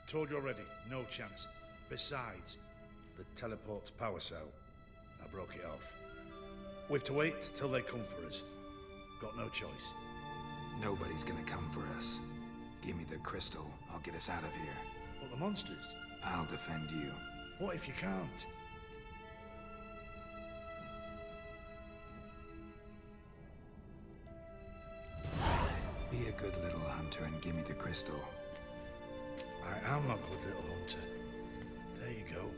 Told you already, no chance. Besides, the teleport's power cell. I broke it off. We've to wait till they come for us. Got no choice. Nobody's gonna come for us. Give me the crystal, I'll get us out of here. But the monsters? I'll defend you. What if you can't? Be a good little hunter and give me the crystal. I am a good little hunter. There you go.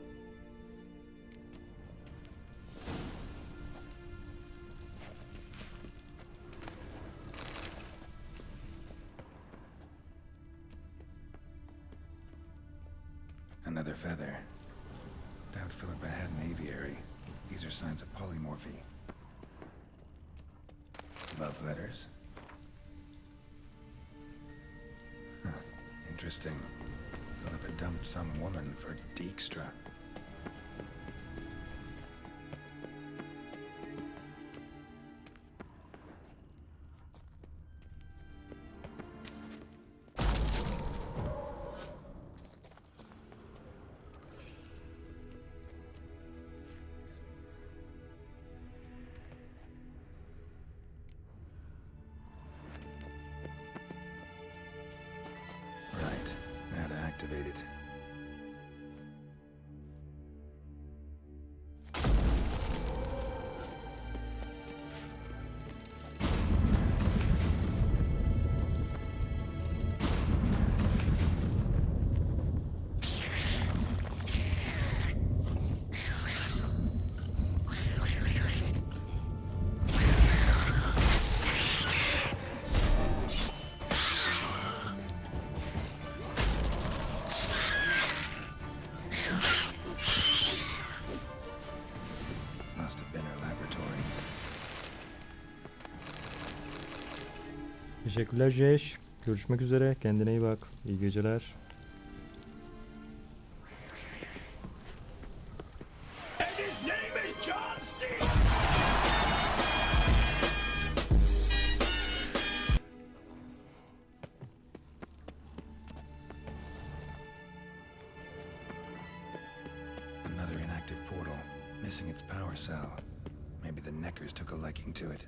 Another feather. Doubt Philippa had an aviary. These are signs of polymorphy. Love letters? Huh. Interesting. Philippa dumped some woman for Dijkstra. Activated. Teşekkürler Jeş. Görüşmek üzere. Kendine iyi bak. İyi geceler. Another inactive portal, missing its power cell. Maybe the Neckers took a liking to it.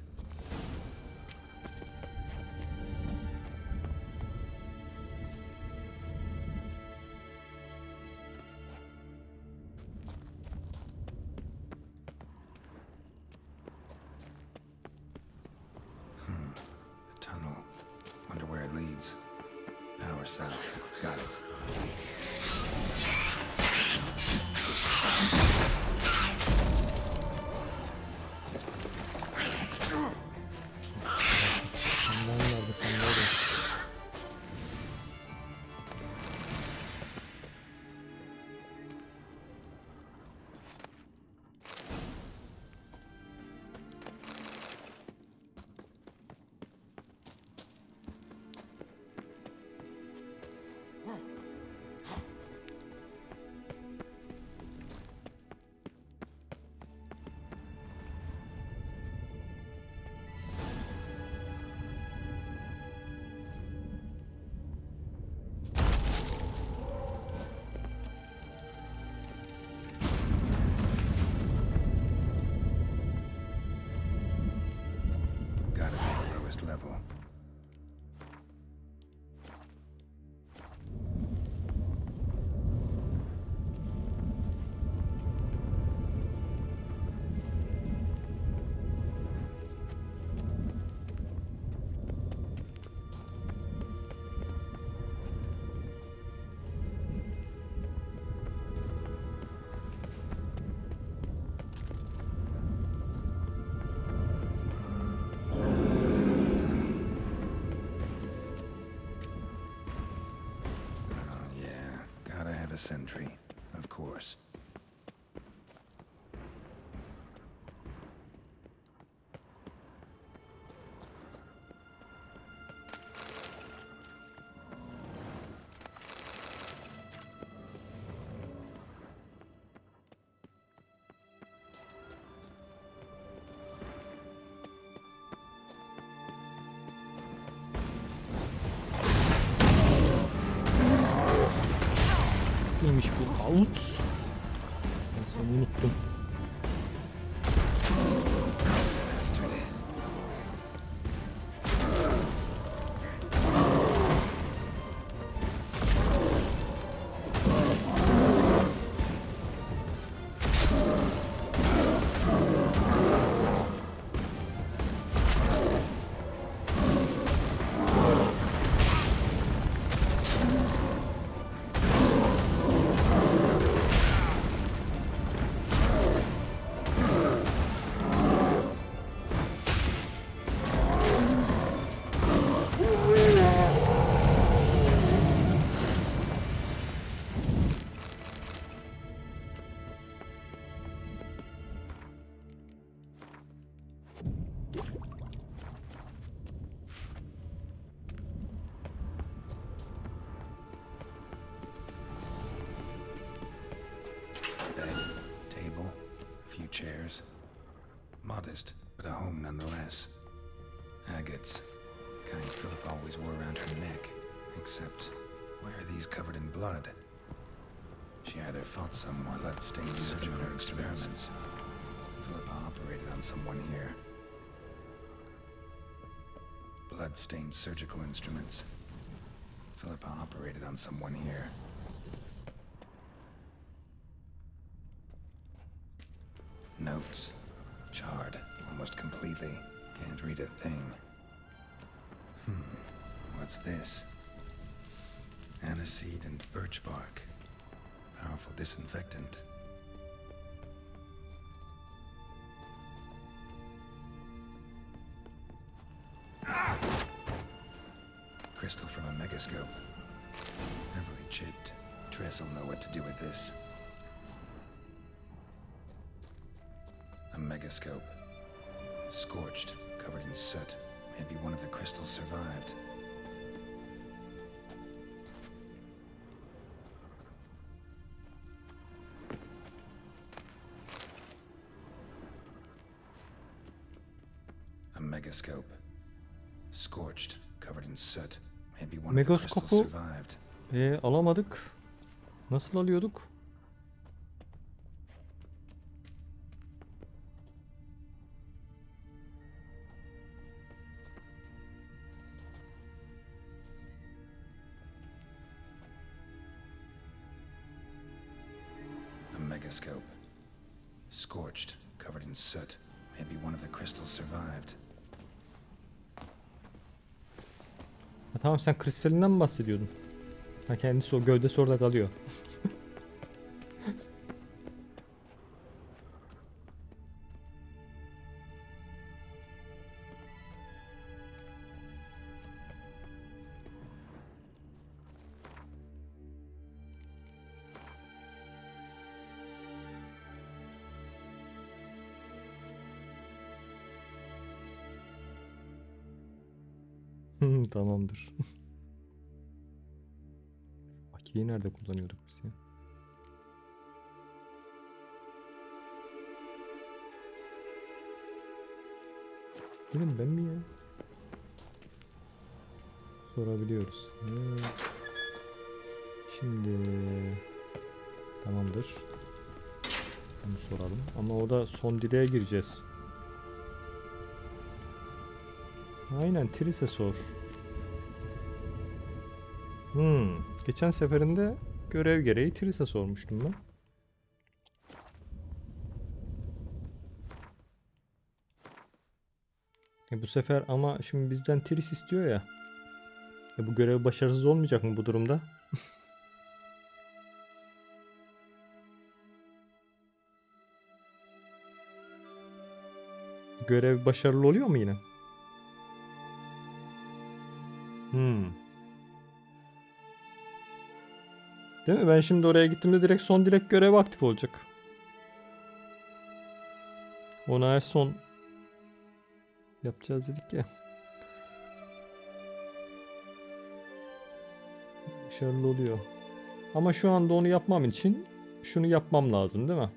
A tunnel. Wonder where it leads. Power cell. Got it. have a sentry, of course. Neymiş bu? Out. Ben seni unuttum. Chairs. Modest, but a home nonetheless. Agates. Kind Philip always wore around her neck. Except, why are these covered in blood? She either fought some blood-stained surgical experiments. Philippa operated on someone here. Blood-stained surgical instruments. Philippa operated on someone here. Notes. Charred, almost completely. Can't read a thing. What's this? Aniseed and birch bark. Powerful disinfectant. Crystal from a megascope. Heavily chipped. Tress will know what to do with this. A megascope. Scorched, covered in soot. Maybe one of the crystals survived. A megascope. Scorched, covered in soot. Maybe one of the crystals Megaskopu survived. Alamadık. Nasıl alıyorduk? Megascope. Scorched, covered in soot. Maybe one of the crystals survived. Ha, tamam, sen kristalinden mi bahsediyordun? Ha, kendisi o gövdesi orada kalıyor. Tamamdır. Akiyi nerede kullanıyorduk biz ya? Benim ben mi ya? Sorabiliyoruz. Şimdi tamamdır. Bunu soralım. Ama o da son dileğe gireceğiz. Aynen, Tris'e sor. Geçen seferinde görev gereği Tris'e sormuştum ben. Bu sefer ama şimdi bizden Tris istiyor ya. Bu görev başarısız olmayacak mı bu durumda? Görev başarılı oluyor mu yine? Değil mi? Ben şimdi oraya gittiğimde direkt son dilek görevi aktif olacak. Ona her son yapacağız dedik ya. Başarılı oluyor. Ama şu anda onu yapmam için şunu yapmam lazım değil mi?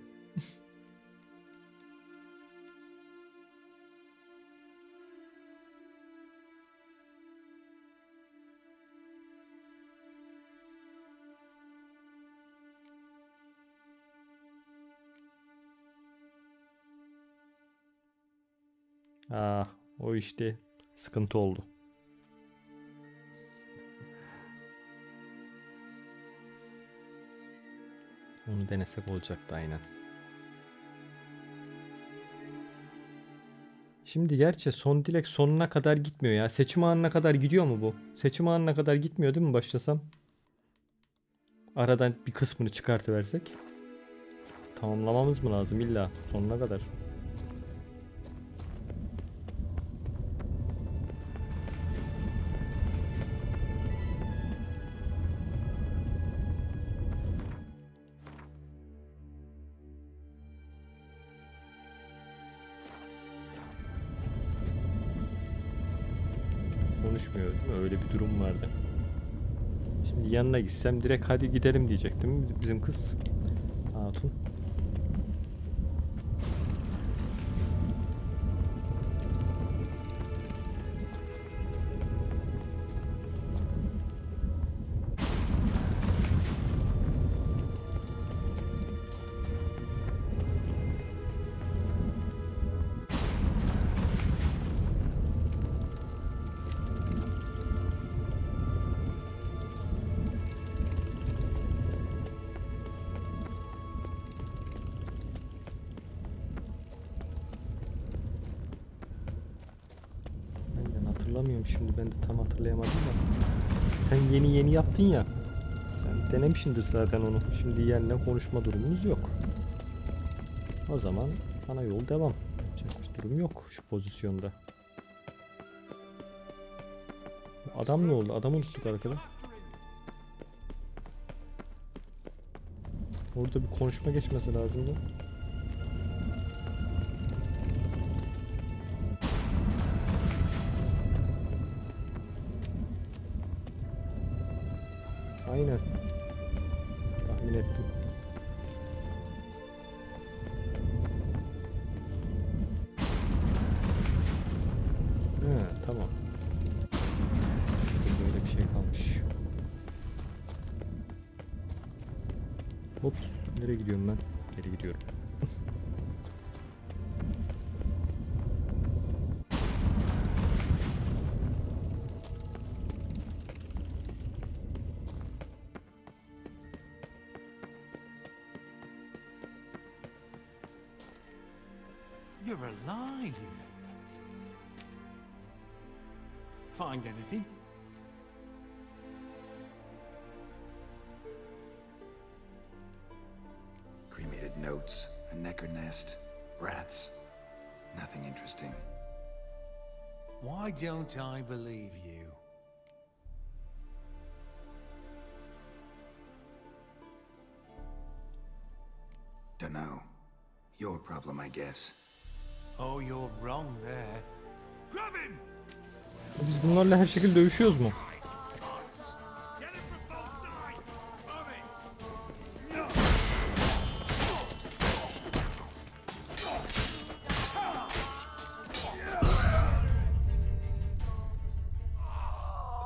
O işte sıkıntı oldu. Onu denesek olacaktı aynen. Şimdi gerçi son dilek sonuna kadar gitmiyor ya. Seçim anına kadar gidiyor mu bu? Seçim anına kadar gitmiyor değil mi başlasam? Aradan bir kısmını çıkartıversek. Tamamlamamız mı lazım illa sonuna kadar? Konuşmuyor değil mi? Öyle bir durum vardı. Şimdi yanına gitsem direkt hadi gidelim diyecektim bizim kız. Hatun. Hatırlamıyorum şimdi, ben de tam hatırlayamadım da. Sen yeni yaptın ya. Sen denemişsindir zaten onu. Şimdi yerle konuşma durumumuz yok. O zaman ana yol devam. Yapacak bir durum yok şu pozisyonda. Adam ne oldu? Adamı unuttuk arkada. Orada bir konuşma geçmesi lazımdı. Aynen. Tahmin ettim. Tamam. Böyle bir şey kalmış. Hop. Nereye gidiyorum ben? Geri gidiyorum. You're alive. Find anything? Cremated notes, a necker nest, rats. Nothing interesting. Why don't I believe you? Dunno. Your problem, I guess. Oh, you're wrong there. Grab him! Biz bunlarla her şekilde dövüşüyoruz mu?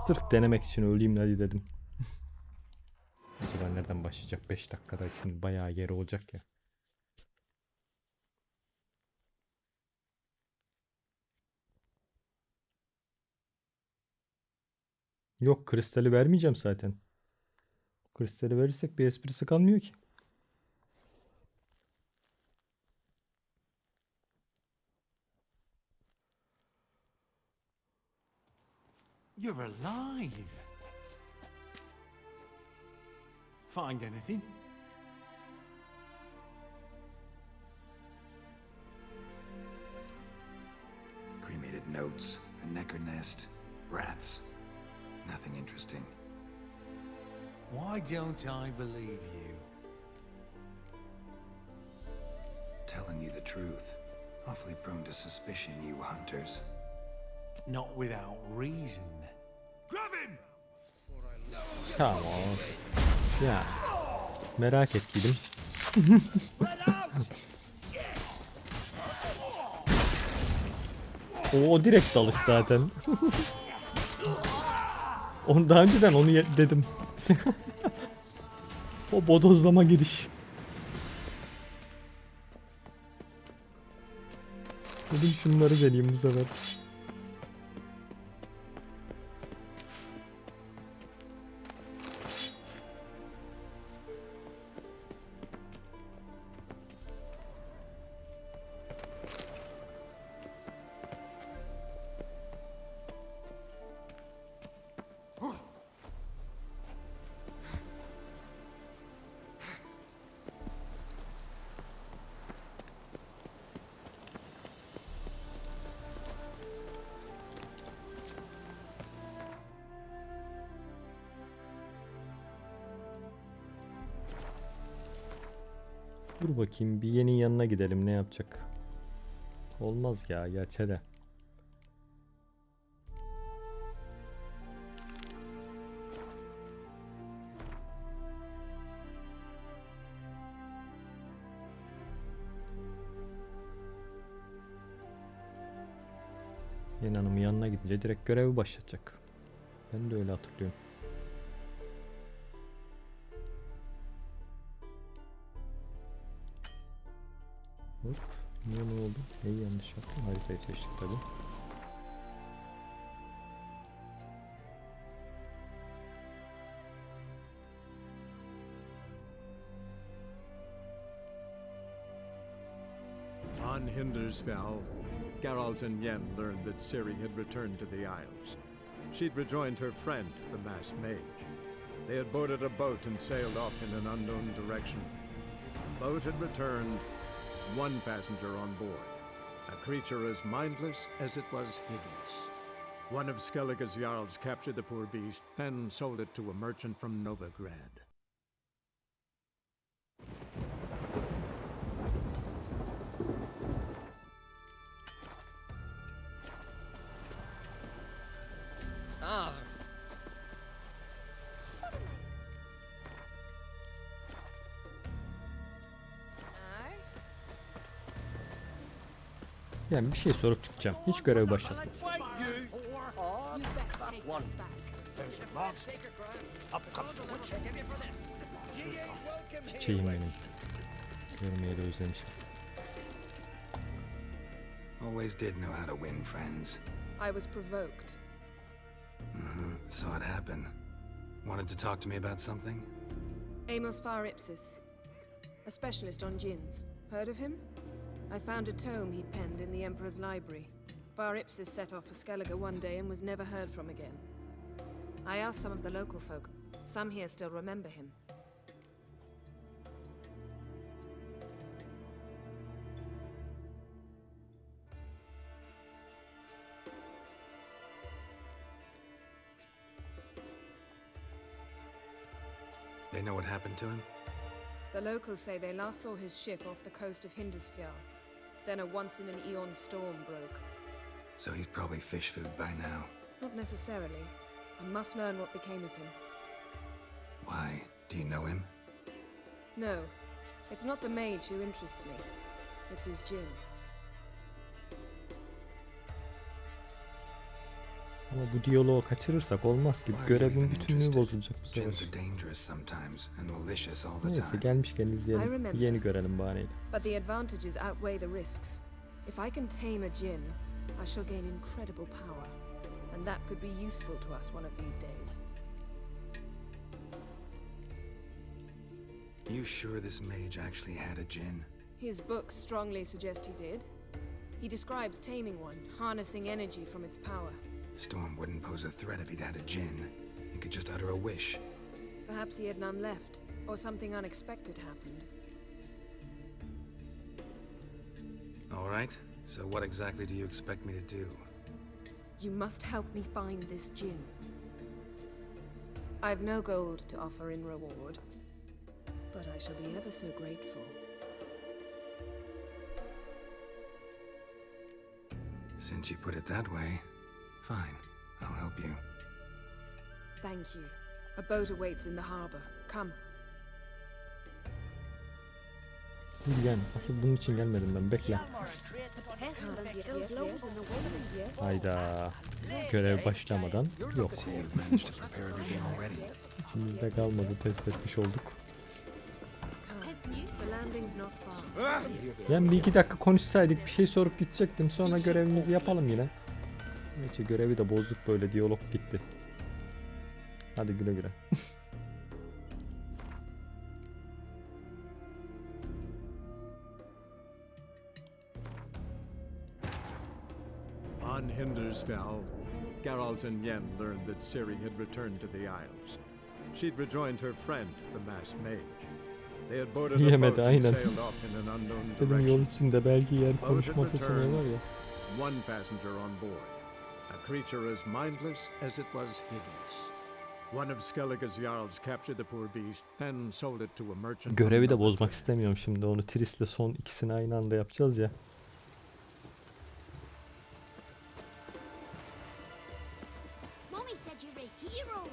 Sırf denemek için öleyim hadi dedim. Acaba nereden başlayacak? 5 dakikada şimdi bayağı yer olacak ya. Yok, kristali vermeyeceğim zaten. Kristali verirsek bir esprisi kalmıyor ki. You're alive. Find anything? Cremated notes, a necker nest, rats. Nothing interesting. Why don't I believe you? Telling you the truth. Awfully prone to suspicion, you hunters. Not without reason. Grab him! Tamam. Ya merak ettiydim. O direkt dalış zaten. Onu daha önceden onu dedim. O bodozlama giriş. Dedim şunları deneyeyim bu sefer. Dur bakayım bir yenin yanına gidelim ne yapacak. Olmaz ya gerçi de. Yen Hanım'ın yanına gidince direkt görevi başlatacak. Ben de öyle hatırlıyorum. Hop. Niye ne oldu? Neyi yanlış yaptım? Haritayı seçtik tabi. On Hindersfell, Geralt and Yen learned that Ciri had returned to the Isles. She'd rejoined her friend, the masked mage. They had boarded a boat and sailed off in an unknown direction. The boat had returned, one passenger on board, a creature as mindless as it was hideous. One of Skellige's Jarls captured the poor beast, then sold it to a merchant from Novigrad. Yani bir şey sorup çıkacağım. Hiç görev başlatmadım. Çiçeğim benim. Görmeyi de özlemişim. Always did know how to win friends. I was provoked. Saw it happen. Wanted to talk to me about something? Amos Far Ipsis, a specialist on djinns. Heard of him? I found a tome he'd penned in the Emperor's library. Far Ipsis set off for Skellige one day and was never heard from again. I asked some of the local folk. Some here still remember him. They know what happened to him? The locals say they last saw his ship off the coast of Hindisfjall. Then a once-in-an-eon storm broke. So he's probably fish food by now. Not necessarily. I must learn what became of him. Why? Do you know him? No. It's not the mage who interests me. It's his djinn. Ama bu diyaloğu kaçırırsak olmaz ki. Görevin bütünlüğü bozulacak bu sefer. Neyse gelmişken izleyelim. Yeni görelim bari. But the advantages outweigh the risks. If I can tame a djinn, I shall gain incredible power. And that could be useful to us one of these days. You sure this mage actually had a djinn? His books strongly suggest he did. He describes taming one, harnessing energy from its power. Storm wouldn't pose a threat if he'd had a djinn. He could just utter a wish. Perhaps he had none left, or something unexpected happened. All right, so what exactly do you expect me to do? You must help me find this djinn. I've no gold to offer in reward, but I shall be ever so grateful. Since you put it that way, fine. I'll help you. Thank you. A boat awaits in the harbor. Come. Gel. Asıl bunun için gelmedim ben. Bekle. Hayda. Görev başlamadan yok. İçimizde kalmadı. Test etmiş olduk. Yani bir iki dakika konuşsaydık bir şey sorup gidecektim. Sonra görevimizi yapalım yine. Neyse görevi de bozduk, böyle diyalog gitti. Hadi güle güle. On Hindersfell, Geralt and Yen learned that Ciri had returned to the Isles. She'd rejoined her friend, the masked mage. They had boarded a boat Yemedi and aynen. sailed off in an unknown Dedim yol direction. üstünde belki yer Boat had konuşma seçeneği var returned, ya. one passenger on board, a creature as mindless as it was hideous. One of Skellige's Jarls captured the poor beast, then sold it to a merchant. Görevi de bozmak istemiyorum şimdi. Onu Triss'le son ikisini aynı anda yapacağız ya. Mommy said you're a hero.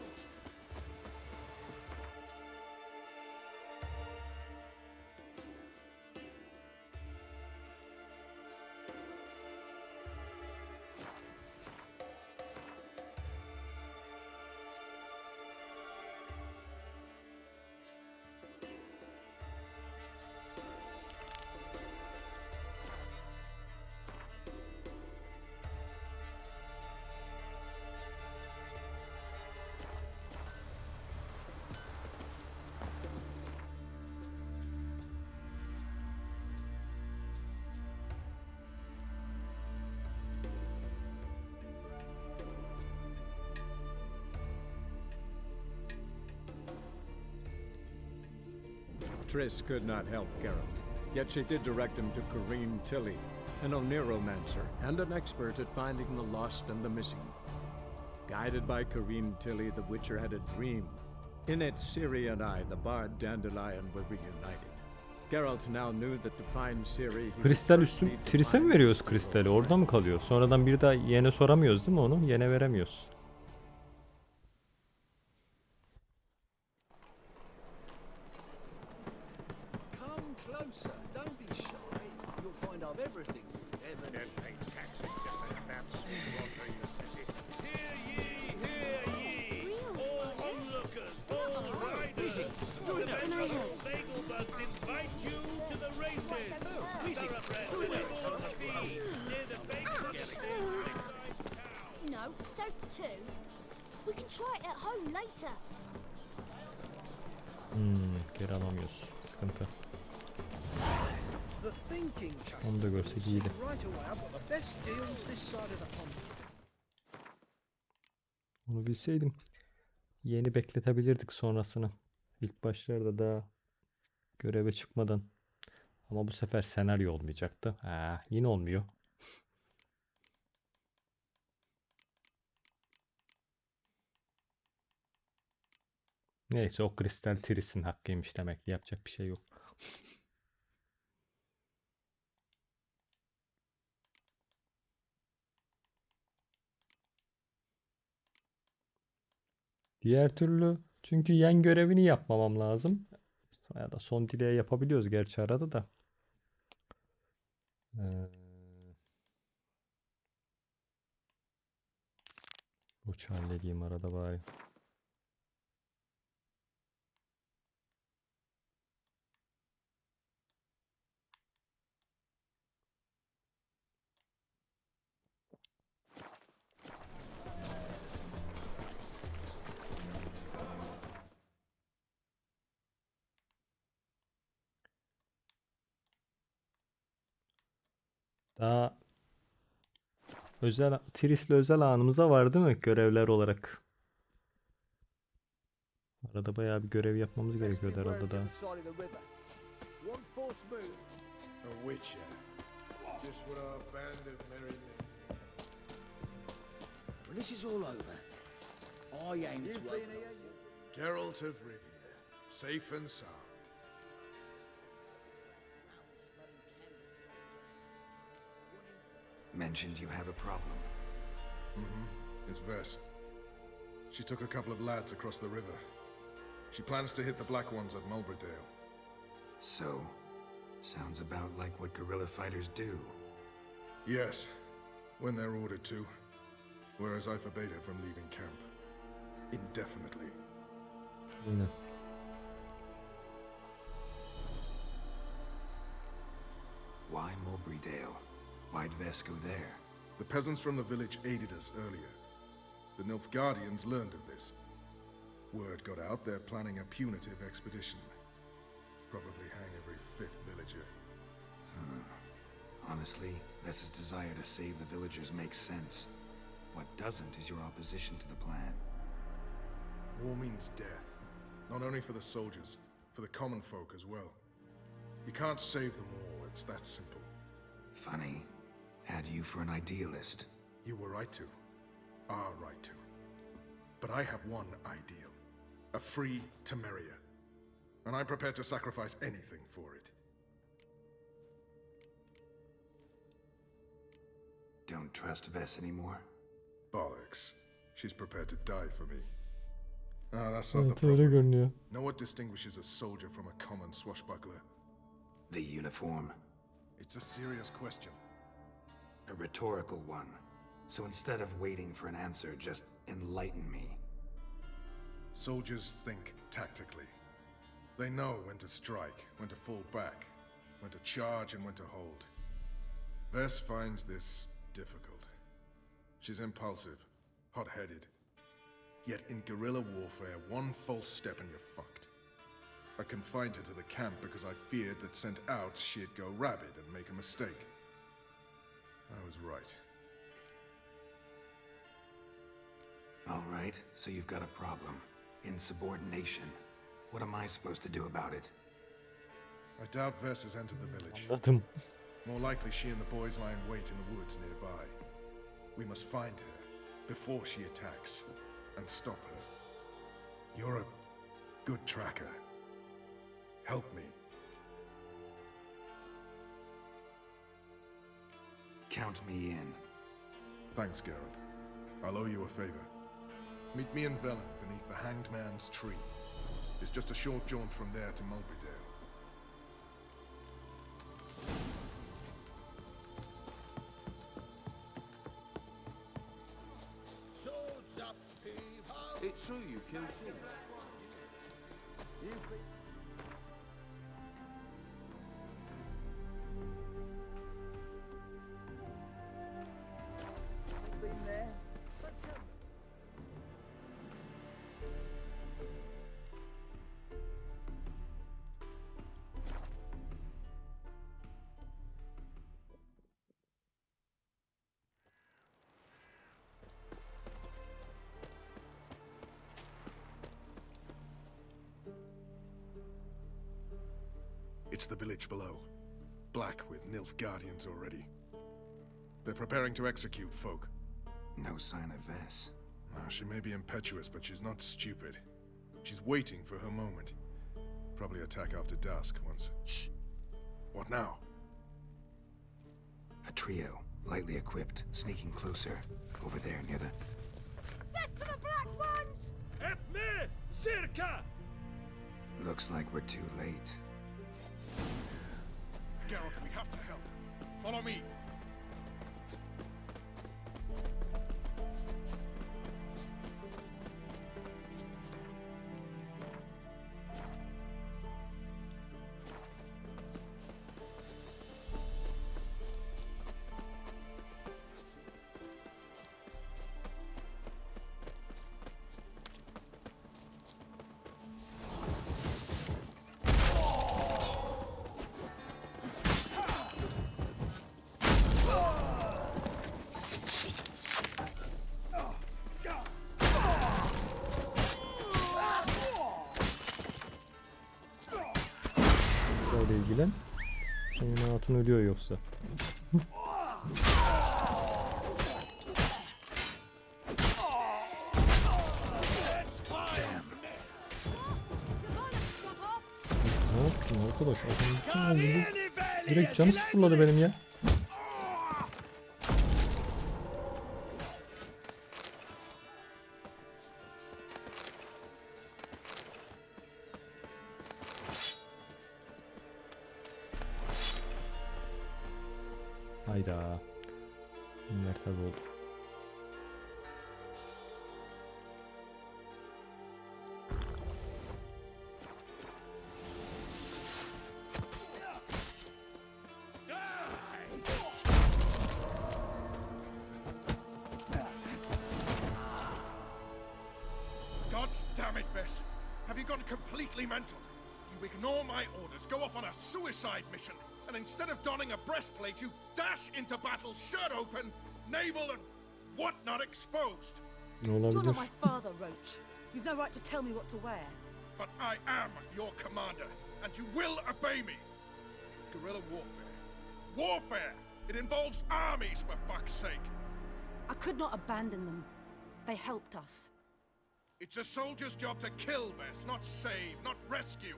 Triss could not help Geralt, yet she did direct him to Corrine Tilly, an Oneromancer and an expert at finding the lost and the missing. Guided by Corrine Tilly, the Witcher had a dream. In it, Ciri and I, the bard Dandelion, were reunited. Geralt now knew that to find Ciri, he Kristal would first üstün need to Triss'e mi find veriyoruz kristali? Orada mı kalıyor? Sonradan bir daha Yen'e soramıyoruz değil mi onu? Yen'e veremiyoruz. Come closer, don't be shy. You'll find I've everything you ever need. Pay taxes just like that sweet wandering the city. Hear ye, hear ye! All onlookers, all riders! The venerable Bagel invite you to the races! Thoroughbred with a full speed near the base of the beside town! No, soap too. We can try it at home later. Geri alamıyoruz. Sıkıntı. The thinking Onu da görsek iyiydi. right away. I've got the best deals this side of the pond. Onu bilseydim Yen'i bekletebilirdik sonrasını. İlk başlarda daha göreve çıkmadan. Ama bu sefer senaryo olmayacaktı. Yine olmuyor. Neyse o kristal Triss'in hakkıymış demek ki, yapacak bir şey yok. Diğer türlü çünkü Yen görevini yapmamam lazım. Ya da son dileği yapabiliyoruz gerçi arada da. Uç halledeyim arada bari. Daha özel Triss'le özel anımıza var değil mi görevler olarak? Arada bayağı bir görev yapmamız gerekiyordu herhalde daha. One false move. A witcher. Just what our band of merry men. When this is all over, I aim to Geralt of Rivia, safe and sound. Mentioned you have a problem. It's Vess. She took a couple of lads across the river. She plans to hit the Black Ones at Mulberdale. So, sounds about like what guerrilla fighters do. Yes, when they're ordered to. Whereas I forbade her from leaving camp. Indefinitely. Aynen. Why Mulberdale? Why'd Vess go there? The peasants from the village aided us earlier. The Nilfgaardians learned of this. Word got out they're planning a punitive expedition. Probably hang every 5th villager. Honestly, Vess's desire to save the villagers makes sense. What doesn't is your opposition to the plan. War means death. Not only for the soldiers, for the common folk as well. You can't save them all, it's that simple. Funny. Had you for an idealist. You were right to. Are right to. But I have one ideal. A free Temeria. And I'm prepared to sacrifice anything for it. Don't trust Vess anymore? Bollocks. She's prepared to die for me. Ah, that's not the Evet, öyle problem. görünüyor. Know what distinguishes a soldier from a common swashbuckler? The uniform. It's a serious question. A rhetorical one. So instead of waiting for an answer, just enlighten me. Soldiers think tactically. They know when to strike, when to fall back, when to charge and when to hold. Vess finds this difficult. She's impulsive, hot-headed. Yet in guerrilla warfare, one false step and you're fucked. I confined her to the camp because I feared that sent out she'd go rabid and make a mistake. I was right. All right, so you've got a problem. Insubordination. What am I supposed to do about it? I doubt Vess has entered the village. Anladım. More likely she and the boys lie in wait in the woods nearby. We must find her before she attacks and stop her. You're a good tracker. Help me. Count me in. Thanks, Geralt. I'll owe you a favor. Meet me in Velen beneath the Hanged Man's tree. It's just a short jaunt from there to Mulberdale. Swords up, heave-ho! It's true you killed Jin. You've been... You've been there, so tell me. It's the village below. Black with Nilfgaardians already. They're preparing to execute folk. No sign of Vess. She may be impetuous, but she's not stupid. She's waiting for her moment. Probably attack after dusk once... Shh! What now? A trio, lightly equipped, sneaking closer. Over there, near the... Death to the Black Ones! Epme! Circa! Looks like we're too late. Geralt, we have to help. Follow me. Böyle ilgilen. Senin hatun ölüyor yoksa. Arkadaş adam direkt canı sıfırladı benim ya. Hayda. Bunlar tabi oldu. God's damn it, Bess. Have you gone completely mental? You ignore my orders, go off on a suicide mission, and instead of donning a breastplate, you dash into battle, shirt open, navel and whatnot exposed. Ne You're olabilir? not my father, Roach. You've no right to tell me what to wear. But I am your commander, and you will obey me. Guerrilla warfare. Warfare! It involves armies, for fuck's sake. I could not abandon them. They helped us. It's a soldier's job to kill, Bess, not save, not rescue.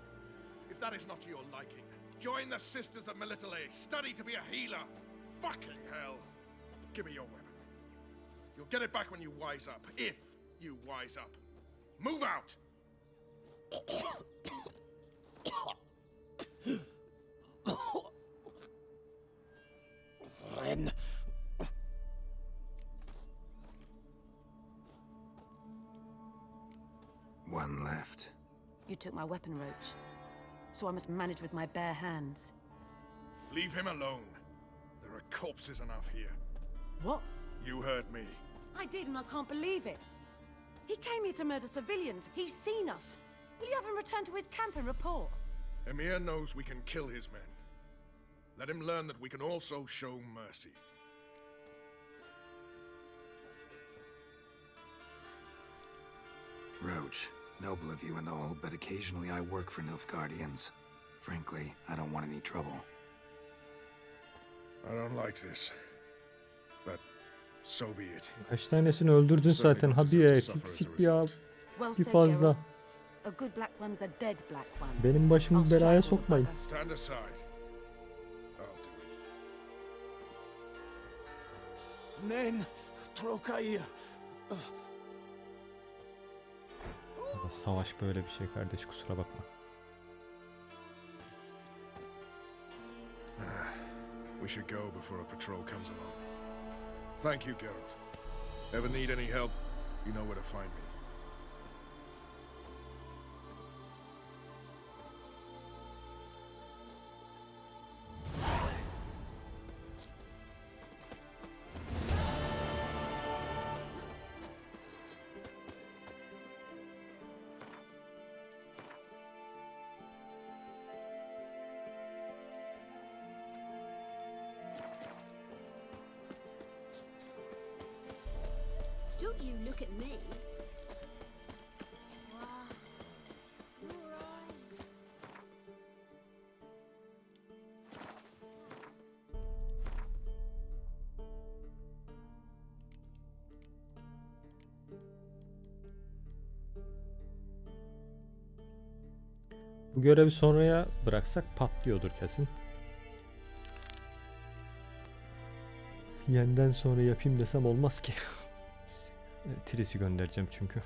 If that is not to your liking, join the Sisters of Melitele, study to be a healer. Fucking hell. Give me your weapon. You'll get it back when you wise up, if you wise up. Move out! Ren. One left. You took my weapon, Roach. So I must manage with my bare hands. Leave him alone. There are corpses enough here. What? You heard me. I did, and I can't believe it. He came here to murder civilians. He's seen us. Will you have him return to his camp and report? Emir knows we can kill his men. Let him learn that we can also show mercy. Roach, noble of you and all, but occasionally I work for Nilfgaardians. Frankly, I don't want any trouble. I don't like this. But so be it. Kaç tanesini öldürdün zaten. Hadi ya eksik ya. Bir fazla. A good black one's a dead black one. Benim başımı belaya sokmayın. Stand aside. I'll do it. Nen, Toussaint'a. Savaş böyle bir şey kardeş, kusura bakma. We should go before a patrol comes along. Thank you, Geralt. Ever need any help, you know where to find me. Don't you look at me. Bu görevi sonraya bıraksak patlıyordur kesin. Yeniden sonra yapayım desem olmaz ki. Tris'i göndereceğim çünkü.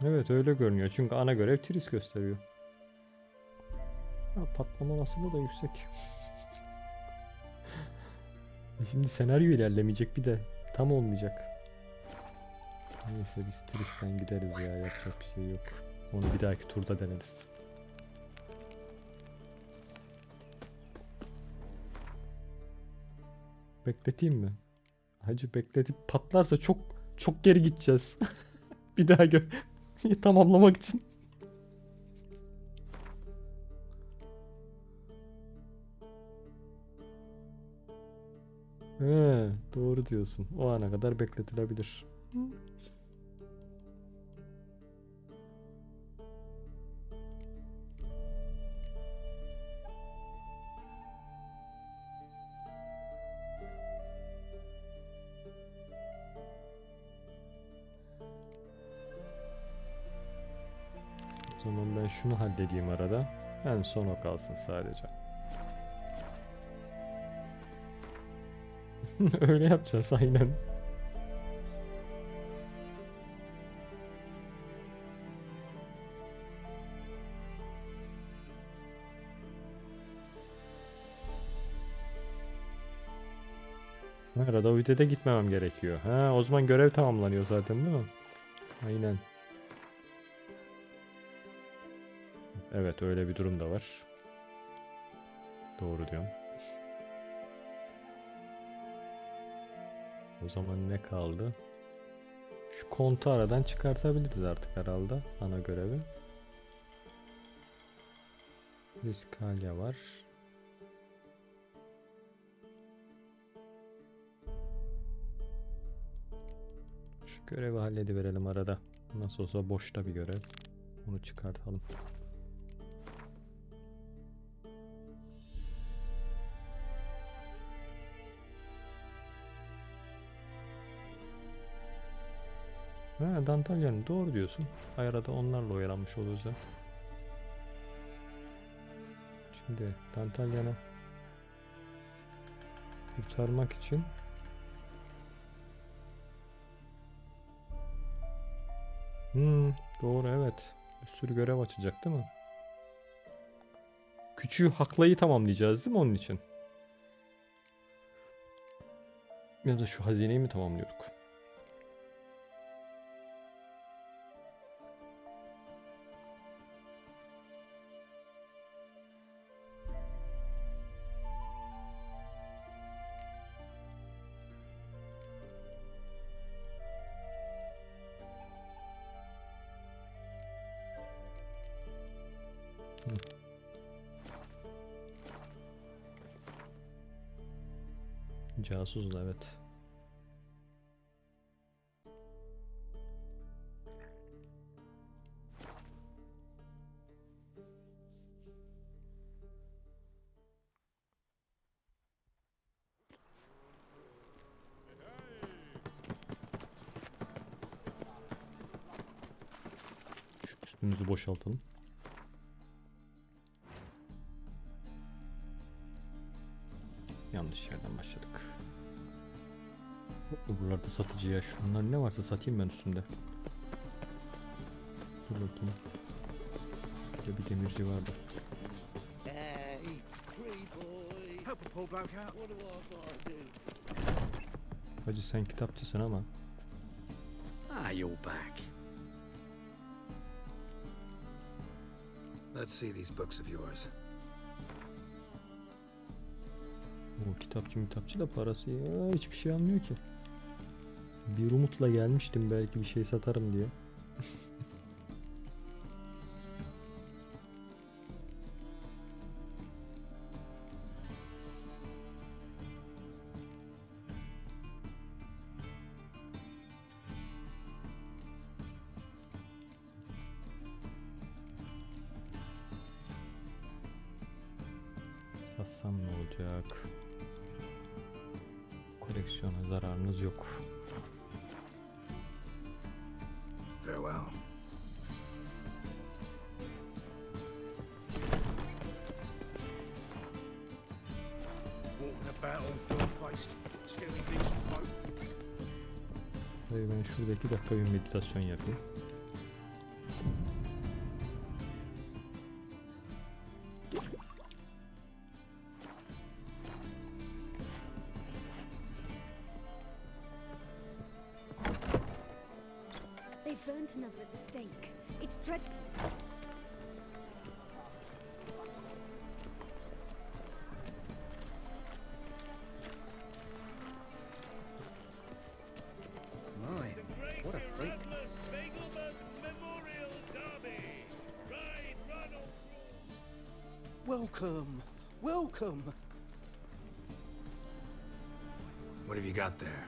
Evet öyle görünüyor çünkü ana görev Tris gösteriyor. Ha, patlama olasılığı da yüksek. Şimdi senaryo ilerlemeyecek, bir de tam olmayacak. Neyse biz Tris'ten gideriz ya, yapacak bir şey yok. Onu bir dahaki turda deneriz. Bekleteyim mi? Hacı bekletip patlarsa çok geri gideceğiz. Bir daha tamamlamak için. He, doğru diyorsun. O ana kadar bekletilebilir. O zaman ben şunu halledeyim arada. En son o kalsın sadece. Öyle yapacağız aynen. Arada o videoda gitmemem gerekiyor. Ha, o zaman görev tamamlanıyor zaten değil mi? Aynen. Evet, öyle bir durum da var. Doğru diyorum. O zaman ne kaldı? Şu kontu aradan çıkartabiliriz artık herhalde. Ana görevi. Riskalya var. Şu görevi hallediverelim arada. Nasıl olsa boşta bir görev. Onu çıkartalım. Ha, Dantalyan'ı doğru diyorsun. Arada onlarla oyalanmış oluruz ya. Şimdi Dantalyan'ı kurtarmak için doğru, evet. Bir sürü görev açacak değil mi? Küçüğü haklayı tamamlayacağız değil mi onun için? Ya da şu hazineyi mi tamamlıyorduk? Casus da evet. Şu üstümüzü boşaltalım. Yanlış yerden başladık. Buralarda satıcıya şunlar ne varsa satayım ben üstümde. Dur bakayım. Burada bir demirci vardı. Hacı sen kitapçısın ama. You're back. Let's see these books of yours. O kitapçı da parası ya, hiçbir şey almıyor ki. Bir umutla gelmiştim belki bir şey satarım diye. Satsam ne olacak? Koleksiyona zararınız yok. Farewell. Tabii ben şurada 2 dakika bir meditasyon yapayım. They've burnt another at the stake. It's dreadful. My, what a freak. Welcome, welcome. What have you got there?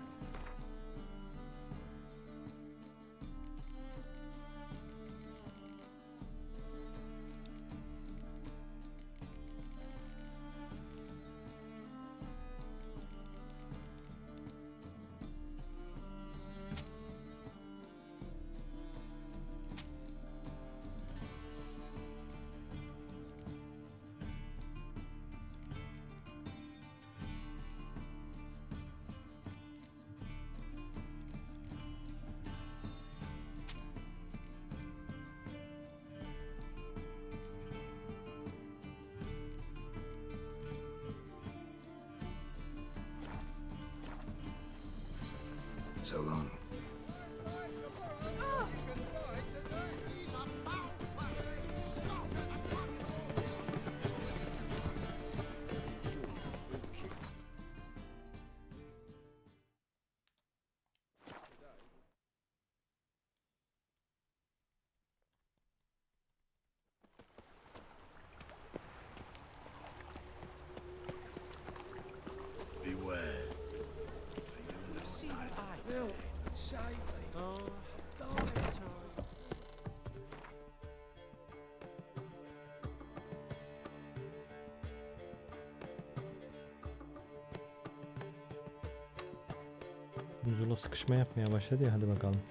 So long. Beware. Zula sıkışma yapmaya başladı ya, hadi bakalım.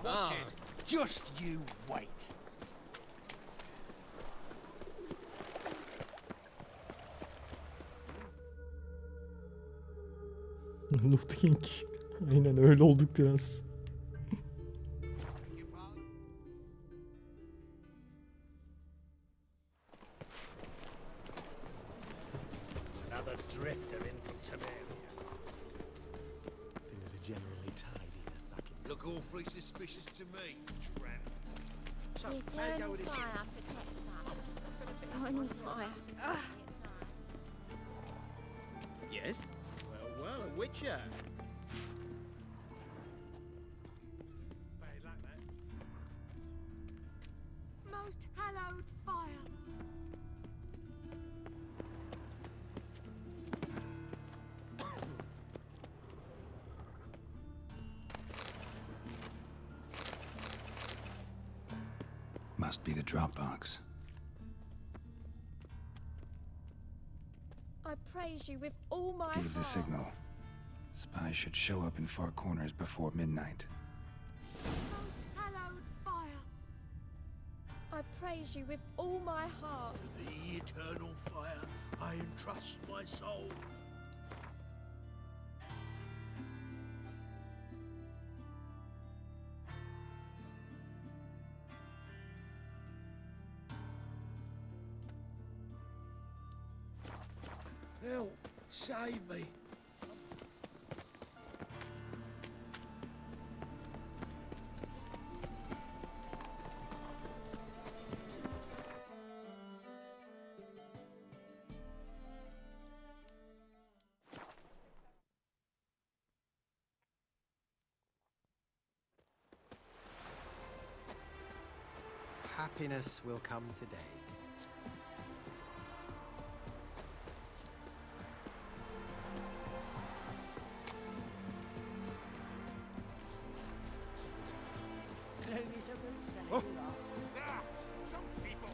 Watch it. Just you wait. Lufting King. Aynen öyle olduk biraz. Another drifter in from Temeria. Things are generally tidy back in. Look awfully suspicious to me, tramp. The eternal fire protects us. Eternal fire. Yes? Well, a witcher. Most hallowed fire. Must be the Dropbox. I praise you with all my Gave the heart. signal. Spies should show up in far corners before midnight. Most hallowed fire. I praise you with all my heart. To the eternal fire, I entrust my soul. Help! Save me! Happiness will come today. Oh. Ah, some people.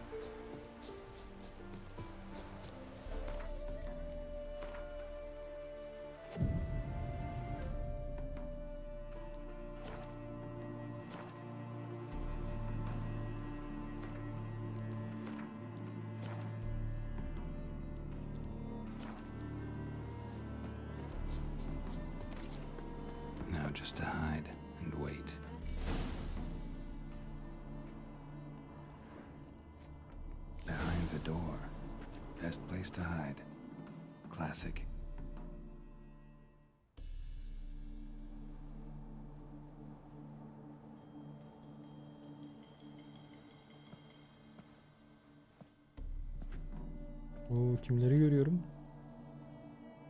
Now just to hide and wait. Behind the door. Best place to hide. Classic. Oo, kimleri görüyorum?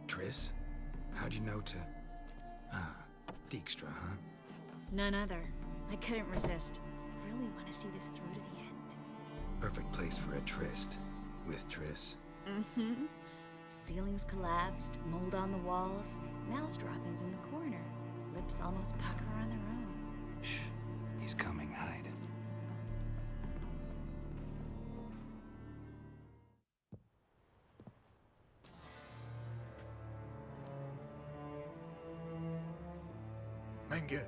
Triss? How'd you know to... Ah, Dijkstra, huh? None other. I couldn't resist. Really want to see this through to the end. Perfect place for a tryst. With Triss. Mm-hmm. Ceilings collapsed, mold on the walls, mouse droppings in the corner. Lips almost pucker on their own. Shh. He's coming, hide. Menge.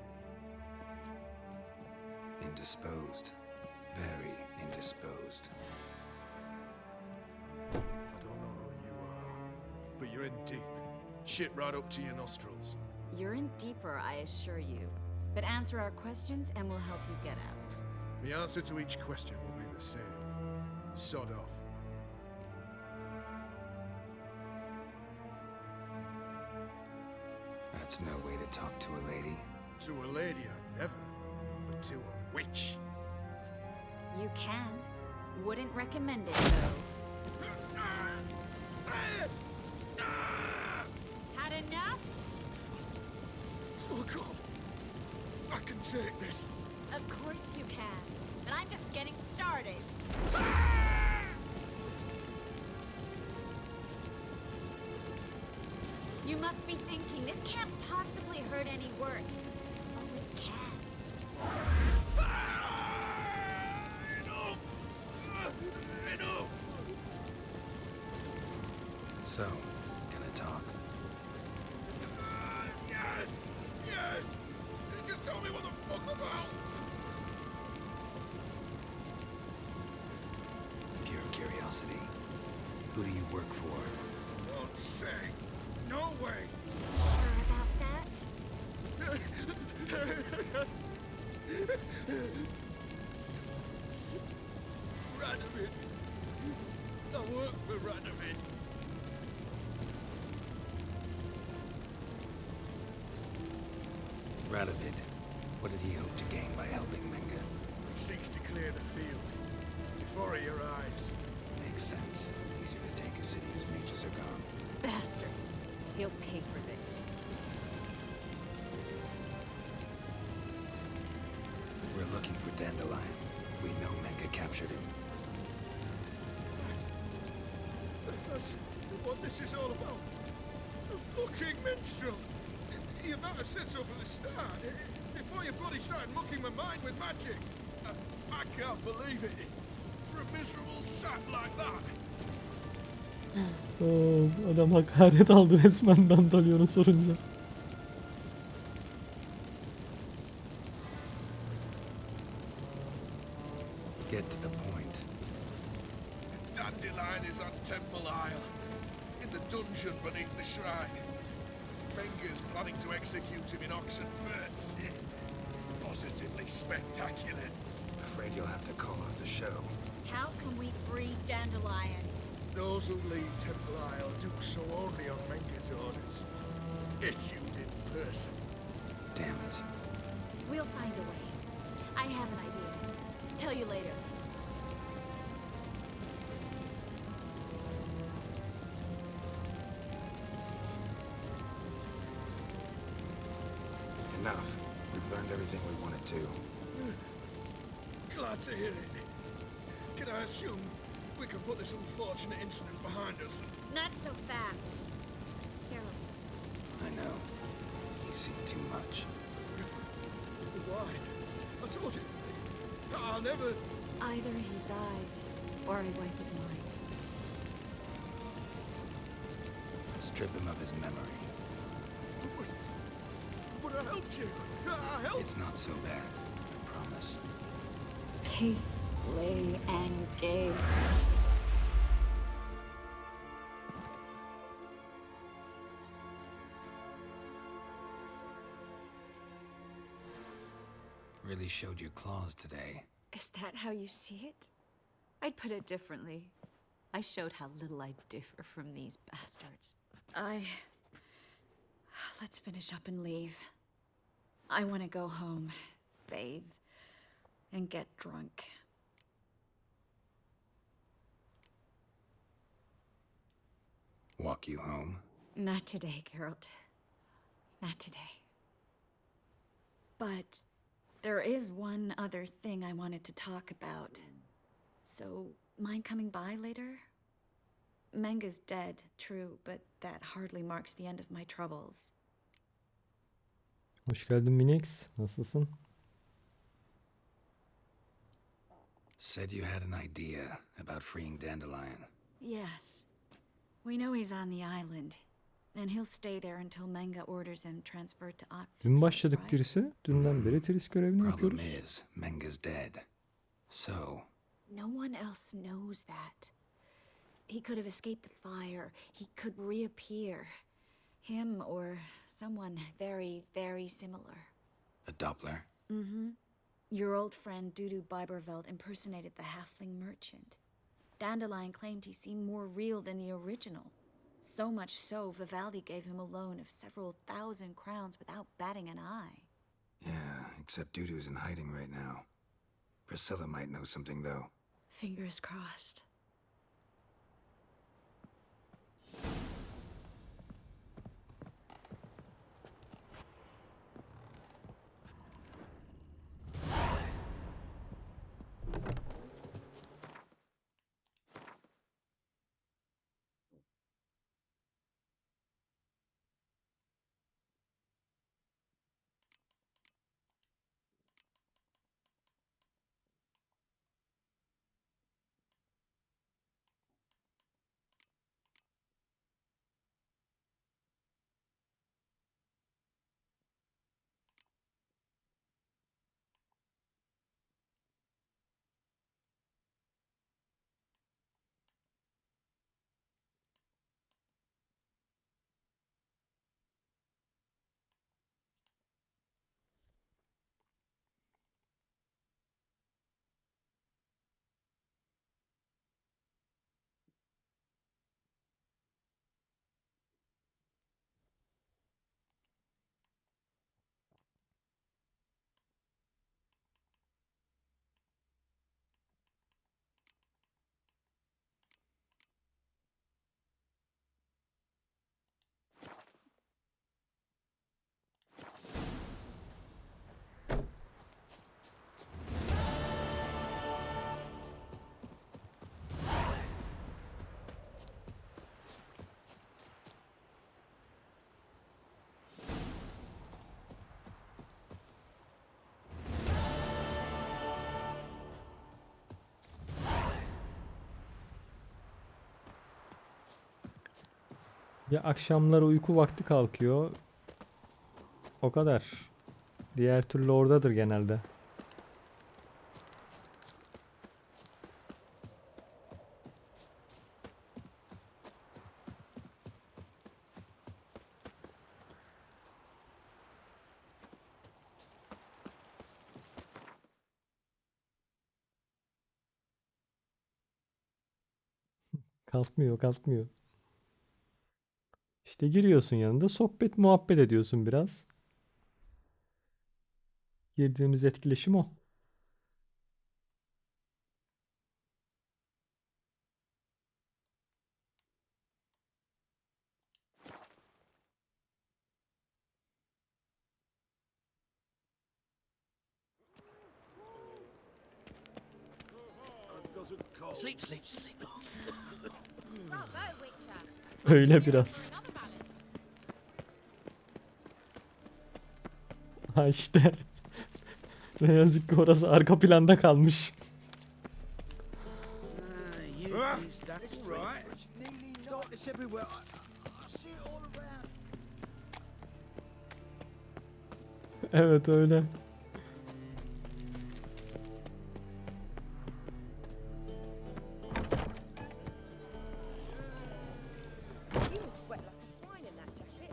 Indisposed. Very indisposed. I don't know who you are, but you're in deep. Shit right up to your nostrils. You're in deeper, I assure you. But answer our questions and we'll help you get out. The answer to each question will be the same. Sod off. That's no way to talk to a lady. To a lady, I never. But to a witch. You can. Wouldn't recommend it, though. Had enough? Fuck off. I can take this. Of course you can. But I'm just getting started. You must be thinking, this can't possibly hurt any worse. Oh, it can. So, gonna talk? Yes! Yes! Just tell me what the fuck about! Pure curiosity. Who do you work for? Won't say. No way! Sure about that? Radovid. I work for Radovid. Radovid. What did he hope to gain by helping Menge? seeks to clear the field before he arrives. Makes sense. Easier to take a city whose mages are gone. Bastard. He'll pay for this. We're looking for Dandelion. We know Menka captured him. That's what this is all about. A fucking minstrel! You might have said so from the start, before your bloody started mucking my mind with magic. I can't believe it. For a miserable sap like that. Oh, adam hakaret aldı resmen Dandalyon'u sorunca. Get to the point. Dandelion is on Temple Isle, in the dungeon beneath the shrine. Menga's planning to execute him in Oxenfurt. Positively spectacular. Afraid you'll have to call off the show. How can we free Dandelion? Those who leave Temple Isle do so only on Menga's orders. Issued in person. Damn it. We'll find a way. I have an idea. Tell you later. Enough. We've learned everything we wanted to. Glad to hear it. Can I assume we can put this unfortunate incident behind us? Not so fast. Geralt. I know. He's seen too much. Why? I told you. I'll never... Either he dies, or I wipe his mind. Strip him of his memory. But I helped you. I helped. It's not so bad. I promise. Peace, slay, and gay. Really showed your claws today. Is that how you see it? I'd put it differently. I showed how little I differ from these bastards. Let's finish up and leave. I want to go home, bathe, and get drunk. Walk you home? Not today, Geralt. Not today. But there is one other thing I wanted to talk about. So, mind coming by later? Menga's dead, true, but that hardly marks the end of my troubles. Hoş geldin Minix. Nasılsın? Said you had an idea about freeing Dandelion. Yes. We know he's on the island, and he'll stay there until Menga orders him transferred to Oxford. Dün başladık Tiris'e. Dünden beri Tiris görevini Problem yapıyoruz. is, Menga's dead. So... No one else knows that. He could have escaped the fire. He could reappear. Him or someone very, very similar. A Doppler? Mm-hmm. Your old friend Dudu Biberveld impersonated the halfling merchant. Dandelion claimed he seemed more real than the original. So much so, Vivaldi gave him a loan of several thousand crowns without batting an eye. Yeah, except Dudu's in hiding right now. Priscilla might know something, though. Fingers crossed. Ya akşamları uyku vakti kalkıyor. O kadar. Diğer türlü oradadır genelde. Kalkmıyor, kalkmıyor. İşte giriyorsun yanında sohbet muhabbet ediyorsun biraz. Girdiğimiz etkileşim o. Sleep, sleep, sleep. Öyle biraz. Ha işte. Ne yazık ki orası arka planda kalmış. It's right. It's nearly not. It's everywhere. I see it all around. Evet öyle. You will sweat like a swine in that jacket.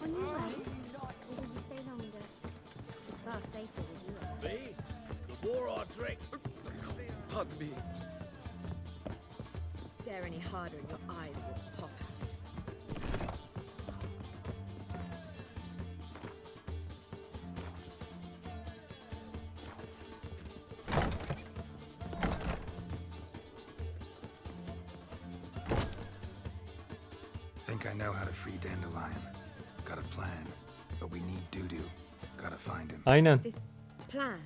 On your way? Or will you stay longer? It's far safer with you. Me? The more I drink. Pardon me. Dare any harder and your eyes will pop out. Think I know how to free Dandelion. Got a plan, but we need Dudu. Gotta find him. Aynen. This plan?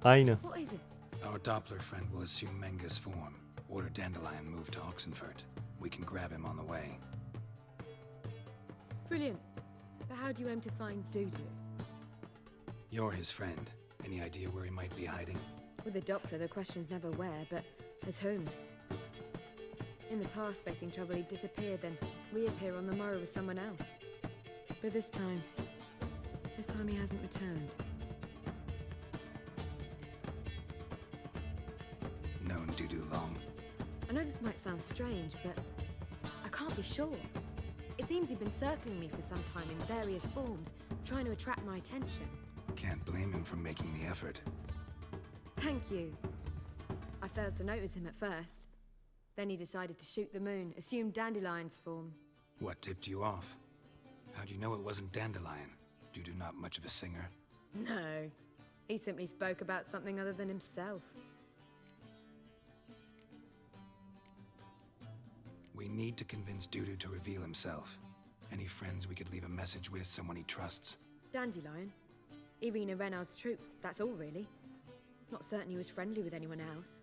Aynı. What is it? Our Doppler friend will assume Menga's form. Order Dandelion moved to Oxenfurt. We can grab him on the way. Brilliant. But how do you aim to find Dudu? You're his friend. Any idea where he might be hiding? With the Doppler, the question's never where, but as whom. In the past, facing trouble, he'd disappear, then reappear on the morrow with someone else. But this time he hasn't returned. Known Dudu long? I know this might sound strange, but I can't be sure. It seems he'd been circling me for some time in various forms, trying to attract my attention. Can't blame him for making the effort. Thank you. I failed to notice him at first. Then he decided to shoot the moon, assumed Dandelion's form. What tipped you off? How do you know it wasn't Dandelion? Dudu not much of a singer? No. He simply spoke about something other than himself. We need to convince Dudu to reveal himself. Any friends we could leave a message with, someone he trusts? Dandelion? Irina Renaud's troop, that's all really. Not certain he was friendly with anyone else.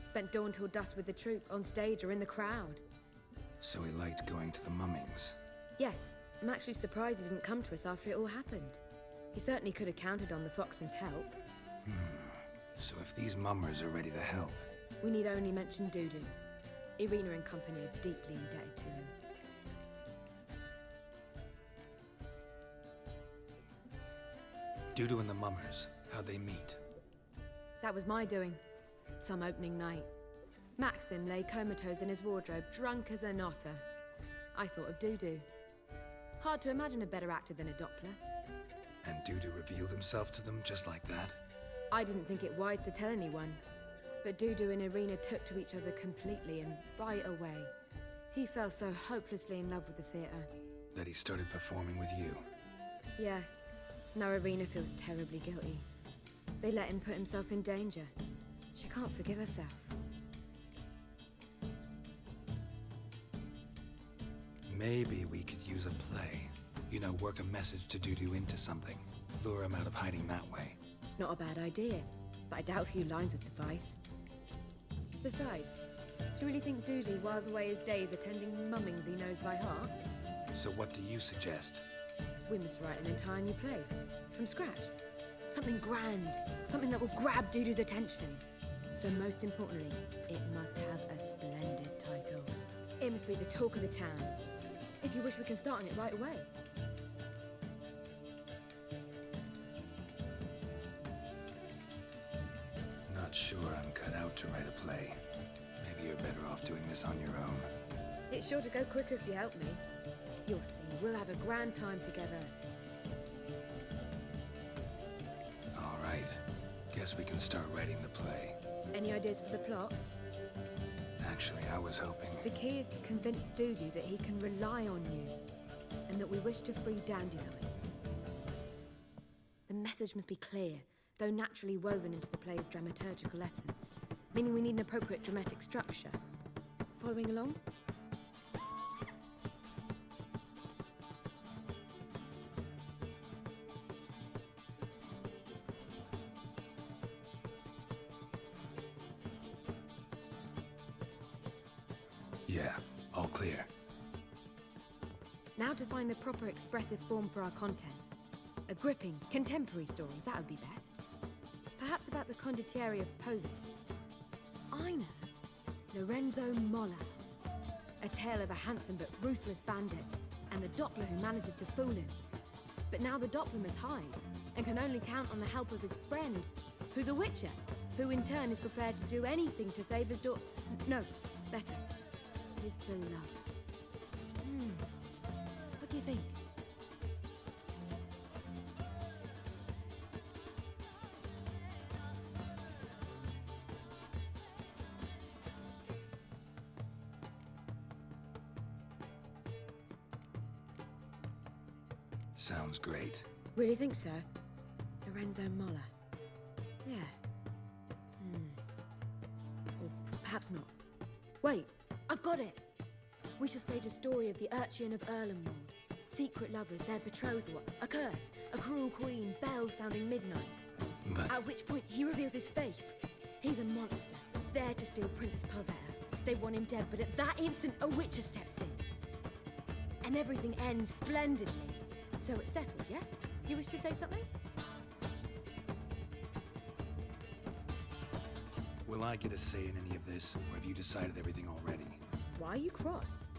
Spent dawn till dusk with the troop, on stage or in the crowd. So he liked going to the mummings. Yes, I'm actually surprised he didn't come to us after it all happened. He certainly could have counted on the Foxen's help. So if these mummers are ready to help... We need only mention Dudu. Irina and company are deeply indebted to him. Dudu and the mummers, how'd they meet? That was my doing. Some opening night. Maxim lay comatose in his wardrobe, drunk as an otter. I thought of Dudu. Hard to imagine a better actor than a Doppler. And Dudu revealed himself to them just like that? I didn't think it wise to tell anyone. But Dudu and Irina took to each other completely and right away. He fell so hopelessly in love with the theatre. That he started performing with you? Yeah. Now Irina feels terribly guilty. They let him put himself in danger. She can't forgive herself. Maybe we could use a play. You know, work a message to Dudu into something. Lure him out of hiding that way. Not a bad idea, but I doubt a few lines would suffice. Besides, do you really think Dudu whiles away his days attending mummings he knows by heart? So what do you suggest? We must write an entire new play. From scratch. Something grand. Something that will grab Dudu's attention. So most importantly, it must have a splendid title. must be the talk of the town. If you wish, we can start on it right away. Not sure I'm cut out to write a play. Maybe you're better off doing this on your own. It's sure to go quicker if you help me. You'll see, we'll have a grand time together. All right. Guess we can start writing the play. Any ideas for the plot? Actually, I was hoping... The key is to convince Dudu that he can rely on you, and that we wish to free Dandelion. The message must be clear, though naturally woven into the play's dramaturgical essence, meaning we need an appropriate dramatic structure. Following along? Yeah, all clear. Now to find the proper expressive form for our content. A gripping, contemporary story, that would be best. Perhaps about the condottieri of Povis. I know. Lorenzo Molla. A tale of a handsome but ruthless bandit, and the Doppler who manages to fool him. But now the Doppler must hide, and can only count on the help of his friend, who's a witcher, who in turn is prepared to do anything to save his No, better. His beloved. What do you think? Sounds great. Really think so? Lorenzo Molla. Yeah. Or perhaps not. Wait, I've got it! We shall stage a story of the urchin of Erlenwald. Secret lovers, their betrothal, a curse, a cruel queen, bells sounding midnight. But... At which point, he reveals his face. He's a monster, there to steal Princess Pavera. They want him dead, but at that instant, a witcher steps in. And everything ends splendidly. So it's settled, yeah? You wish to say something? Will I get a say in any of this, or have you decided everything already? Why are you cross?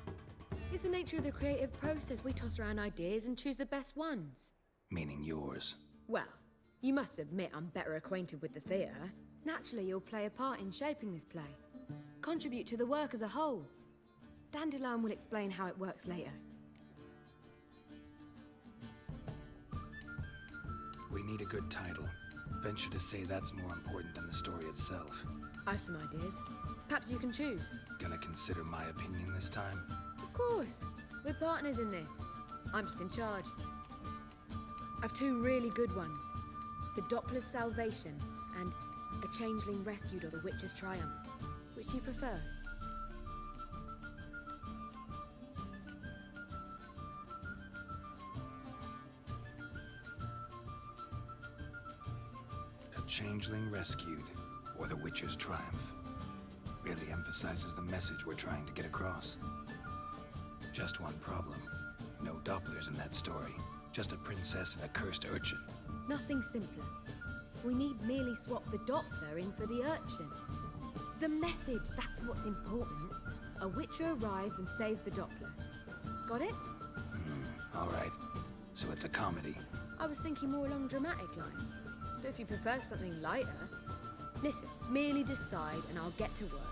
It's the nature of the creative process. We toss around ideas and choose the best ones. Meaning yours. Well, you must admit I'm better acquainted with the theatre. Naturally, you'll play a part in shaping this play. Contribute to the work as a whole. Dandelion will explain how it works later. We need a good title. Venture to say that's more important than the story itself. I've some ideas. Perhaps you can choose. Gonna consider my opinion this time? Of course. We're partners in this. I'm just in charge. I've two really good ones. The Doppler's Salvation and A Changeling Rescued or The Witcher's Triumph. Which do you prefer? A Changeling Rescued or The Witcher's Triumph. Really emphasizes the message we're trying to get across. Just one problem. No Dopplers in that story. Just a princess and a cursed urchin. Nothing simpler. We need merely swap the Doppler in for the urchin. The message, that's what's important. A witcher arrives and saves the Doppler. Got it? All right. So it's a comedy. I was thinking more along dramatic lines. But if you prefer something lighter... Listen, merely decide and I'll get to work.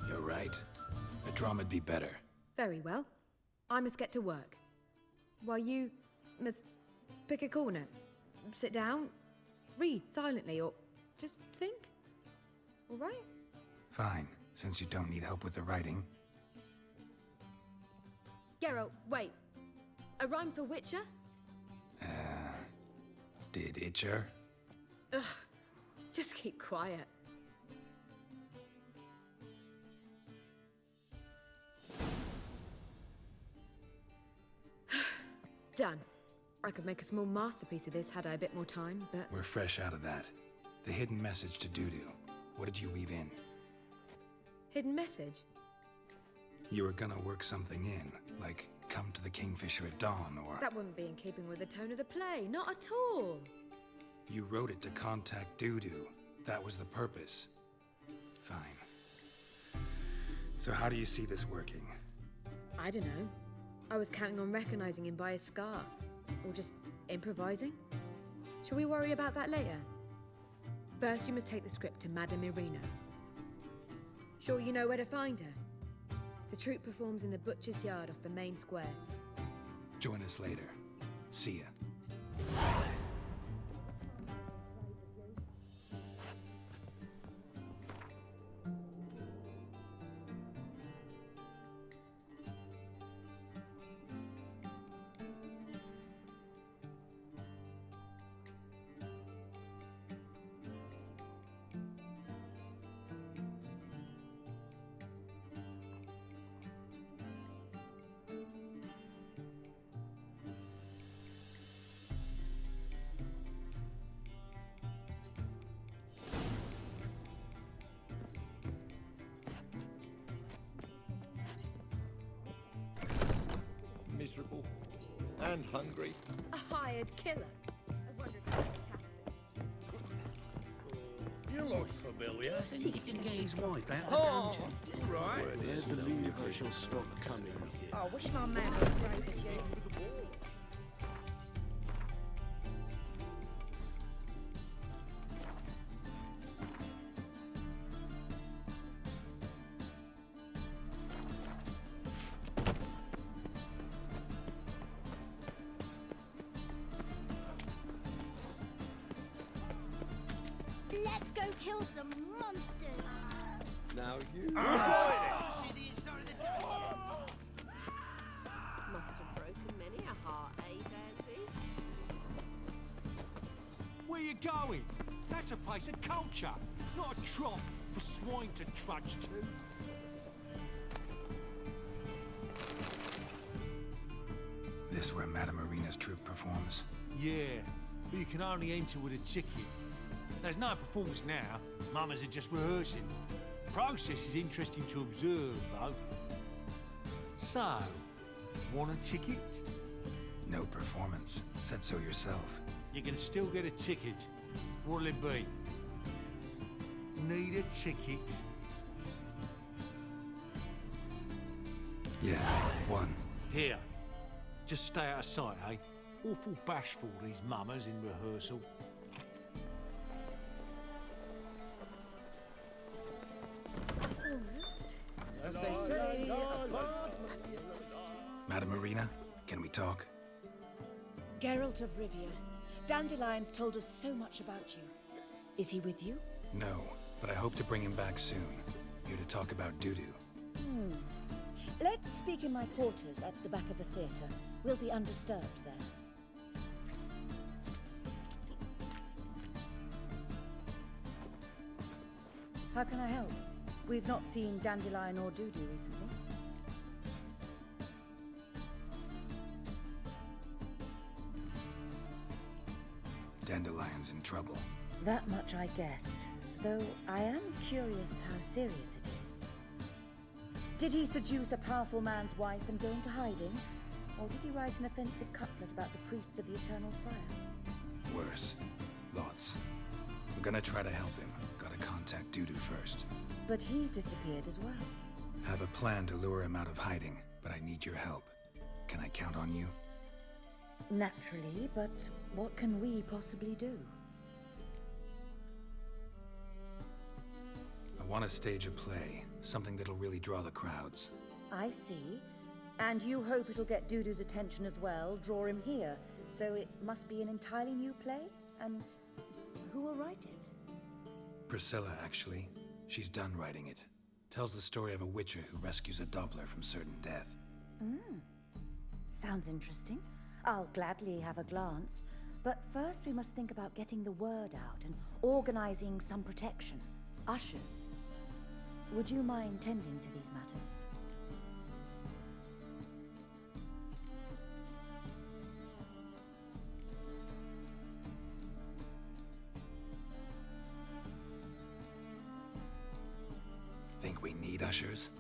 You're right. A drama'd be better. Very well. I must get to work. While you must pick a corner, sit down, read silently, or just think. All right? Fine, since you don't need help with the writing. Geralt, wait. A rhyme for Witcher? Did Itcher? Ugh, just keep quiet. Done. I could make a small masterpiece of this had I a bit more time, but... We're fresh out of that. The hidden message to Dudu. What did you weave in? Hidden message? You were gonna work something in, like come to the Kingfisher at dawn, or... That wouldn't be in keeping with the tone of the play, not at all. You wrote it to contact Dudu. That was the purpose. Fine. So how do you see this working? I don't know. I was counting on recognizing him by his scar. Or just improvising. Shall we worry about that later? First, you must take the script to Madame Irina. Sure you know where to find her? The troupe performs in the butcher's yard off the main square. Join us later. See ya. Miserable and hungry. A hired killer. I wonder if You look familiar. I think he can get his wife out of the dungeon. Right. I believe I shall stop coming here. I wish my man was brave as you. Let's go kill some monsters. Now you. See the inside of the dungeon. Must have broken many a heart, eh, Dandy? Where you going? That's a place of culture, not a trough for swine to trudge to. This where Madame Irina's troupe performs? Yeah, but you can only enter with a ticket. There's no performance now. Mamas are just rehearsing. Process is interesting to observe, though. So, want a ticket? No performance. Said so yourself. You can still get a ticket. What'll it be? Need a ticket? Yeah, one. Here. Just stay out of sight, eh? Awful bashful, these mamas in rehearsal. As they say, Madame Irina, can we talk? Geralt of Rivia, Dandelion's told us so much about you. Is he with you? No, but I hope to bring him back soon. Here to talk about Dudu. Let's speak in my quarters at the back of the theatre. We'll be undisturbed there. How can I help? We've not seen Dandelion or Dudu recently. Dandelion's in trouble. That much I guessed, though I am curious how serious it is. Did he seduce a powerful man's wife and go into hiding? Or did he write an offensive couplet about the priests of the eternal fire? Worse. Lots. I'm gonna try to help him. Gotta contact Dudu first. But he's disappeared as well. Have a plan to lure him out of hiding, but I need your help. Can I count on you? Naturally, but what can we possibly do? I want to stage a play, something that'll really draw the crowds. I see. And you hope it'll get Dudu's attention as well, draw him here. So it must be an entirely new play? And who will write it? Priscilla, actually. She's done writing it. Tells the story of a witcher who rescues a Doppler from certain death. Sounds interesting. I'll gladly have a glance. But first we must think about getting the word out and organizing some protection. Ushers. Would you mind tending to these matters? Think we need ushers?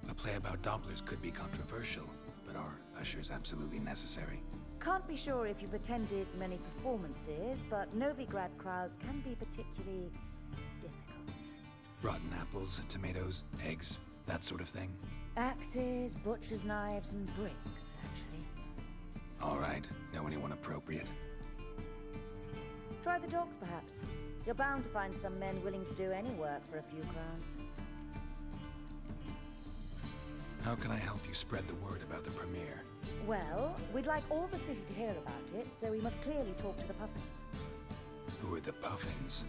A play about Dopplers could be controversial, but are ushers absolutely necessary? Can't be sure if you've attended many performances, but Novigrad crowds can be particularly difficult. Rotten apples, tomatoes, eggs, that sort of thing? Axes, butcher's knives, and bricks, actually. All right. Know anyone appropriate? Try the dogs, perhaps. You're bound to find some men willing to do any work for a few crowns. How can I help you spread the word about the premiere? Well, we'd like all the city to hear about it, so we must clearly talk to the Puffins. Who are the Puffins?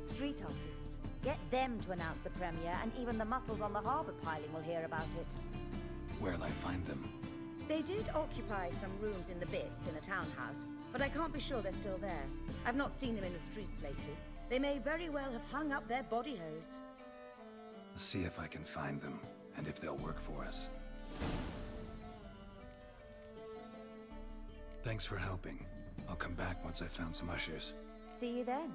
Street artists. Get them to announce the premiere, and even the muscles on the harbour piling will hear about it. Where'll I find them? They did occupy some rooms in the Bits in a townhouse, but I can't be sure they're still there. I've not seen them in the streets lately. They may very well have hung up their body hose. See if I can find them, and if they'll work for us. Thanks for helping. I'll come back once I've found some ushers. See you then.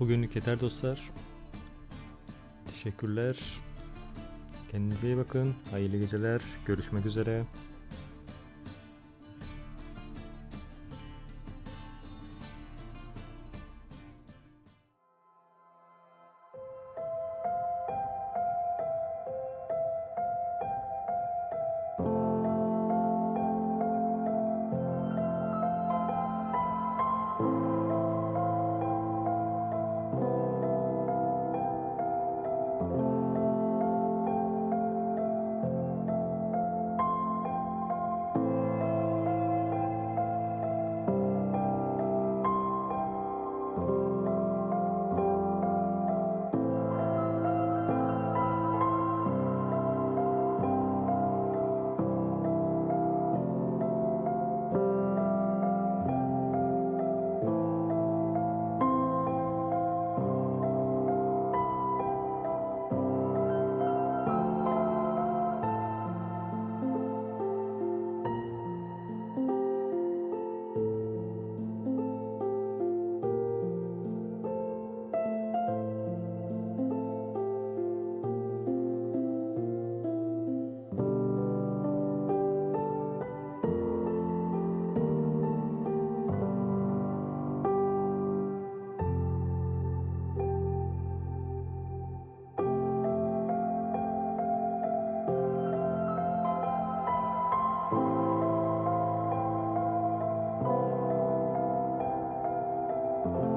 Bugünlük yeter dostlar. Teşekkürler. Kendinize iyi bakın. Hayırlı geceler. Görüşmek üzere. you.